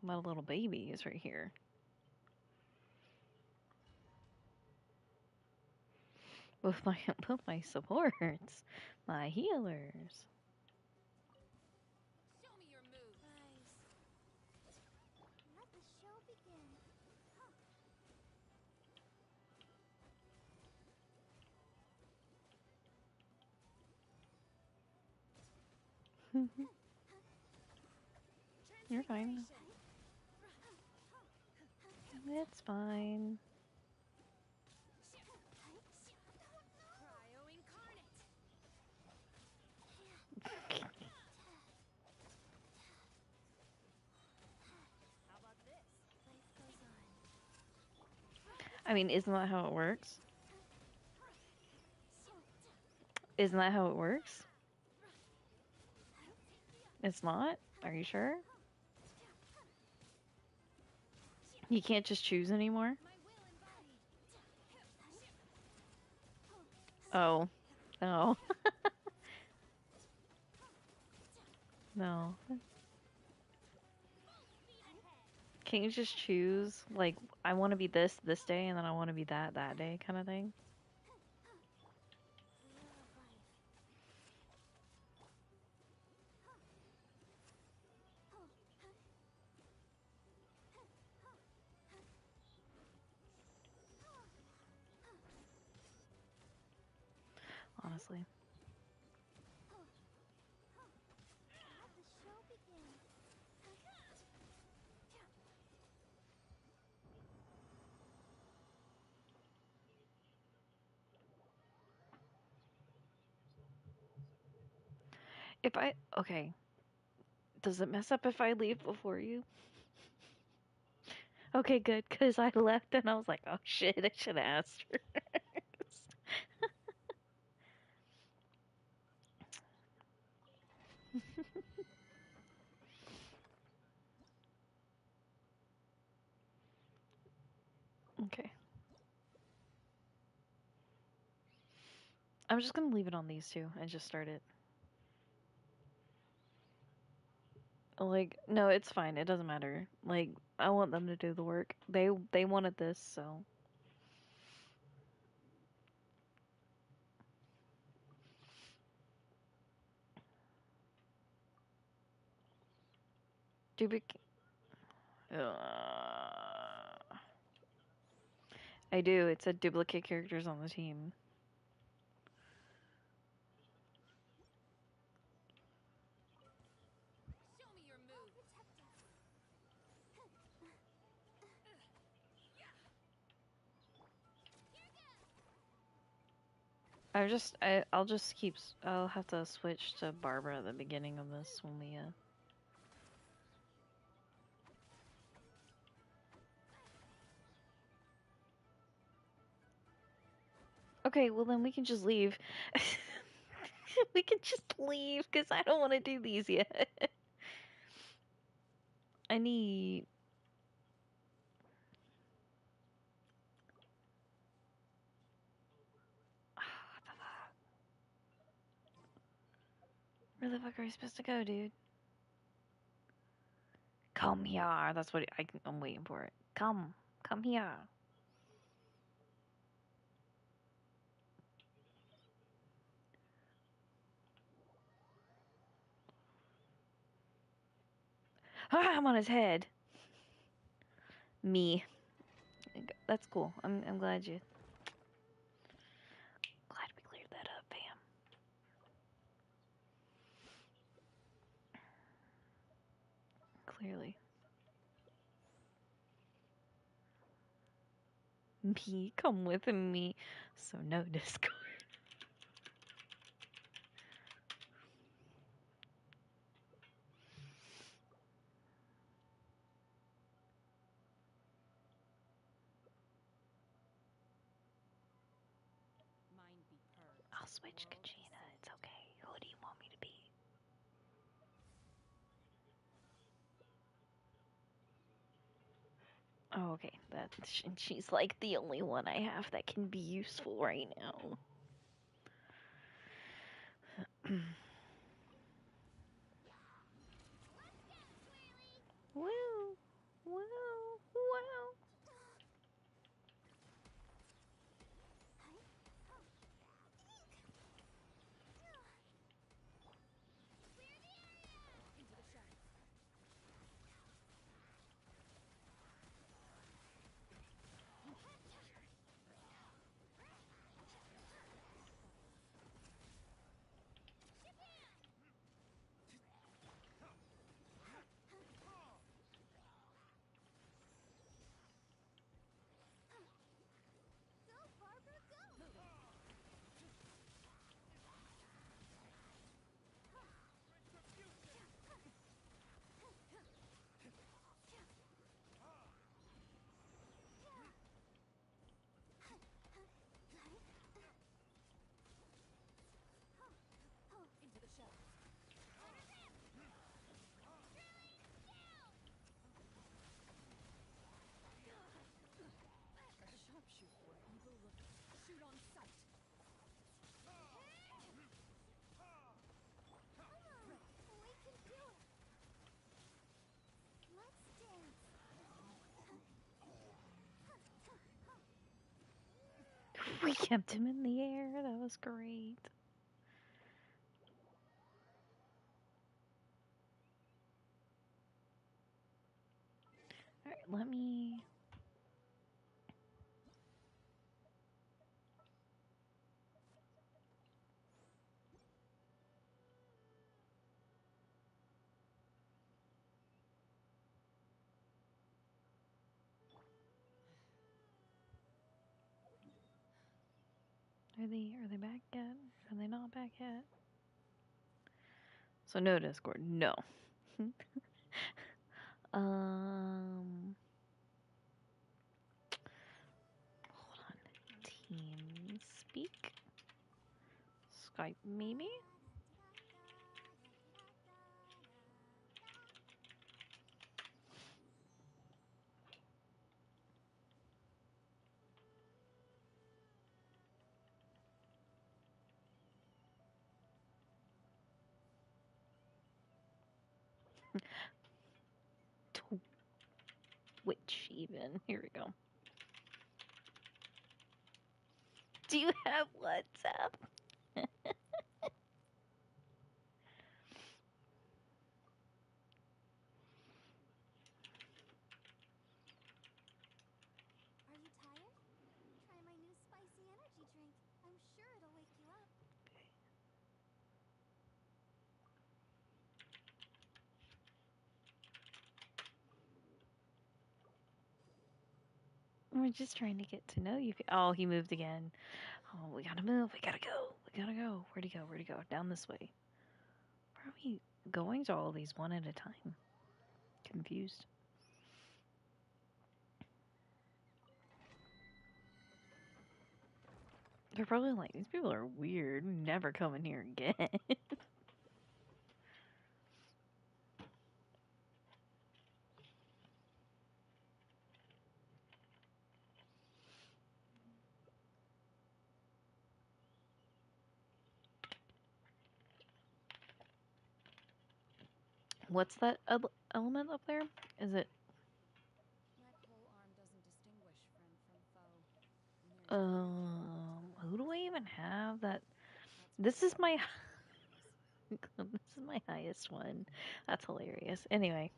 my little baby is right here. With my supports, my healers. Show me your moves. Let the show begin. You're fine. It's fine. I mean, isn't that how it works? Isn't that how it works? It's not? Are you sure? You can't just choose anymore? Oh. No. No. Can't you just choose, like, I want to be this day, and then I want to be that day, kind of thing? Honestly. If I... Okay. Does it mess up if I leave before you? Okay, good, because I left and I was like, oh shit, I should have asked her. Okay. I'm just gonna leave it on these two and just start it. Like, no, it's fine. It doesn't matter. Like, I want them to do the work. They wanted this, so. I do. It said duplicate characters on the team. I'll just keep. I'll have to switch to Barbara at the beginning of this when we Okay, well then we can just leave. We can just leave because I don't want to do these yet. I need. Where the fuck are we supposed to go, dude? Come here. That's what I'm waiting for it. Come here. Ah, I'm on his head. Me. That's cool. I'm glad we cleared that up, fam. Clearly. Me, come with me. So no Discord. I'll switch Kachina. It's okay. Who do you want me to be? Oh, okay. She's like the only one I have that can be useful right now. Woo! Wow! Wow! We kept him in the air. That was great. Alright, let me... Are they back yet? Are they not back yet? So no Discord. No. Hold on. Team speak. Skype maybe? Twitch even. Here we go. Do you have WhatsApp? Are you tired? Try my new spicy energy drink. I'm sure it'll wake you up. We're just trying to get to know you. Oh, he moved again. Oh, we gotta move. We gotta go. We gotta go. Where'd he go? Where'd he go? Down this way. Where are we going to all these one at a time? Confused. They're probably like, these people are weird. Never coming here again. What's that element up there? Is it? My pole arm doesn't distinguish friend from foe. Who do I even have that? This is my. This is my highest one. That's hilarious. Anyway.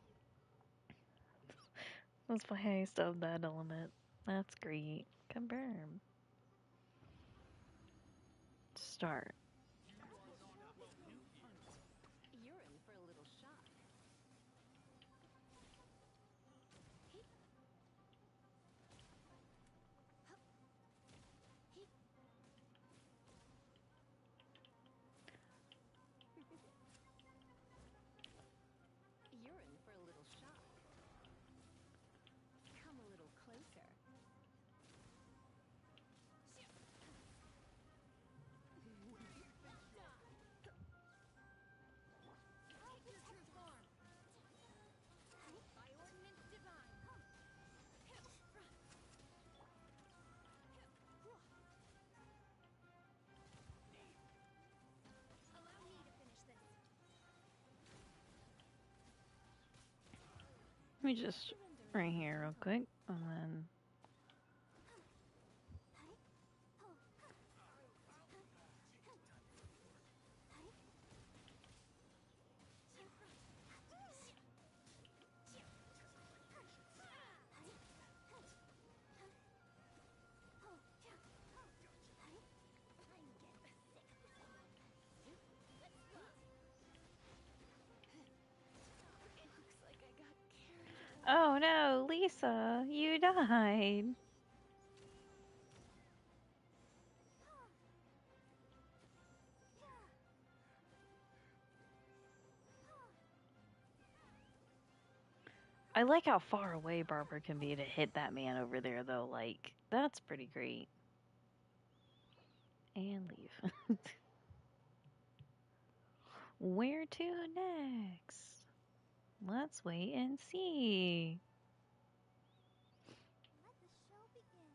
That's my highest of that element. That's great. Confirm. Start. You're in for a little shock. You're in for a little shock. Come a little closer. Let me just right here real quick, and then. Oh no, Lisa, you died. I like how far away Barbara can be to hit that man over there, though. Like, that's pretty great. And leave. Where to next? Let's wait and see. Let the show begin.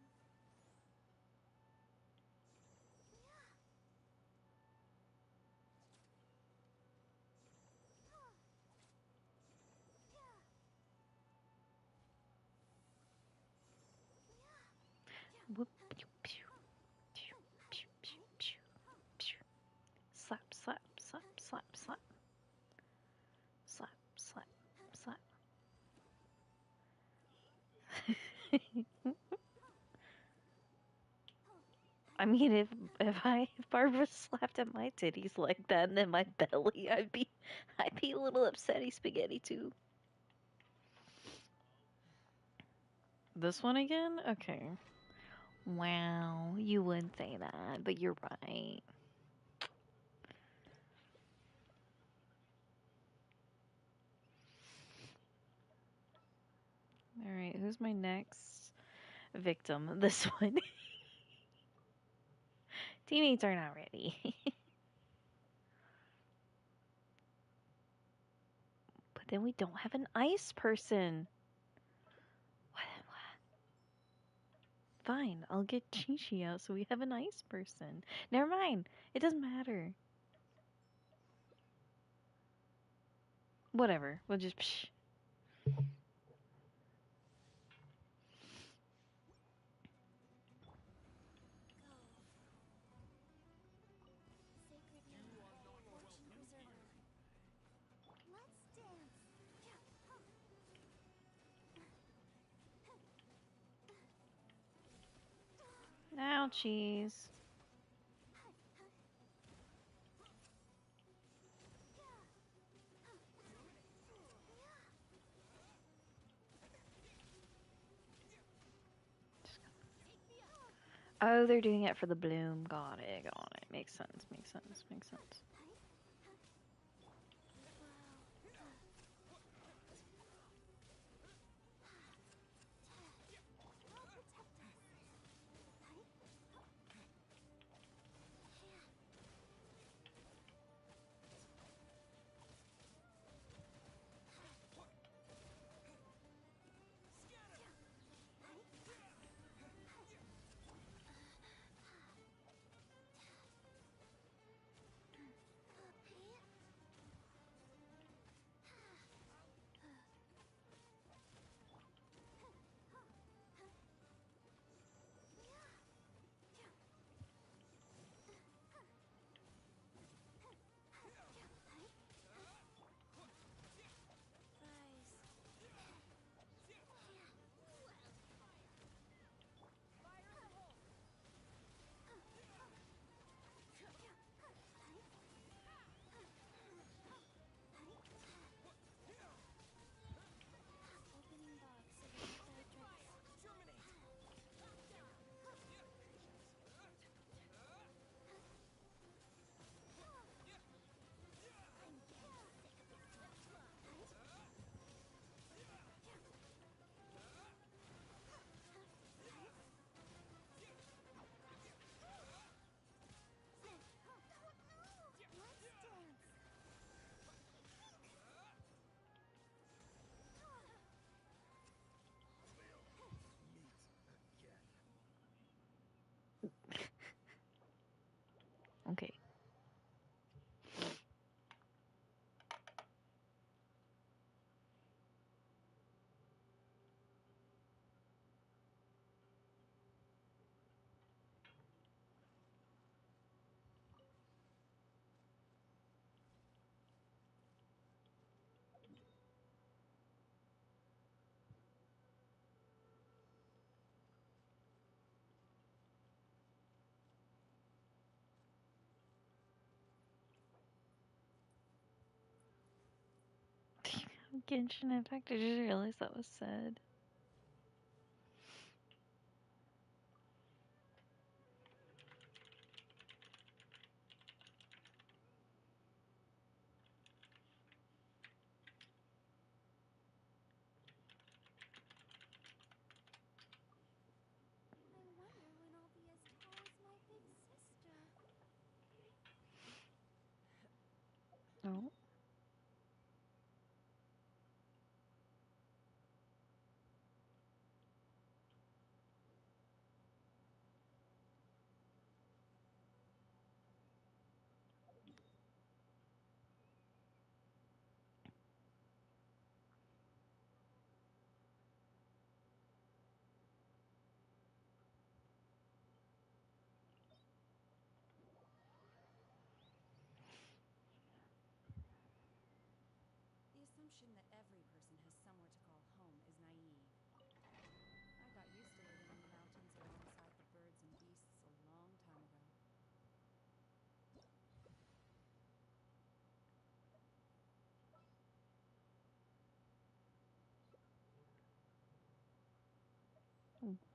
Whoop, pew, pew, pew. I mean, if Barbara slapped at my titties like that and then my belly, I'd be a little upsetty spaghetti too. This one again? Okay. Wow, you wouldn't say that, but you're right. Alright, who's my next victim? This one. Teammates are not ready. But then we don't have an ice person. What? Fine, I'll get Chi-Chi out so we have an ice person. Never mind. It doesn't matter. Whatever. We'll just psh. Ouchies. Oh, they're doing it for the bloom. Got it, got it. Makes sense, makes sense, makes sense. Okay. Genshin Impact, I just realized that was said. Oh.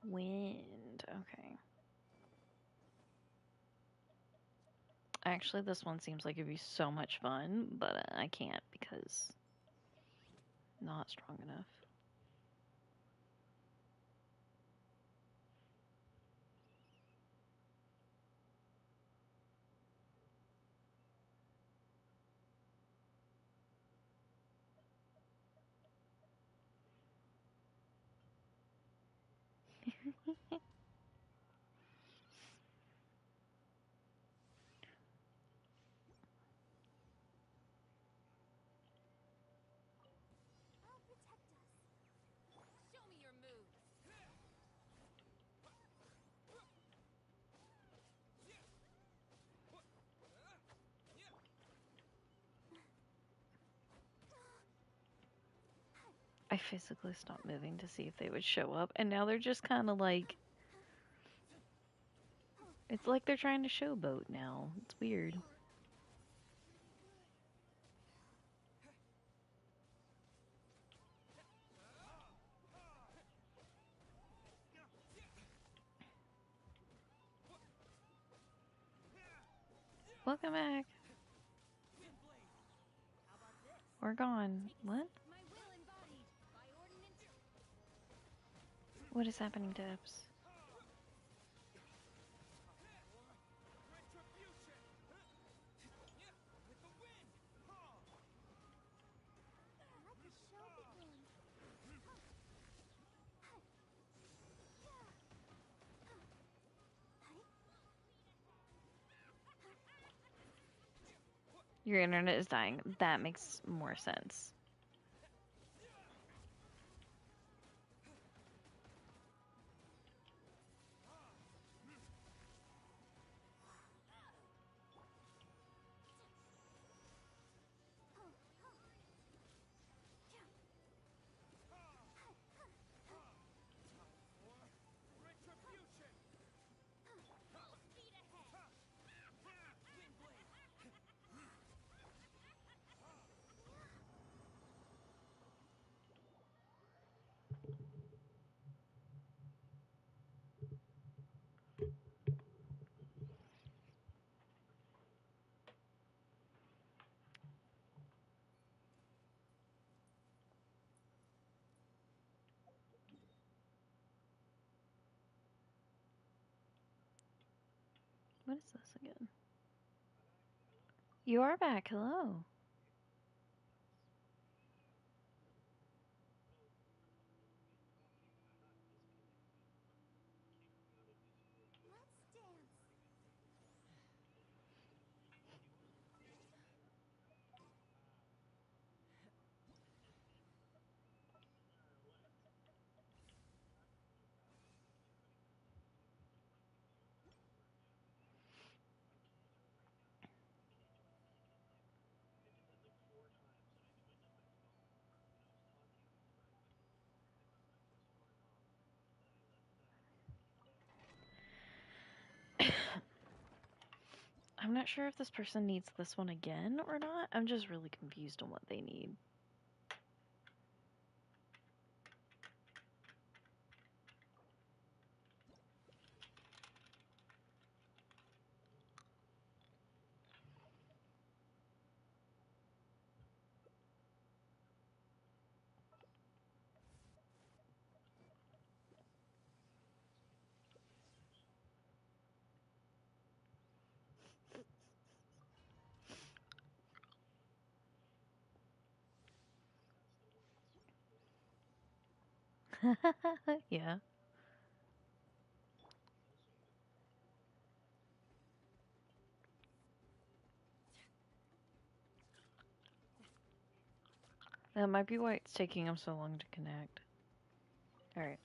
Wind. Okay. Actually, this one seems like it'd be so much fun, but I can't because not strong enough. Show me your moves. I physically stopped moving to see if they would show up, and now they're just kind of like... It's like they're trying to showboat now. It's weird. Welcome back. We're gone. What? What is happening to Eps? Your internet is dying. That makes more sense. What is this again? You are back. Hello. I'm not sure if this person needs this one again or not. I'm just really confused on what they need. Yeah. That might be why it's taking them so long to connect. Alright.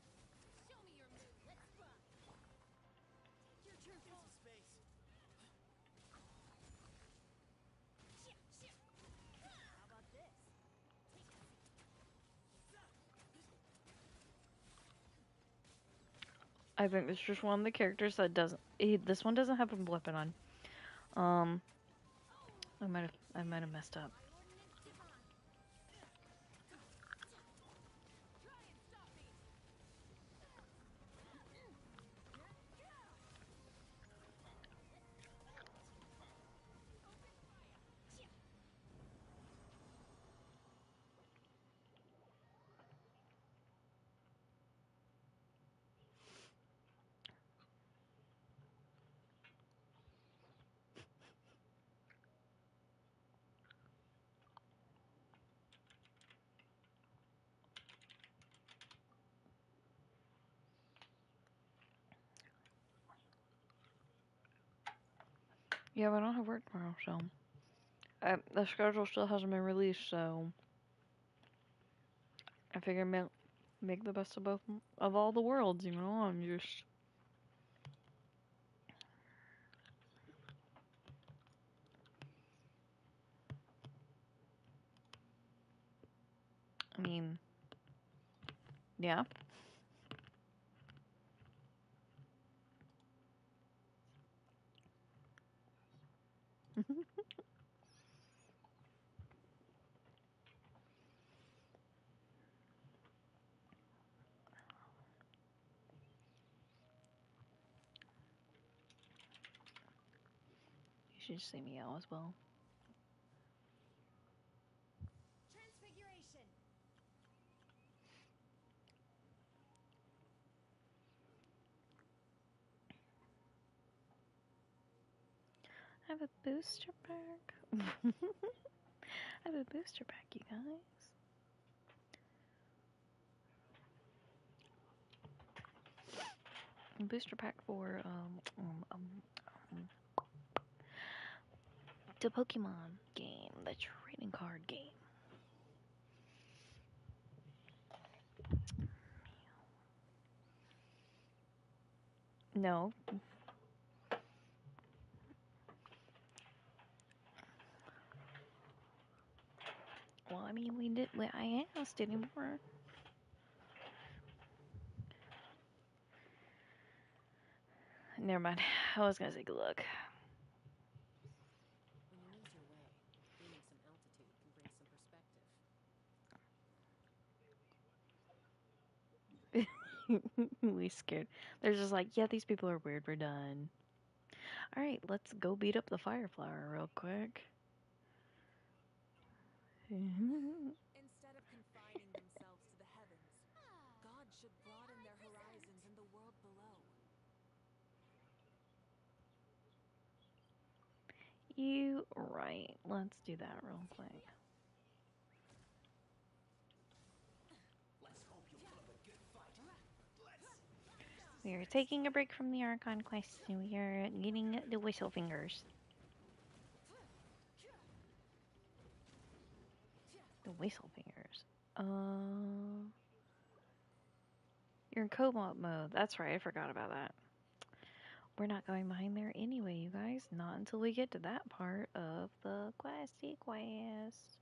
I think it's just one of the characters that doesn't... this one doesn't have a weapon on. I might have messed up. Yeah, but I don't have work tomorrow, so the schedule still hasn't been released, so I figure make the best of both of all the worlds. You know, I'm just. I mean, yeah. You should just say meow as well. Transfiguration. I have a booster pack. I have a booster pack, you guys. A booster pack for the Pokemon game, the trading card game. No. Well, I mean, we did. I asked anymore. Never mind. I was gonna take a look. When you lose your way, gaining some altitude can bring some perspective. We scared. They're just like, yeah, these people are weird. We're done. All right, let's go beat up the Fireflower real quick. Instead of confining themselves to the heavens, God should broaden their horizons in the world below. You right. Let's do that real quick. We are taking a break from the Arcon Quests and we are getting the whistle fingers. The whistle fingers. You're in co-op mode. That's right, I forgot about that. We're not going behind there anyway, you guys. Not until we get to that part of the questy quest.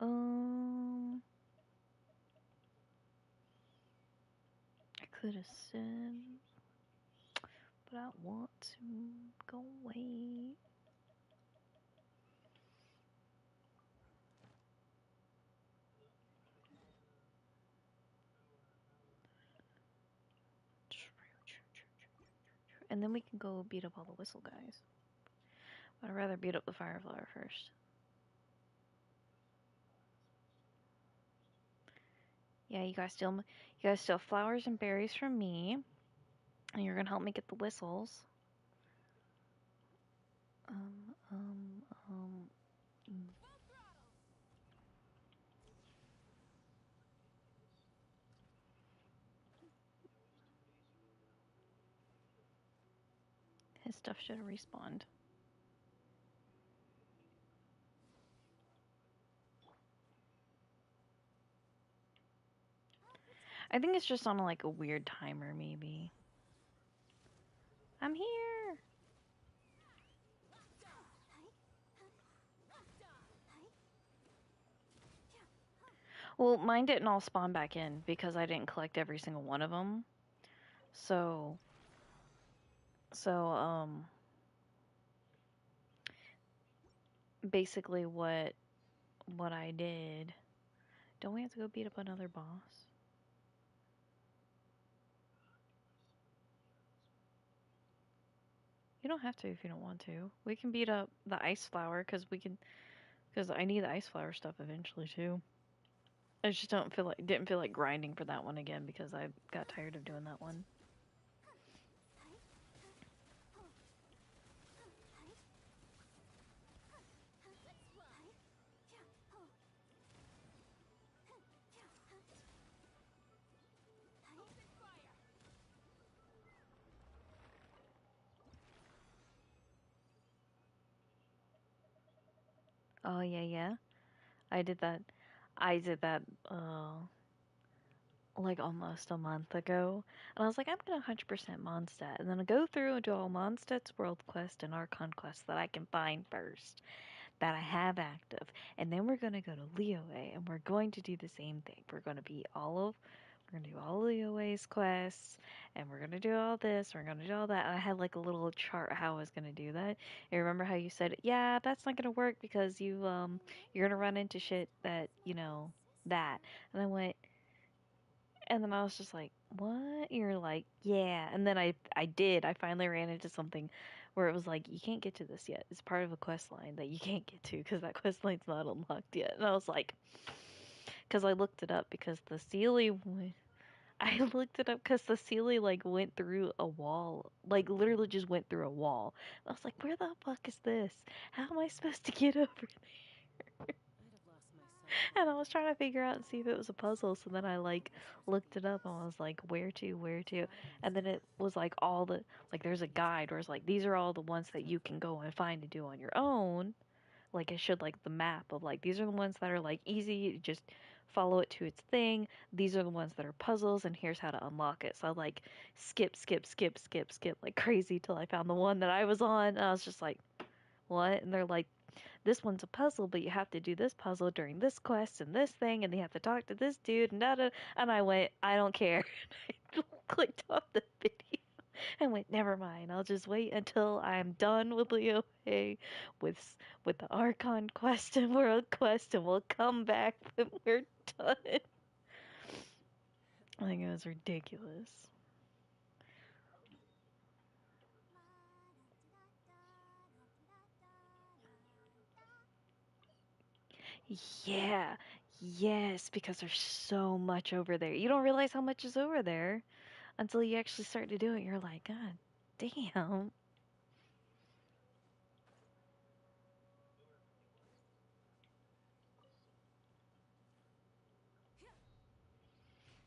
I could have said, but I want to go away. And then we can go beat up all the whistle guys. But I'd rather beat up the Fireflower first. Yeah, you guys steal flowers and berries from me. And you're gonna help me get the whistles. His stuff should have respawned. I think it's just on like a weird timer, maybe. I'm here. Well, mine didn't all spawn back in because I didn't collect every single one of them. So, basically what I did. Don't we have to go beat up another boss? You don't have to if you don't want to. We can beat up the ice flower because I need the ice flower stuff eventually too. I just didn't feel like grinding for that one again because I got tired of doing that one. Oh yeah, yeah. I did that. I did that. Like almost a month ago, and I was like, I'm gonna 100% Mondstadt, and then I go through and do all Mondstadt's World Quest and Arcon Quests that I can find first, that I have active, and then we're gonna go to Liyue, and we're going to do the same thing. We're gonna do all Liyue's quests, and we're gonna do all this, we're gonna do all that, and I had like a little chart how I was gonna do that. And remember how you said, yeah, that's not gonna work because you're gonna run into shit that, that. And I went, and then I was just like, "What?" You're like, "Yeah." And then I did. I finally ran into something where it was like, "You can't get to this yet. It's part of a quest line that you can't get to because that quest line's not unlocked yet." And I was like, because I looked it up because the Sealy I looked it up because the Sealy like went through a wall, like literally just went through a wall. And I was like, "Where the fuck is this? How am I supposed to get over and I was trying to figure out and see if it was a puzzle. So then I like looked it up and I was like, where to? And then it was like all the like there's a guide where it's like these are all the ones that you can go and find and do on your own. Like it showed like the map of like these are the ones that are like easy, just follow it to its thing. These are the ones that are puzzles and here's how to unlock it. So I like skip like crazy till I found the one that I was on. And I was just like, what? And they're like, this one's a puzzle, but you have to do this puzzle during this quest and this thing, and you have to talk to this dude, and da da. And I went, I don't care. I clicked off the video and went, never mind. I'll just wait until I'm done with Leo A with the Archon Quest and World Quest, and we'll come back when we're done. I think it was ridiculous. Yeah. Yes, because there's so much over there. You don't realize how much is over there until you actually start to do it. You're like, God damn.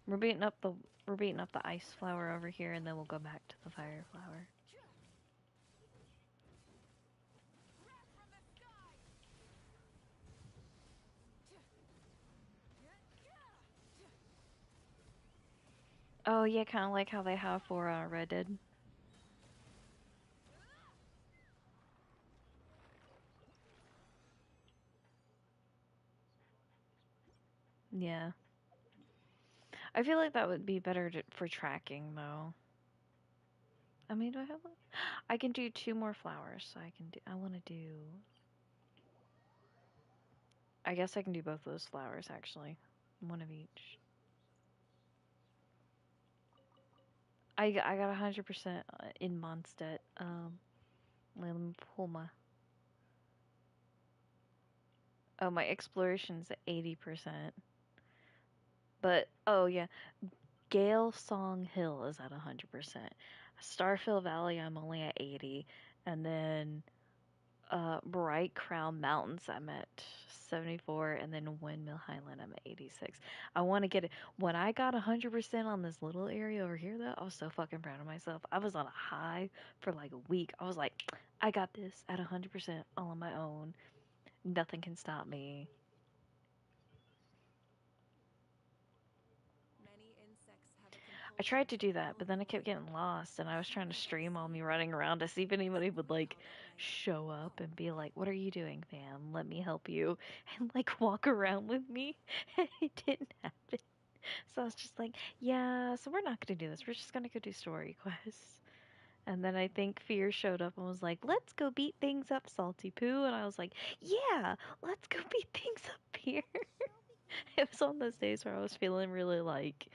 We're beating up the ice flower over here, and then we'll go back to the fire flower. Oh yeah, kind of like how they have for Red Dead. Yeah. I feel like that would be better for tracking, though. I mean, do I have? I can do 2 more flowers, so I can do. I want to do. I guess I can do both those flowers actually, one of each. I got 100% in Mondstadt. Let me pull my. Oh, my exploration's at 80%. But oh yeah, Gale Song Hill is at 100%. Starfield Valley, I'm only at 80, and then Bright Crown Mountains, I'm at 74, and then Windmill Highland, I'm at 86. I want to get it. When I got 100% on this little area over here, though, I was so fucking proud of myself. I was on a high for like a week. I was like, I got this at 100% all on my own. Nothing can stop me. I tried to do that, but then I kept getting lost, and I was trying to stream all me running around to see if anybody would like show up and be like, "What are you doing, fam? Let me help you," and like walk around with me. And it didn't happen. So I was just like, "Yeah, so we're not gonna do this. We're just gonna go do story quests." And then I think Fear showed up and was like, "Let's go beat things up, Salty Poo." And I was like, "Yeah, let's go beat things up here." It was on those days where I was feeling really like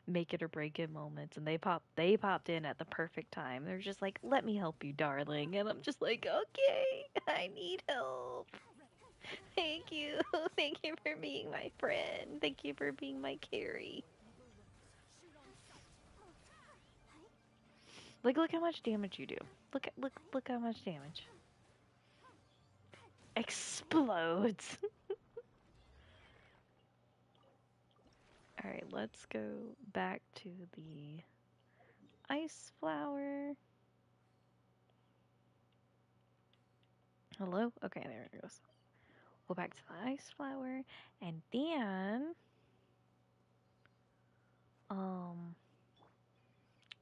make it or break it moments, and they popped in at the perfect time. They're just like, "Let me help you, darling," and I'm just like, "Okay, I need help. Thank you, thank you for being my friend. Thank you for being my carry." Like, look how much damage you do. Look how much damage. Explodes. All right, let's go back to the ice flower. Hello? Okay, there it goes. Go back to the ice flower, and then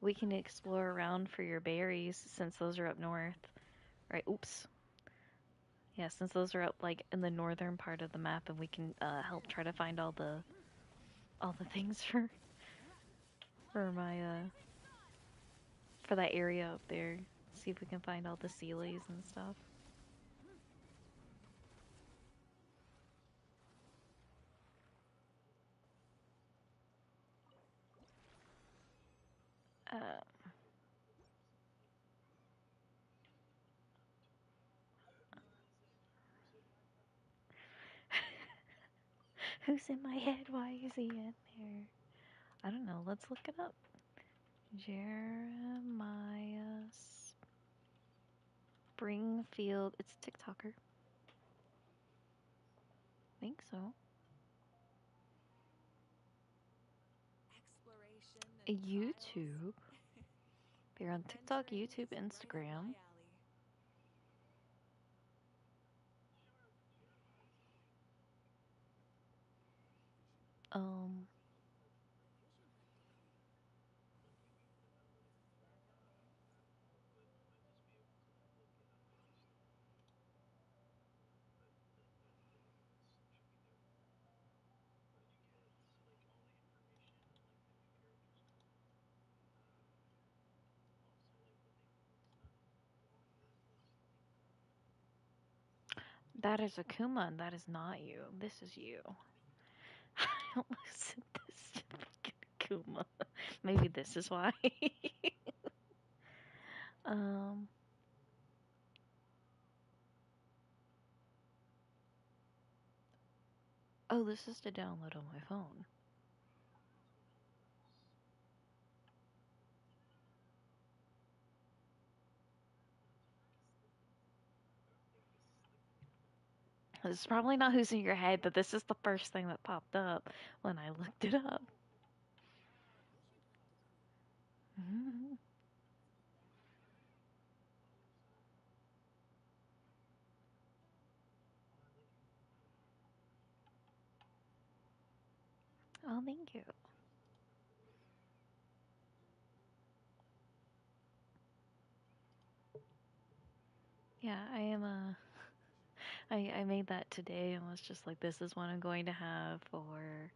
we can explore around for your berries since those are up north. Right? Oops. Yeah, since those are up like in the northern part of the map, and we can help try to find all the things for my for that area up there. See if we can find all the Sealies and stuff. Who's in my head? Why is he in there? I don't know. Let's look it up. Jeremiah Springfield. It's a TikToker. Think so. A YouTube. They're on TikTok, YouTube, Instagram. That is Akuma, and that is not you. This is you. I almost said this to fucking Akuma. Maybe this is why. Oh, this is to download on my phone. This is probably not who's in your head, but this is the first thing that popped up when I looked it up. Oh, thank you. Yeah, I am I made that today and was just like, this is what I'm going to have for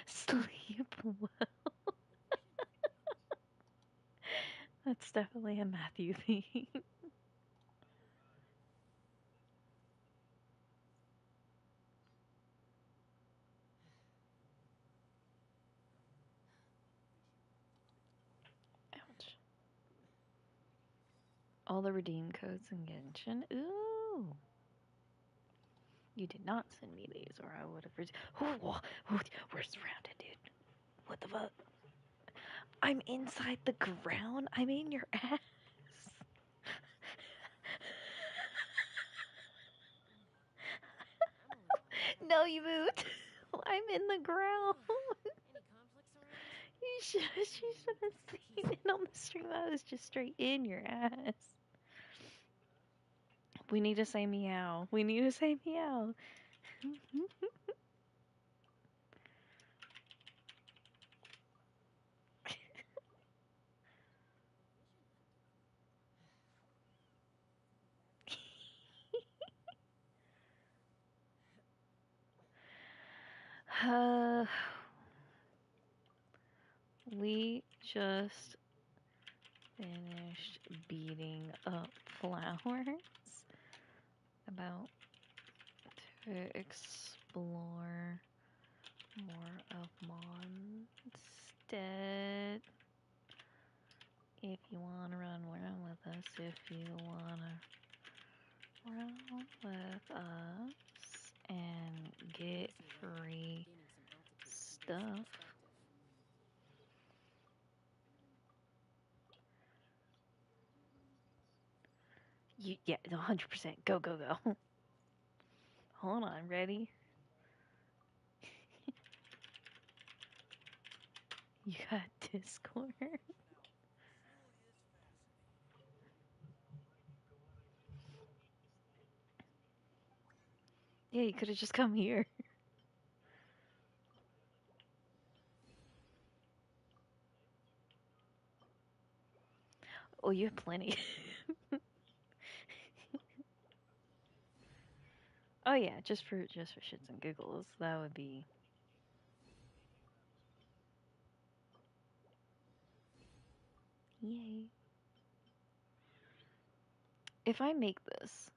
sleep well. That's definitely a Matthew thing. Ouch. All the redeem codes in Genshin. Ooh. You did not send me these, or I would have. We're surrounded, dude. What the fuck? I'm inside the ground? I'm in your ass. No, you moved. I'm in the ground. You should have seen it on the stream. I was just straight in your ass. We need to say meow. We need to say meow. We just finished beating up flowers. About to explore more of Mondstadt. If you wanna run around with us, if you wanna run with us. and get free stuff. Yeah, 100%. Go, go, go. Hold on, ready? You got Discord? Yeah, you could have just come here. Oh, you have plenty. Oh yeah, just for shits and giggles, that would be. Yay. If I make this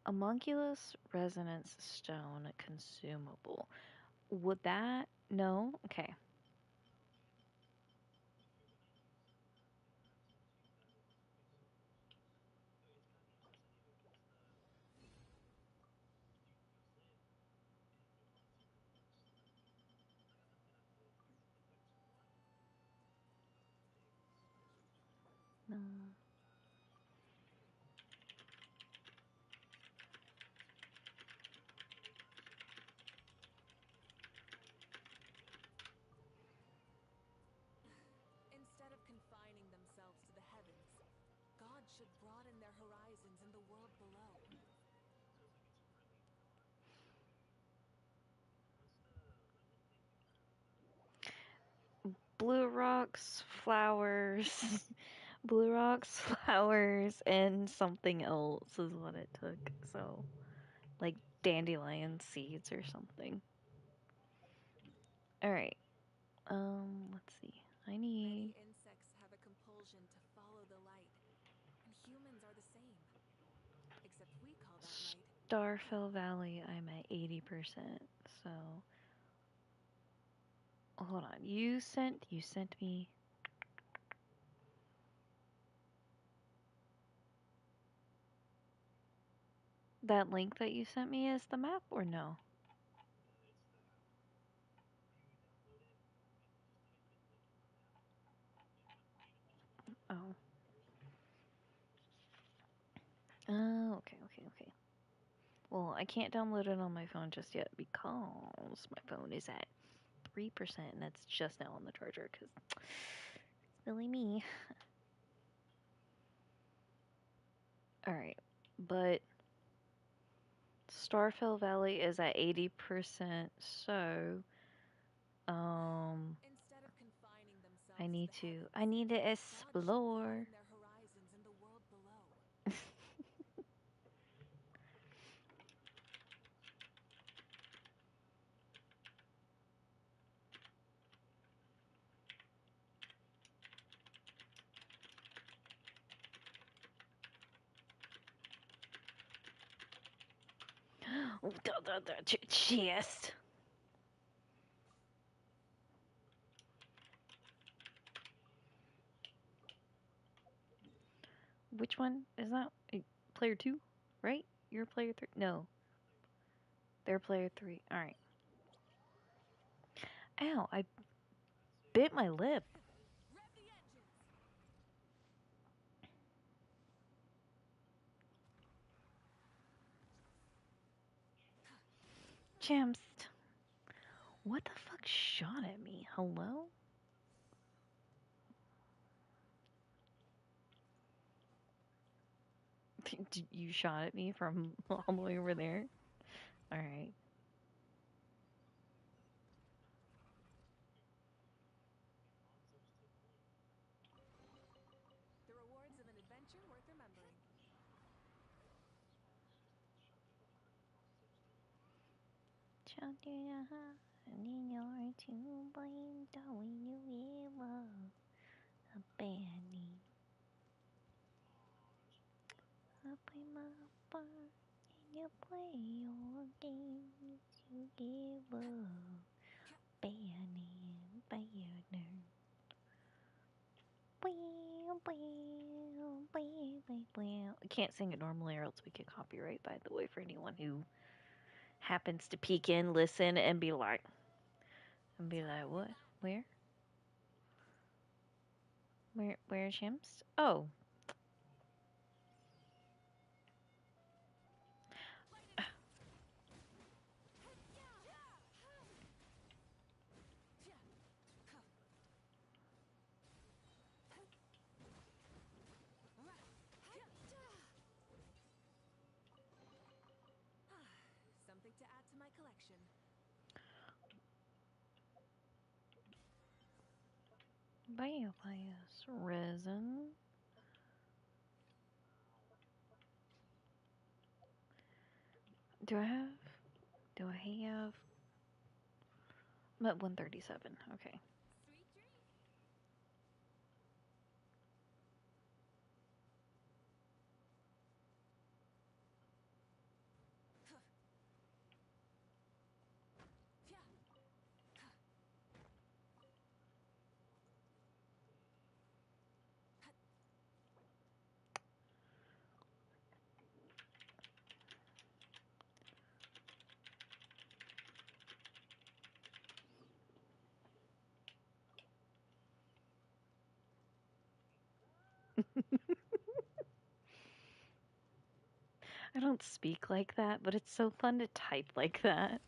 homunculus resonance stone consumable, would that? No? Okay. No. Instead of confining themselves to the heavens, God should broaden their horizons in the world below. Blue rocks, flowers, blue rocks, flowers, and something else is what it took. So, like dandelion seeds or something. All right. Let's see. I need. Many insects have a compulsion to follow the light, and humans are the same. Except we call that light Starfell Valley, I'm at 80%. So, hold on. You sent me. That link that you sent me is the map or no? Oh. Oh, okay, okay, okay. Well, I can't download it on my phone just yet because my phone is at 3% and that's just now on the charger because silly me. Alright, but Starfell Valley is at 80%, so Instead of confining themselves I need to the to heavens, explore. God should broaden their horizons in the world below. Chest. Which one is that? Player 2, right? You're player 3? No. They're player 3. Alright. Ow, I bit my lip. Gems. What the fuck shot at me? Hello? You shot at me from all the way over there? Alright. The rewards of an adventure worth remembering. In your two blame, darling, you ever abandon. I play my part and you play your games. You give up, banning, banner. I can't sing it normally or else we get copyright, by the way, for anyone who happens to peek in, listen, and be like, what? Where? Where's Shims? Oh. Something to add to my collection. Bias resin. Do I have? I'm at 137. Okay. I don't speak like that, but it's so fun to type like that.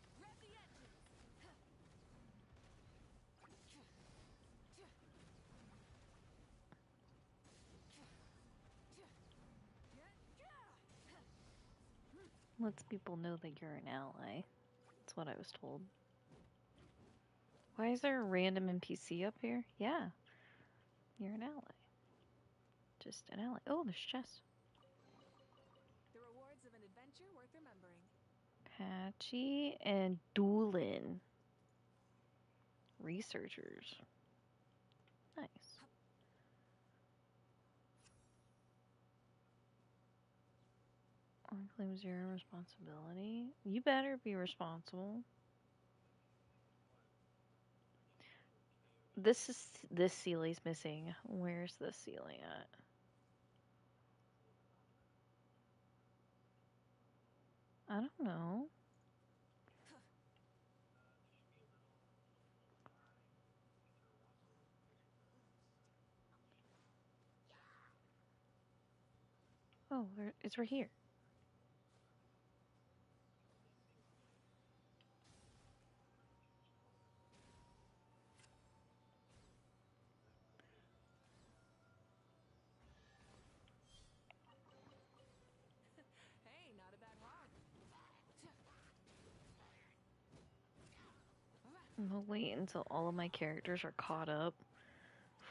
Lets people know that you're an ally. That's what I was told. Why is there a random NPC up here? Yeah. You're an ally. Just an ally. Oh, there's chests. The rewards of an adventure worth remembering. Patchy and Doolin. Researchers. Nice. I claim zero responsibility. You better be responsible. This Sealy's missing. Where's this Sealy at? I don't know. Oh, it's right here. Hey, not a bad hog. I'm gonna wait until all of my characters are caught up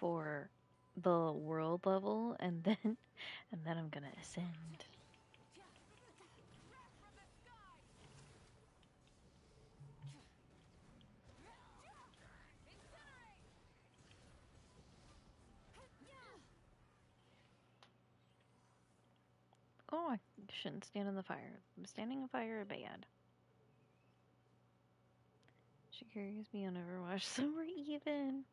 for the world level, and then I'm gonna ascend. Oh, I shouldn't stand in the fire. Standing in fire is bad. She carries me on Overwatch, so we're even.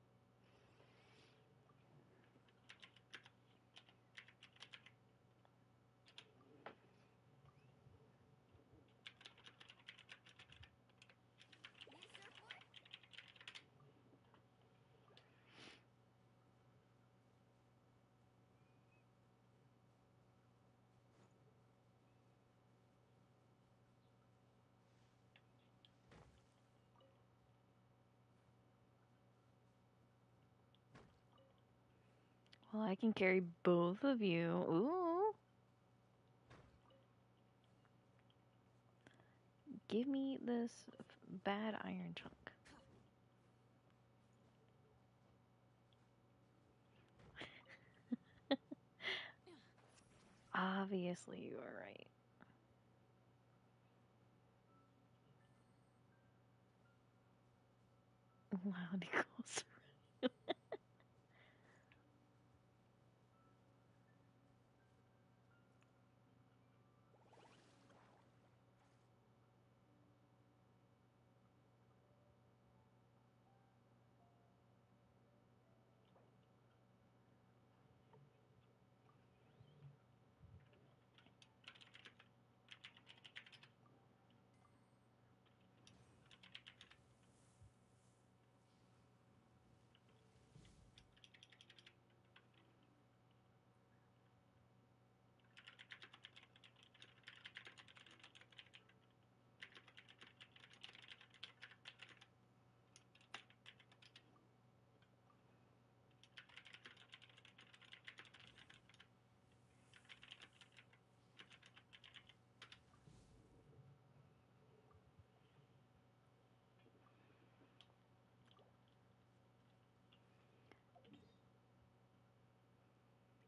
Well, I can carry both of you. Ooh. Give me this bad iron chunk. Obviously, you are right. Loud equals.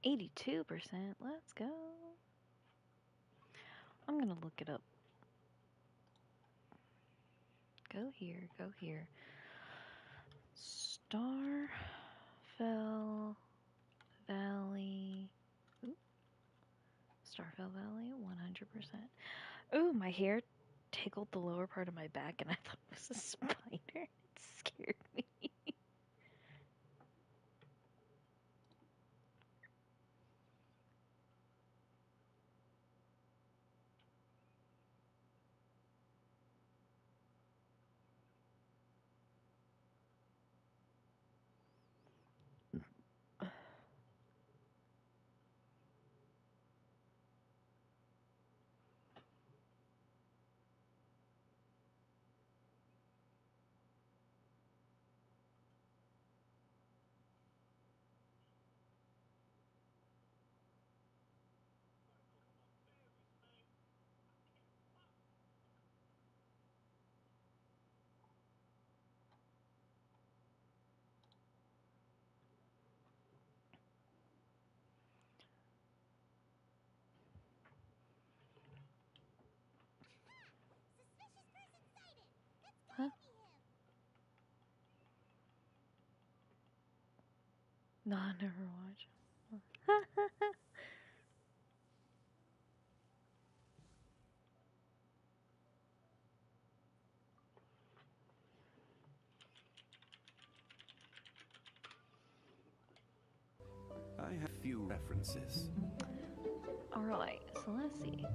82%. Let's go. I'm gonna look it up. Go here, go here. Starfell Valley. Ooh. Starfell Valley, 100%. Ooh, my hair tickled the lower part of my back and I thought it was a spider. It scared me. Huh? No, I never watched. I have few references. Alright, so let's see.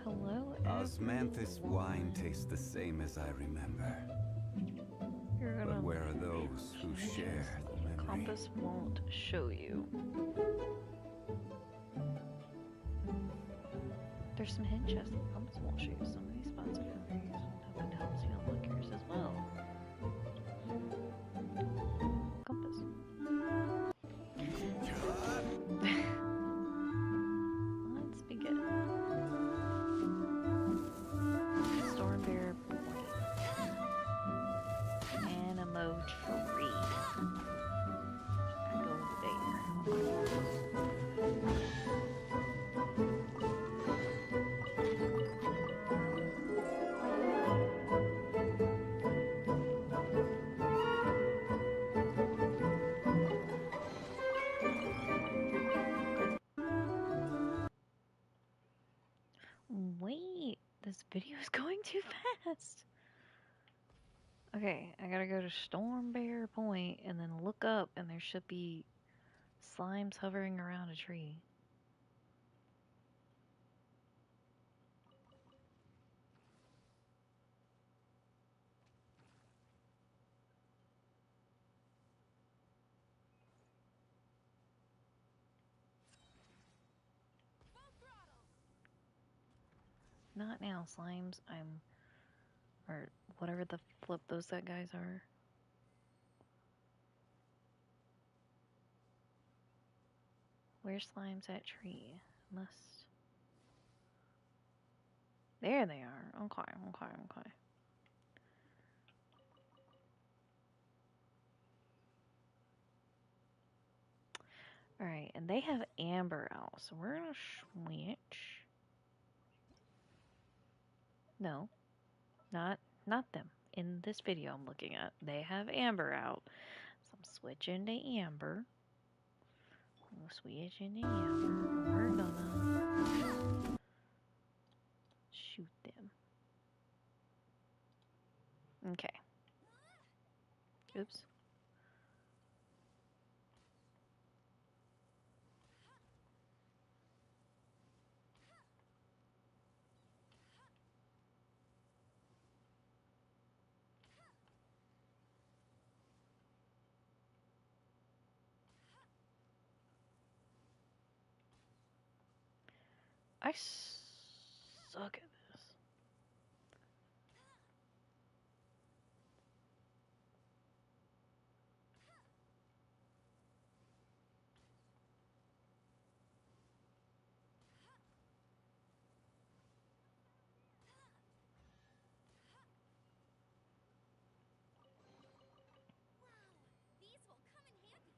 Hello, Osmanthus wine tastes the same as I remember. But where are those who share the memory? Compass won't show you. There's some hint chests that compass won't show you. Some of these spots are for very useful. Hope it helps you unlock yours as well. Compass. Let's begin. Stormbear Point. Animo tree. I go there. Wait, this video is going too fast. Okay, I gotta go to Stormbear Point and then look up, and there should be slimes hovering around a tree. Not now, slimes. Or whatever the flip those that guys are. Where's slimes at tree? Must. There they are. Okay, okay, okay. Alright, and they have amber out, so we're gonna switch. No, not them. In this video I'm looking at, they have amber out. So I'm switching to amber. We'll switch into amber. We're gonna shoot them. Okay. Oops. I suck at this. These will come in handy.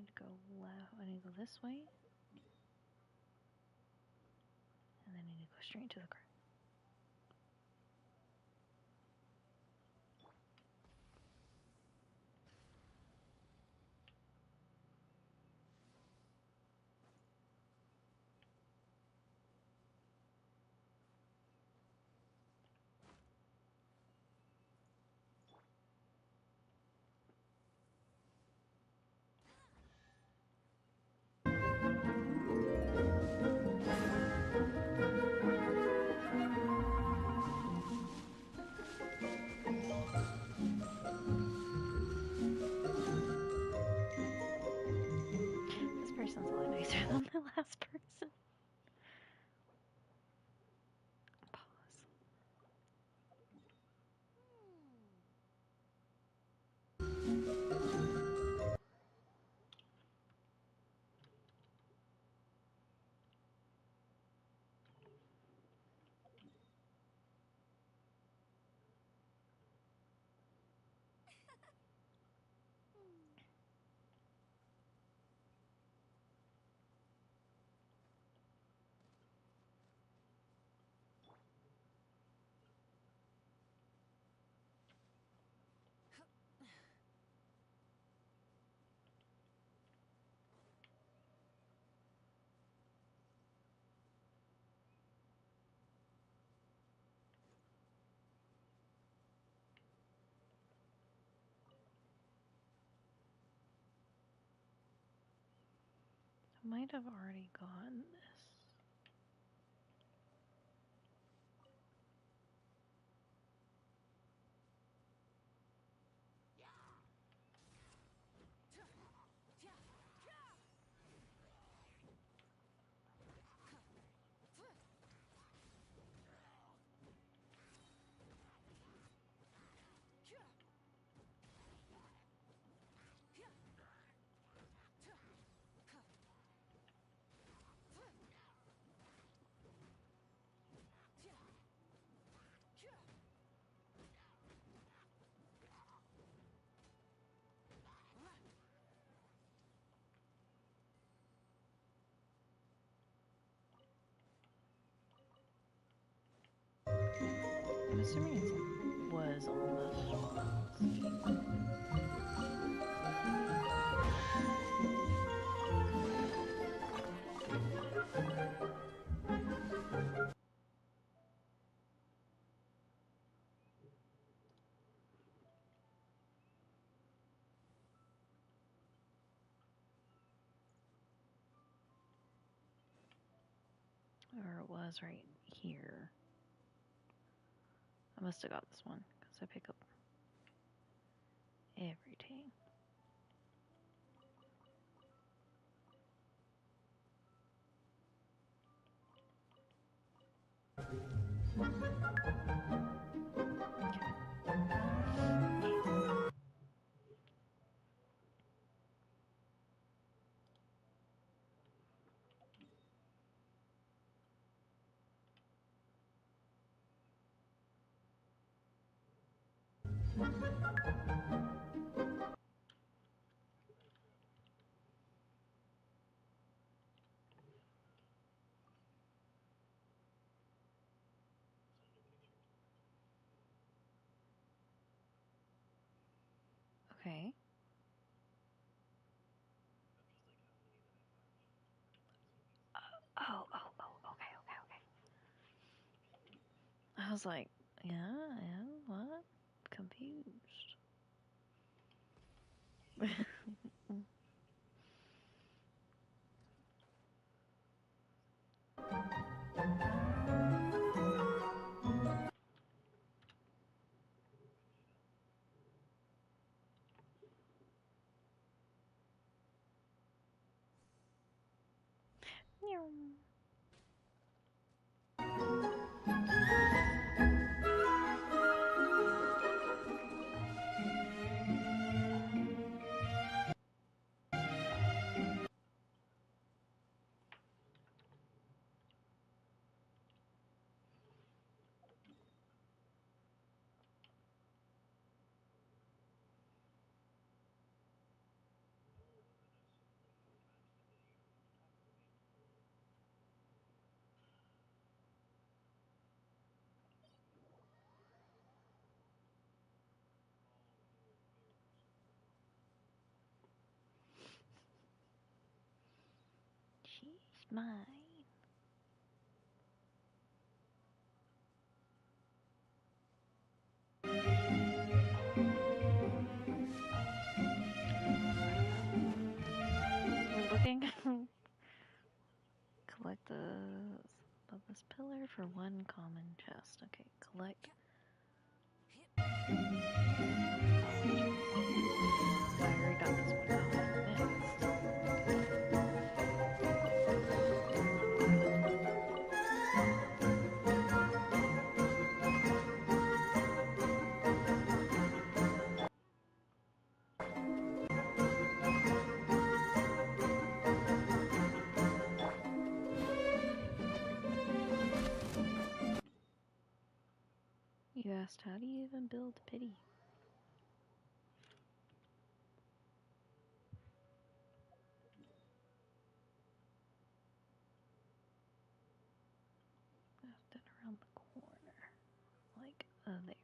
need to go left. I need to go this way. And then I need to go straight to the correct. This person's a lot nicer than the last person. Pause. I might have already gotten this. I'm assuming it was on this one. Or it was right here. I must have got this one because I pick up everything. Okay. Okay. I was like, yeah, what? Confused. She's mine. We're looking. Collect this pillar for one common chest. Okay, collect. I already got this one. You asked, how do you even build pity? Left it around the corner. Like, there.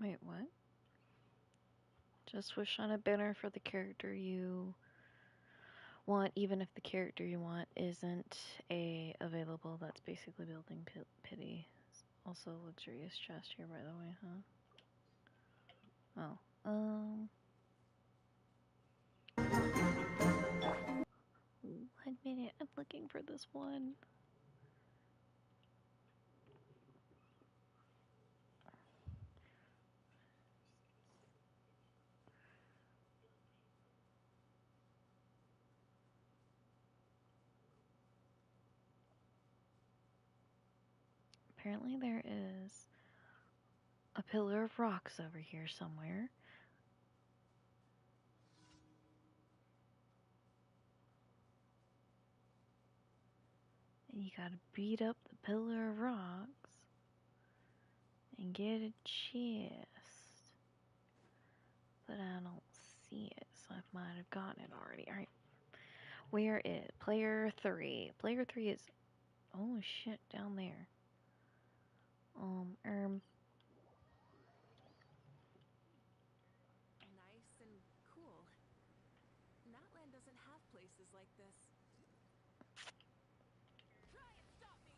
Wait, what? Just wish on a banner for the character you want, even if the character you want isn't available. That's basically building pity. Also, luxurious chest here, by the way, huh? Oh, 1 minute. I'm looking for this one. Apparently there is a pillar of rocks over here somewhere. And you gotta beat up the pillar of rocks and get a chest. But I don't see it, so I might have gotten it already. Alright. Where is player 3? Player 3 is, oh shit, down there. Nice and cool. Natland doesn't have places like this. Try and stop me!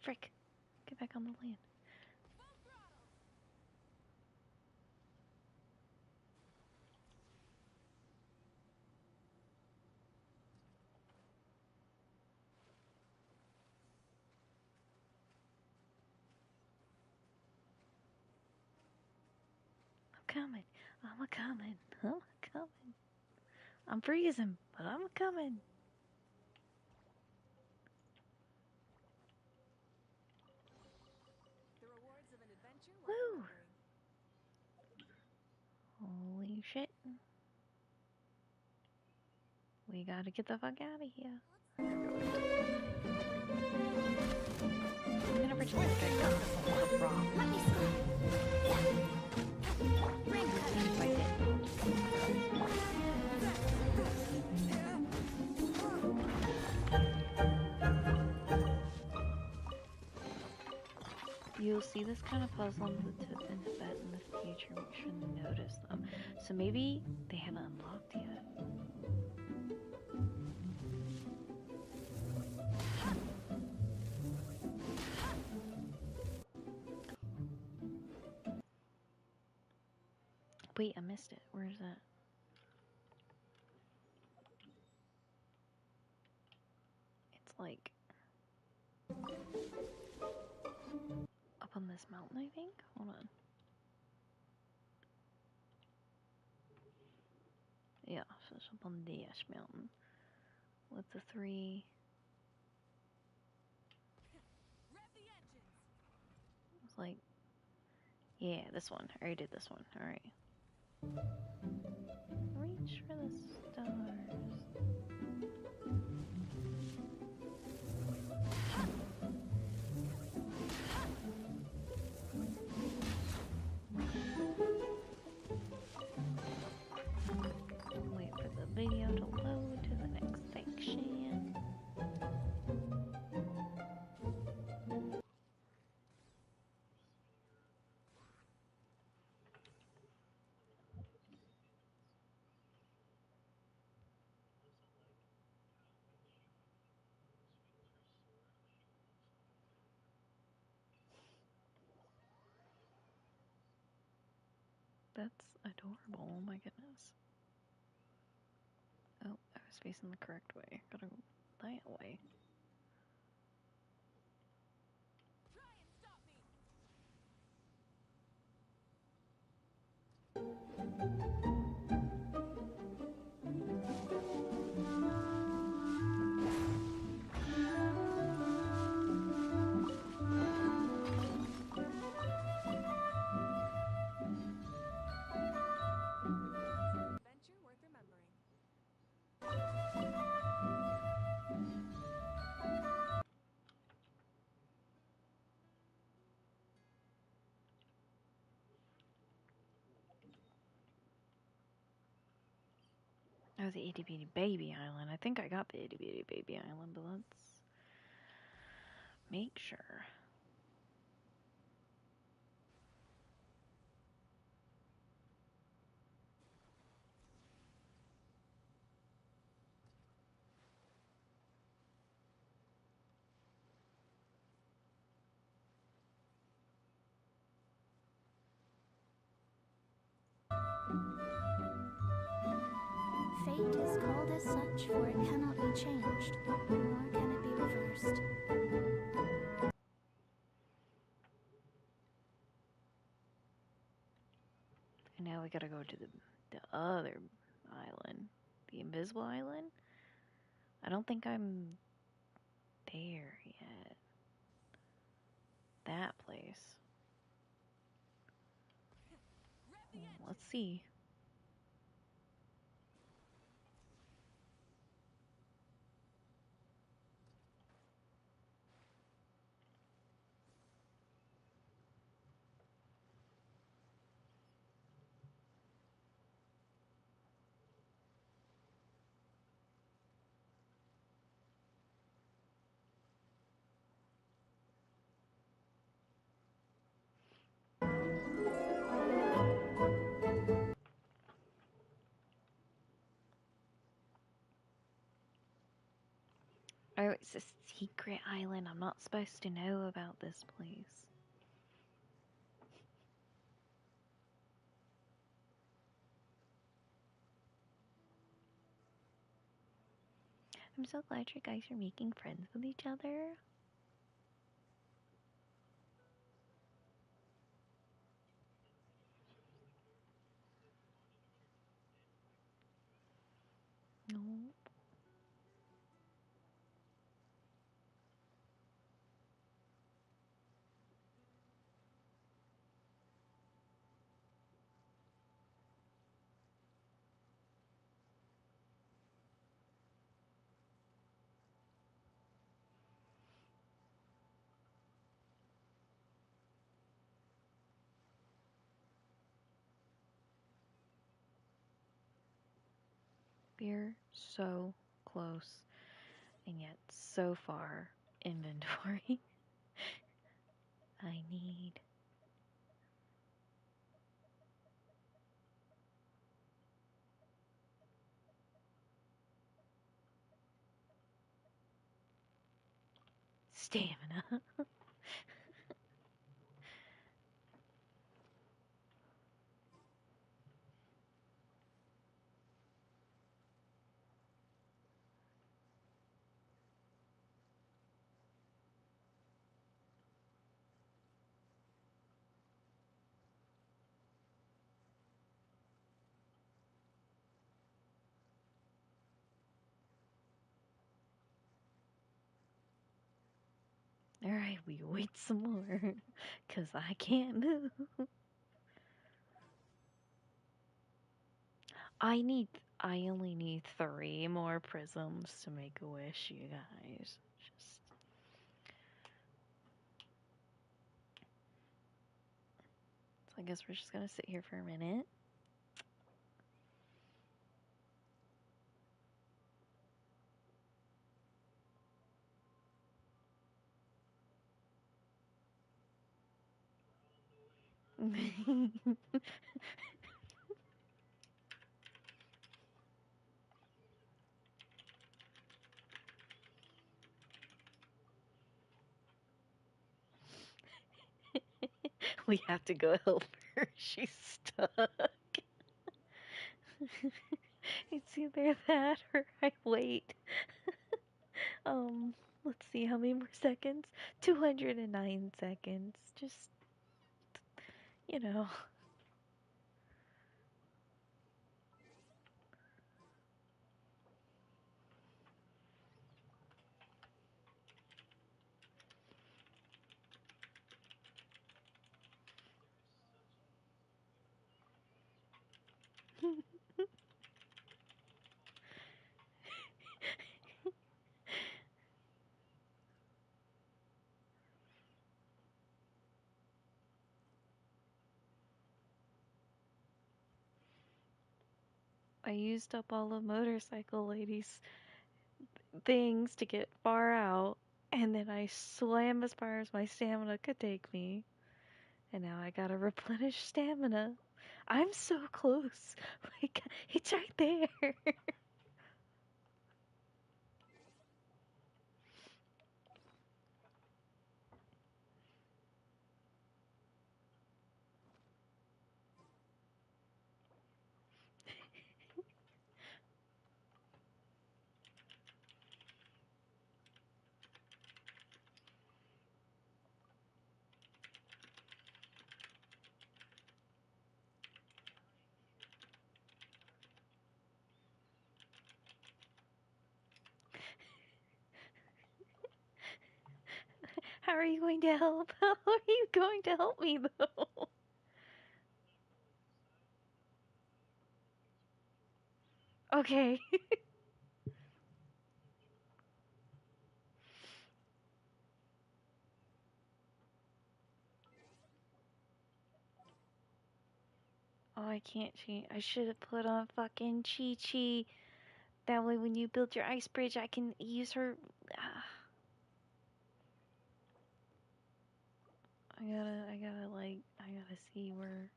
Frick. Get back on the land. I'm coming. I'm a-coming. I'm a-coming. I'm freezing, but I'm a-coming. The rewards of an adventure Woo! worth remembering. Holy shit. We gotta get the fuck out of here. I'm gonna pretend like I got this on the rock. Let me You'll see this kind of puzzle in the future. Make sure to notice them. So maybe they haven't unlocked yet. Wait, I missed it. Where is that? It's like up on this mountain, I think. Hold on. Yeah, so it's up on this mountain with the 3. It's like Yeah, this one. I already did this one. Alright. Reach for the stars. Wait for the video to load to the next section. That's adorable. Oh my goodness. Oh, I was facing the correct way. Gotta go that way. Adventure worth remembering. Oh, the itty bitty baby island. I think I got the itty bitty baby island, but let's make sure. Fate is called as such, for it cannot be changed, nor can it be reversed. And now we gotta go to the other island. The invisible island? I don't think I'm there yet. That place. Let's see. Oh, it's a secret island. I'm not supposed to know about this place. I'm so glad you guys are making friends with each other. No. We're so close, and yet so far. Inventory. I need. Stamina. Alright, we wait some more. Because I can't move. I only need 3 more prisms to make a wish, you guys. Just so I guess we're just gonna sit here for a minute. We have to go help her. She's stuck. It's either that or I wait. Let's see how many more seconds. 209 seconds. Just, you know. I used up all the motorcycle lady's things to get far out, and then I swam as far as my stamina could take me. And now I gotta replenish stamina. I'm so close. Like, it's right there. How are you going to help? How are you going to help me, though? Okay. Oh, I can't cheat. I should have put on fucking Chi-Chi. That way when you build your ice bridge, I can use her. I gotta see where.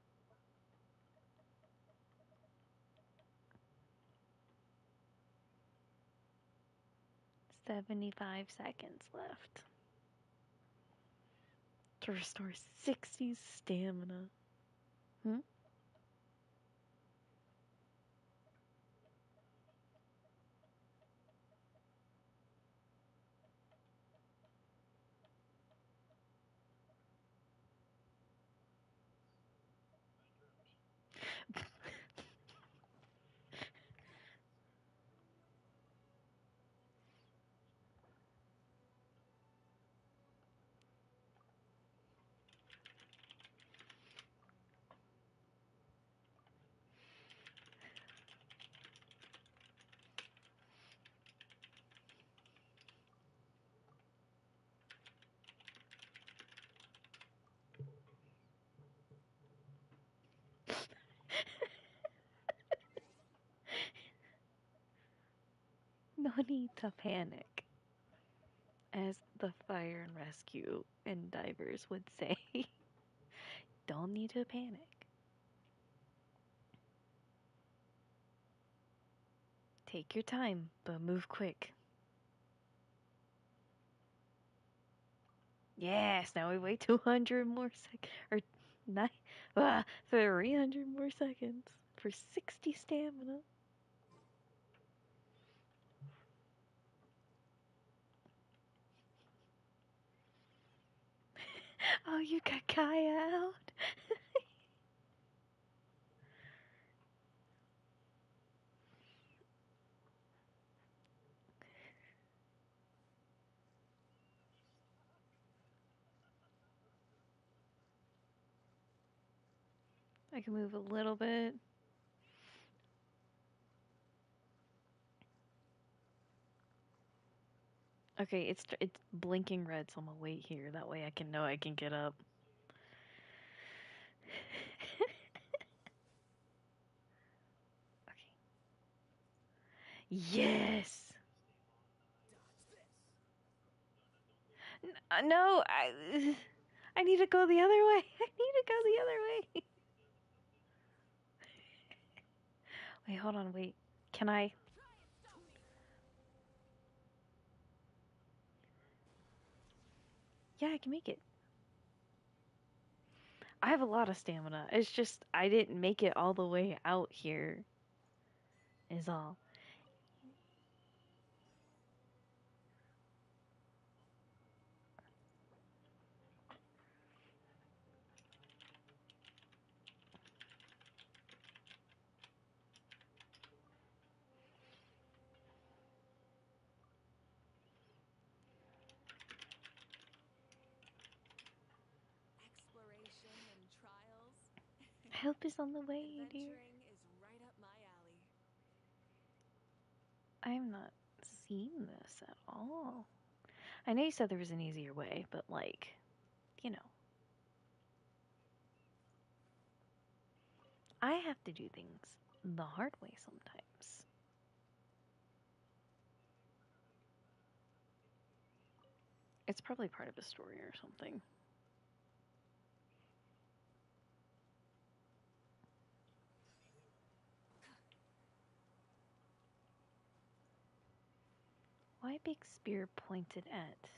75 seconds left to restore 60 stamina. Hmm? No need to panic, as the fire and rescue and divers would say. Don't need to panic. Take your time, but move quick. Yes, now we wait 200 more seconds, or 300 more seconds for 60 stamina. Oh, you got Kaya out? I can move a little bit. Okay, it's blinking red, so I'm gonna wait here. That way I can know I can get up. Okay. Yes. No, I need to go the other way. I need to go the other way. Wait, hold on, wait. Can I? Yeah, I can make it. I have a lot of stamina. It's just I didn't make it all the way out here. Is all. Exploration and trials. Help is on the way, dear. Adventuring is right up my alley. I'm not seeing this at all. I know you said there was an easier way, but like, you know. I have to do things the hard way sometimes. It's probably part of a story or something. Why big spear pointed at?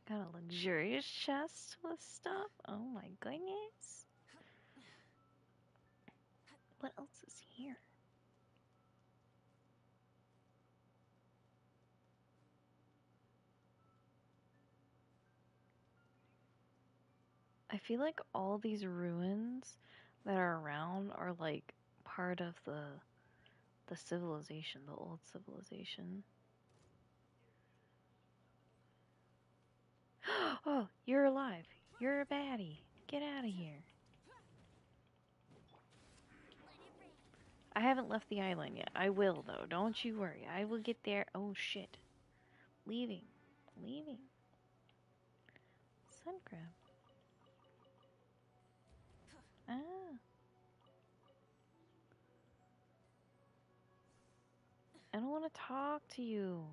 Got a luxurious chest with stuff. Oh my goodness. What else is here? I feel like all these ruins that are around are like part of the civilization, the old civilization. Oh, you're alive. You're a baddie. Get out of here. I haven't left the island yet. I will, though. Don't you worry. I will get there. Oh, shit. Leaving. Leaving. Sun crab. Ah. I don't want to talk to you.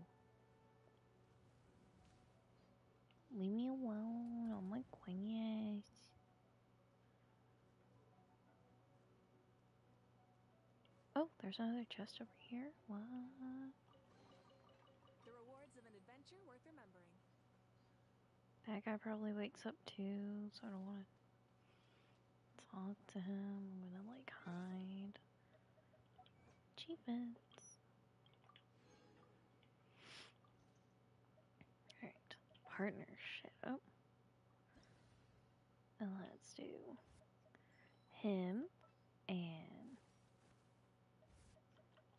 Leave me alone. Oh my goodness. Oh, there's another chest over here. What? The rewards of an adventure worth remembering. That guy probably wakes up too, so I don't want to talk to him. I'm gonna like hide. Achievements. Alright. Partnership. Oh. And let's do him and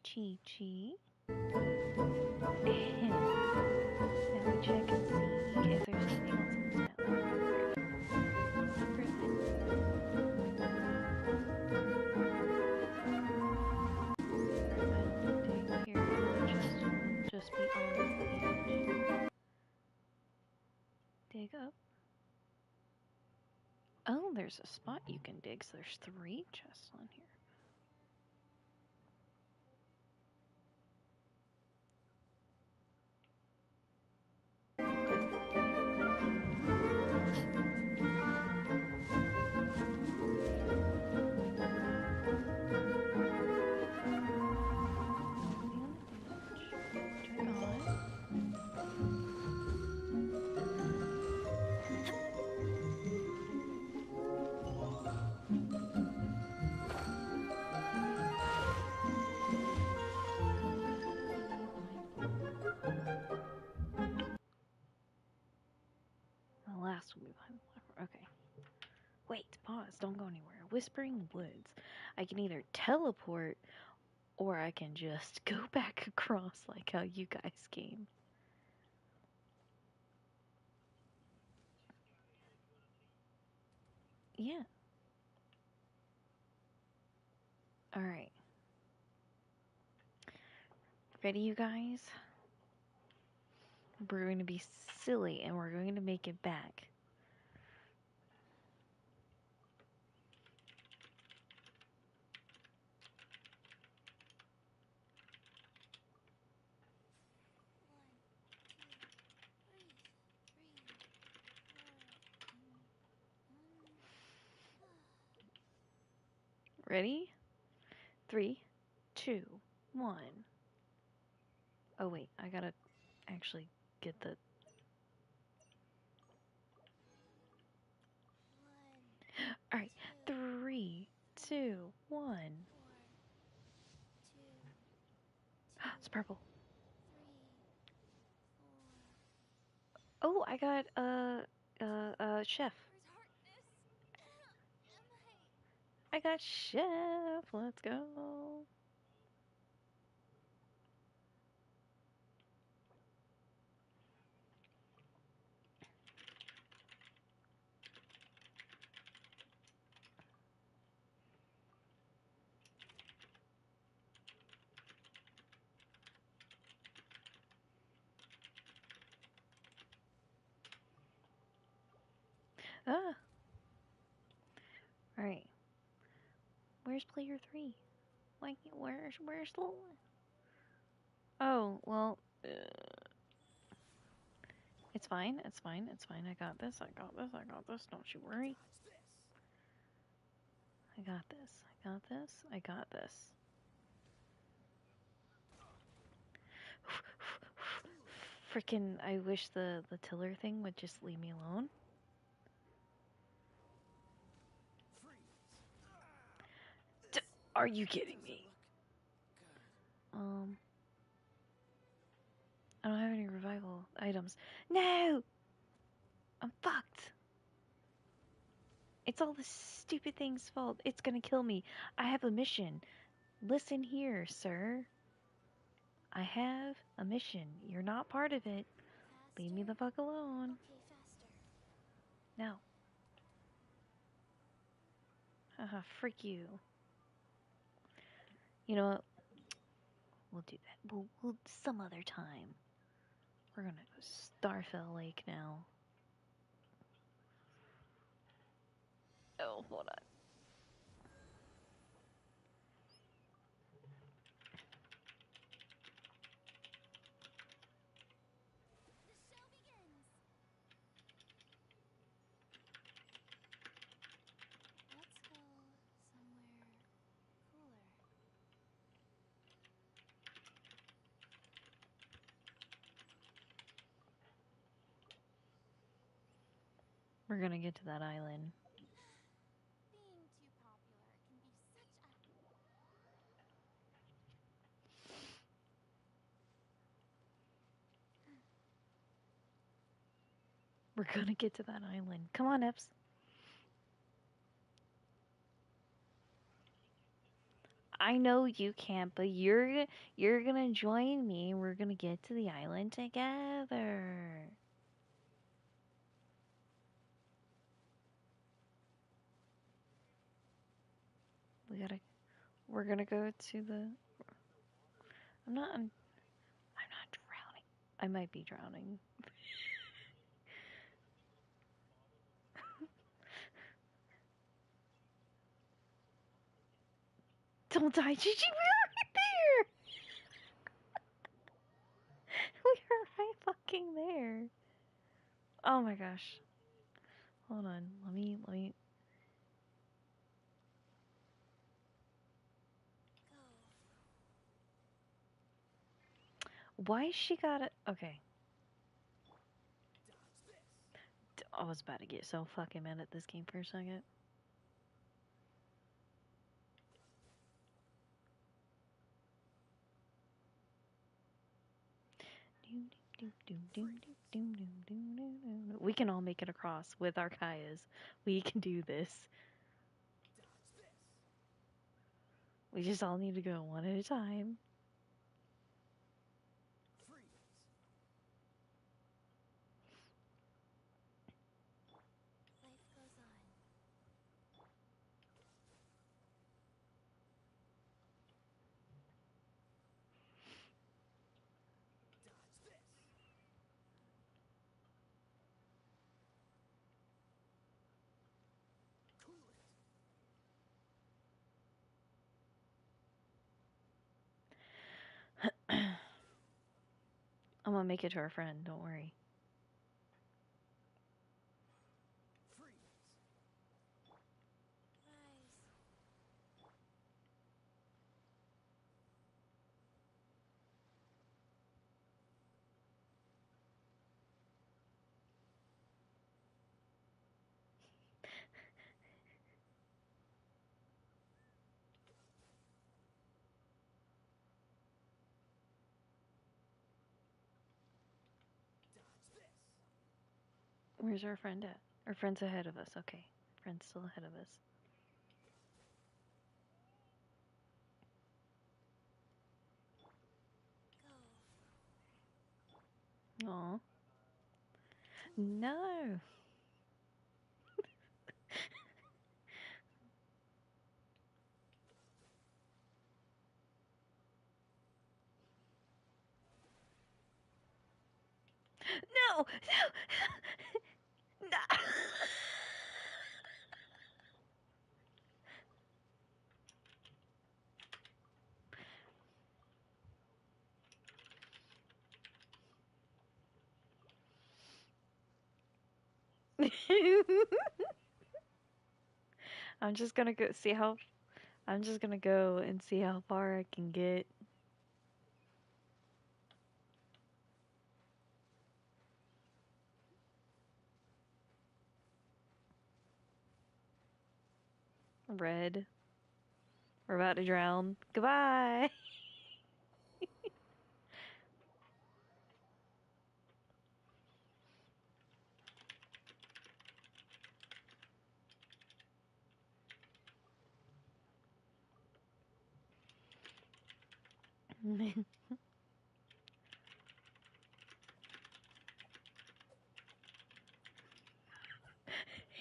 Chi-Chi. And now we check and see if there's anything else on this island. Just be on the beach. Dig up. Oh, there's a spot you can dig, so there's 3 chests on here. Don't go anywhere. Whispering Woods. I can either teleport or I can just go back across like how you guys came. Yeah. Alright. Ready, you guys? We're going to be silly and we're going to make it back. Ready? 3, 2, 1. Oh wait, I gotta actually get the... Alright, 3, 2, 1. It's purple. Oh, I got chef. I got chef. Let's go. Ah. Alright. Where's player 3? Like, where's the... Oh, well... it's fine, it's fine, it's fine. I got this, I got this, I got this. Don't you worry. I got this, I got this, I got this. Frickin', I wish the tiller thing would just leave me alone. Are you kidding me? I don't have any revival items. No! I'm fucked. It's all the stupid thing's fault. It's gonna kill me. I have a mission. Listen here, sir. I have a mission. You're not part of it. Leave me the fuck alone. No. Haha, freak you. You know what? We'll do that. We'll some other time. We're gonna go Starfell Lake now. Oh, hold on. We're gonna get to that island. We're gonna get to that island. Come on, Eps. I know you can't, but you're gonna join me. We're gonna get to the island together. We're gonna go to the... I'm not drowning. I might be drowning. Don't die, Gigi. We're right there. We're right fucking there. Oh my gosh. Hold on. Let me. Why she got it? Okay. I was about to get so fucking mad at this game for a second. We can all make it across with our Kayas. We can do this. We just all need to go one at a time. Life goes on. I'm gonna make it to our friend, don't worry. Where's our friend at? Our friend's ahead of us. Okay. Friend's still ahead of us. Aw. No. No! No! I'm just gonna go see how. I'm just gonna go and see how far I can get. Red. We're about to drown. Goodbye!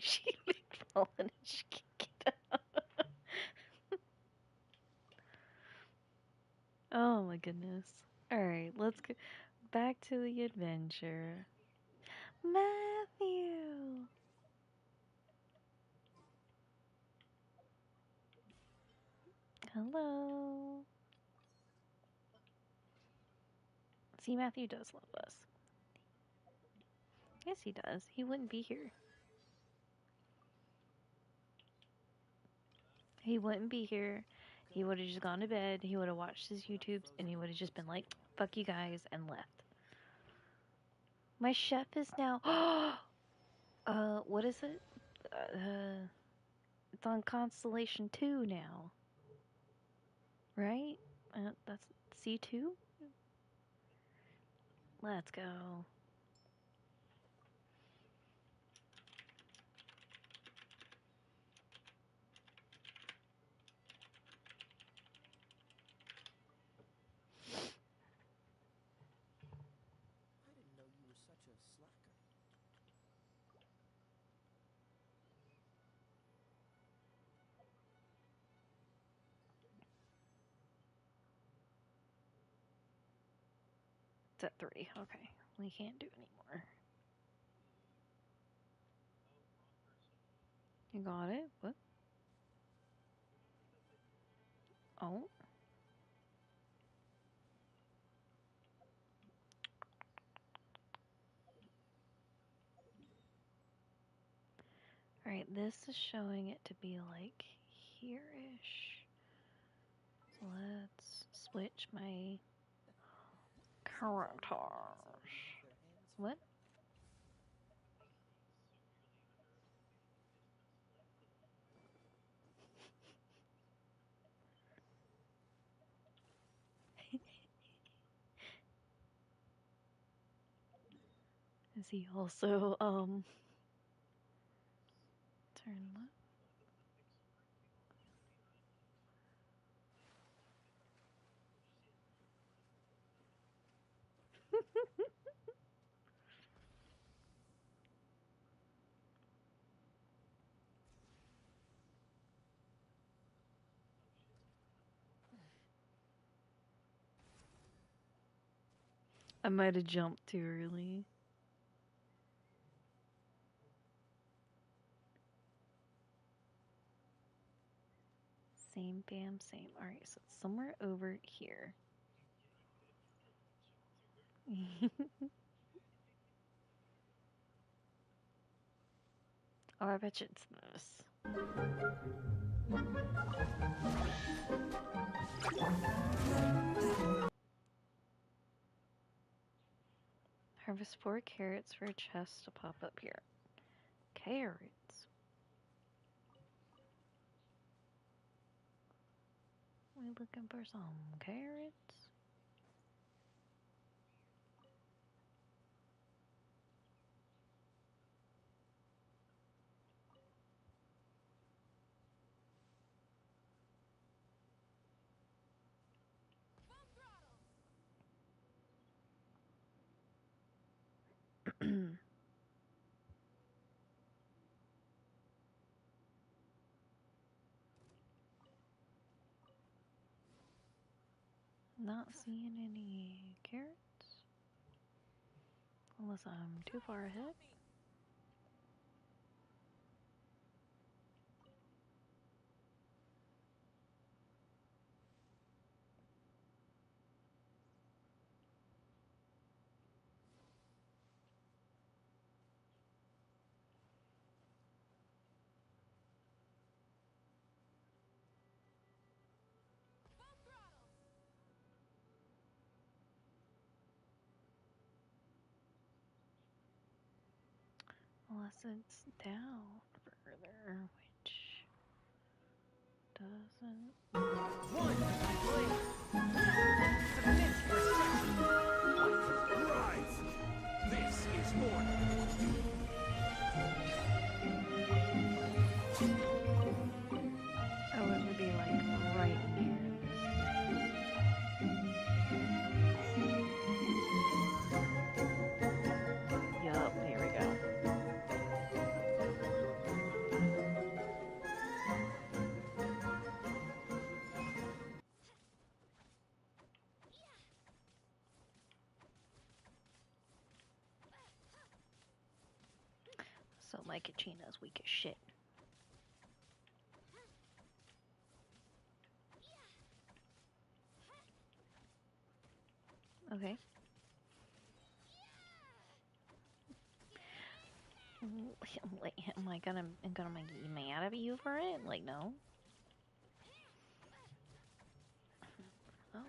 She been falling and she can't get out. Oh my goodness. Alright, let's go back to the adventure. Matthew! Hello. See, Matthew does love us. Yes, he does. He wouldn't be here. He wouldn't be here. He would have just gone to bed. He would have watched his YouTubes and he would have just been like, fuck you guys, and left. My chef is now. What is it? It's on Constellation 2 now. Right? That's C2? Let's go. I didn't know you were such a slacker. It's at 3. Okay. We can't do anymore. You got it? What? Oh. Alright, this is showing it to be like here-ish. Let's switch my characters. What? Is he also, turn left? I might have jumped too early. Same, bam, same. Alright, so it's somewhere over here. Oh, I bet you it's this. Harvest 4 carrots for a chest to pop up here. Carrots. We looking for some carrots? Not seeing any carrots. Unless I'm too far ahead. Unless it's down further, which doesn't. Rise! This is order! Oh, it would be like right near this. Yup, here we go. So my Kachina's weak as shit. Okay. Like, am I gonna get mad at you for it? Like, no. Oh.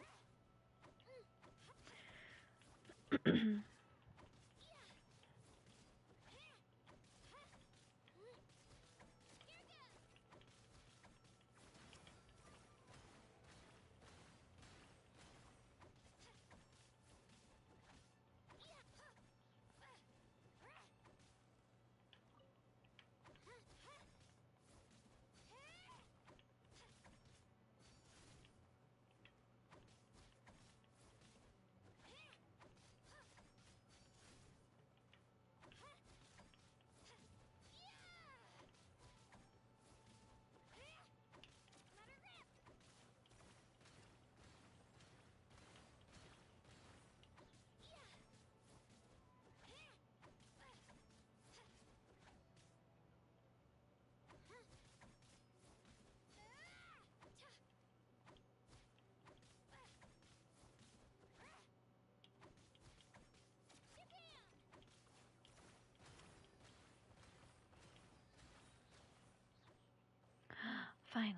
Finally.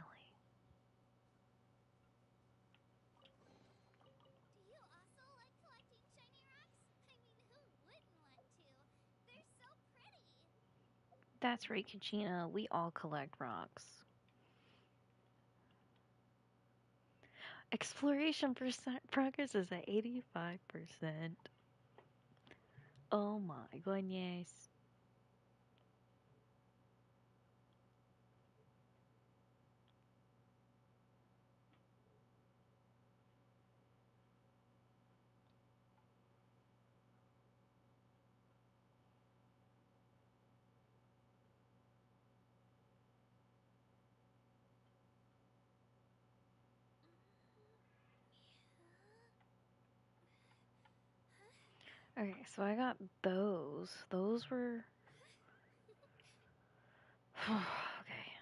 Do you also like collecting shiny rocks? I mean, who wouldn't want to? They're so pretty. That's right, Kachina. We all collect rocks. Exploration progress is at 85%. Oh my goodness. Okay, so I got those. Those were... okay.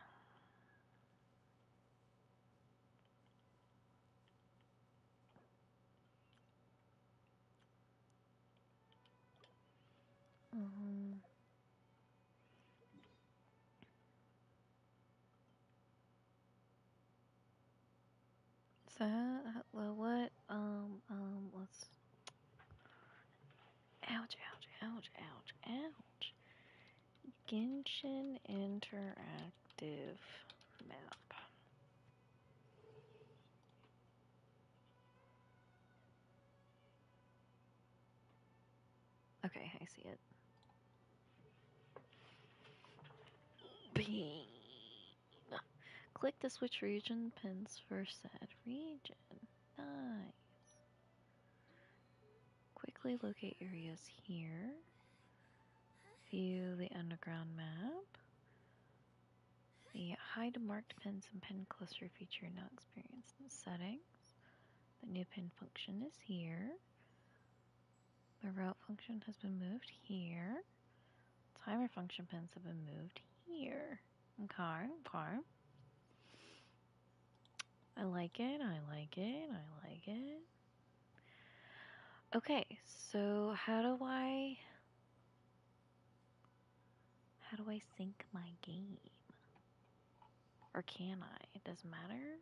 Um, so, well, what? Let's... ouch, ouch, ouch, ouch, ouch. Genshin Interactive Map. Okay, I see it. Bing. Click the switch region pins for said region. Nice. Quickly locate areas here. View the underground map. The hide marked pins and pin cluster feature now experienced in settings. The new pin function is here. The route function has been moved here. Timer function pins have been moved here. Okay, okay. I like it, I like it, I like it. Okay, so how do I sync my game? Or can I? It doesn't matter.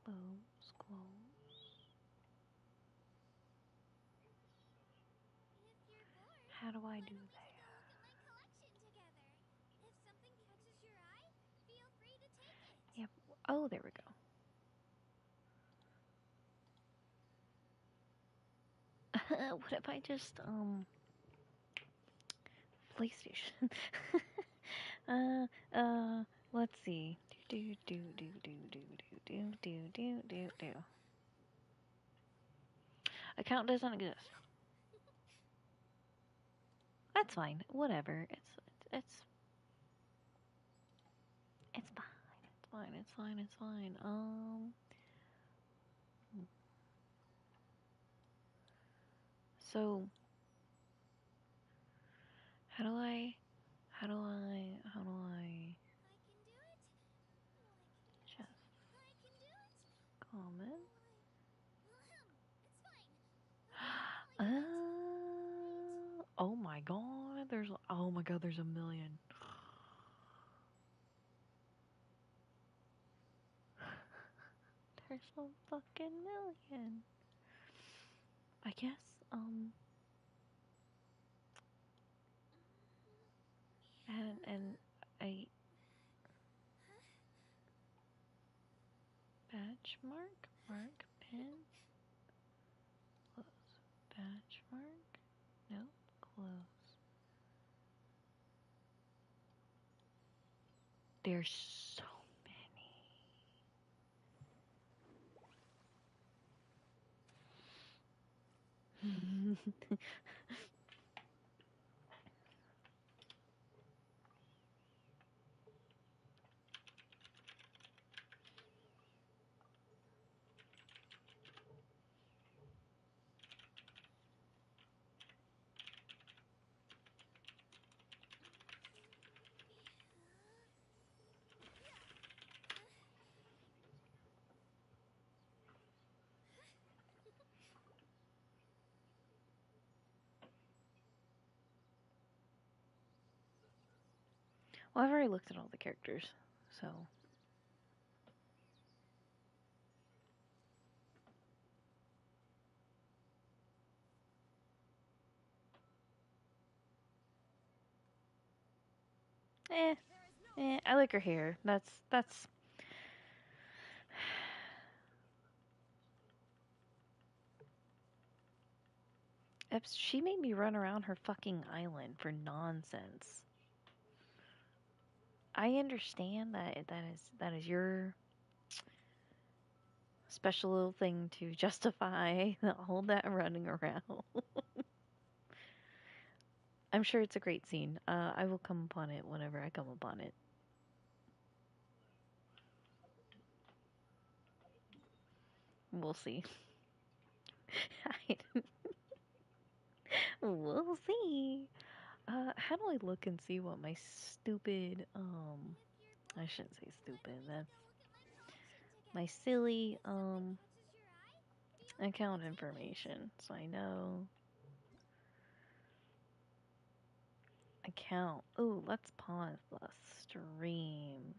Close, close. How do I do that? Yep. Oh, there we go. What if I just PlayStation? Let's see. Do. Account doesn't exist. That's fine. Whatever. It's fine. It's fine. So how do I just comment? Oh my god, there's a million. There's a fucking million. I guess, and a batch mark, pin, close, batch mark, nope, close. There's so many. Well, I've already looked at all the characters, so. I like her hair. That's. She made me run around her fucking island for nonsense. I understand that is your special little thing to justify all that running around. I'm sure it's a great scene. I will come upon it whenever I come upon it. We'll see. We'll see. How do I look and see what my stupid, I shouldn't say stupid, that's my silly, account information. So I know. Account. Ooh, let's pause the stream.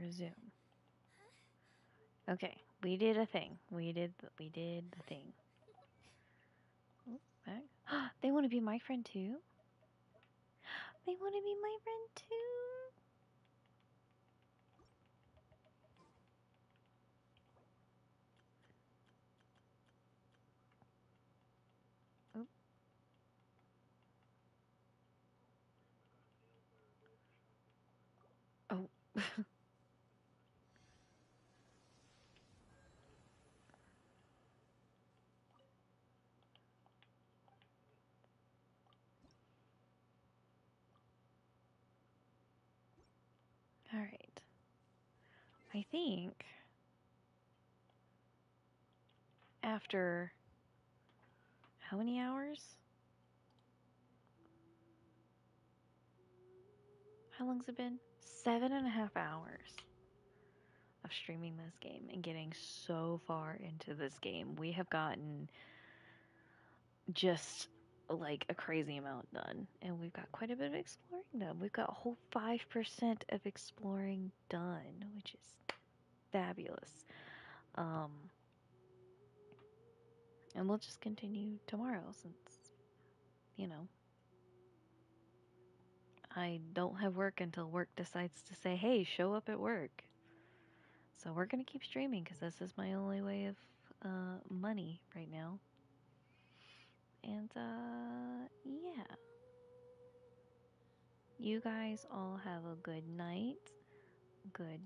Resume. Okay, we did a thing. We did the thing. Oh, back. They want to be my friend too? They want to be my friend too? Oh. Alright. I think after how many hours? How long's it been? 7.5 hours of streaming this game and getting so far into this game. We have gotten just like a crazy amount done, and we've got quite a bit of exploring done. We've got a whole 5% of exploring done, which is fabulous. And we'll just continue tomorrow since, you know, I don't have work until work decides to say, hey, show up at work. So we're going to keep streaming because this is my only way of money right now. And yeah. You guys all have a good night, good